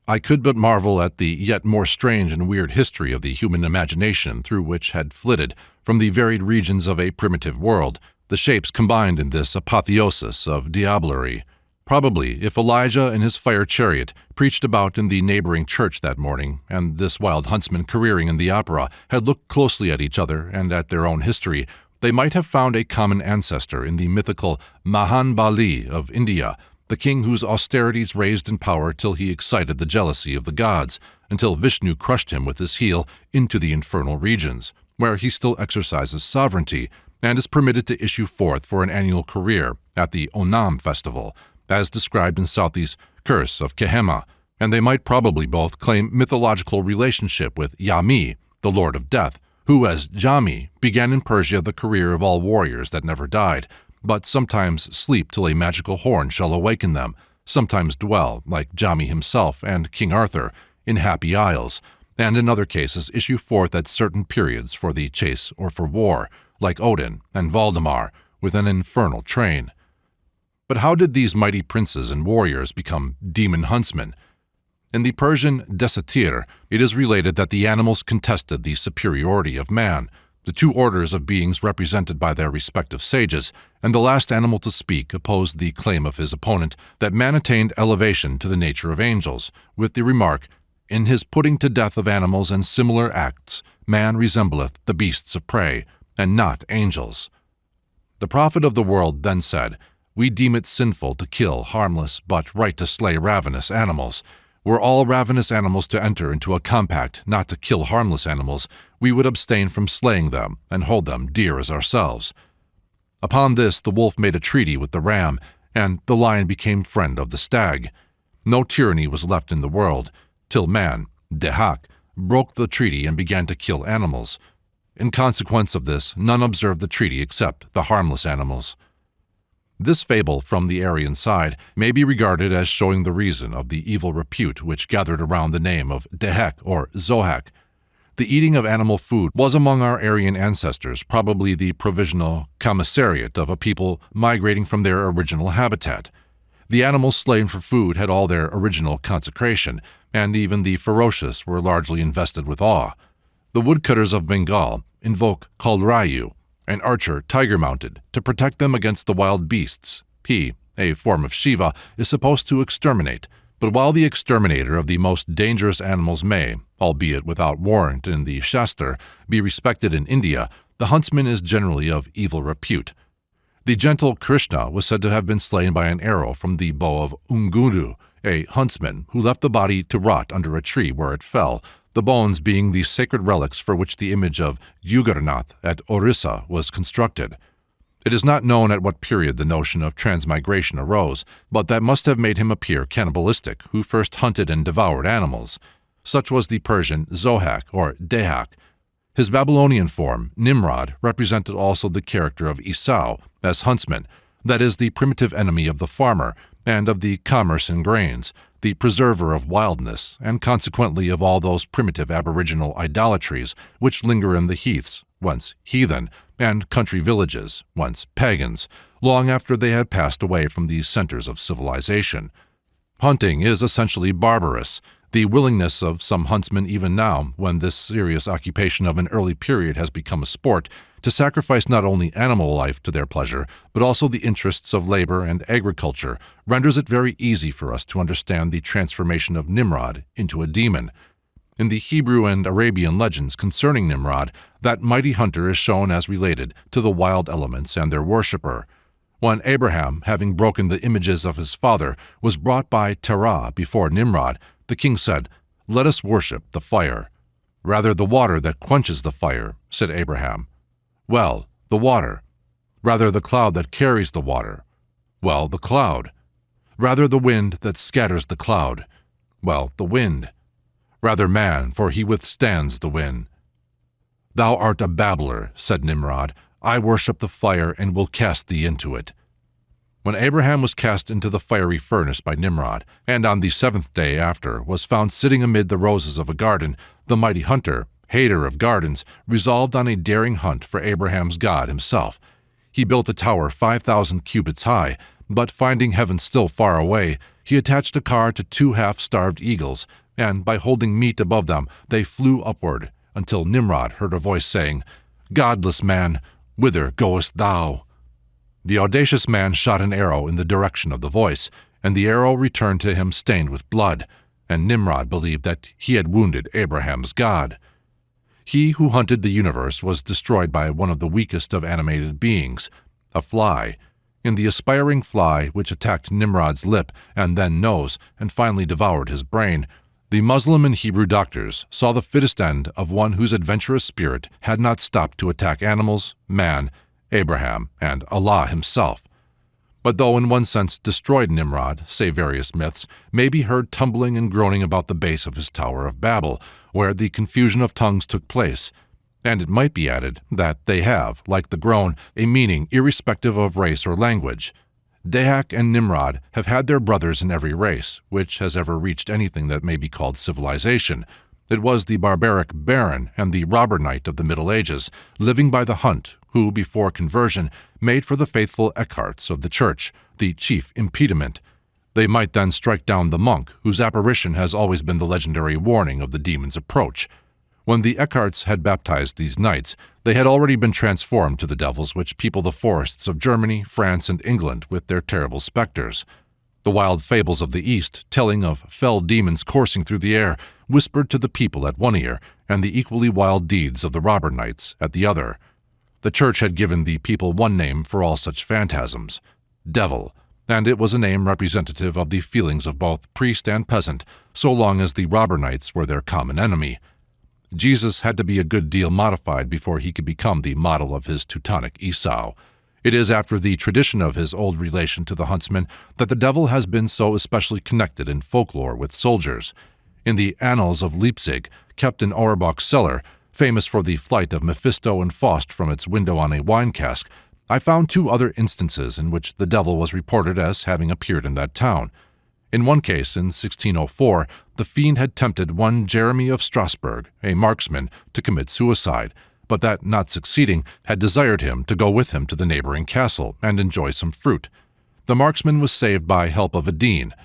I could but marvel at the yet more strange and weird history of the human imagination through which had flitted, from the varied regions of a primitive world, the The shapes combined in this apotheosis of diablerie. Probably, if Elijah and his fire chariot preached about in the neighboring church that morning, and this Wild Huntsman careering in the opera had looked closely at each other and at their own history, they might have found a common ancestor in the mythical Mahan Bali of India, the king whose austerities raised in power till he excited the jealousy of the gods, until Vishnu crushed him with his heel into the infernal regions, where he still exercises sovereignty and is permitted to issue forth for an annual career at the Onam festival, as described in Southey's Curse of Kehema, and they might probably both claim mythological relationship with Yami, the Lord of Death, who, as Jami, began in Persia the career of all warriors that never died, but sometimes sleep till a magical horn shall awaken them, sometimes dwell, like Jami himself and King Arthur, in happy isles, and in other cases issue forth at certain periods for the chase or for war, like Odin and Valdemar, with an infernal train. But how did these mighty princes and warriors become demon huntsmen? In the Persian Desatir, it is related that the animals contested the superiority of man, the two orders of beings represented by their respective sages, and the last animal to speak opposed the claim of his opponent that man attained elevation to the nature of angels, with the remark, "In his putting to death of animals and similar acts, man resembleth the beasts of prey, and not angels." The prophet of the world then said, "We deem it sinful to kill harmless, but right to slay ravenous animals. Were all ravenous animals to enter into a compact not to kill harmless animals, we would abstain from slaying them and hold them dear as ourselves." Upon this the wolf made a treaty with the ram, and the lion became friend of the stag. No tyranny was left in the world, till man, Dehak, broke the treaty and began to kill animals. In consequence of this, none observed the treaty except the harmless animals. This fable from the Aryan side may be regarded as showing the reason of the evil repute which gathered around the name of Dehek or Zohak. The eating of animal food was among our Aryan ancestors probably the provisional commissariat of a people migrating from their original habitat. The animals slain for food had all their original consecration, and even the ferocious were largely invested with awe. The woodcutters of Bengal invoke Kalrayu, an archer tiger-mounted, to protect them against the wild beasts. He, a form of Shiva, is supposed to exterminate, but while the exterminator of the most dangerous animals may, albeit without warrant in the Shastra, be respected in India, the huntsman is generally of evil repute. The gentle Krishna was said to have been slain by an arrow from the bow of Unguru, a huntsman who left the body to rot under a tree where it fell, the bones being the sacred relics for which the image of Yugarnath at Orissa was constructed. It is not known at what period the notion of transmigration arose, but that must have made him appear cannibalistic, who first hunted and devoured animals. Such was the Persian Zohak or Dehak. His Babylonian form, Nimrod, represented also the character of Esau as huntsman, that is, the primitive enemy of the farmer and of the commerce in grains, the preserver of wildness, and consequently of all those primitive aboriginal idolatries which linger in the heaths, once heathen, and country villages, once pagans, long after they had passed away from these centers of civilization. Hunting is essentially barbarous. The willingness of some huntsmen even now, when this serious occupation of an early period has become a sport, to sacrifice not only animal life to their pleasure, but also the interests of labor and agriculture, renders it very easy for us to understand the transformation of Nimrod into a demon. In the Hebrew and Arabian legends concerning Nimrod, that mighty hunter is shown as related to the wild elements and their worshipper. When Abraham, having broken the images of his father, was brought by Terah before Nimrod, the king said, "Let us worship the fire." "Rather the water that quenches the fire," said Abraham. "Well, the water." "Rather the cloud that carries the water." "Well, the cloud." "Rather the wind that scatters the cloud." "Well, the wind." "Rather man, for he withstands the wind." "Thou art a babbler," said Nimrod. "I worship the fire and will cast thee into it." When Abraham was cast into the fiery furnace by Nimrod, and on the seventh day after was found sitting amid the roses of a garden, the mighty hunter, hater of gardens, resolved on a daring hunt for Abraham's God himself. He built a tower 5,000 cubits high, but finding heaven still far away, he attached a car to 2 half-starved eagles, and by holding meat above them, they flew upward, until Nimrod heard a voice saying, "Godless man, whither goest thou?" The audacious man shot an arrow in the direction of the voice, and the arrow returned to him stained with blood, and Nimrod believed that he had wounded Abraham's God. He who hunted the universe was destroyed by one of the weakest of animated beings, a fly. In the aspiring fly which attacked Nimrod's lip and then nose and finally devoured his brain, the Muslim and Hebrew doctors saw the fittest end of one whose adventurous spirit had not stopped to attack animals, man, Abraham, and Allah himself. But though in one sense destroyed Nimrod, say various myths, may be heard tumbling and groaning about the base of his Tower of Babel, where the confusion of tongues took place. And it might be added that they have, like the groan, a meaning irrespective of race or language. Dahak and Nimrod have had their brothers in every race, which has ever reached anything that may be called civilization. It was the barbaric baron and the robber knight of the Middle Ages, living by the hunt, who, before conversion, made for the faithful Eckharts of the Church, the chief impediment. They might then strike down the monk, whose apparition has always been the legendary warning of the demon's approach. When the Eckharts had baptized these knights, they had already been transformed to the devils which people the forests of Germany, France, and England with their terrible specters. The wild fables of the East, telling of fell demons coursing through the air, whispered to the people at one ear, and the equally wild deeds of the robber knights at the other. The Church had given the people one name for all such phantasms, devil, and it was a name representative of the feelings of both priest and peasant, so long as the robber knights were their common enemy. Jesus had to be a good deal modified before he could become the model of his Teutonic Esau. It is after the tradition of his old relation to the huntsman that the devil has been so especially connected in folklore with soldiers. In the Annals of Leipzig, kept in Auerbach's cellar, famous for the flight of Mephisto and Faust from its window on a wine cask, I found two other instances in which the devil was reported as having appeared in that town. In one case, in 1604, the fiend had tempted one Jeremy of Strasbourg, a marksman, to commit suicide, but that not succeeding, had desired him to go with him to the neighboring castle and enjoy some fruit. The marksman was saved by help of a dean.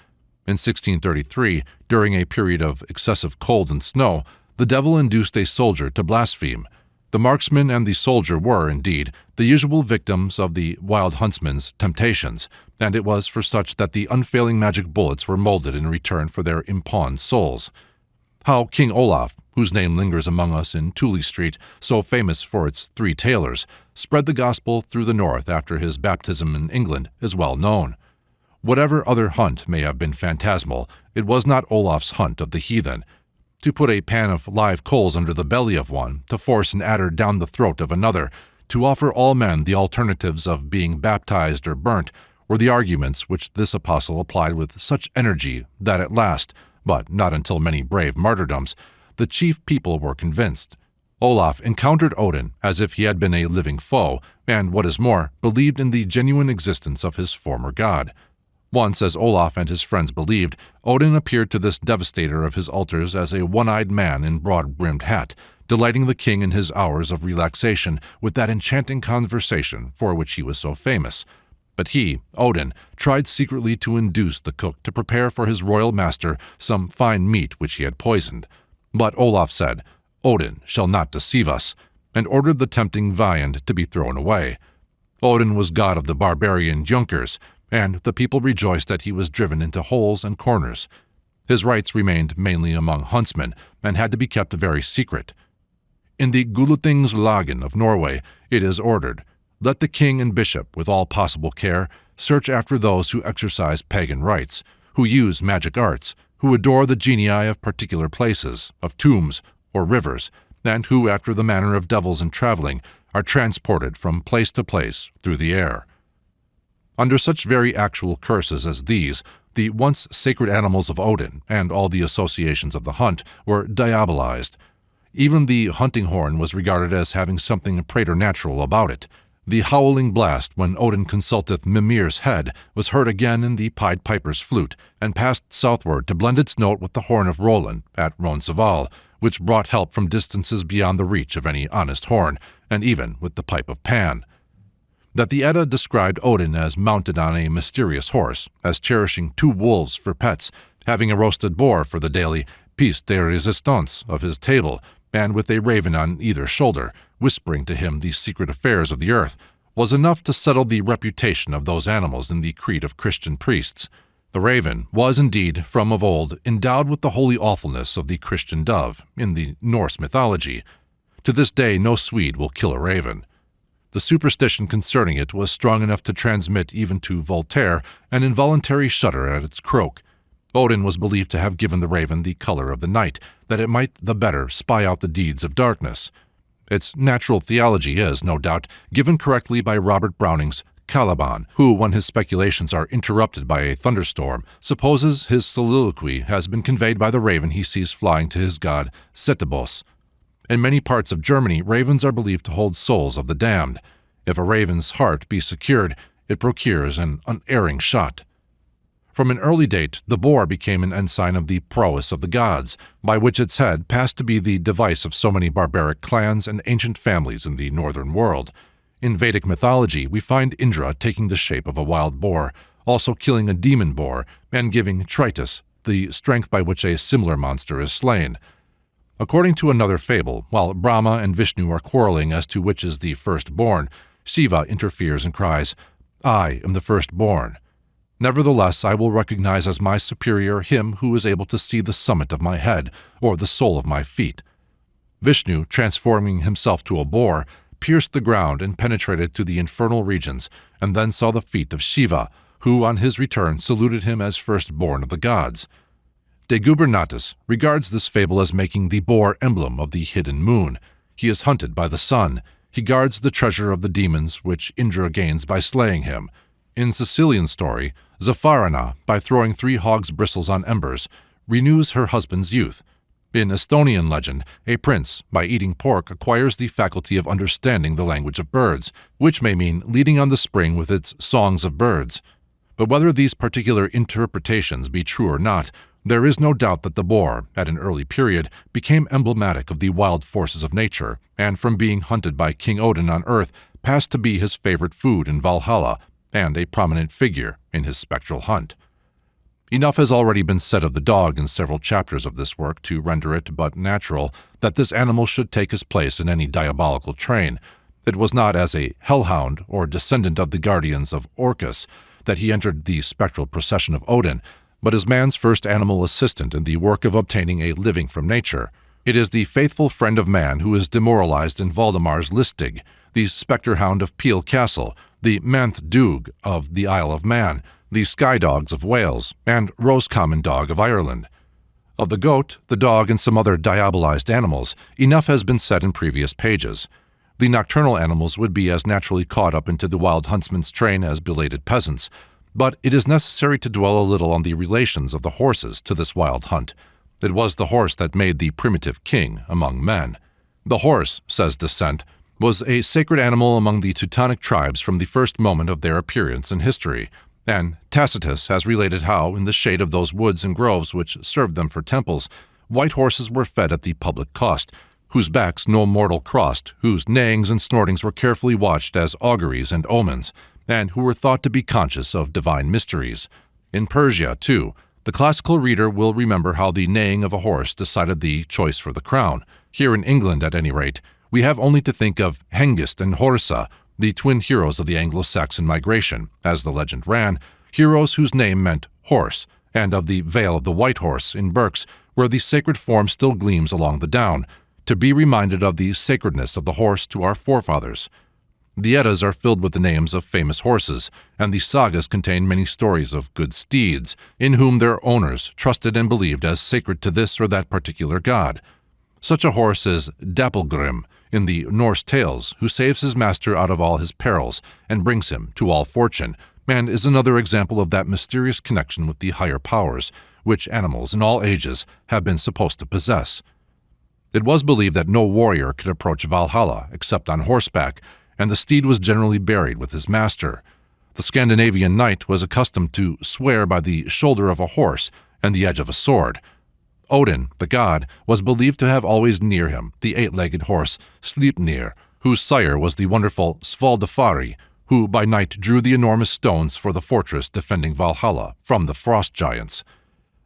In 1633, during a period of excessive cold and snow, the devil induced a soldier to blaspheme. The marksman and the soldier were, indeed, the usual victims of the Wild Huntsman's temptations, and it was for such that the unfailing magic bullets were molded in return for their impawned souls. How King Olaf, whose name lingers among us in Tooley Street, so famous for its three tailors, spread the gospel through the north after his baptism in England is well known. Whatever other hunt may have been phantasmal, it was not Olaf's hunt of the heathen. To put a pan of live coals under the belly of one, to force an adder down the throat of another, to offer all men the alternatives of being baptized or burnt, were the arguments which this apostle applied with such energy that at last, but not until many brave martyrdoms, the chief people were convinced. Olaf encountered Odin as if he had been a living foe, and, what is more, believed in the genuine existence of his former god. Once, as Olaf and his friends believed, Odin appeared to this devastator of his altars as a one-eyed man in broad-brimmed hat, delighting the king in his hours of relaxation with that enchanting conversation for which he was so famous. But he, Odin, tried secretly to induce the cook to prepare for his royal master some fine meat which he had poisoned. But Olaf said, "Odin shall not deceive us," and ordered the tempting viand to be thrown away. Odin was god of the barbarian Junkers, and the people rejoiced that he was driven into holes and corners. His rites remained mainly among huntsmen, and had to be kept very secret. In the Gulatingslagen of Norway, it is ordered, "Let the king and bishop, with all possible care, search after those who exercise pagan rites, who use magic arts, who adore the genii of particular places, of tombs, or rivers, and who, after the manner of devils in traveling, are transported from place to place through the air." Under such very actual curses as these, the once sacred animals of Odin and all the associations of the hunt were diabolized. Even the hunting horn was regarded as having something preternatural about it. The howling blast when Odin consulteth Mimir's head was heard again in the Pied Piper's flute, and passed southward to blend its note with the horn of Roland at Roncesvalles, which brought help from distances beyond the reach of any honest horn, and even with the pipe of Pan. That the Edda described Odin as mounted on a mysterious horse, as cherishing 2 wolves for pets, having a roasted boar for the daily pièce de résistance of his table, and with a raven on either shoulder, whispering to him the secret affairs of the earth, was enough to settle the reputation of those animals in the creed of Christian priests. The raven was indeed, from of old, endowed with the holy awfulness of the Christian dove in the Norse mythology. To this day no Swede will kill a raven. The superstition concerning it was strong enough to transmit even to Voltaire an involuntary shudder at its croak. Odin was believed to have given the raven the color of the night, that it might the better spy out the deeds of darkness. Its natural theology is, no doubt, given correctly by Robert Browning's Caliban, who, when his speculations are interrupted by a thunderstorm, supposes his soliloquy has been conveyed by the raven he sees flying to his god Setebos. In many parts of Germany, ravens are believed to hold souls of the damned. If a raven's heart be secured, it procures an unerring shot. From an early date, the boar became an ensign of the prowess of the gods, by which its head passed to be the device of so many barbaric clans and ancient families in the northern world. In Vedic mythology, we find Indra taking the shape of a wild boar, also killing a demon boar, and giving Tritus, the strength by which a similar monster is slain. According to another fable, while Brahma and Vishnu are quarreling as to which is the firstborn, Shiva interferes and cries, "I am the firstborn. Nevertheless, I will recognize as my superior him who is able to see the summit of my head, or the sole of my feet." Vishnu, transforming himself to a boar, pierced the ground and penetrated to the infernal regions, and then saw the feet of Shiva, who on his return saluted him as firstborn of the gods. De Gubernatus regards this fable as making the boar emblem of the hidden moon. He is hunted by the sun. He guards the treasure of the demons which Indra gains by slaying him. In Sicilian story, Zafarana, by throwing 3 hogs' bristles on embers, renews her husband's youth. In Estonian legend, a prince, by eating pork, acquires the faculty of understanding the language of birds, which may mean leading on the spring with its songs of birds. But whether these particular interpretations be true or not, there is no doubt that the boar, at an early period, became emblematic of the wild forces of nature, and from being hunted by King Odin on earth, passed to be his favorite food in Valhalla, and a prominent figure in his spectral hunt. Enough has already been said of the dog in several chapters of this work to render it but natural that this animal should take his place in any diabolical train. It was not as a hellhound or descendant of the guardians of Orcus that he entered the spectral procession of Odin, but as man's first animal assistant in the work of obtaining a living from nature. It is the faithful friend of man who is demoralized in Valdemar's Listig, the spectre hound of Peel Castle, the Manth Doog of the Isle of Man, the Sky Dogs of Wales, and Roscommon Dog of Ireland. Of the goat, the dog, and some other diabolized animals, enough has been said in previous pages. The nocturnal animals would be as naturally caught up into the Wild Huntsman's train as belated peasants, but it is necessary to dwell a little on the relations of the horses to this wild hunt. It was the horse that made the primitive king among men. The horse, says Descent, was a sacred animal among the Teutonic tribes from the first moment of their appearance in history, and Tacitus has related how, in the shade of those woods and groves which served them for temples, white horses were fed at the public cost, whose backs no mortal crossed, whose neighings and snortings were carefully watched as auguries and omens, and who were thought to be conscious of divine mysteries. In Persia, too, the classical reader will remember how the neighing of a horse decided the choice for the crown. Here in England, at any rate, we have only to think of Hengist and Horsa, the twin heroes of the Anglo-Saxon migration, as the legend ran, heroes whose name meant horse, and of the Vale of the White Horse in Berks, where the sacred form still gleams along the down, to be reminded of the sacredness of the horse to our forefathers. The Eddas are filled with the names of famous horses, and the sagas contain many stories of good steeds, in whom their owners trusted and believed as sacred to this or that particular god. Such a horse is Dapplegrim in the Norse tales, who saves his master out of all his perils and brings him to all fortune, and is another example of that mysterious connection with the higher powers, which animals in all ages have been supposed to possess. It was believed that no warrior could approach Valhalla except on horseback, and the steed was generally buried with his master. The Scandinavian knight was accustomed to swear by the shoulder of a horse and the edge of a sword. Odin, the god, was believed to have always near him the 8-legged horse Sleipnir, whose sire was the wonderful Svaldafari, who by night drew the enormous stones for the fortress defending Valhalla from the frost giants.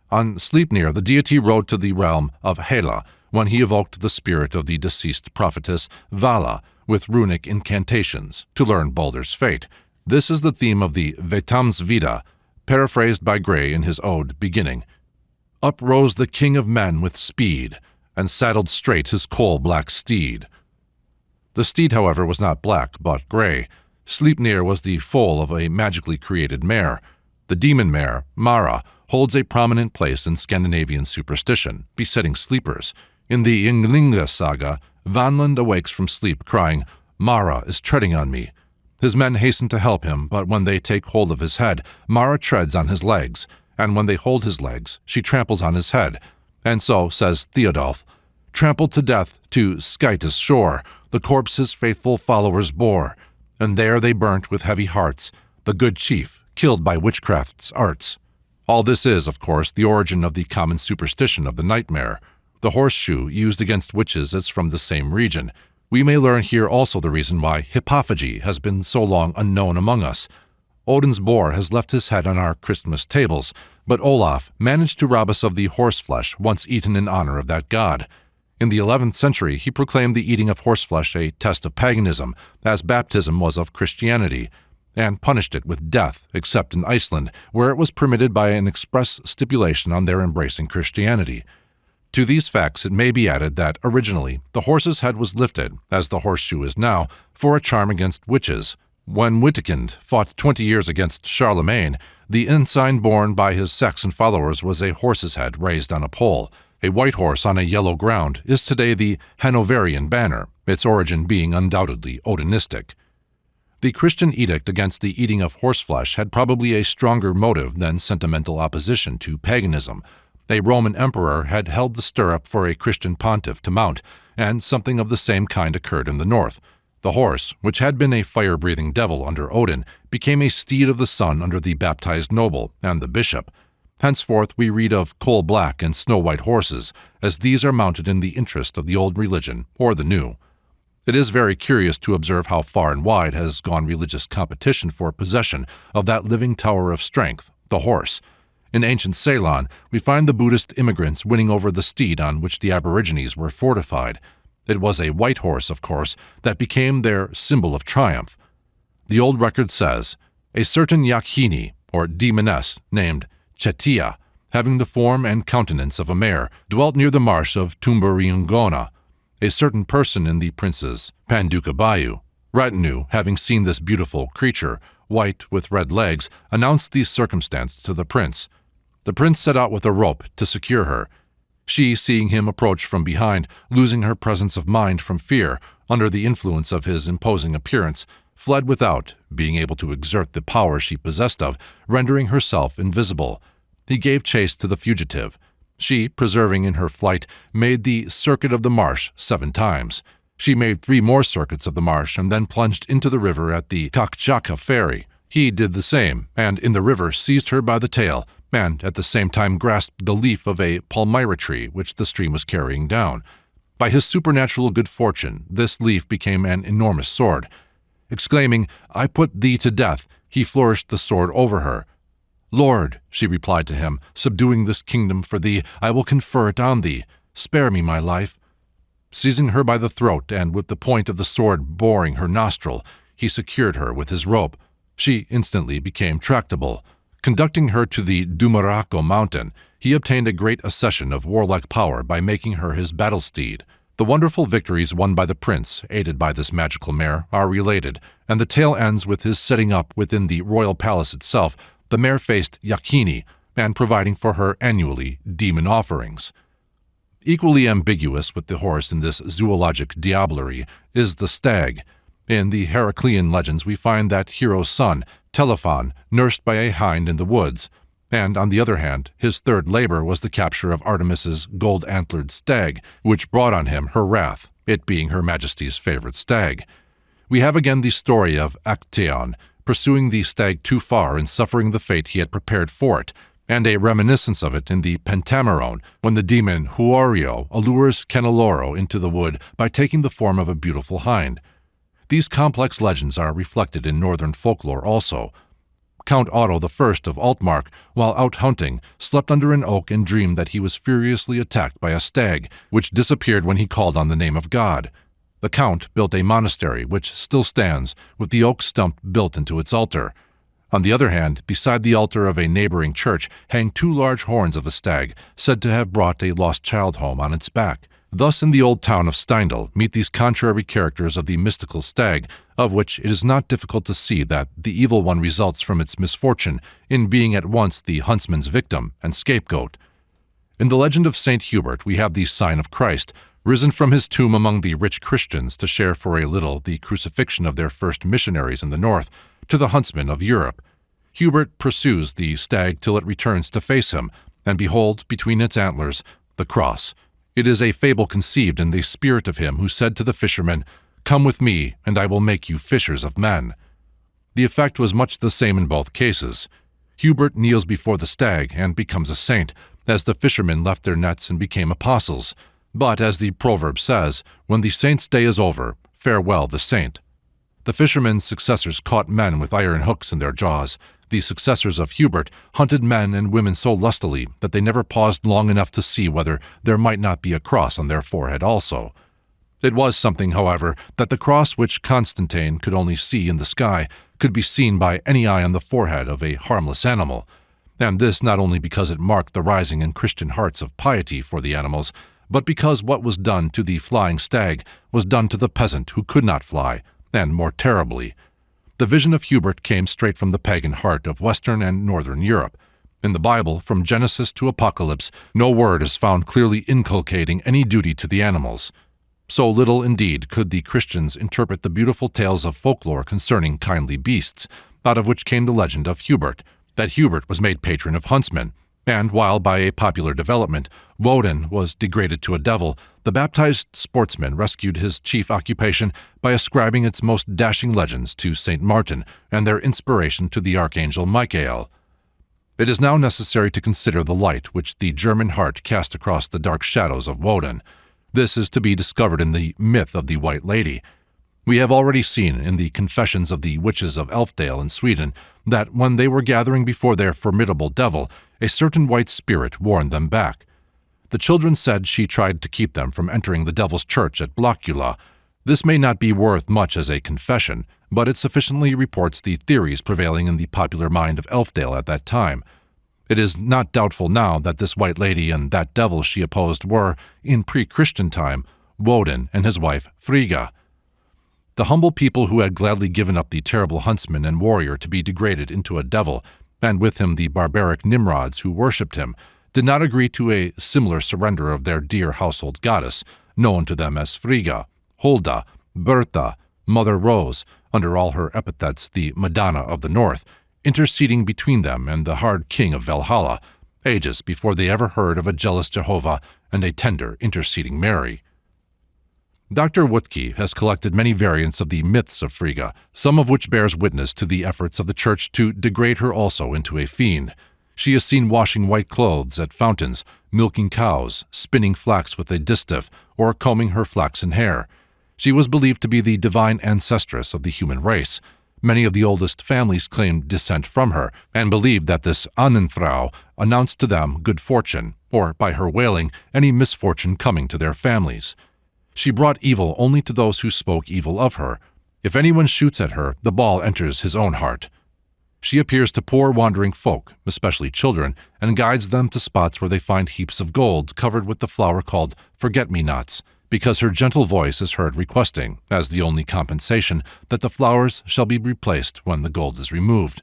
On Sleipnir, the deity rode to the realm of Hela when he evoked the spirit of the deceased prophetess Vala, with runic incantations to learn Baldur's fate. This is the theme of the Vetamsvita, paraphrased by Gray in his ode beginning. Up rose the king of men with speed, and saddled straight his coal-black steed. The steed, however, was not black, but gray. Sleipnir was the foal of a magically created mare. The demon mare, Mara, holds a prominent place in Scandinavian superstition, besetting sleepers. In the Ynglinga saga, Vanland awakes from sleep, crying, "Mara is treading on me." His men hasten to help him, but when they take hold of his head, Mara treads on his legs, and when they hold his legs, she tramples on his head. And so, says Theodulf, trampled to death to Scytus' shore, the corpse his faithful followers bore, and there they burnt with heavy hearts, the good chief, killed by witchcraft's arts. All this is, of course, the origin of the common superstition of the nightmare. The horseshoe used against witches is from the same region. We may learn here also the reason why hippophagy has been so long unknown among us. Odin's boar has left his head on our Christmas tables, but Olaf managed to rob us of the horseflesh once eaten in honor of that god. In the 11th century, he proclaimed the eating of horseflesh a test of paganism, as baptism was of Christianity, and punished it with death, except in Iceland, where it was permitted by an express stipulation on their embracing Christianity. To these facts it may be added that originally the horse's head was lifted, as the horseshoe is now, for a charm against witches. When Wittekind fought 20 years against Charlemagne, the ensign borne by his Saxon followers was a horse's head raised on a pole. A white horse on a yellow ground is today the Hanoverian banner, its origin being undoubtedly Odinistic. The Christian edict against the eating of horseflesh had probably a stronger motive than sentimental opposition to paganism. A Roman emperor had held the stirrup for a Christian pontiff to mount, and something of the same kind occurred in the north. The horse, which had been a fire-breathing devil under Odin, became a steed of the sun under the baptized noble and the bishop. Henceforth we read of coal-black and snow-white horses, as these are mounted in the interest of the old religion or the new. It is very curious to observe how far and wide has gone religious competition for possession of that living tower of strength, the horse. In ancient Ceylon, we find the Buddhist immigrants winning over the steed on which the Aborigines were fortified. It was a white horse, of course, that became their symbol of triumph. The old record says, a certain Yakhini, or demoness, named Chetia, having the form and countenance of a mare, dwelt near the marsh of Tumburiungona. A certain person in the prince's Panduka Bayou retinue, having seen this beautiful creature, white with red legs, announced the circumstance to the prince. The prince set out with a rope to secure her. She, seeing him approach from behind, losing her presence of mind from fear, under the influence of his imposing appearance, fled without being able to exert the power she possessed of, rendering herself invisible. He gave chase to the fugitive. She, persevering in her flight, made the circuit of the marsh 7 times. She made 3 more circuits of the marsh and then plunged into the river at the Kakchaka ferry. He did the same, and in the river seized her by the tail, and at the same time grasped the leaf of a palmyra tree which the stream was carrying down. By his supernatural good fortune, this leaf became an enormous sword. Exclaiming, "I put thee to death," he flourished the sword over her. "Lord," she replied to him, "subduing this kingdom for thee, I will confer it on thee. Spare me my life." Seizing her by the throat and with the point of the sword boring her nostril, he secured her with his rope. She instantly became tractable. Conducting her to the Dumarako mountain, he obtained a great accession of warlike power by making her his battle steed. The wonderful victories won by the prince, aided by this magical mare, are related, and the tale ends with his setting up within the royal palace itself the mare-faced Yakhini, and providing for her annually demon offerings. Equally ambiguous with the horse in this zoologic diablerie is the stag. In the Heraclean legends we find that hero's son, Telephon, nursed by a hind in the woods, and on the other hand, his third labor was the capture of Artemis's gold-antlered stag, which brought on him her wrath, it being her majesty's favorite stag. We have again the story of Actaeon, pursuing the stag too far and suffering the fate he had prepared for it, and a reminiscence of it in the Pentameron, when the demon Huorio allures Caneloro into the wood by taking the form of a beautiful hind. These complex legends are reflected in northern folklore also. Count Otto I of Altmark, while out hunting, slept under an oak and dreamed that he was furiously attacked by a stag, which disappeared when he called on the name of God. The count built a monastery which still stands, with the oak stump built into its altar. On the other hand, beside the altar of a neighboring church hang 2 large horns of a stag, said to have brought a lost child home on its back. Thus in the old town of Steindl meet these contrary characters of the mystical stag, of which it is not difficult to see that the evil one results from its misfortune in being at once the huntsman's victim and scapegoat. In the legend of Saint Hubert we have the sign of Christ, risen from his tomb among the rich Christians to share for a little the crucifixion of their first missionaries in the north, to the huntsmen of Europe. Hubert pursues the stag till it returns to face him, and behold, between its antlers, the cross. It is a fable conceived in the spirit of him who said to the fishermen, "Come with me, and I will make you fishers of men." The effect was much the same in both cases. Hubert kneels before the stag and becomes a saint, as the fishermen left their nets and became apostles. But, as the proverb says, when the saint's day is over, farewell the saint. The fishermen's successors caught men with iron hooks in their jaws. The successors of Hubert hunted men and women so lustily that they never paused long enough to see whether there might not be a cross on their forehead also. It was something, however, that the cross which Constantine could only see in the sky could be seen by any eye on the forehead of a harmless animal, and this not only because it marked the rising in Christian hearts of piety for the animals, but because what was done to the flying stag was done to the peasant who could not fly, and more terribly. The vision of Hubert came straight from the pagan heart of Western and Northern Europe. In the Bible, from Genesis to Apocalypse, no word is found clearly inculcating any duty to the animals. So little, indeed, could the Christians interpret the beautiful tales of folklore concerning kindly beasts, out of which came the legend of Hubert, that Hubert was made patron of huntsmen, and while by a popular development, Woden was degraded to a devil, the baptized sportsman rescued his chief occupation by ascribing its most dashing legends to St. Martin and their inspiration to the archangel Michael. It is now necessary to consider the light which the German heart cast across the dark shadows of Woden. This is to be discovered in the myth of the White Lady. We have already seen in the Confessions of the Witches of Elfdale in Sweden that when they were gathering before their formidable devil, a certain white spirit warned them back. The children said she tried to keep them from entering the devil's church at Blockula. This may not be worth much as a confession, but it sufficiently reports the theories prevailing in the popular mind of Elfdale at that time. It is not doubtful now that this white lady and that devil she opposed were, in pre-Christian time, Woden and his wife Frigga. The humble people who had gladly given up the terrible huntsman and warrior to be degraded into a devil, and with him the barbaric Nimrods who worshipped him, did not agree to a similar surrender of their dear household goddess, known to them as Frigga, Holda, Bertha, Mother Rose, under all her epithets the Madonna of the North, interceding between them and the hard king of Valhalla, ages before they ever heard of a jealous Jehovah and a tender interceding Mary. Dr. Wuttke has collected many variants of the myths of Frigga, some of which bears witness to the efforts of the Church to degrade her also into a fiend. She is seen washing white clothes at fountains, milking cows, spinning flax with a distaff, or combing her flaxen hair. She was believed to be the divine ancestress of the human race. Many of the oldest families claimed descent from her, and believed that this Annenfrau announced to them good fortune, or, by her wailing, any misfortune coming to their families. She brought evil only to those who spoke evil of her. If anyone shoots at her, the ball enters his own heart. She appears to poor wandering folk, especially children, and guides them to spots where they find heaps of gold covered with the flower called forget-me-nots, because her gentle voice is heard requesting, as the only compensation, that the flowers shall be replaced when the gold is removed.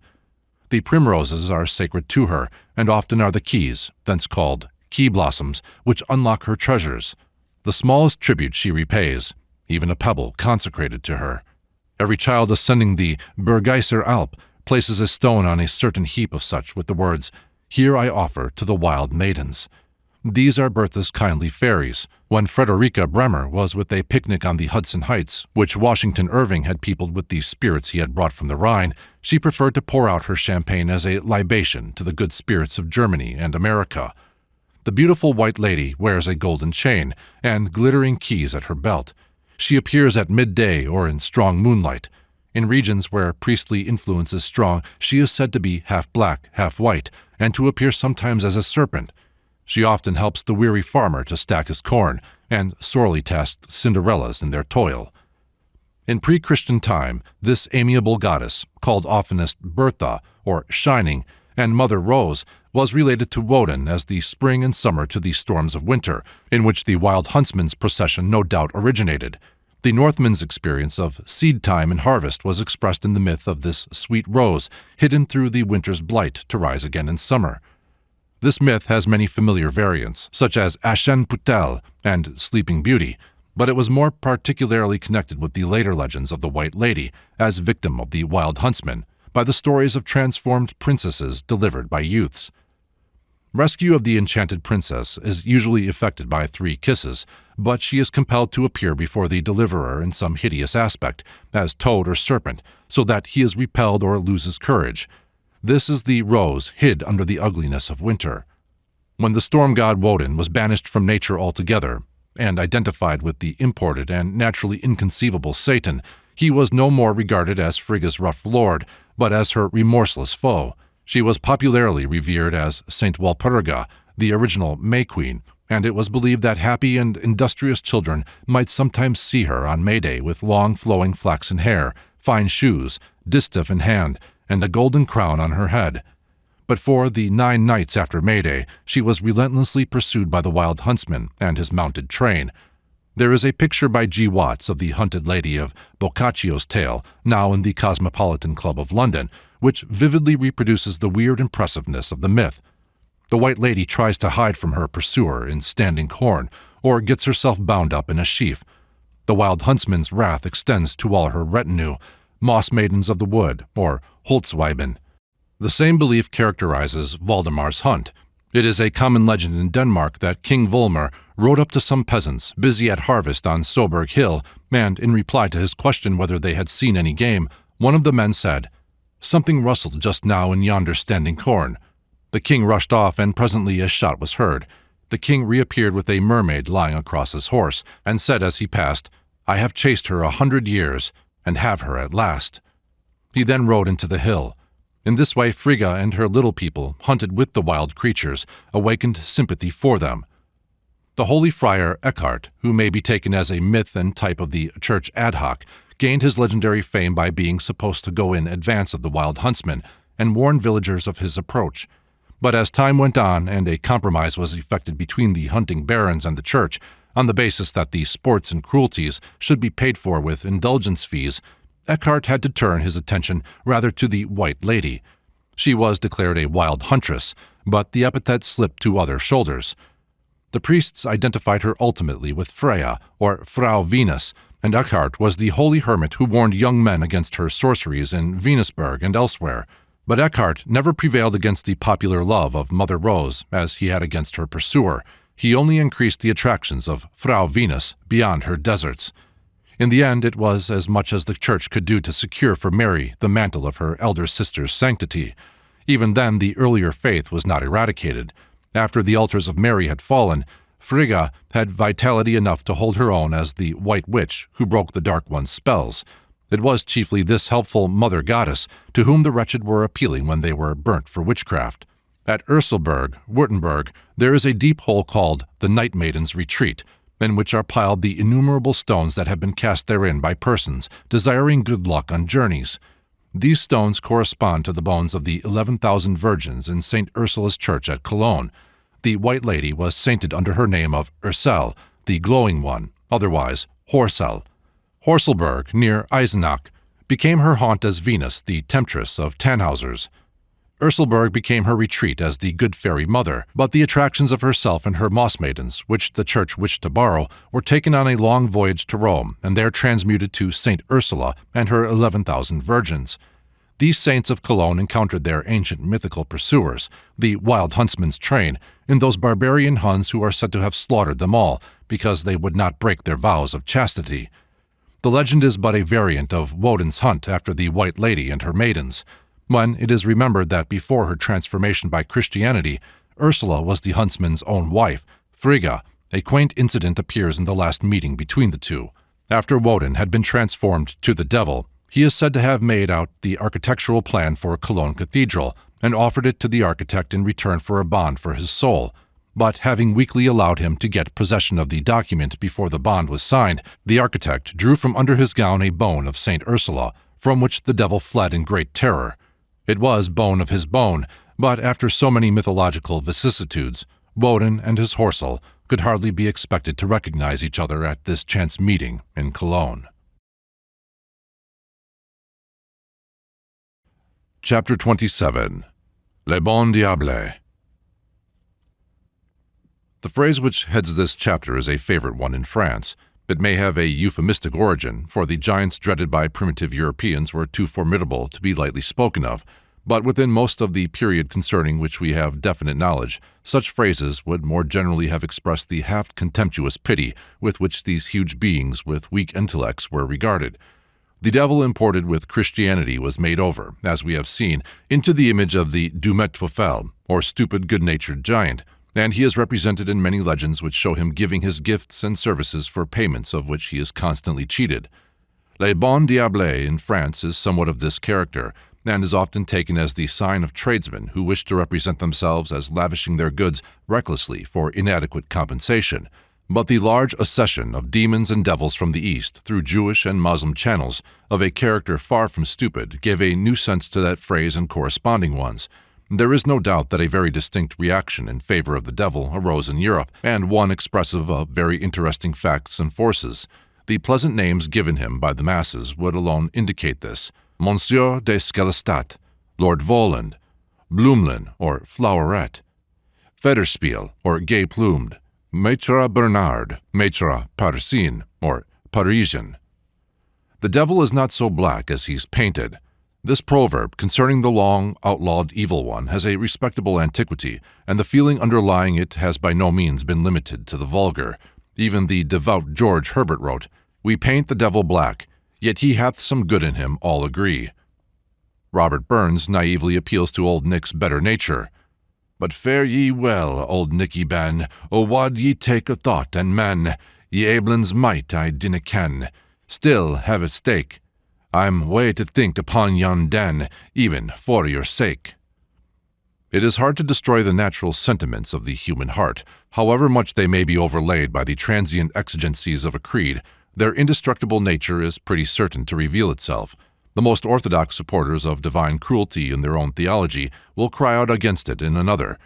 The primroses are sacred to her, and often are the keys, thence called key blossoms, which unlock her treasures. The smallest tribute she repays, even a pebble consecrated to her. Every child ascending the Bergeiser Alp places a stone on a certain heap of such with the words, "Here I offer to the wild maidens." These are Bertha's kindly fairies. When Frederica Bremer was with a picnic on the Hudson Heights, which Washington Irving had peopled with the spirits he had brought from the Rhine, she preferred to pour out her champagne as a libation to the good spirits of Germany and America. The beautiful white lady wears a golden chain and glittering keys at her belt. She appears at midday or in strong moonlight. In regions where priestly influence is strong, she is said to be half black, half white, and to appear sometimes as a serpent. She often helps the weary farmer to stack his corn, and sorely tasked Cinderellas in their toil. In pre-Christian time, this amiable goddess, called oftenest Bertha, or Shining, and Mother Rose, was related to Woden as the spring and summer to the storms of winter, in which the Wild Huntsman's procession no doubt originated. The Northman's experience of seed time and harvest was expressed in the myth of this sweet rose, hidden through the winter's blight to rise again in summer. This myth has many familiar variants, such as Ashen Putel and Sleeping Beauty, but it was more particularly connected with the later legends of the White Lady, as victim of the Wild Huntsman, by the stories of transformed princesses delivered by youths. Rescue of the enchanted princess is usually effected by 3 kisses, but she is compelled to appear before the deliverer in some hideous aspect, as toad or serpent, so that he is repelled or loses courage. This is the rose hid under the ugliness of winter. When the storm god Woden was banished from nature altogether, and identified with the imported and naturally inconceivable Satan, he was no more regarded as Frigga's rough lord, but as her remorseless foe. She was popularly revered as Saint Walpurga, the original May Queen, and it was believed that happy and industrious children might sometimes see her on May Day with long flowing flaxen hair, fine shoes, distaff in hand, and a golden crown on her head. But for the 9 nights after May Day, she was relentlessly pursued by the Wild Huntsman and his mounted train. There is a picture by G. Watts of the hunted lady of Boccaccio's tale, now in the Cosmopolitan Club of London, which vividly reproduces the weird impressiveness of the myth. The White Lady tries to hide from her pursuer in standing corn, or gets herself bound up in a sheaf. The Wild Huntsman's wrath extends to all her retinue, Moss Maidens of the Wood, or Holzweiben. The same belief characterizes Valdemar's hunt. It is a common legend in Denmark that King Volmar rode up to some peasants busy at harvest on Soberg Hill, and in reply to his question whether they had seen any game, one of the men said, "Something rustled just now in yonder standing corn." The king rushed off, and presently a shot was heard. The king reappeared with a mermaid lying across his horse, and said as he passed, "I have chased her 100 years, and have her at last." He then rode into the hill. In this way, Frigga and her little people hunted with the wild creatures, awakened sympathy for them. The holy friar Eckhart, who may be taken as a myth and type of the church ad hoc, gained his legendary fame by being supposed to go in advance of the Wild Huntsman and warn villagers of his approach. But as time went on and a compromise was effected between the hunting barons and the church, on the basis that the sports and cruelties should be paid for with indulgence fees, Eckhart had to turn his attention rather to the White Lady. She was declared a wild huntress, but the epithet slipped to other shoulders. The priests identified her ultimately with Freya, or Frau Venus, and Eckhart was the holy hermit who warned young men against her sorceries in Venusberg and elsewhere. But Eckhart never prevailed against the popular love of Mother Rose as he had against her pursuer. He only increased the attractions of Frau Venus beyond her deserts. In the end, it was as much as the church could do to secure for Mary the mantle of her elder sister's sanctity. Even then, the earlier faith was not eradicated. After the altars of Mary had fallen, Frigga had vitality enough to hold her own as the White Witch who broke the Dark One's spells. It was chiefly this helpful mother goddess to whom the wretched were appealing when they were burnt for witchcraft. At Urselberg, Württemberg, there is a deep hole called the Night Maiden's Retreat, in which are piled the innumerable stones that have been cast therein by persons desiring good luck on journeys. These stones correspond to the bones of the 11,000 virgins in St. Ursula's Church at Cologne. The White Lady was sainted under her name of Ursel, the glowing one, otherwise Horsel. Horselberg, near Eisenach, became her haunt as Venus, the temptress of Tannhausers. Urselberg became her retreat as the good fairy mother, but the attractions of herself and her moss maidens, which the church wished to borrow, were taken on a long voyage to Rome, and there transmuted to Saint Ursula and her 11,000 virgins. These saints of Cologne encountered their ancient mythical pursuers, the Wild Huntsman's train, in those barbarian Huns who are said to have slaughtered them all, because they would not break their vows of chastity. The legend is but a variant of Woden's hunt after the White Lady and her maidens, when it is remembered that before her transformation by Christianity, Ursula was the huntsman's own wife, Frigga. A quaint incident appears in the last meeting between the two. After Woden had been transformed to the devil, he is said to have made out the architectural plan for Cologne Cathedral and offered it to the architect in return for a bond for his soul. but having weakly allowed him to get possession of the document before the bond was signed, the architect drew from under his gown a bone of Saint Ursula, from which the devil fled in great terror. It was bone of his bone, but after so many mythological vicissitudes, Woden and his Horsel could hardly be expected to recognize each other at this chance meeting in Cologne. Chapter 27. Le Bon Diable. The phrase which heads this chapter is a favorite one in France. It may have a euphemistic origin, for the giants dreaded by primitive Europeans were too formidable to be lightly spoken of, but within most of the period concerning which we have definite knowledge, such phrases would more generally have expressed the half-contemptuous pity with which these huge beings with weak intellects were regarded. The devil imported with Christianity was made over, as we have seen, into the image of the du Mephistophiles, or stupid good-natured giant, and he is represented in many legends which show him giving his gifts and services for payments of which he is constantly cheated. Le Bon Diable in France is somewhat of this character, and is often taken as the sign of tradesmen who wish to represent themselves as lavishing their goods recklessly for inadequate compensation. But the large accession of demons and devils from the East through Jewish and Muslim channels, of a character far from stupid, gave a new sense to that phrase and corresponding ones. There is no doubt that a very distinct reaction in favor of the devil arose in Europe, and one expressive of very interesting facts and forces. The pleasant names given him by the masses would alone indicate this: Monsieur de Skelestat, Lord Voland, Blumlin, or Floweret, Federspiel, or Gay-plumed, Maitre Bernard, Maitre Parisien, or Parisian. The devil is not so black as he's painted. This proverb concerning the long, outlawed evil one has a respectable antiquity, and the feeling underlying it has by no means been limited to the vulgar. Even the devout George Herbert wrote, "We paint the devil black, yet he hath some good in him, all agree." Robert Burns naively appeals to Old Nick's better nature. "But fare ye well, Old Nicky Ben, o wad ye take a thought and men, ye Ablin's might I dinna ken, still have at stake. I'm wae to think upon yon den, even for your sake." It is hard to destroy the natural sentiments of the human heart. However much they may be overlaid by the transient exigencies of a creed, their indestructible nature is pretty certain to reveal itself. The most orthodox supporters of divine cruelty in their own theology will cry out against it in another.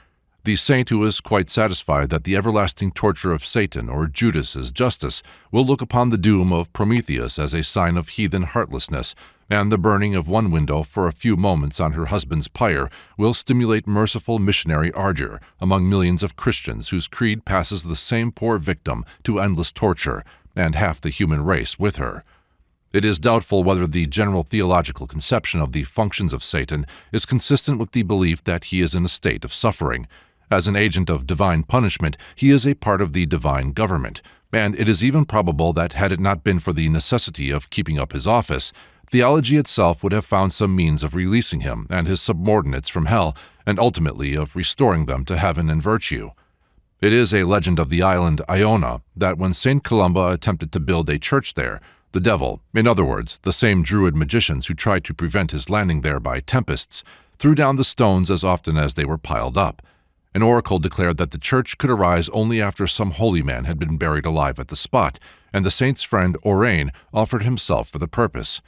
The saint who is quite satisfied that the everlasting torture of Satan or Judas is justice will look upon the doom of Prometheus as a sign of heathen heartlessness, and the burning of one window for a few moments on her husband's pyre will stimulate merciful missionary ardor among millions of Christians whose creed passes the same poor victim to endless torture, and half the human race with her. It is doubtful whether the general theological conception of the functions of Satan is consistent with the belief that he is in a state of suffering. As an agent of divine punishment, he is a part of the divine government, and it is even probable that had it not been for the necessity of keeping up his office, theology itself would have found some means of releasing him and his subordinates from hell, and ultimately of restoring them to heaven and virtue. It is a legend of the island Iona that when St. Columba attempted to build a church there, the devil, in other words, the same druid magicians who tried to prevent his landing there by tempests, threw down the stones as often as they were piled up. An oracle declared that the church could arise only after some holy man had been buried alive at the spot, and the saint's friend Orain offered himself for the purpose.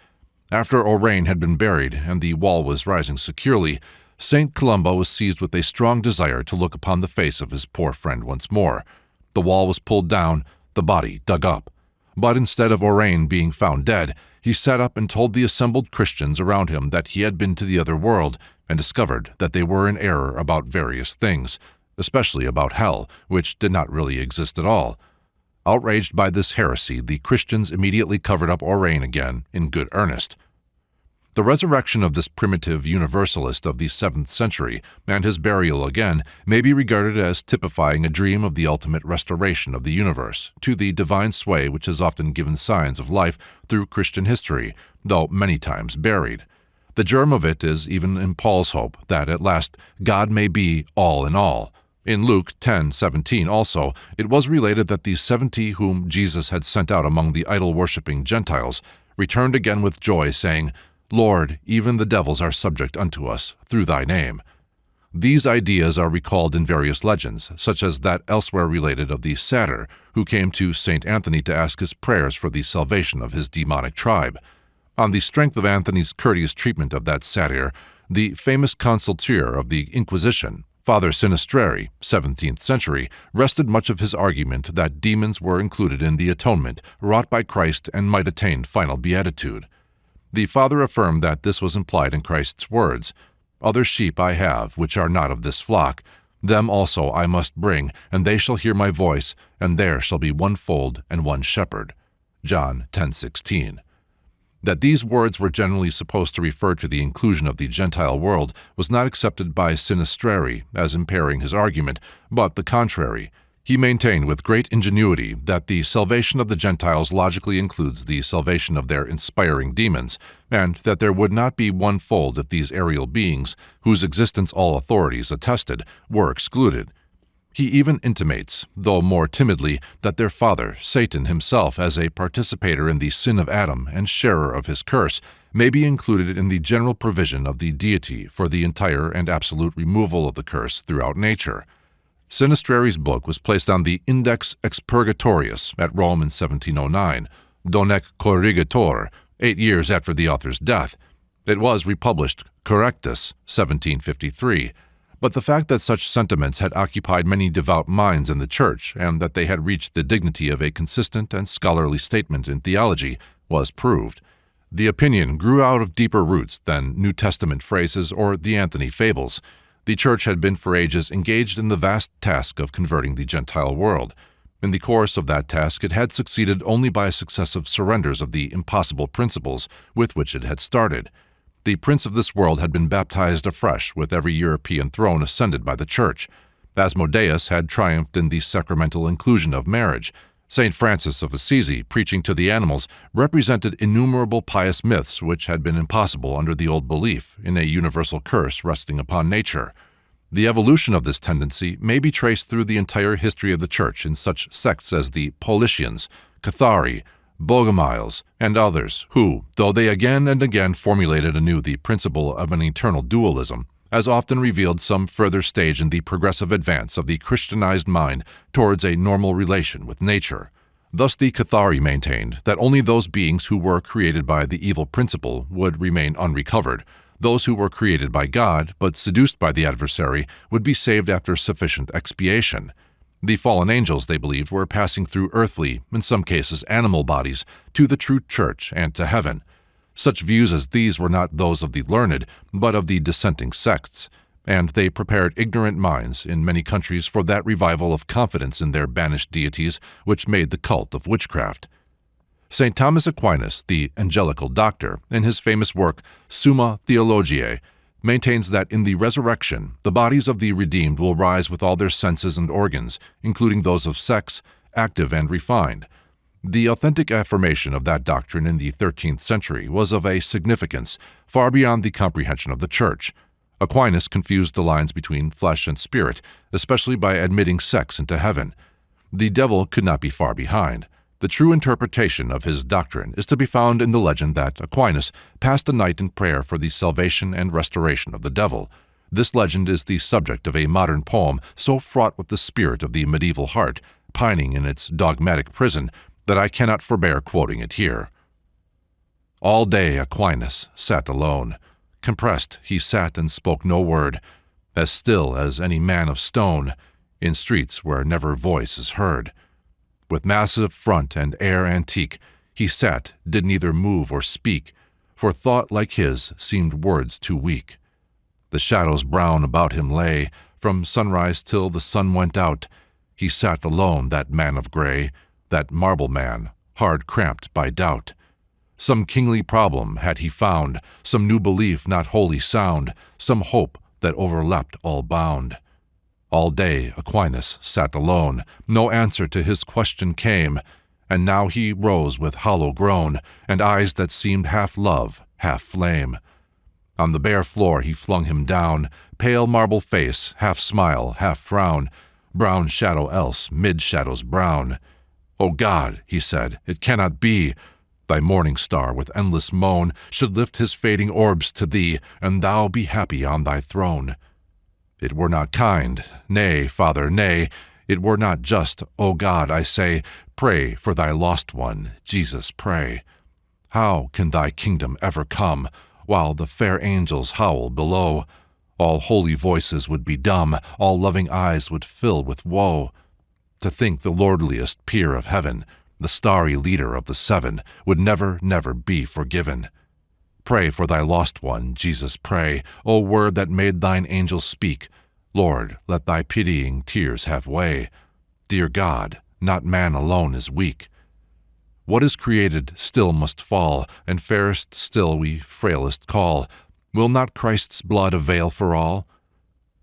After Orain had been buried and the wall was rising securely, St. Columba was seized with a strong desire to look upon the face of his poor friend once more. The wall was pulled down, the body dug up. But instead of Orain being found dead, he sat up and told the assembled Christians around him that he had been to the other world, and discovered that they were in error about various things, especially about hell, which did not really exist at all. Outraged by this heresy, the Christians immediately covered up Orain again in good earnest. The resurrection of this primitive universalist of the 7th century, and his burial again, may be regarded as typifying a dream of the ultimate restoration of the universe to the divine sway which has often given signs of life through Christian history, though many times buried. The germ of it is even in Paul's hope that at last God may be all in all. In Luke 10:17 also, it was related that the 70 whom Jesus had sent out among the idol-worshipping Gentiles returned again with joy, saying, "Lord, even the devils are subject unto us through thy name." These ideas are recalled in various legends, such as that elsewhere related of the satyr who came to St. Anthony to ask his prayers for the salvation of his demonic tribe. On the strength of Anthony's courteous treatment of that satyr, the famous consulteur of the Inquisition, Father Sinistreri, 17th century, rested much of his argument that demons were included in the atonement wrought by Christ and might attain final beatitude. The father affirmed that this was implied in Christ's words, "Other sheep I have, which are not of this flock. Them also I must bring, and they shall hear my voice, and there shall be one fold and one shepherd." John 10:16. That these words were generally supposed to refer to the inclusion of the Gentile world was not accepted by Sinistreri as impairing his argument, but the contrary. He maintained with great ingenuity that the salvation of the Gentiles logically includes the salvation of their inspiring demons, and that there would not be one fold if these aerial beings, whose existence all authorities attested, were excluded. He even intimates, though more timidly, that their father, Satan himself, as a participator in the sin of Adam and sharer of his curse, may be included in the general provision of the deity for the entire and absolute removal of the curse throughout nature. Sinistreri's book was placed on the Index Expurgatorius at Rome in 1709, Donec Corrigator, 8 years after the author's death. It was republished Correctus, 1753. But the fact that such sentiments had occupied many devout minds in the Church, and that they had reached the dignity of a consistent and scholarly statement in theology, was proved. The opinion grew out of deeper roots than New Testament phrases or the Anthony fables. The Church had been for ages engaged in the vast task of converting the Gentile world. In the course of that task, it had succeeded only by successive surrenders of the impossible principles with which it had started. The prince of this world had been baptized afresh with every European throne ascended by the Church. Asmodeus had triumphed in the sacramental inclusion of marriage. St. Francis of Assisi, preaching to the animals, represented innumerable pious myths which had been impossible under the old belief in a universal curse resting upon nature. The evolution of this tendency may be traced through the entire history of the Church in such sects as the Paulicians, Cathari, Bogomiles, and others who, though they again and again formulated anew the principle of an eternal dualism, as often revealed some further stage in the progressive advance of the Christianized mind towards a normal relation with nature. Thus the Cathari maintained that only those beings who were created by the evil principle would remain unrecovered. Those who were created by God, but seduced by the adversary, would be saved after sufficient expiation. The fallen angels, they believed, were passing through earthly, in some cases animal bodies, to the true church and to heaven. Such views as these were not those of the learned, but of the dissenting sects, and they prepared ignorant minds in many countries for that revival of confidence in their banished deities which made the cult of witchcraft. St. Thomas Aquinas, the angelical doctor, in his famous work Summa Theologiae, maintains that in the resurrection, the bodies of the redeemed will rise with all their senses and organs, including those of sex, active and refined. The authentic affirmation of that doctrine in the 13th century was of a significance far beyond the comprehension of the Church. Aquinas confused the lines between flesh and spirit, especially by admitting sex into heaven. The devil could not be far behind. The true interpretation of his doctrine is to be found in the legend that Aquinas passed a night in prayer for the salvation and restoration of the devil. This legend is the subject of a modern poem so fraught with the spirit of the medieval heart, pining in its dogmatic prison, that I cannot forbear quoting it here. All day Aquinas sat alone. Compressed, he sat and spoke no word, as still as any man of stone, in streets where never voice is heard. With massive front and air antique, he sat, did neither move or speak, for thought like his seemed words too weak. The shadows brown about him lay, from sunrise till the sun went out. He sat alone, that man of gray, that marble man, hard cramped by doubt. Some kingly problem had he found, some new belief not wholly sound, some hope that overleapt all bound. All day Aquinas sat alone, no answer to his question came, and now he rose with hollow groan, and eyes that seemed half love, half flame. On the bare floor he flung him down, pale marble face, half smile, half frown, brown shadow else, mid shadows brown. "O God," he said, "it cannot be. Thy morning star with endless moan should lift his fading orbs to thee, and thou be happy on thy throne. it were not kind. Nay, Father, nay, it were not just. O God, I say, pray for thy lost one, Jesus, pray. How can thy kingdom ever come, while the fair angels howl below? All holy voices would be dumb, all loving eyes would fill with woe. To think the lordliest peer of heaven, the starry leader of the seven, would never, never be forgiven. Pray for thy lost one, Jesus, pray, O word that made thine angels speak. Lord, let thy pitying tears have way. Dear God, not man alone is weak. What is created still must fall, and fairest still we frailest call. Will not Christ's blood avail for all?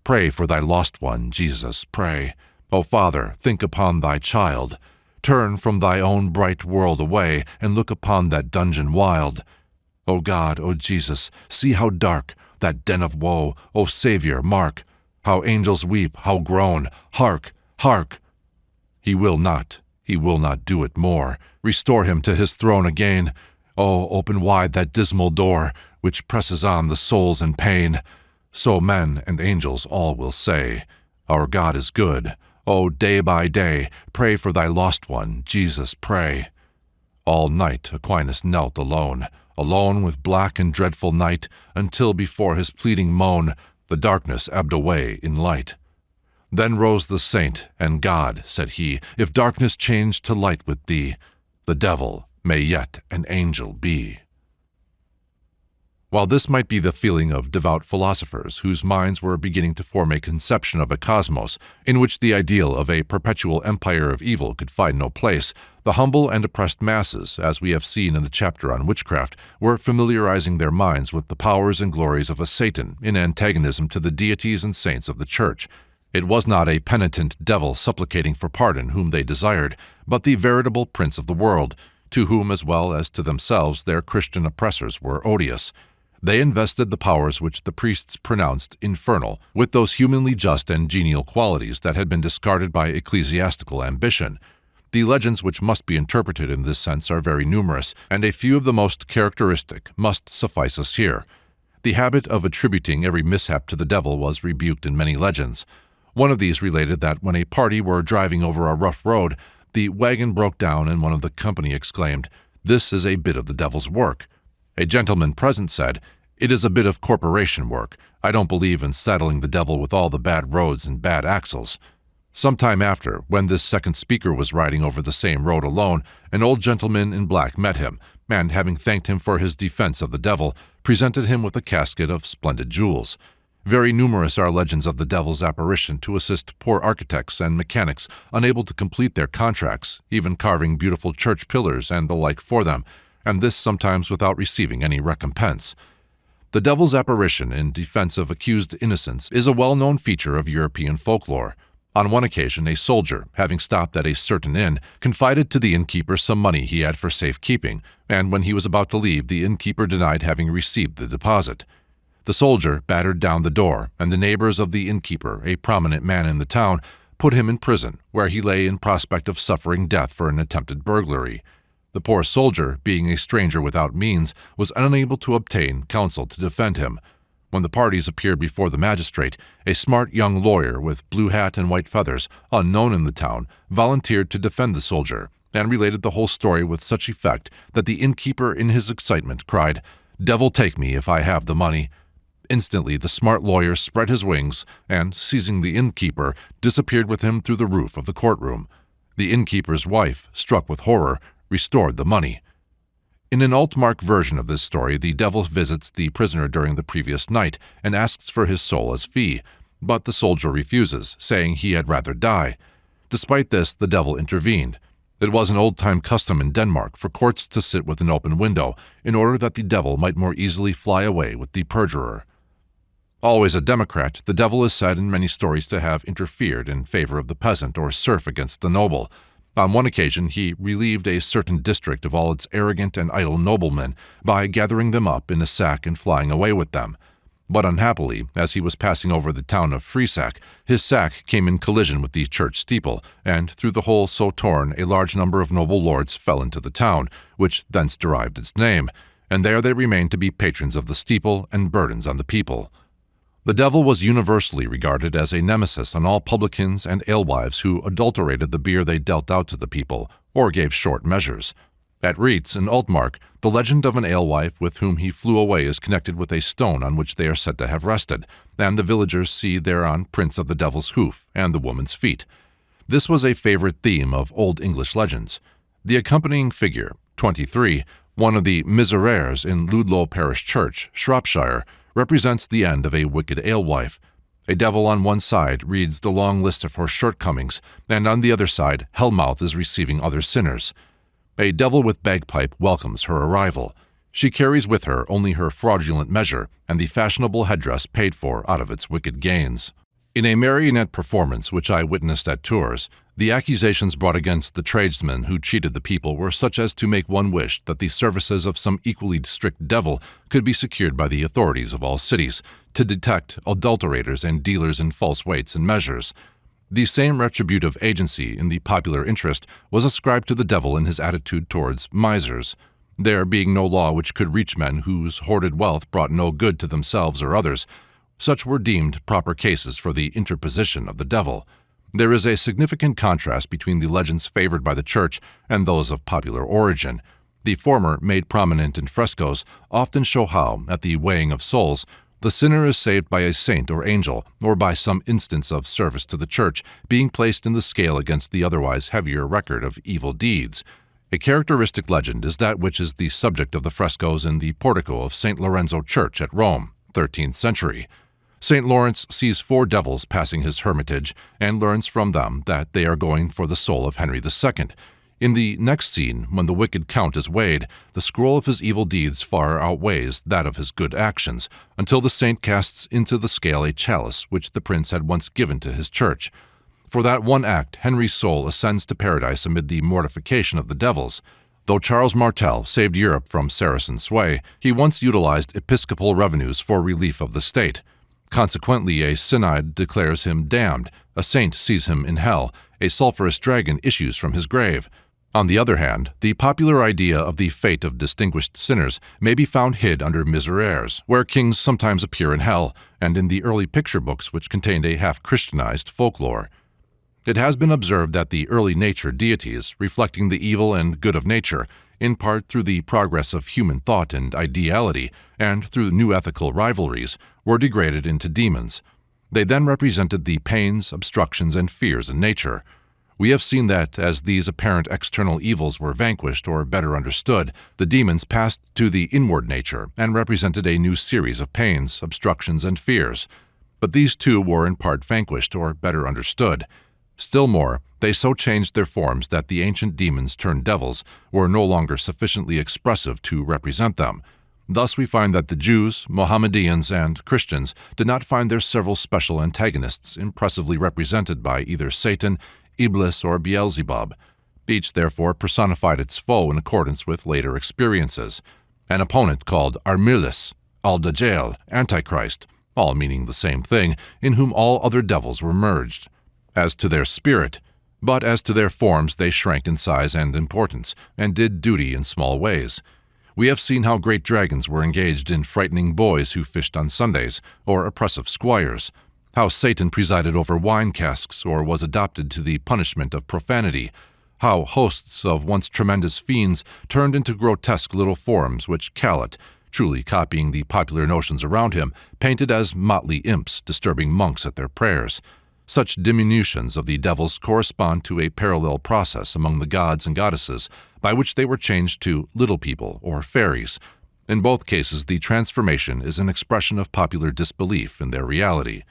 Pray for thy lost one, Jesus, pray. O Father, think upon thy child. Turn from thy own bright world away, and look upon that dungeon wild. O God, O Jesus, see how dark that den of woe. O Savior, mark how angels weep, how groan. Hark, hark! He will not do it more. Restore him to his throne again. Oh, open wide that dismal door, which presses on the souls in pain. So men and angels all will say, our God is good. Oh, day by day, pray for thy lost one, Jesus, pray. All night Aquinas knelt alone, alone with black and dreadful night, until before his pleading moan, the darkness ebbed away in light. Then rose the saint, and God, said he, if darkness change to light with thee, the devil may yet an angel be. While this might be the feeling of devout philosophers whose minds were beginning to form a conception of a cosmos in which the ideal of a perpetual empire of evil could find no place, the humble and oppressed masses, as we have seen in the chapter on witchcraft, were familiarizing their minds with the powers and glories of a Satan in antagonism to the deities and saints of the Church. It was not a penitent devil supplicating for pardon whom they desired, but the veritable prince of the world, to whom as well as to themselves their Christian oppressors were odious. They invested the powers which the priests pronounced infernal with those humanly just and genial qualities that had been discarded by ecclesiastical ambition. The legends which must be interpreted in this sense are very numerous, and a few of the most characteristic must suffice us here. The habit of attributing every mishap to the devil was rebuked in many legends. One of these related that when a party were driving over a rough road, the wagon broke down and one of the company exclaimed, "This is a bit of the devil's work." A gentleman present said, "It is a bit of corporation work. I don't believe in saddling the devil with all the bad roads and bad axles." Some time after, when this second speaker was riding over the same road alone, an old gentleman in black met him, and having thanked him for his defense of the devil, presented him with a casket of splendid jewels. Very numerous are legends of the devil's apparition to assist poor architects and mechanics unable to complete their contracts, even carving beautiful church pillars and the like for them, and this sometimes without receiving any recompense. The devil's apparition in defense of accused innocents is a well-known feature of European folklore. On one occasion, a soldier, having stopped at a certain inn, confided to the innkeeper some money he had for safekeeping, and when he was about to leave, the innkeeper denied having received the deposit. The soldier battered down the door, and the neighbors of the innkeeper, a prominent man in the town, put him in prison, where he lay in prospect of suffering death for an attempted burglary. The poor soldier, being a stranger without means, was unable to obtain counsel to defend him. When the parties appeared before the magistrate, a smart young lawyer with blue hat and white feathers, unknown in the town, volunteered to defend the soldier, and related the whole story with such effect that the innkeeper in his excitement cried, "Devil take me if I have the money." Instantly the smart lawyer spread his wings and, seizing the innkeeper, disappeared with him through the roof of the courtroom. The innkeeper's wife, struck with horror, restored the money. In an Altmark version of this story, the devil visits the prisoner during the previous night and asks for his soul as fee, but the soldier refuses, saying he had rather die. Despite this, the devil intervened. It was an old-time custom in Denmark for courts to sit with an open window in order that the devil might more easily fly away with the perjurer. Always a Democrat, the devil is said in many stories to have interfered in favor of the peasant or serf against the noble. On one occasion, he relieved a certain district of all its arrogant and idle noblemen by gathering them up in a sack and flying away with them. But unhappily, as he was passing over the town of Frisac, his sack came in collision with the church steeple, and through the hole so torn a large number of noble lords fell into the town, which thence derived its name, and there they remained to be patrons of the steeple and burdens on the people. The devil was universally regarded as a nemesis on all publicans and alewives who adulterated the beer they dealt out to the people, or gave short measures. At Reetz in Altmark, the legend of an alewife with whom he flew away is connected with a stone on which they are said to have rested, and the villagers see thereon prints of the devil's hoof and the woman's feet. This was a favorite theme of Old English legends. The accompanying figure, 23, one of the Miserères in Ludlow Parish Church, Shropshire, represents the end of a wicked alewife. A devil on one side reads the long list of her shortcomings, and on the other side, Hellmouth is receiving other sinners. A devil with bagpipe welcomes her arrival. She carries with her only her fraudulent measure and the fashionable headdress paid for out of its wicked gains. In a marionette performance which I witnessed at Tours, the accusations brought against the tradesmen who cheated the people were such as to make one wish that the services of some equally strict devil could be secured by the authorities of all cities to detect adulterators and dealers in false weights and measures. The same retributive agency in the popular interest was ascribed to the devil in his attitude towards misers. There being no law which could reach men whose hoarded wealth brought no good to themselves or others, such were deemed proper cases for the interposition of the devil. There is a significant contrast between the legends favored by the Church and those of popular origin. The former, made prominent in frescoes, often show how, at the weighing of souls, the sinner is saved by a saint or angel, or by some instance of service to the Church being placed in the scale against the otherwise heavier record of evil deeds. A characteristic legend is that which is the subject of the frescoes in the portico of St. Lorenzo Church at Rome, 13th century. St. Lawrence sees 4 devils passing his hermitage and learns from them that they are going for the soul of Henry II. In the next scene, when the wicked count is weighed, the scroll of his evil deeds far outweighs that of his good actions, until the saint casts into the scale a chalice which the prince had once given to his church. For that one act, Henry's soul ascends to paradise amid the mortification of the devils. Though Charles Martel saved Europe from Saracen sway, he once utilized episcopal revenues for relief of the state. Consequently, a synod declares him damned, a saint sees him in hell, a sulphurous dragon issues from his grave. On the other hand, the popular idea of the fate of distinguished sinners may be found hid under Miserères, where kings sometimes appear in hell, and in the early picture books which contained a half-Christianized folklore. It has been observed that the early nature deities, reflecting the evil and good of nature, in part through the progress of human thought and ideality, and through new ethical rivalries, were degraded into demons. They then represented the pains, obstructions, and fears in nature. We have seen that, as these apparent external evils were vanquished or better understood, the demons passed to the inward nature and represented a new series of pains, obstructions, and fears. But these too were in part vanquished or better understood. Still more, they so changed their forms that the ancient demons turned devils were no longer sufficiently expressive to represent them. Thus we find that the Jews, Mohammedans, and Christians did not find their several special antagonists impressively represented by either Satan, Iblis, or Beelzebub. Each therefore personified its foe in accordance with later experiences. An opponent called Armilis, Al-Dajjal, Antichrist, all meaning the same thing, in whom all other devils were merged. As to their spirit, but as to their forms they shrank in size and importance, and did duty in small ways. We have seen how great dragons were engaged in frightening boys who fished on Sundays, or oppressive squires, how Satan presided over wine casks or was adopted to the punishment of profanity, how hosts of once tremendous fiends turned into grotesque little forms which Callet, truly copying the popular notions around him, painted as motley imps disturbing monks at their prayers. Such diminutions of the devils correspond to a parallel process among the gods and goddesses, by which they were changed to little people or fairies. In both cases, the transformation is an expression of popular disbelief in their reality.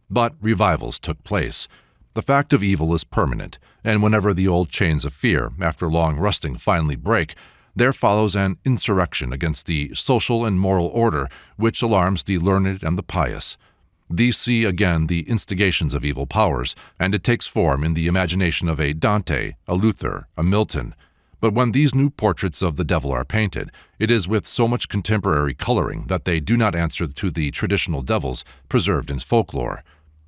But revivals took place. The fact of evil is permanent, and whenever the old chains of fear, after long rusting, finally break, there follows an insurrection against the social and moral order which alarms the learned and the pious. These see again the instigations of evil powers, and it takes form in the imagination of a Dante, a Luther, a Milton. But when these new portraits of the devil are painted, it is with so much contemporary coloring that they do not answer to the traditional devils preserved in folklore.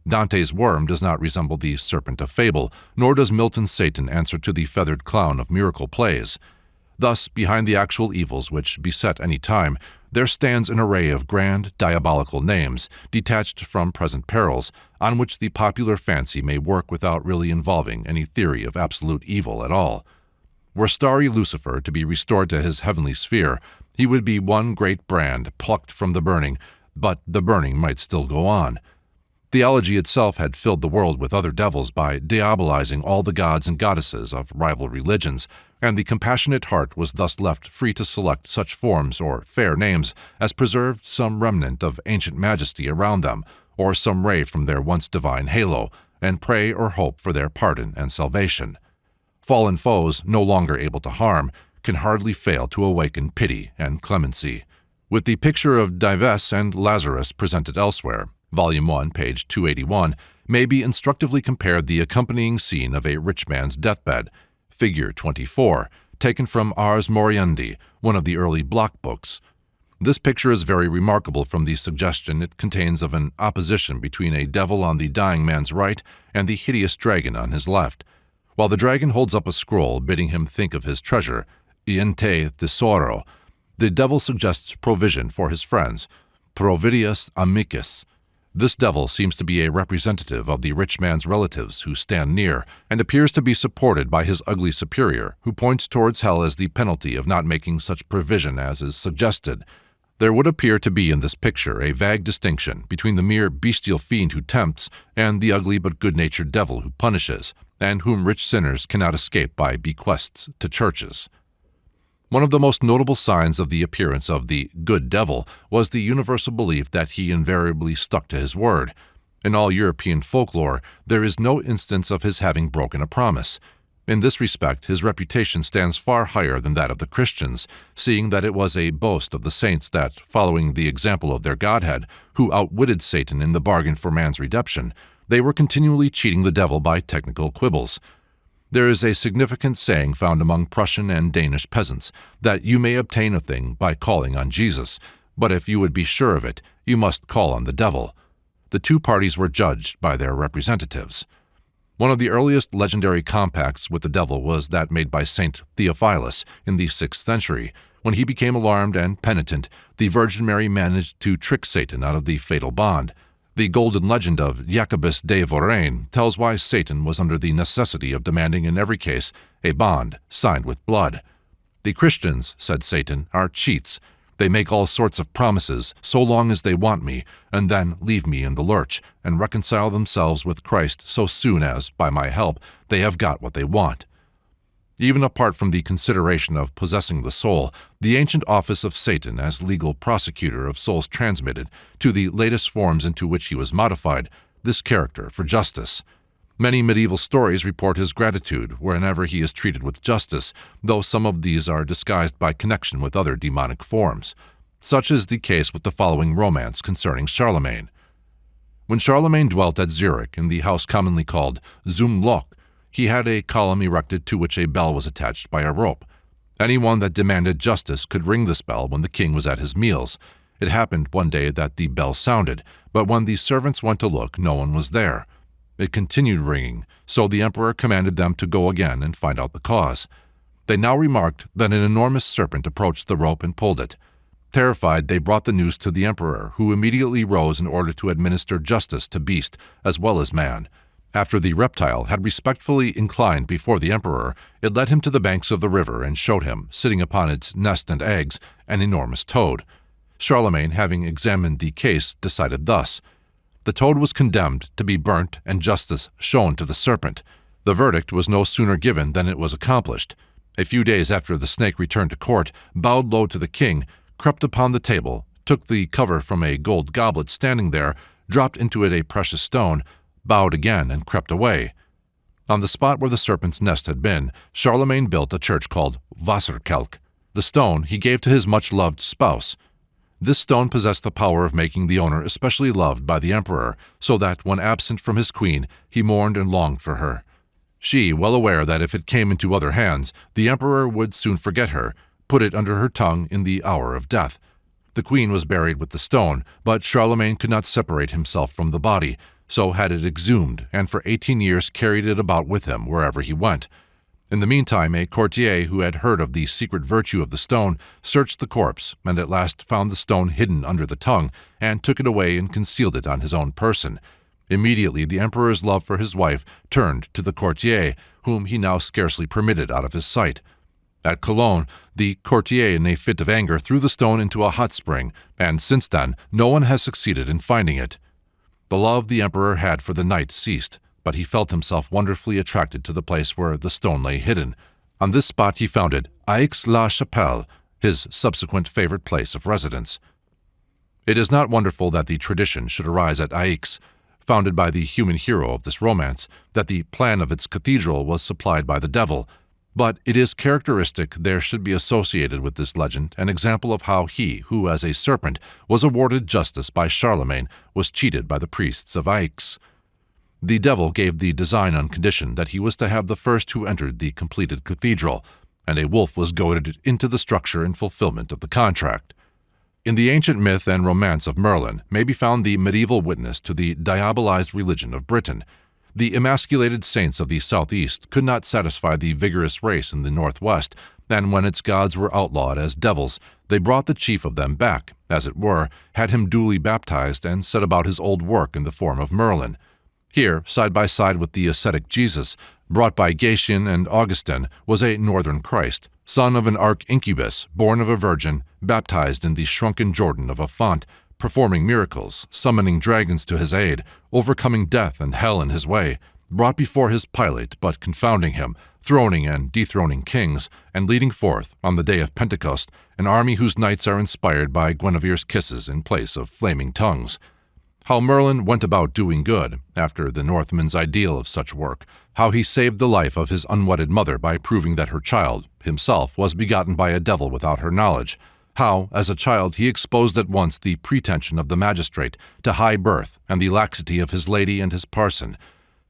Dante's worm does not resemble the serpent of fable, nor does Milton's Satan answer to the feathered clown of miracle plays. Thus, behind the actual evils which beset any time, there stands an array of grand, diabolical names, detached from present perils, on which the popular fancy may work without really involving any theory of absolute evil at all. Were starry Lucifer to be restored to his heavenly sphere, he would be one great brand plucked from the burning, but the burning might still go on. Theology itself had filled the world with other devils by diabolizing all the gods and goddesses of rival religions, and the compassionate heart was thus left free to select such forms or fair names as preserved some remnant of ancient majesty around them, or some ray from their once divine halo, and pray or hope for their pardon and salvation. Fallen foes, no longer able to harm, can hardly fail to awaken pity and clemency. With the picture of Dives and Lazarus presented elsewhere, Volume 1, page 281, may be instructively compared the accompanying scene of a rich man's deathbed, Figure 24, taken from Ars Moriendi, one of the early block books. This picture is very remarkable from the suggestion it contains of an opposition between a devil on the dying man's right and the hideous dragon on his left. While the dragon holds up a scroll bidding him think of his treasure, Iente Tesoro, the devil suggests provision for his friends, Providius Amicis. This devil seems to be a representative of the rich man's relatives who stand near, and appears to be supported by his ugly superior, who points towards hell as the penalty of not making such provision as is suggested. There would appear to be in this picture a vague distinction between the mere bestial fiend who tempts and the ugly but good-natured devil who punishes, and whom rich sinners cannot escape by bequests to churches. One of the most notable signs of the appearance of the good devil was the universal belief that he invariably stuck to his word. In all European folklore, there is no instance of his having broken a promise. In this respect, his reputation stands far higher than that of the Christians, seeing that it was a boast of the saints that, following the example of their Godhead, who outwitted Satan in the bargain for man's redemption, they were continually cheating the devil by technical quibbles. There is a significant saying found among Prussian and Danish peasants that you may obtain a thing by calling on Jesus, but if you would be sure of it, you must call on the devil. The two parties were judged by their representatives. One of the earliest legendary compacts with the devil was that made by Saint Theophilus in the 6th century. When he became alarmed and penitent, the Virgin Mary managed to trick Satan out of the fatal bond. The golden legend of Jacobus de Voraine tells why Satan was under the necessity of demanding in every case a bond signed with blood. The Christians, said Satan, are cheats. They make all sorts of promises so long as they want me, and then leave me in the lurch, and reconcile themselves with Christ so soon as, by my help, they have got what they want. Even apart from the consideration of possessing the soul, the ancient office of Satan as legal prosecutor of souls transmitted, to the latest forms into which he was modified, this character for justice. Many medieval stories report his gratitude whenever he is treated with justice, though some of these are disguised by connection with other demonic forms. Such is the case with the following romance concerning Charlemagne. When Charlemagne dwelt at Zurich in the house commonly called Zum Loch, he had a column erected to which a bell was attached by a rope. Anyone that demanded justice could ring this bell when the king was at his meals. It happened one day that the bell sounded, but when the servants went to look, no one was there. It continued ringing, so the emperor commanded them to go again and find out the cause. They now remarked that an enormous serpent approached the rope and pulled it. Terrified, they brought the news to the emperor, who immediately rose in order to administer justice to beast as well as man. After the reptile had respectfully inclined before the emperor, it led him to the banks of the river and showed him, sitting upon its nest and eggs, an enormous toad. Charlemagne, having examined the case, decided thus: the toad was condemned to be burnt and justice shown to the serpent. The verdict was no sooner given than it was accomplished. A few days after the snake returned to court, bowed low to the king, crept upon the table, took the cover from a gold goblet standing there, dropped into it a precious stone, bowed again, and crept away. On the spot where the serpent's nest had been, Charlemagne built a church called Wasserkelk. The stone he gave to his much-loved spouse. This stone possessed the power of making the owner especially loved by the emperor, so that, when absent from his queen, he mourned and longed for her. She, well aware that if it came into other hands, the emperor would soon forget her, put it under her tongue in the hour of death. The queen was buried with the stone, but Charlemagne could not separate himself from the body, so had it exhumed, and for 18 years carried it about with him wherever he went. In the meantime, a courtier who had heard of the secret virtue of the stone searched the corpse, and at last found the stone hidden under the tongue, and took it away and concealed it on his own person. Immediately the emperor's love for his wife turned to the courtier, whom he now scarcely permitted out of his sight. At Cologne, the courtier in a fit of anger threw the stone into a hot spring, and since then no one has succeeded in finding it. The love the emperor had for the knight ceased, but he felt himself wonderfully attracted to the place where the stone lay hidden. On this spot he founded Aix-la-Chapelle, his subsequent favorite place of residence. It is not wonderful that the tradition should arise at Aix, founded by the human hero of this romance, that the plan of its cathedral was supplied by the devil, but it is characteristic there should be associated with this legend an example of how he who as a serpent was awarded justice by Charlemagne was cheated by the priests of Aix. The devil gave the design on condition that he was to have the first who entered the completed cathedral, and a wolf was goaded into the structure in fulfillment of the contract. In the ancient myth and romance of Merlin may be found the medieval witness to the diabolized religion of Britain. The emasculated saints of the southeast could not satisfy the vigorous race in the northwest, and when its gods were outlawed as devils, they brought the chief of them back, as it were, had him duly baptized, and set about his old work in the form of Merlin. Here, side by side with the ascetic Jesus, brought by Gatian and Augustin, was a northern Christ, son of an arch-incubus, born of a virgin, baptized in the shrunken Jordan of a font, performing miracles, summoning dragons to his aid, overcoming death and hell in his way, brought before his Pilate, but confounding him, throning and dethroning kings, and leading forth, on the day of Pentecost, an army whose knights are inspired by Guinevere's kisses in place of flaming tongues. How Merlin went about doing good, after the Northman's ideal of such work, how he saved the life of his unwedded mother by proving that her child, himself, was begotten by a devil without her knowledge, how, as a child, he exposed at once the pretension of the magistrate to high birth and the laxity of his lady and his parson,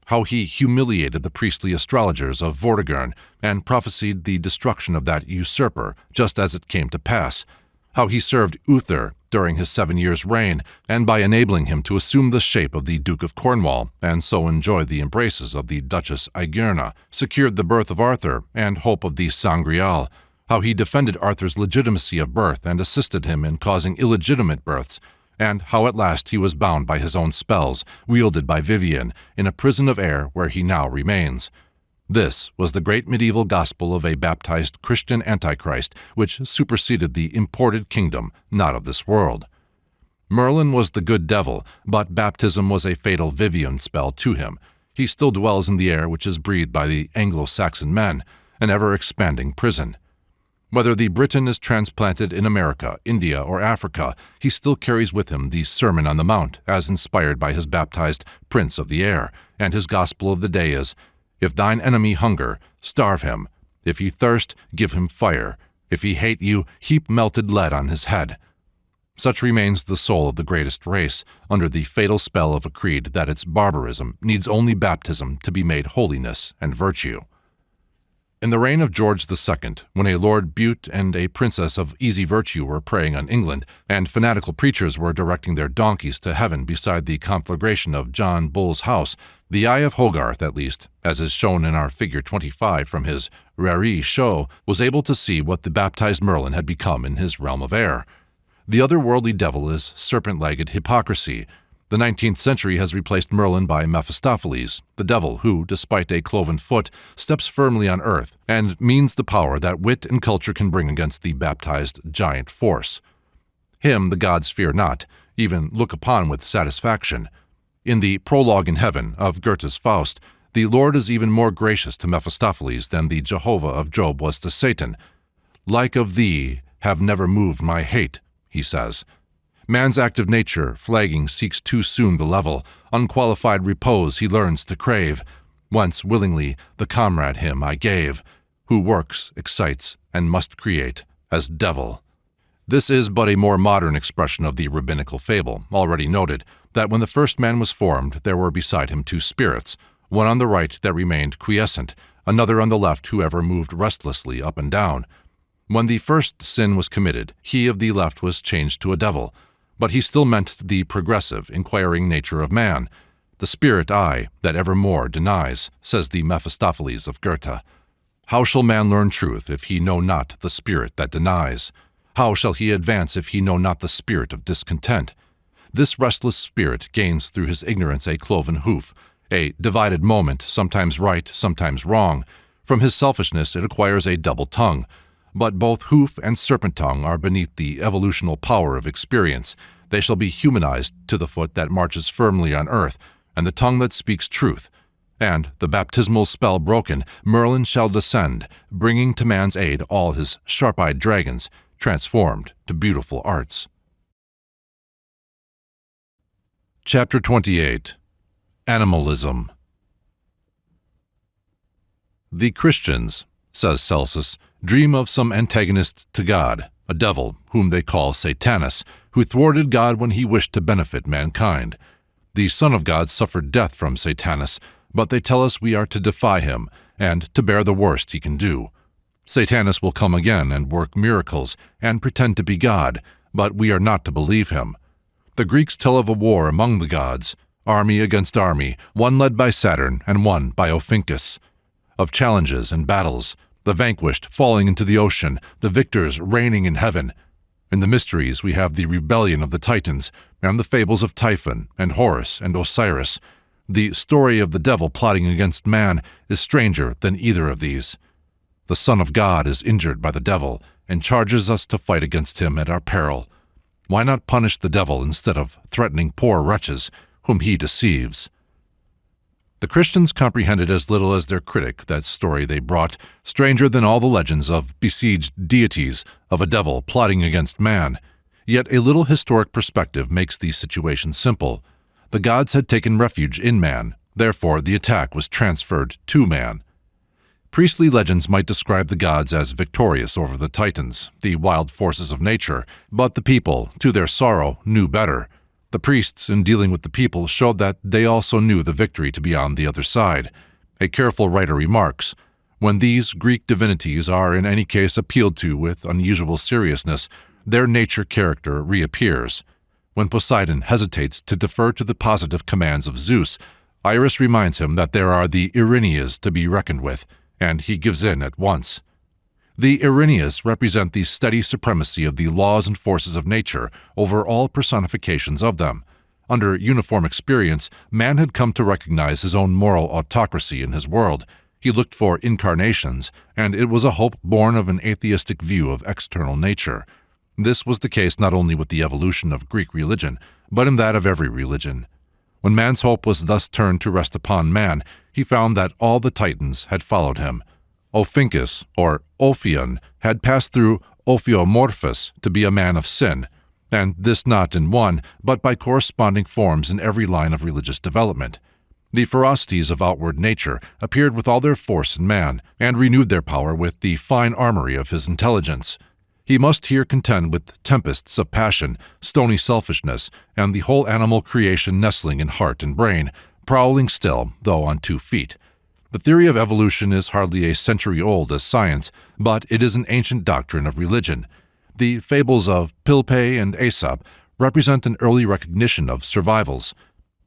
how he humiliated the priestly astrologers of Vortigern and prophesied the destruction of that usurper just as it came to pass, how he served Uther during his 7 years' reign, and by enabling him to assume the shape of the Duke of Cornwall, and so enjoy the embraces of the Duchess Igerna, secured the birth of Arthur and hope of the Sangreal, how he defended Arthur's legitimacy of birth and assisted him in causing illegitimate births, and how at last he was bound by his own spells, wielded by Vivian, in a prison of air where he now remains. This was the great medieval gospel of a baptized Christian Antichrist, which superseded the imported kingdom, not of this world. Merlin was the good devil, but baptism was a fatal Vivian spell to him. He still dwells in the air which is breathed by the Anglo-Saxon men, an ever-expanding prison. Whether the Briton is transplanted in America, India, or Africa, he still carries with him the Sermon on the Mount, as inspired by his baptized Prince of the Air, and his gospel of the day is, "If thine enemy hunger, starve him. If he thirst, give him fire. If he hate you, heap melted lead on his head." Such remains the soul of the greatest race, under the fatal spell of a creed that its barbarism needs only baptism to be made holiness and virtue. In the reign of George II, when a Lord Bute and a princess of easy virtue were preying on England, and fanatical preachers were directing their donkeys to heaven beside the conflagration of John Bull's house, the eye of Hogarth, at least, as is shown in our figure 25 from his Raree show, was able to see what the baptized Merlin had become in his realm of air. The otherworldly devil is serpent-legged hypocrisy. The 19th century has replaced Merlin by Mephistophiles, the devil who, despite a cloven foot, steps firmly on earth and means the power that wit and culture can bring against the baptized giant force. Him the gods fear not, even look upon with satisfaction. In the Prologue in Heaven of Goethe's Faust, the Lord is even more gracious to Mephistopheles than the Jehovah of Job was to Satan. "Like of thee have never moved my hate," he says. Man's active nature, flagging, seeks too soon the level. Unqualified repose he learns to crave. Whence willingly the comrade him I gave, who works, excites, and must create, as devil. This is but a more modern expression of the rabbinical fable, already noted, that when the first man was formed, there were beside him two spirits, one on the right that remained quiescent, another on the left who ever moved restlessly up and down. When the first sin was committed, he of the left was changed to a devil, but he still meant the progressive, inquiring nature of man. "The spirit I, that evermore denies," says the Mephistopheles of Goethe. How shall man learn truth if he know not the spirit that denies? How shall he advance if he know not the spirit of discontent? This restless spirit gains through his ignorance a cloven hoof, a divided moment, sometimes right, sometimes wrong. From his selfishness it acquires a double tongue. But both hoof and serpent tongue are beneath the evolutional power of experience. They shall be humanized to the foot that marches firmly on earth, and the tongue that speaks truth. And, the baptismal spell broken, Merlin shall descend, bringing to man's aid all his sharp-eyed dragons, transformed to beautiful arts. Chapter 28. Animalism. The Christians, says Celsus, dream of some antagonist to God, a devil, whom they call Satanus, who thwarted God when he wished to benefit mankind. The Son of God suffered death from Satanus, but they tell us we are to defy him, and to bear the worst he can do. Satanus will come again and work miracles, and pretend to be God, but we are not to believe him. The Greeks tell of a war among the gods, army against army, one led by Saturn and one by Ophiuchus. Of challenges and battles, the vanquished falling into the ocean, the victors reigning in heaven. In the mysteries we have the rebellion of the Titans, and the fables of Typhon and Horus and Osiris. The story of the devil plotting against man is stranger than either of these. The Son of God is injured by the devil, and charges us to fight against him at our peril. Why not punish the devil instead of threatening poor wretches whom he deceives? The Christians comprehended as little as their critic that story they brought, stranger than all the legends of besieged deities, of a devil plotting against man. Yet a little historic perspective makes the situation simple. The gods had taken refuge in man, therefore the attack was transferred to man. Priestly legends might describe the gods as victorious over the Titans, the wild forces of nature, but the people, to their sorrow, knew better. The priests, in dealing with the people, showed that they also knew the victory to be on the other side. A careful writer remarks, "When these Greek divinities are in any case appealed to with unusual seriousness, their nature character reappears. When Poseidon hesitates to defer to the positive commands of Zeus, Iris reminds him that there are the Erinyes to be reckoned with, and he gives in at once. The Erinyes represent the steady supremacy of the laws and forces of nature over all personifications of them. Under uniform experience, man had come to recognize his own moral autocracy in his world. He looked for incarnations, and it was a hope born of an atheistic view of external nature. This was the case not only with the evolution of Greek religion, but in that of every religion. When man's hope was thus turned to rest upon man, he found that all the Titans had followed him. Ophiuchus, or Ophion, had passed through Ophiomorphus to be a man of sin, and this not in one, but by corresponding forms in every line of religious development. The ferocities of outward nature appeared with all their force in man, and renewed their power with the fine armory of his intelligence. He must here contend with tempests of passion, stony selfishness, and the whole animal creation nestling in heart and brain, prowling still, though on 2 feet. The theory of evolution is hardly a century old as science, but it is an ancient doctrine of religion. The fables of Pilpay and Aesop represent an early recognition of survivals.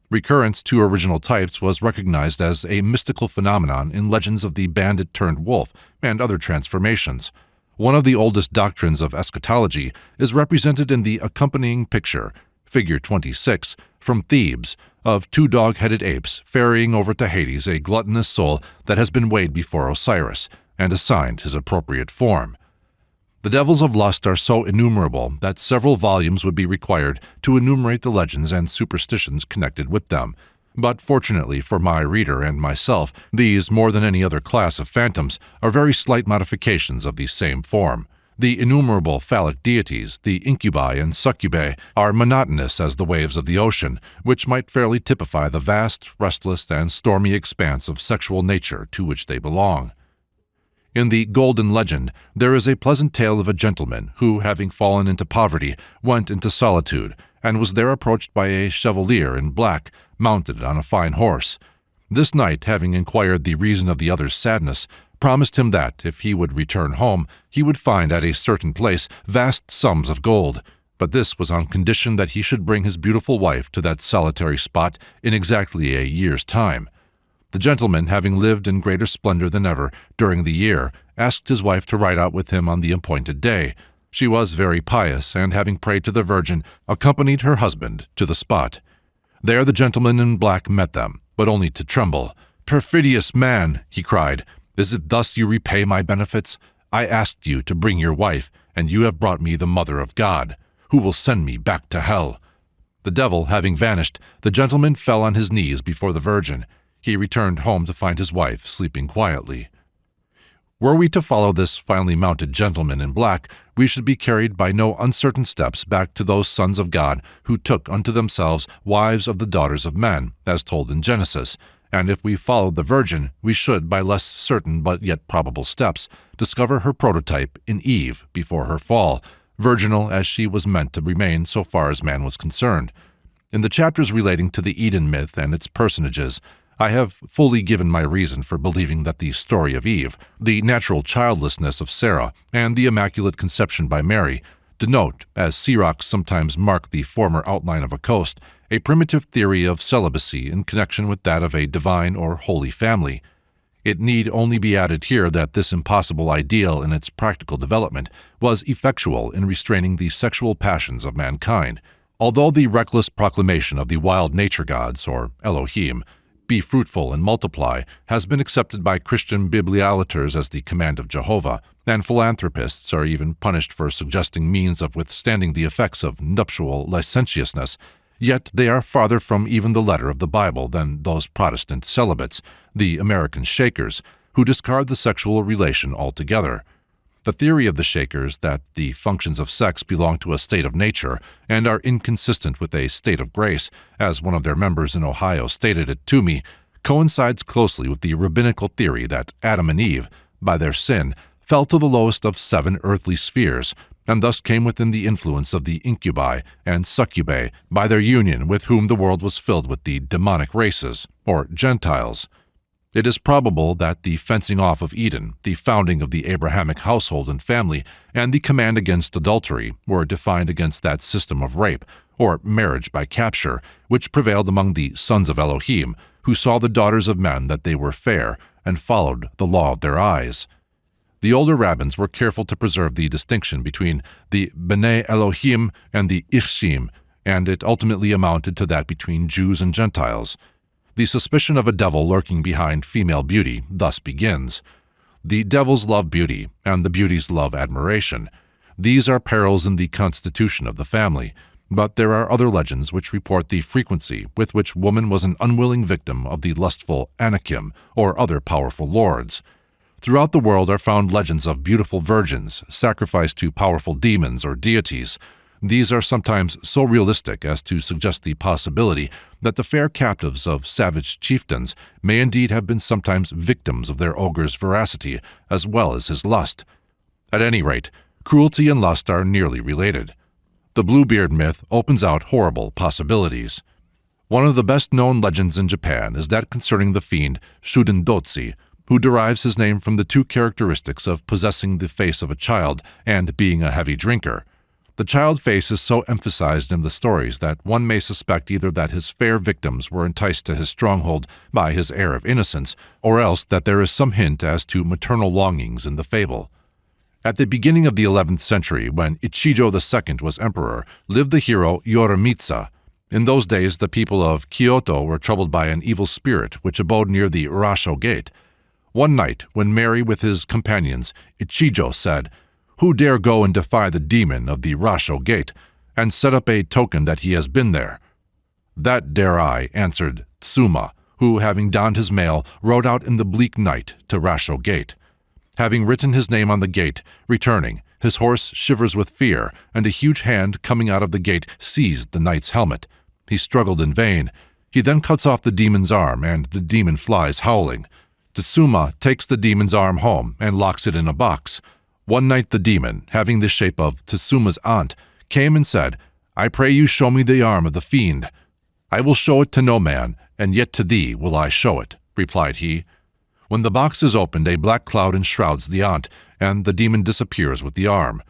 Recurrence to original types was recognized as a mystical phenomenon in legends of the bandit-turned-wolf and other transformations. One of the oldest doctrines of eschatology is represented in the accompanying picture, Figure 26, from Thebes, of 2 dog-headed apes ferrying over to Hades a gluttonous soul that has been weighed before Osiris and assigned his appropriate form. The devils of lust are so innumerable that several volumes would be required to enumerate the legends and superstitions connected with them. But fortunately for my reader and myself, these, more than any other class of phantoms, are very slight modifications of the same form. The innumerable phallic deities, the incubi and succubae, are monotonous as the waves of the ocean, which might fairly typify the vast, restless, and stormy expanse of sexual nature to which they belong. In the Golden Legend, there is a pleasant tale of a gentleman who, having fallen into poverty, went into solitude, and was there approached by a chevalier in black, mounted on a fine horse. This knight, having inquired the reason of the other's sadness, promised him that, if he would return home, he would find at a certain place vast sums of gold, but this was on condition that he should bring his beautiful wife to that solitary spot in exactly a year's time. The gentleman, having lived in greater splendor than ever during the year, asked his wife to ride out with him on the appointed day. She was very pious, and having prayed to the Virgin, accompanied her husband to the spot. There the gentleman in black met them, but only to tremble. "Perfidious man," he cried, "is it thus you repay my benefits? I asked you to bring your wife, and you have brought me the Mother of God, who will send me back to hell." The devil having vanished, the gentleman fell on his knees before the Virgin. He returned home to find his wife sleeping quietly. Were we to follow this finely mounted gentleman in black, we should be carried by no uncertain steps back to those sons of God who took unto themselves wives of the daughters of men, as told in Genesis, and if we followed the Virgin, we should, by less certain but yet probable steps, discover her prototype in Eve before her fall, virginal as she was meant to remain so far as man was concerned. In the chapters relating to the Eden myth and its personages, I have fully given my reason for believing that the story of Eve, the natural childlessness of Sarah, and the Immaculate Conception by Mary denote, as sea rocks sometimes mark the former outline of a coast, a primitive theory of celibacy in connection with that of a divine or holy family. It need only be added here that this impossible ideal in its practical development was effectual in restraining the sexual passions of mankind. Although the reckless proclamation of the wild nature gods, or Elohim, "Be fruitful and multiply," has been accepted by Christian bibliolaters as the command of Jehovah, and philanthropists are even punished for suggesting means of withstanding the effects of nuptial licentiousness, yet they are farther from even the letter of the Bible than those Protestant celibates, the American Shakers, who discard the sexual relation altogether. The theory of the Shakers that the functions of sex belong to a state of nature and are inconsistent with a state of grace, as one of their members in Ohio stated it to me, coincides closely with the rabbinical theory that Adam and Eve, by their sin, fell to the lowest of 7 earthly spheres, and thus came within the influence of the incubi and succubae by their union, with whom the world was filled with the demonic races, or Gentiles. It is probable that the fencing off of Eden, the founding of the Abrahamic household and family, and the command against adultery were defined against that system of rape, or marriage by capture, which prevailed among the sons of Elohim, who saw the daughters of men that they were fair, and followed the law of their eyes. The older rabbins were careful to preserve the distinction between the B'nai Elohim and the Ifshim, and it ultimately amounted to that between Jews and Gentiles. The suspicion of a devil lurking behind female beauty thus begins. The devils love beauty, and the beauties love admiration. These are perils in the constitution of the family, but there are other legends which report the frequency with which woman was an unwilling victim of the lustful Anakim or other powerful lords. Throughout the world are found legends of beautiful virgins sacrificed to powerful demons or deities. These are sometimes so realistic as to suggest the possibility that the fair captives of savage chieftains may indeed have been sometimes victims of their ogre's voracity as well as his lust. At any rate, cruelty and lust are nearly related. The Bluebeard myth opens out horrible possibilities. One of the best-known legends in Japan is that concerning the fiend Shudendotsi, who derives his name from the 2 characteristics of possessing the face of a child and being a heavy drinker. The child face is so emphasized in the stories that one may suspect either that his fair victims were enticed to his stronghold by his air of innocence, or else that there is some hint as to maternal longings in the fable. At the beginning of the 11th century, when Ichijo II was emperor, lived the hero Yoromitsa. In those days, the people of Kyoto were troubled by an evil spirit which abode near the Rasho Gate. One night, when merry with his companions, Ichijo said, "Who dare go and defy the demon of the Rasho Gate, and set up a token that he has been there?" "That dare I," answered Tsuma, who, having donned his mail, rode out in the bleak night to Rasho Gate. Having written his name on the gate, returning, his horse shivers with fear, and a huge hand coming out of the gate seized the knight's helmet. He struggled in vain. He then cuts off the demon's arm, and the demon flies howling. Tsuma takes the demon's arm home and locks it in a box. One night the demon, having the shape of Tsuma's aunt, came and said, "I pray you show me the arm of the fiend." "I will show it to no man, and yet to thee will I show it," replied he. When the box is opened, a black cloud enshrouds the aunt, and the demon disappears with the arm.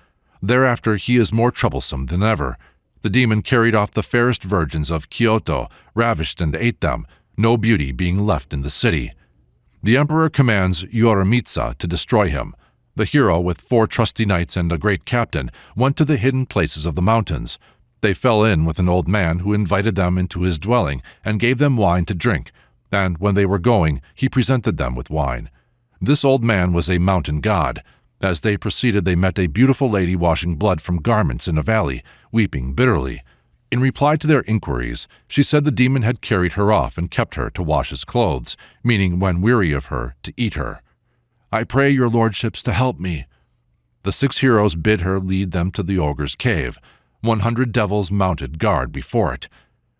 Thereafter he is more troublesome than ever. The demon carried off the fairest virgins of Kyoto, ravished and ate them. no beauty being left in the city. The emperor commands Yoromitsa to destroy him. The hero, with 4 trusty knights and a great captain, went to the hidden places of the mountains. They fell in with an old man who invited them into his dwelling and gave them wine to drink, and when they were going, he presented them with wine. This old man was a mountain god. As they proceeded, they met a beautiful lady washing blood from garments in a valley, weeping bitterly. In reply to their inquiries, she said the demon had carried her off and kept her to wash his clothes, meaning when weary of her, to eat her. "I pray your lordships to help me." The 6 heroes bid her lead them to the ogre's cave. 100 devils mounted guard before it.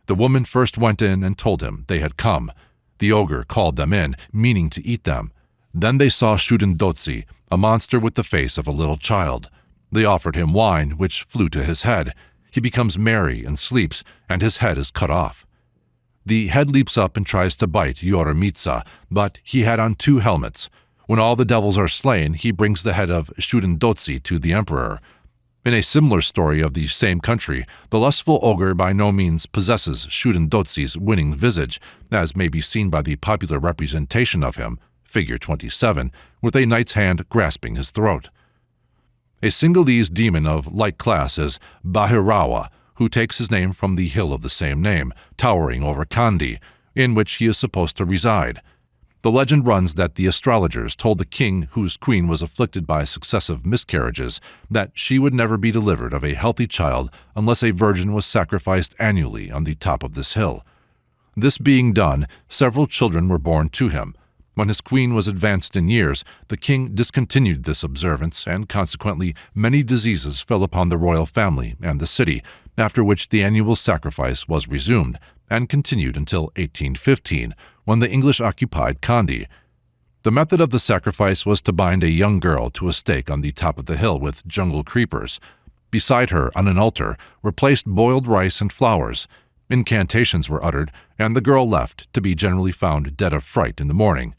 The woman first went in and told him they had come. The ogre called them in, meaning to eat them. Then they saw Shudendotsi, a monster with the face of a little child. They offered him wine, which flew to his head. He becomes merry and sleeps, and his head is cut off. The head leaps up and tries to bite Yoromitsa, but he had on 2 helmets. When all the devils are slain, he brings the head of Shudendotsi to the emperor. In a similar story of the same country, the lustful ogre by no means possesses Shudendotsi's winning visage, as may be seen by the popular representation of him, figure 27, with a knight's hand grasping his throat. A Sinhalese demon of like class is Bhairawa, who takes his name from the hill of the same name, towering over Kandy, in which he is supposed to reside. The legend runs that the astrologers told the king, whose queen was afflicted by successive miscarriages, that she would never be delivered of a healthy child unless a virgin was sacrificed annually on the top of this hill. This being done, several children were born to him. When his queen was advanced in years, the king discontinued this observance, and consequently many diseases fell upon the royal family and the city, after which the annual sacrifice was resumed, and continued until 1815, when the English occupied Kandy. The method of the sacrifice was to bind a young girl to a stake on the top of the hill with jungle creepers. Beside her, on an altar, were placed boiled rice and flowers. Incantations were uttered, and the girl left, to be generally found dead of fright in the morning.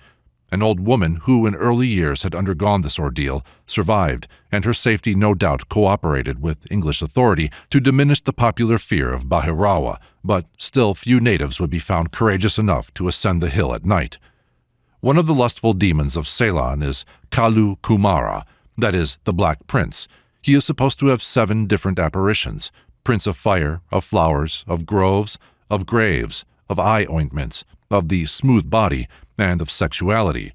An old woman who in early years had undergone this ordeal survived, and her safety no doubt cooperated with English authority to diminish the popular fear of Bhairawa, but still few natives would be found courageous enough to ascend the hill at night. One of the lustful demons of Ceylon is Kalu Kumara, that is, the Black Prince. He is supposed to have 7 different apparitions: Prince of Fire, of Flowers, of Groves, of Graves, of Eye Ointments, of the Smooth Body, and of sexuality.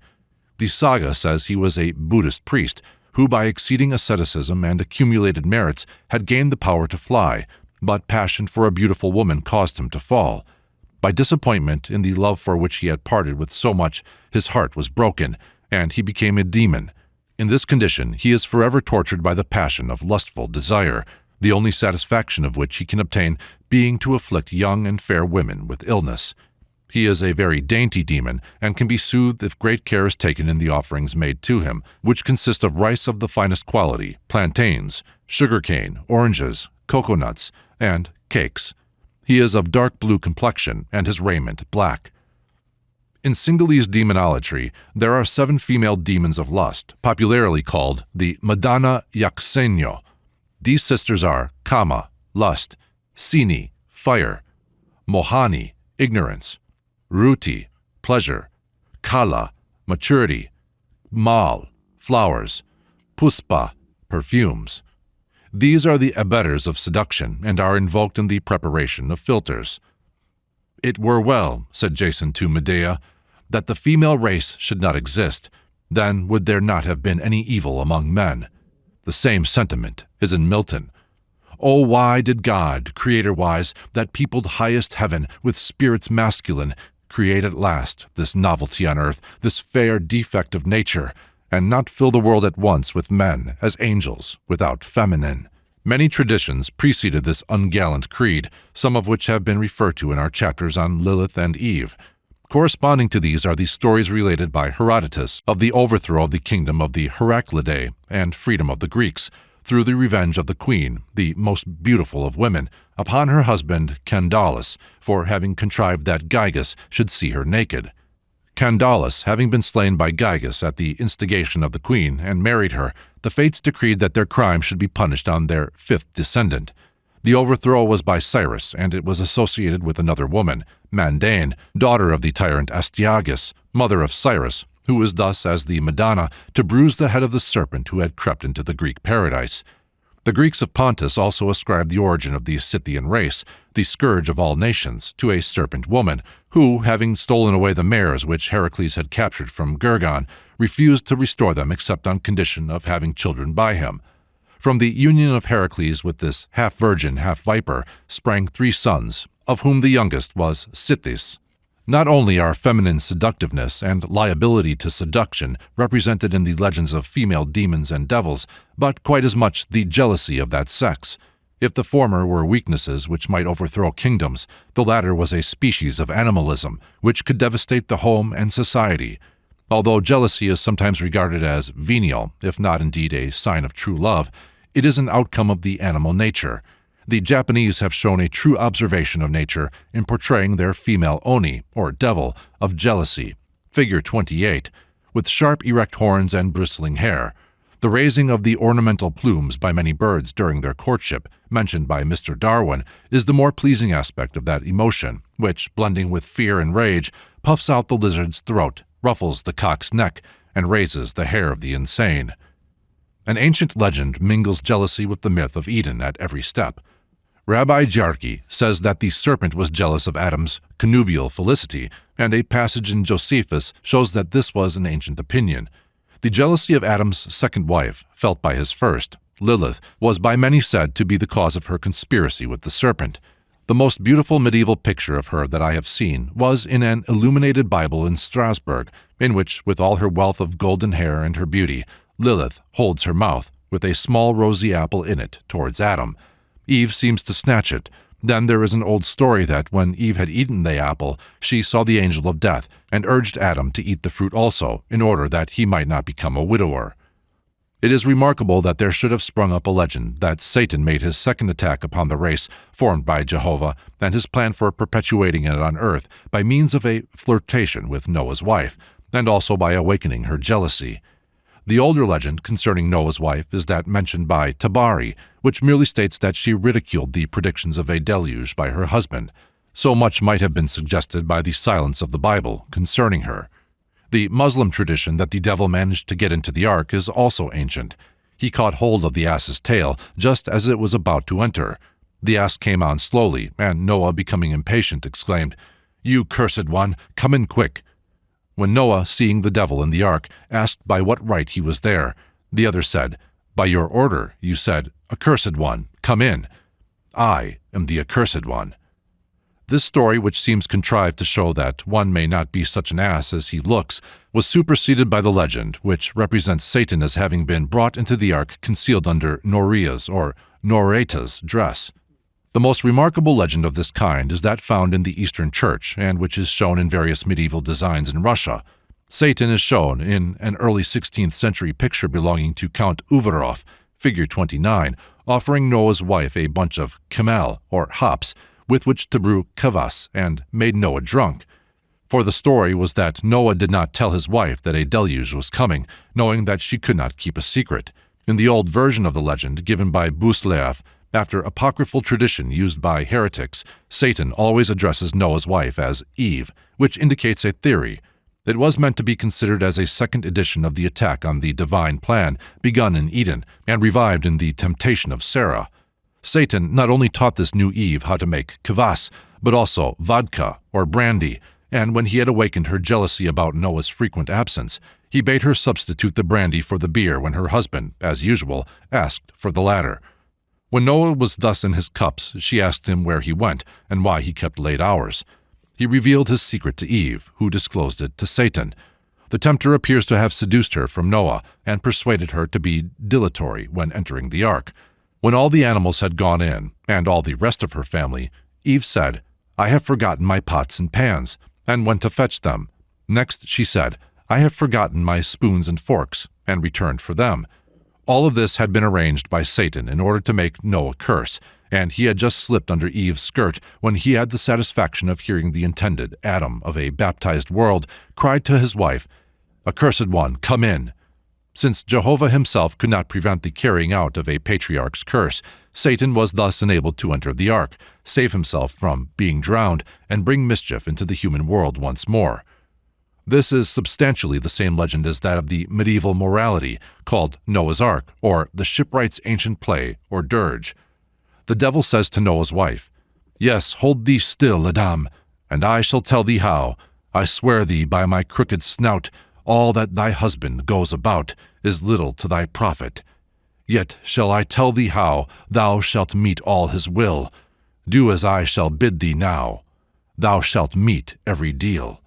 The saga says he was a Buddhist priest who, by exceeding asceticism and accumulated merits, had gained the power to fly, but passion for a beautiful woman caused him to fall. By disappointment in the love for which he had parted with so much, his heart was broken, and he became a demon. In this condition, he is forever tortured by the passion of lustful desire, the only satisfaction of which he can obtain being to afflict young and fair women with illness. He is a very dainty demon, and can be soothed if great care is taken in the offerings made to him, which consist of rice of the finest quality, plantains, sugarcane, oranges, coconuts, and cakes. He is of dark blue complexion, and his raiment black. In Sinhalese demonology, there are 7 female demons of lust, popularly called the Madana Yaksenyo. These sisters are Kama, lust; Sini, fire; Mohani, ignorance; Ruti, pleasure; Kala, maturity; Mal, flowers; Puspa, perfumes. These are the abettors of seduction, and are invoked in the preparation of philters. "It were well," said Jason to Medea, "that the female race should not exist. Then would there not have been any evil among men." The same sentiment is in Milton. "Oh, why did God, creator-wise, that peopled highest heaven with spirits masculine, create at last this novelty on earth, this fair defect of nature, and not fill the world at once with men as angels without feminine?" Many traditions preceded this ungallant creed, some of which have been referred to in our chapters on Lilith and Eve. Corresponding to these are the stories related by Herodotus of the overthrow of the kingdom of the Heraclidae and freedom of the Greeks, through the revenge of the queen, the most beautiful of women, upon her husband Candalus, for having contrived that Gyges should see her naked. Candalus, having been slain by Gyges at the instigation of the queen and married her, the fates decreed that their crime should be punished on their 5th descendant. The overthrow was by Cyrus, and it was associated with another woman, Mandane, daughter of the tyrant Astyages, mother of Cyrus, who was thus as the Madonna to bruise the head of the serpent who had crept into the Greek paradise. The Greeks of Pontus also ascribed the origin of the Scythian race, the scourge of all nations, to a serpent woman, who, having stolen away the mares which Heracles had captured from Gergon, refused to restore them except on condition of having children by him. From the union of Heracles with this half-virgin, half-viper, sprang 3 sons, of whom the youngest was Scythis. Not only are feminine seductiveness and liability to seduction represented in the legends of female demons and devils, but quite as much the jealousy of that sex. If the former were weaknesses which might overthrow kingdoms, the latter was a species of animalism which could devastate the home and society. Although jealousy is sometimes regarded as venial, if not indeed a sign of true love, it is an outcome of the animal nature. The Japanese have shown a true observation of nature in portraying their female oni, or devil, of jealousy, figure 28, with sharp erect horns and bristling hair. The raising of the ornamental plumes by many birds during their courtship, mentioned by Mr. Darwin, is the more pleasing aspect of that emotion, which, blending with fear and rage, puffs out the lizard's throat, ruffles the cock's neck, and raises the hair of the insane. An ancient legend mingles jealousy with the myth of Eden at every step. Rabbi Jarki says that the serpent was jealous of Adam's connubial felicity, and a passage in Josephus shows that this was an ancient opinion. The jealousy of Adam's second wife, felt by his first, Lilith, was by many said to be the cause of her conspiracy with the serpent. The most beautiful medieval picture of her that I have seen was in an illuminated Bible in Strasbourg, in which, with all her wealth of golden hair and her beauty, Lilith holds her mouth, with a small rosy apple in it, towards Adam. Eve seems to snatch it. Then there is an old story that, when Eve had eaten the apple, she saw the angel of death, and urged Adam to eat the fruit also, in order that he might not become a widower. It is remarkable that there should have sprung up a legend that Satan made his second attack upon the race formed by Jehovah, and his plan for perpetuating it on earth by means of a flirtation with Noah's wife, and also by awakening her jealousy. The older legend concerning Noah's wife is that mentioned by Tabari, which merely states that she ridiculed the predictions of a deluge by her husband. So much might have been suggested by the silence of the Bible concerning her. The Muslim tradition that the devil managed to get into the ark is also ancient. He caught hold of the ass's tail just as it was about to enter. The ass came on slowly, and Noah, becoming impatient, exclaimed, "You cursed one, come in quick." When Noah, seeing the devil in the ark, asked by what right he was there, the other said, "By your order, you said, 'Accursed one, come in.' I am the accursed one." This story, which seems contrived to show that one may not be such an ass as he looks, was superseded by the legend, which represents Satan as having been brought into the ark concealed under Noria's or Noreta's dress. The most remarkable legend of this kind is that found in the Eastern Church, and which is shown in various medieval designs in Russia. Satan is shown in an early 16th century picture belonging to Count Uvarov, figure 29, offering Noah's wife a bunch of camel, or hops, with which to brew kvass, and made Noah drunk. For the story was that Noah did not tell his wife that a deluge was coming, knowing that she could not keep a secret. In the old version of the legend given by Bousleaf, after apocryphal tradition used by heretics, Satan always addresses Noah's wife as Eve, which indicates a theory. It was meant to be considered as a second edition of the attack on the divine plan begun in Eden and revived in the temptation of Sarah. Satan not only taught this new Eve how to make kvass, but also vodka, or brandy, and when he had awakened her jealousy about Noah's frequent absence, he bade her substitute the brandy for the beer when her husband, as usual, asked for the latter. When Noah was thus in his cups, she asked him where he went and why he kept late hours. He revealed his secret to Eve, who disclosed it to Satan. The tempter appears to have seduced her from Noah and persuaded her to be dilatory when entering the ark. When all the animals had gone in, and all the rest of her family, Eve said, "I have forgotten my pots and pans," and went to fetch them. Next she said, "I have forgotten my spoons and forks," and returned for them. All of this had been arranged by Satan in order to make Noah curse, and he had just slipped under Eve's skirt when he had the satisfaction of hearing the intended Adam of a baptized world cried to his wife, "Accursed one, come in." Since Jehovah himself could not prevent the carrying out of a patriarch's curse, Satan was thus enabled to enter the ark, save himself from being drowned, and bring mischief into the human world once more. This is substantially the same legend as that of the medieval morality, called Noah's Ark, or the shipwright's ancient play, or dirge. The devil says to Noah's wife, "Yes, hold thee still, Adam, and I shall tell thee how. I swear thee by my crooked snout, all that thy husband goes about is little to thy profit. Yet shall I tell thee how thou shalt meet all his will. Do as I shall bid thee now. Thou shalt meet every deal.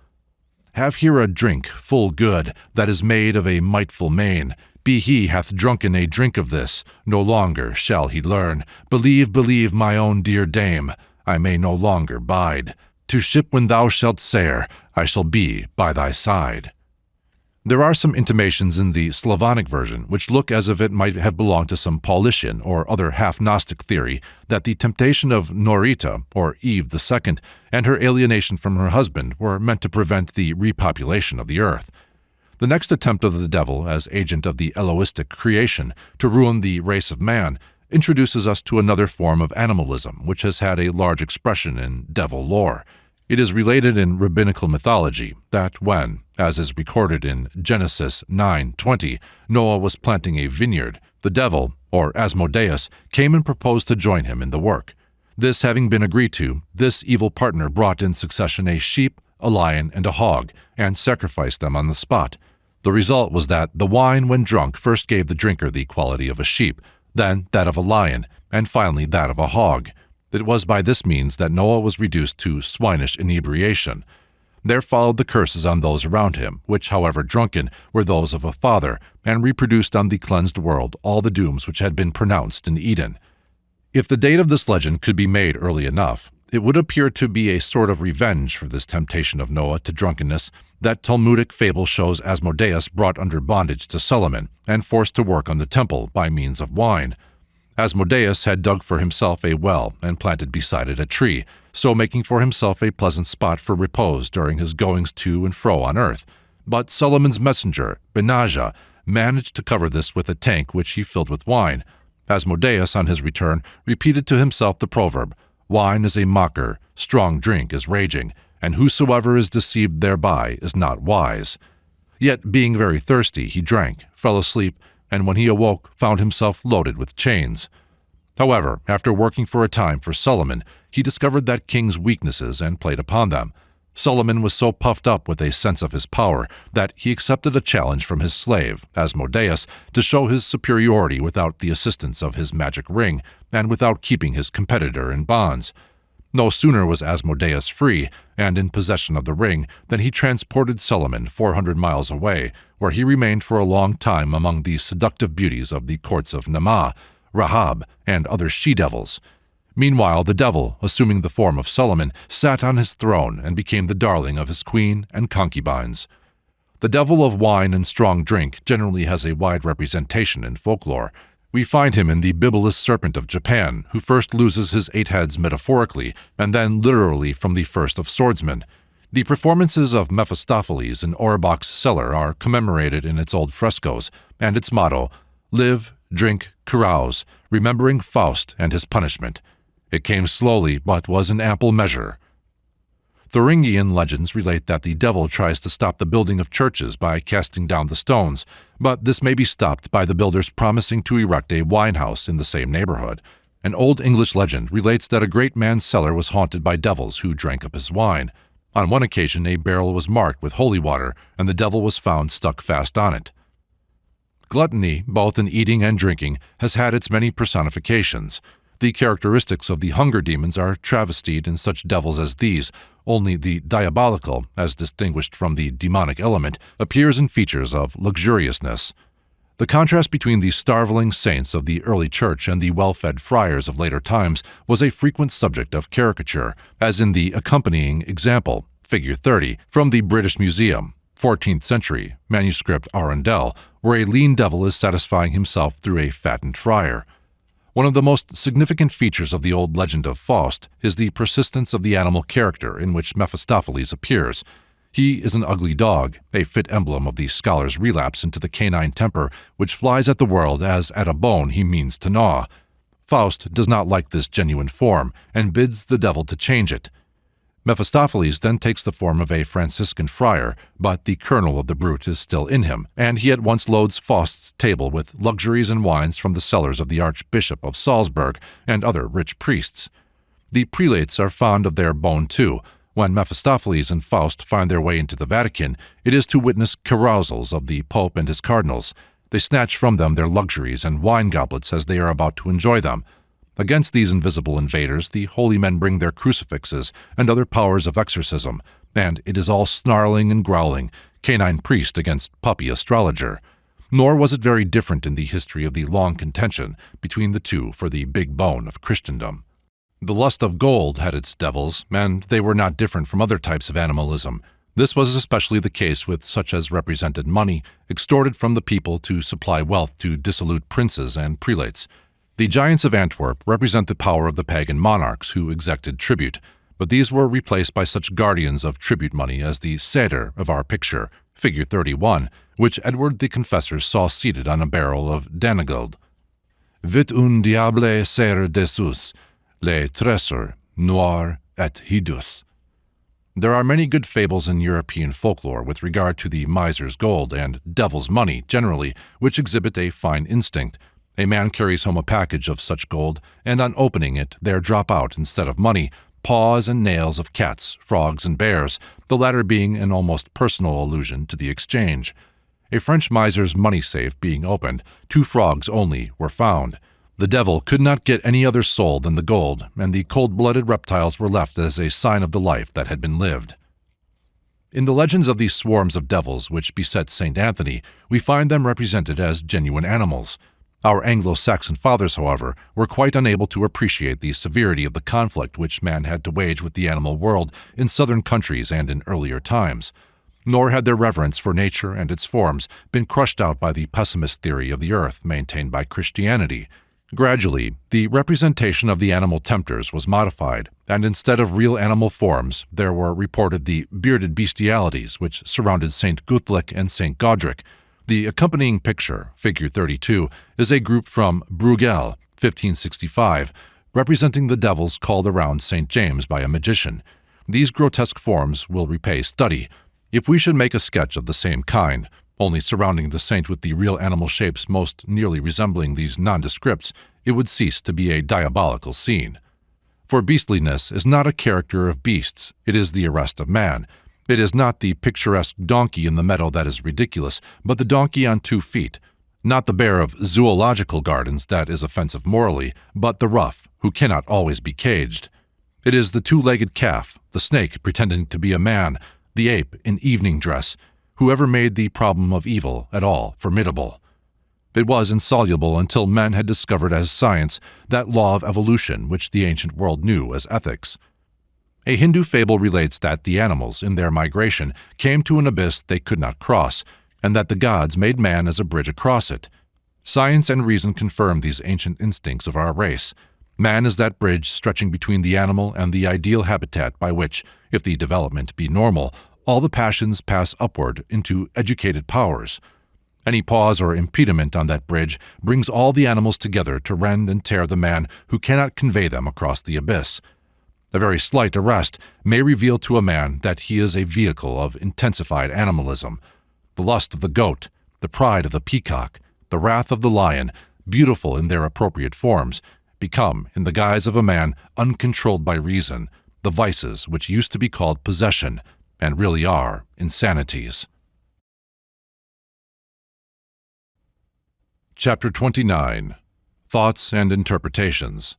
Have here a drink full good, that is made of a mightful main. Be he hath drunken a drink of this, no longer shall he learn. Believe, believe, my own dear dame, I may no longer bide. To ship when thou shalt sail, I shall be by thy side." There are some intimations in the Slavonic version which look as if it might have belonged to some Paulician or other half-Gnostic theory that the temptation of Norita, or Eve II, and her alienation from her husband were meant to prevent the repopulation of the earth. The next attempt of the devil, as agent of the Elohistic creation, to ruin the race of man, introduces us to another form of animalism which has had a large expression in devil lore. It is related in rabbinical mythology that when, as is recorded in Genesis 9:20, Noah was planting a vineyard, the devil, or Asmodeus, came and proposed to join him in the work. This having been agreed to, this evil partner brought in succession a sheep, a lion, and a hog, and sacrificed them on the spot. The result was that the wine, when drunk, first gave the drinker the quality of a sheep, then that of a lion, and finally that of a hog. It was by this means that Noah was reduced to swinish inebriation. There followed the curses on those around him, which, however drunken, were those of a father, and reproduced on the cleansed world all the dooms which had been pronounced in Eden. If the date of this legend could be made early enough, it would appear to be a sort of revenge for this temptation of Noah to drunkenness that Talmudic fable shows Asmodeus brought under bondage to Solomon and forced to work on the temple by means of wine. Asmodeus had dug for himself a well and planted beside it a tree, so making for himself a pleasant spot for repose during his goings to and fro on earth. But Solomon's messenger, Benajah, managed to cover this with a tank which he filled with wine. Asmodeus, on his return, repeated to himself the proverb, "Wine is a mocker, strong drink is raging, and whosoever is deceived thereby is not wise." Yet, being very thirsty, he drank, fell asleep, and when he awoke, found himself loaded with chains. However, after working for a time for Solomon, he discovered that king's weaknesses and played upon them. Solomon was so puffed up with a sense of his power that he accepted a challenge from his slave, Asmodeus, to show his superiority without the assistance of his magic ring and without keeping his competitor in bonds. No sooner was Asmodeus free and in possession of the ring than he transported Solomon 400 miles away, where he remained for a long time among the seductive beauties of the courts of Naamah, Rahab, and other she-devils. Meanwhile, the devil, assuming the form of Solomon, sat on his throne and became the darling of his queen and concubines. The devil of wine and strong drink generally has a wide representation in folklore. We find him in the bibulous serpent of Japan, who first loses his 8 heads metaphorically and then literally from the first of swordsmen. The performances of Mephistophiles in Auerbach's cellar are commemorated in its old frescoes, and its motto, "Live, drink, carouse, remembering Faust and his punishment." It came slowly, but was in ample measure. Thuringian legends relate that the devil tries to stop the building of churches by casting down the stones, but this may be stopped by the builders promising to erect a winehouse in the same neighborhood. An Old English legend relates that a great man's cellar was haunted by devils who drank up his wine. On one occasion, a barrel was marked with holy water, and the devil was found stuck fast on it. Gluttony, both in eating and drinking, has had its many personifications. The characteristics of the hunger demons are travestied in such devils as these, only the diabolical, as distinguished from the demonic element, appears in features of luxuriousness. The contrast between the starveling saints of the early church and the well-fed friars of later times was a frequent subject of caricature, as in the accompanying example, Figure 30, from the British Museum, 14th century, manuscript Arundel, where a lean devil is satisfying himself through a fattened friar. One of the most significant features of the old legend of Faust is the persistence of the animal character in which Mephistopheles appears. He is an ugly dog, a fit emblem of the scholar's relapse into the canine temper, which flies at the world as at a bone he means to gnaw. Faust does not like this genuine form, and bids the devil to change it. Mephistophiles then takes the form of a Franciscan friar, but the kernel of the brute is still in him, and he at once loads Faust's table with luxuries and wines from the cellars of the Archbishop of Salzburg and other rich priests. The prelates are fond of their bone too. When Mephistopheles and Faust find their way into the Vatican, it is to witness carousals of the Pope and his cardinals. They snatch from them their luxuries and wine goblets as they are about to enjoy them. Against these invisible invaders, the holy men bring their crucifixes and other powers of exorcism, and it is all snarling and growling, canine priest against puppy astrologer. Nor was it very different in the history of the long contention between the two for the big bone of Christendom. The lust of gold had its devils, and they were not different from other types of animalism. This was especially the case with such as represented money, extorted from the people to supply wealth to dissolute princes and prelates. The giants of Antwerp represent the power of the pagan monarchs who exacted tribute, but these were replaced by such guardians of tribute money as the satyr of our picture, figure 31, which Edward the Confessor saw seated on a barrel of Danegeld. Vit un diable ser desus, le tresor, noir et hidus. There are many good fables in European folklore with regard to the miser's gold and devil's money generally, which exhibit a fine instinct. A man carries home a package of such gold, and on opening it there drop out, instead of money, paws and nails of cats, frogs, and bears, the latter being an almost personal allusion to the exchange. A French miser's money safe being opened, 2 frogs only were found. The devil could not get any other soul than the gold, and the cold-blooded reptiles were left as a sign of the life that had been lived. In the legends of these swarms of devils which beset St. Anthony, we find them represented as genuine animals. Our Anglo-Saxon fathers, however, were quite unable to appreciate the severity of the conflict which man had to wage with the animal world in southern countries and in earlier times. Nor had their reverence for nature and its forms been crushed out by the pessimist theory of the earth maintained by Christianity. Gradually, the representation of the animal tempters was modified, and instead of real animal forms, there were reported the bearded bestialities which surrounded St. Gutlick and St. Godric. The accompanying picture, figure 32, is a group from Bruegel, 1565, representing the devils called around St. James by a magician. These grotesque forms will repay study. If we should make a sketch of the same kind, only surrounding the saint with the real animal shapes most nearly resembling these nondescripts, it would cease to be a diabolical scene. For beastliness is not a character of beasts, it is the arrest of man. It is not the picturesque donkey in the meadow that is ridiculous, but the donkey on 2 feet. Not the bear of zoological gardens that is offensive morally, but the rough, who cannot always be caged. It is the 2-legged calf, the snake pretending to be a man, the ape in evening dress, whoever made the problem of evil at all formidable. It was insoluble until men had discovered as science that law of evolution which the ancient world knew as ethics. A Hindu fable relates that the animals, in their migration, came to an abyss they could not cross, and that the gods made man as a bridge across it. Science and reason confirm these ancient instincts of our race. Man is that bridge stretching between the animal and the ideal habitat by which, if the development be normal, all the passions pass upward into educated powers. Any pause or impediment on that bridge brings all the animals together to rend and tear the man who cannot convey them across the abyss. A very slight arrest may reveal to a man that he is a vehicle of intensified animalism. The lust of the goat, the pride of the peacock, the wrath of the lion, beautiful in their appropriate forms, become, in the guise of a man uncontrolled by reason, the vices which used to be called possession, and really are insanities. Chapter 29. Thoughts and Interpretations.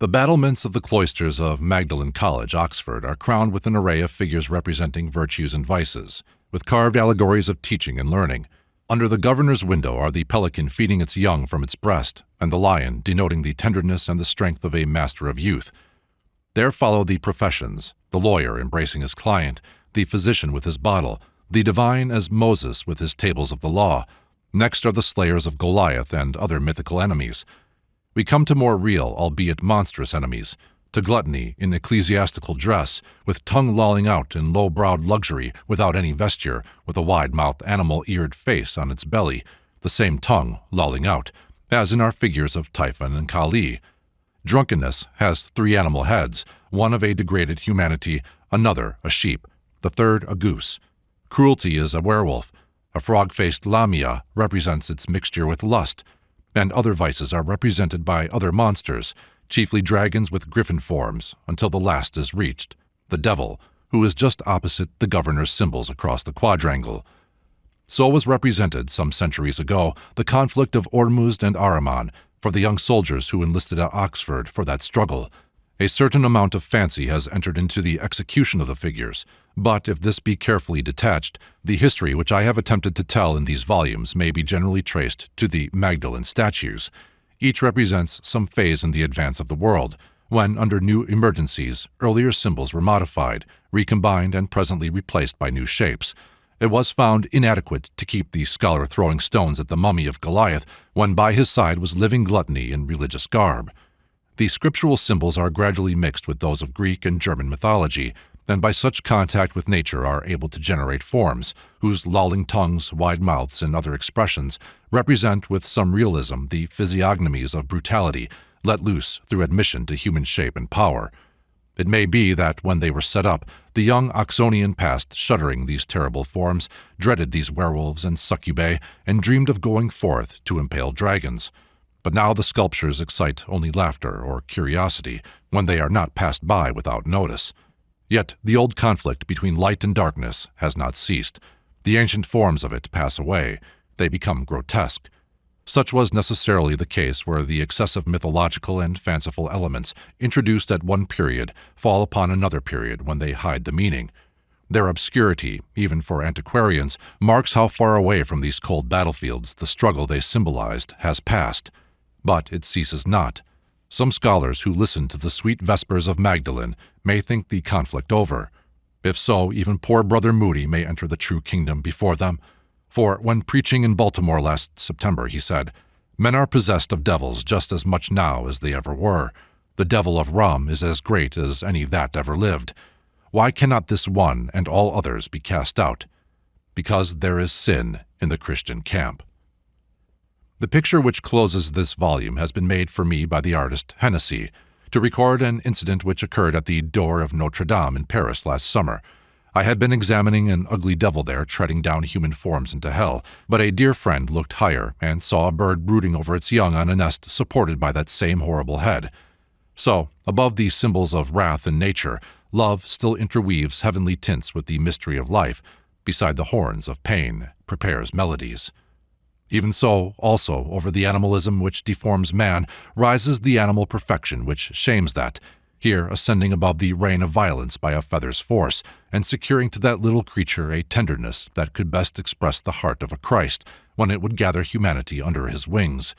The battlements of the cloisters of Magdalen College, Oxford, are crowned with an array of figures representing virtues and vices, with carved allegories of teaching and learning. Under the governor's window are the pelican feeding its young from its breast, and the lion denoting the tenderness and the strength of a master of youth. There follow the professions, the lawyer embracing his client, the physician with his bottle, the divine as Moses with his tables of the law. Next are the slayers of Goliath and other mythical enemies. We come to more real, albeit monstrous enemies, to gluttony in ecclesiastical dress, with tongue lolling out in low-browed luxury without any vesture, with a wide-mouthed animal-eared face on its belly, the same tongue lolling out, as in our figures of Typhon and Kali. Drunkenness has 3 animal heads, one of a degraded humanity, another a sheep, the third a goose. Cruelty is a werewolf. A frog-faced lamia represents its mixture with lust, and other vices are represented by other monsters, chiefly dragons with griffin forms, until the last is reached, the devil, who is just opposite the governor's symbols across the quadrangle. So was represented, some centuries ago, the conflict of Ormuzd and Ahriman, for the young soldiers who enlisted at Oxford for that struggle. A certain amount of fancy has entered into the execution of the figures, but if this be carefully detached, the history which I have attempted to tell in these volumes may be generally traced to the Magdalene statues. Each represents some phase in the advance of the world, when, under new emergencies, earlier symbols were modified, recombined, and presently replaced by new shapes. It was found inadequate to keep the scholar throwing stones at the mummy of Goliath when by his side was living gluttony in religious garb. The scriptural symbols are gradually mixed with those of Greek and German mythology, and by such contact with nature are able to generate forms, whose lolling tongues, wide mouths, and other expressions represent with some realism the physiognomies of brutality let loose through admission to human shape and power. It may be that when they were set up, the young Oxonian past shuddering these terrible forms, dreaded these werewolves and succubae, and dreamed of going forth to impale dragons. But now the sculptures excite only laughter or curiosity when they are not passed by without notice. Yet the old conflict between light and darkness has not ceased. The ancient forms of it pass away. They become grotesque. Such was necessarily the case where the excessive mythological and fanciful elements introduced at one period fall upon another period when they hide the meaning. Their obscurity, even for antiquarians, marks how far away from these cold battlefields the struggle they symbolized has passed. But it ceases not. Some scholars who listen to the sweet vespers of Magdalene may think the conflict over. If so, even poor Brother Moody may enter the true kingdom before them. For when preaching in Baltimore last September, he said, "Men are possessed of devils just as much now as they ever were. The devil of rum is as great as any that ever lived. Why cannot this one and all others be cast out? Because there is sin in the Christian camp." The picture which closes this volume has been made for me by the artist Hennessy, to record an incident which occurred at the door of Notre Dame in Paris last summer. I had been examining an ugly devil there treading down human forms into hell, but a dear friend looked higher and saw a bird brooding over its young on a nest supported by that same horrible head. So, above these symbols of wrath in nature, love still interweaves heavenly tints with the mystery of life, beside the horns of pain prepares melodies. Even so, also, over the animalism which deforms man, rises the animal perfection which shames that, here ascending above the reign of violence by a feather's force, and securing to that little creature a tenderness that could best express the heart of a Christ when it would gather humanity under his wings.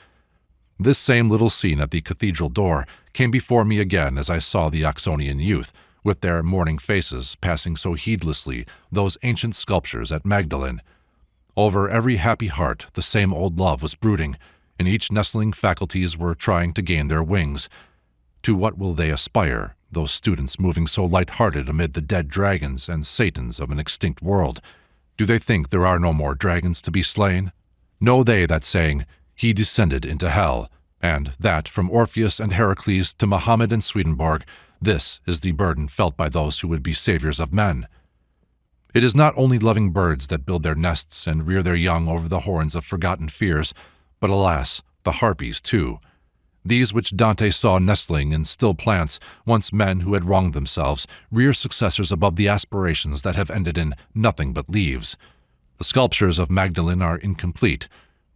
This same little scene at the cathedral door came before me again as I saw the Oxonian youth, with their mourning faces, passing so heedlessly those ancient sculptures at Magdalene. Over every happy heart the same old love was brooding, and each nestling faculties were trying to gain their wings. To what will they aspire, those students moving so light-hearted amid the dead dragons and satans of an extinct world? Do they think there are no more dragons to be slain? Know they that saying, "He descended into hell," and that from Orpheus and Heracles to Mohammed and Swedenborg, this is the burden felt by those who would be saviors of men? It is not only loving birds that build their nests and rear their young over the horns of forgotten fears, but alas, the harpies too. These which Dante saw nestling in still plants, once men who had wronged themselves, rear successors above the aspirations that have ended in nothing but leaves. The sculptures of Magdalene are incomplete.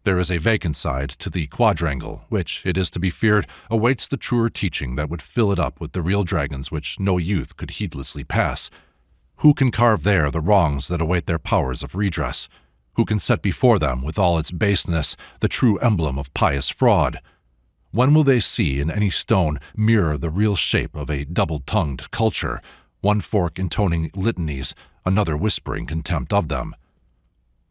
There is a vacant side to the quadrangle, which, it is to be feared, awaits the truer teaching that would fill it up with the real dragons which no youth could heedlessly pass. Who can carve there the wrongs that await their powers of redress? Who can set before them, with all its baseness, the true emblem of pious fraud? When will they see in any stone mirror the real shape of a double-tongued culture, one fork intoning litanies, another whispering contempt of them?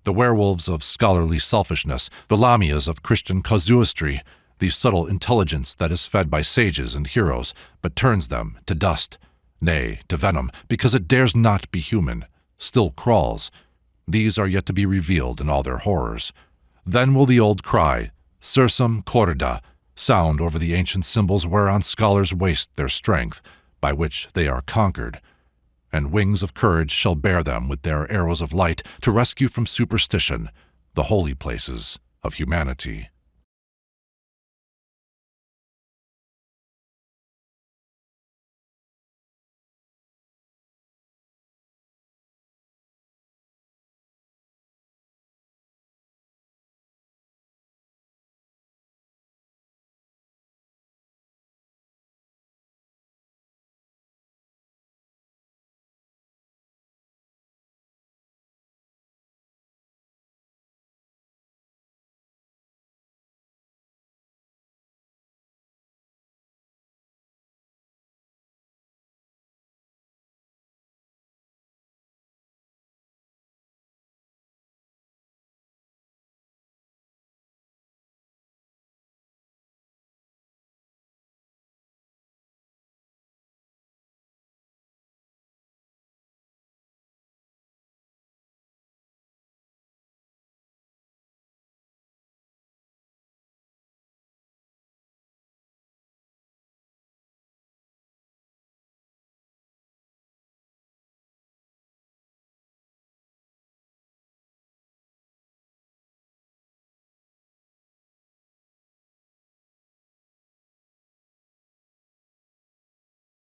The werewolves of scholarly selfishness, the lamias of Christian casuistry, the subtle intelligence that is fed by sages and heroes, but turns them to dust, nay, to venom, because it dares not be human, still crawls. These are yet to be revealed in all their horrors. Then will the old cry, Sursum corda, sound over the ancient symbols whereon scholars waste their strength, by which they are conquered, and wings of courage shall bear them with their arrows of light to rescue from superstition the holy places of humanity.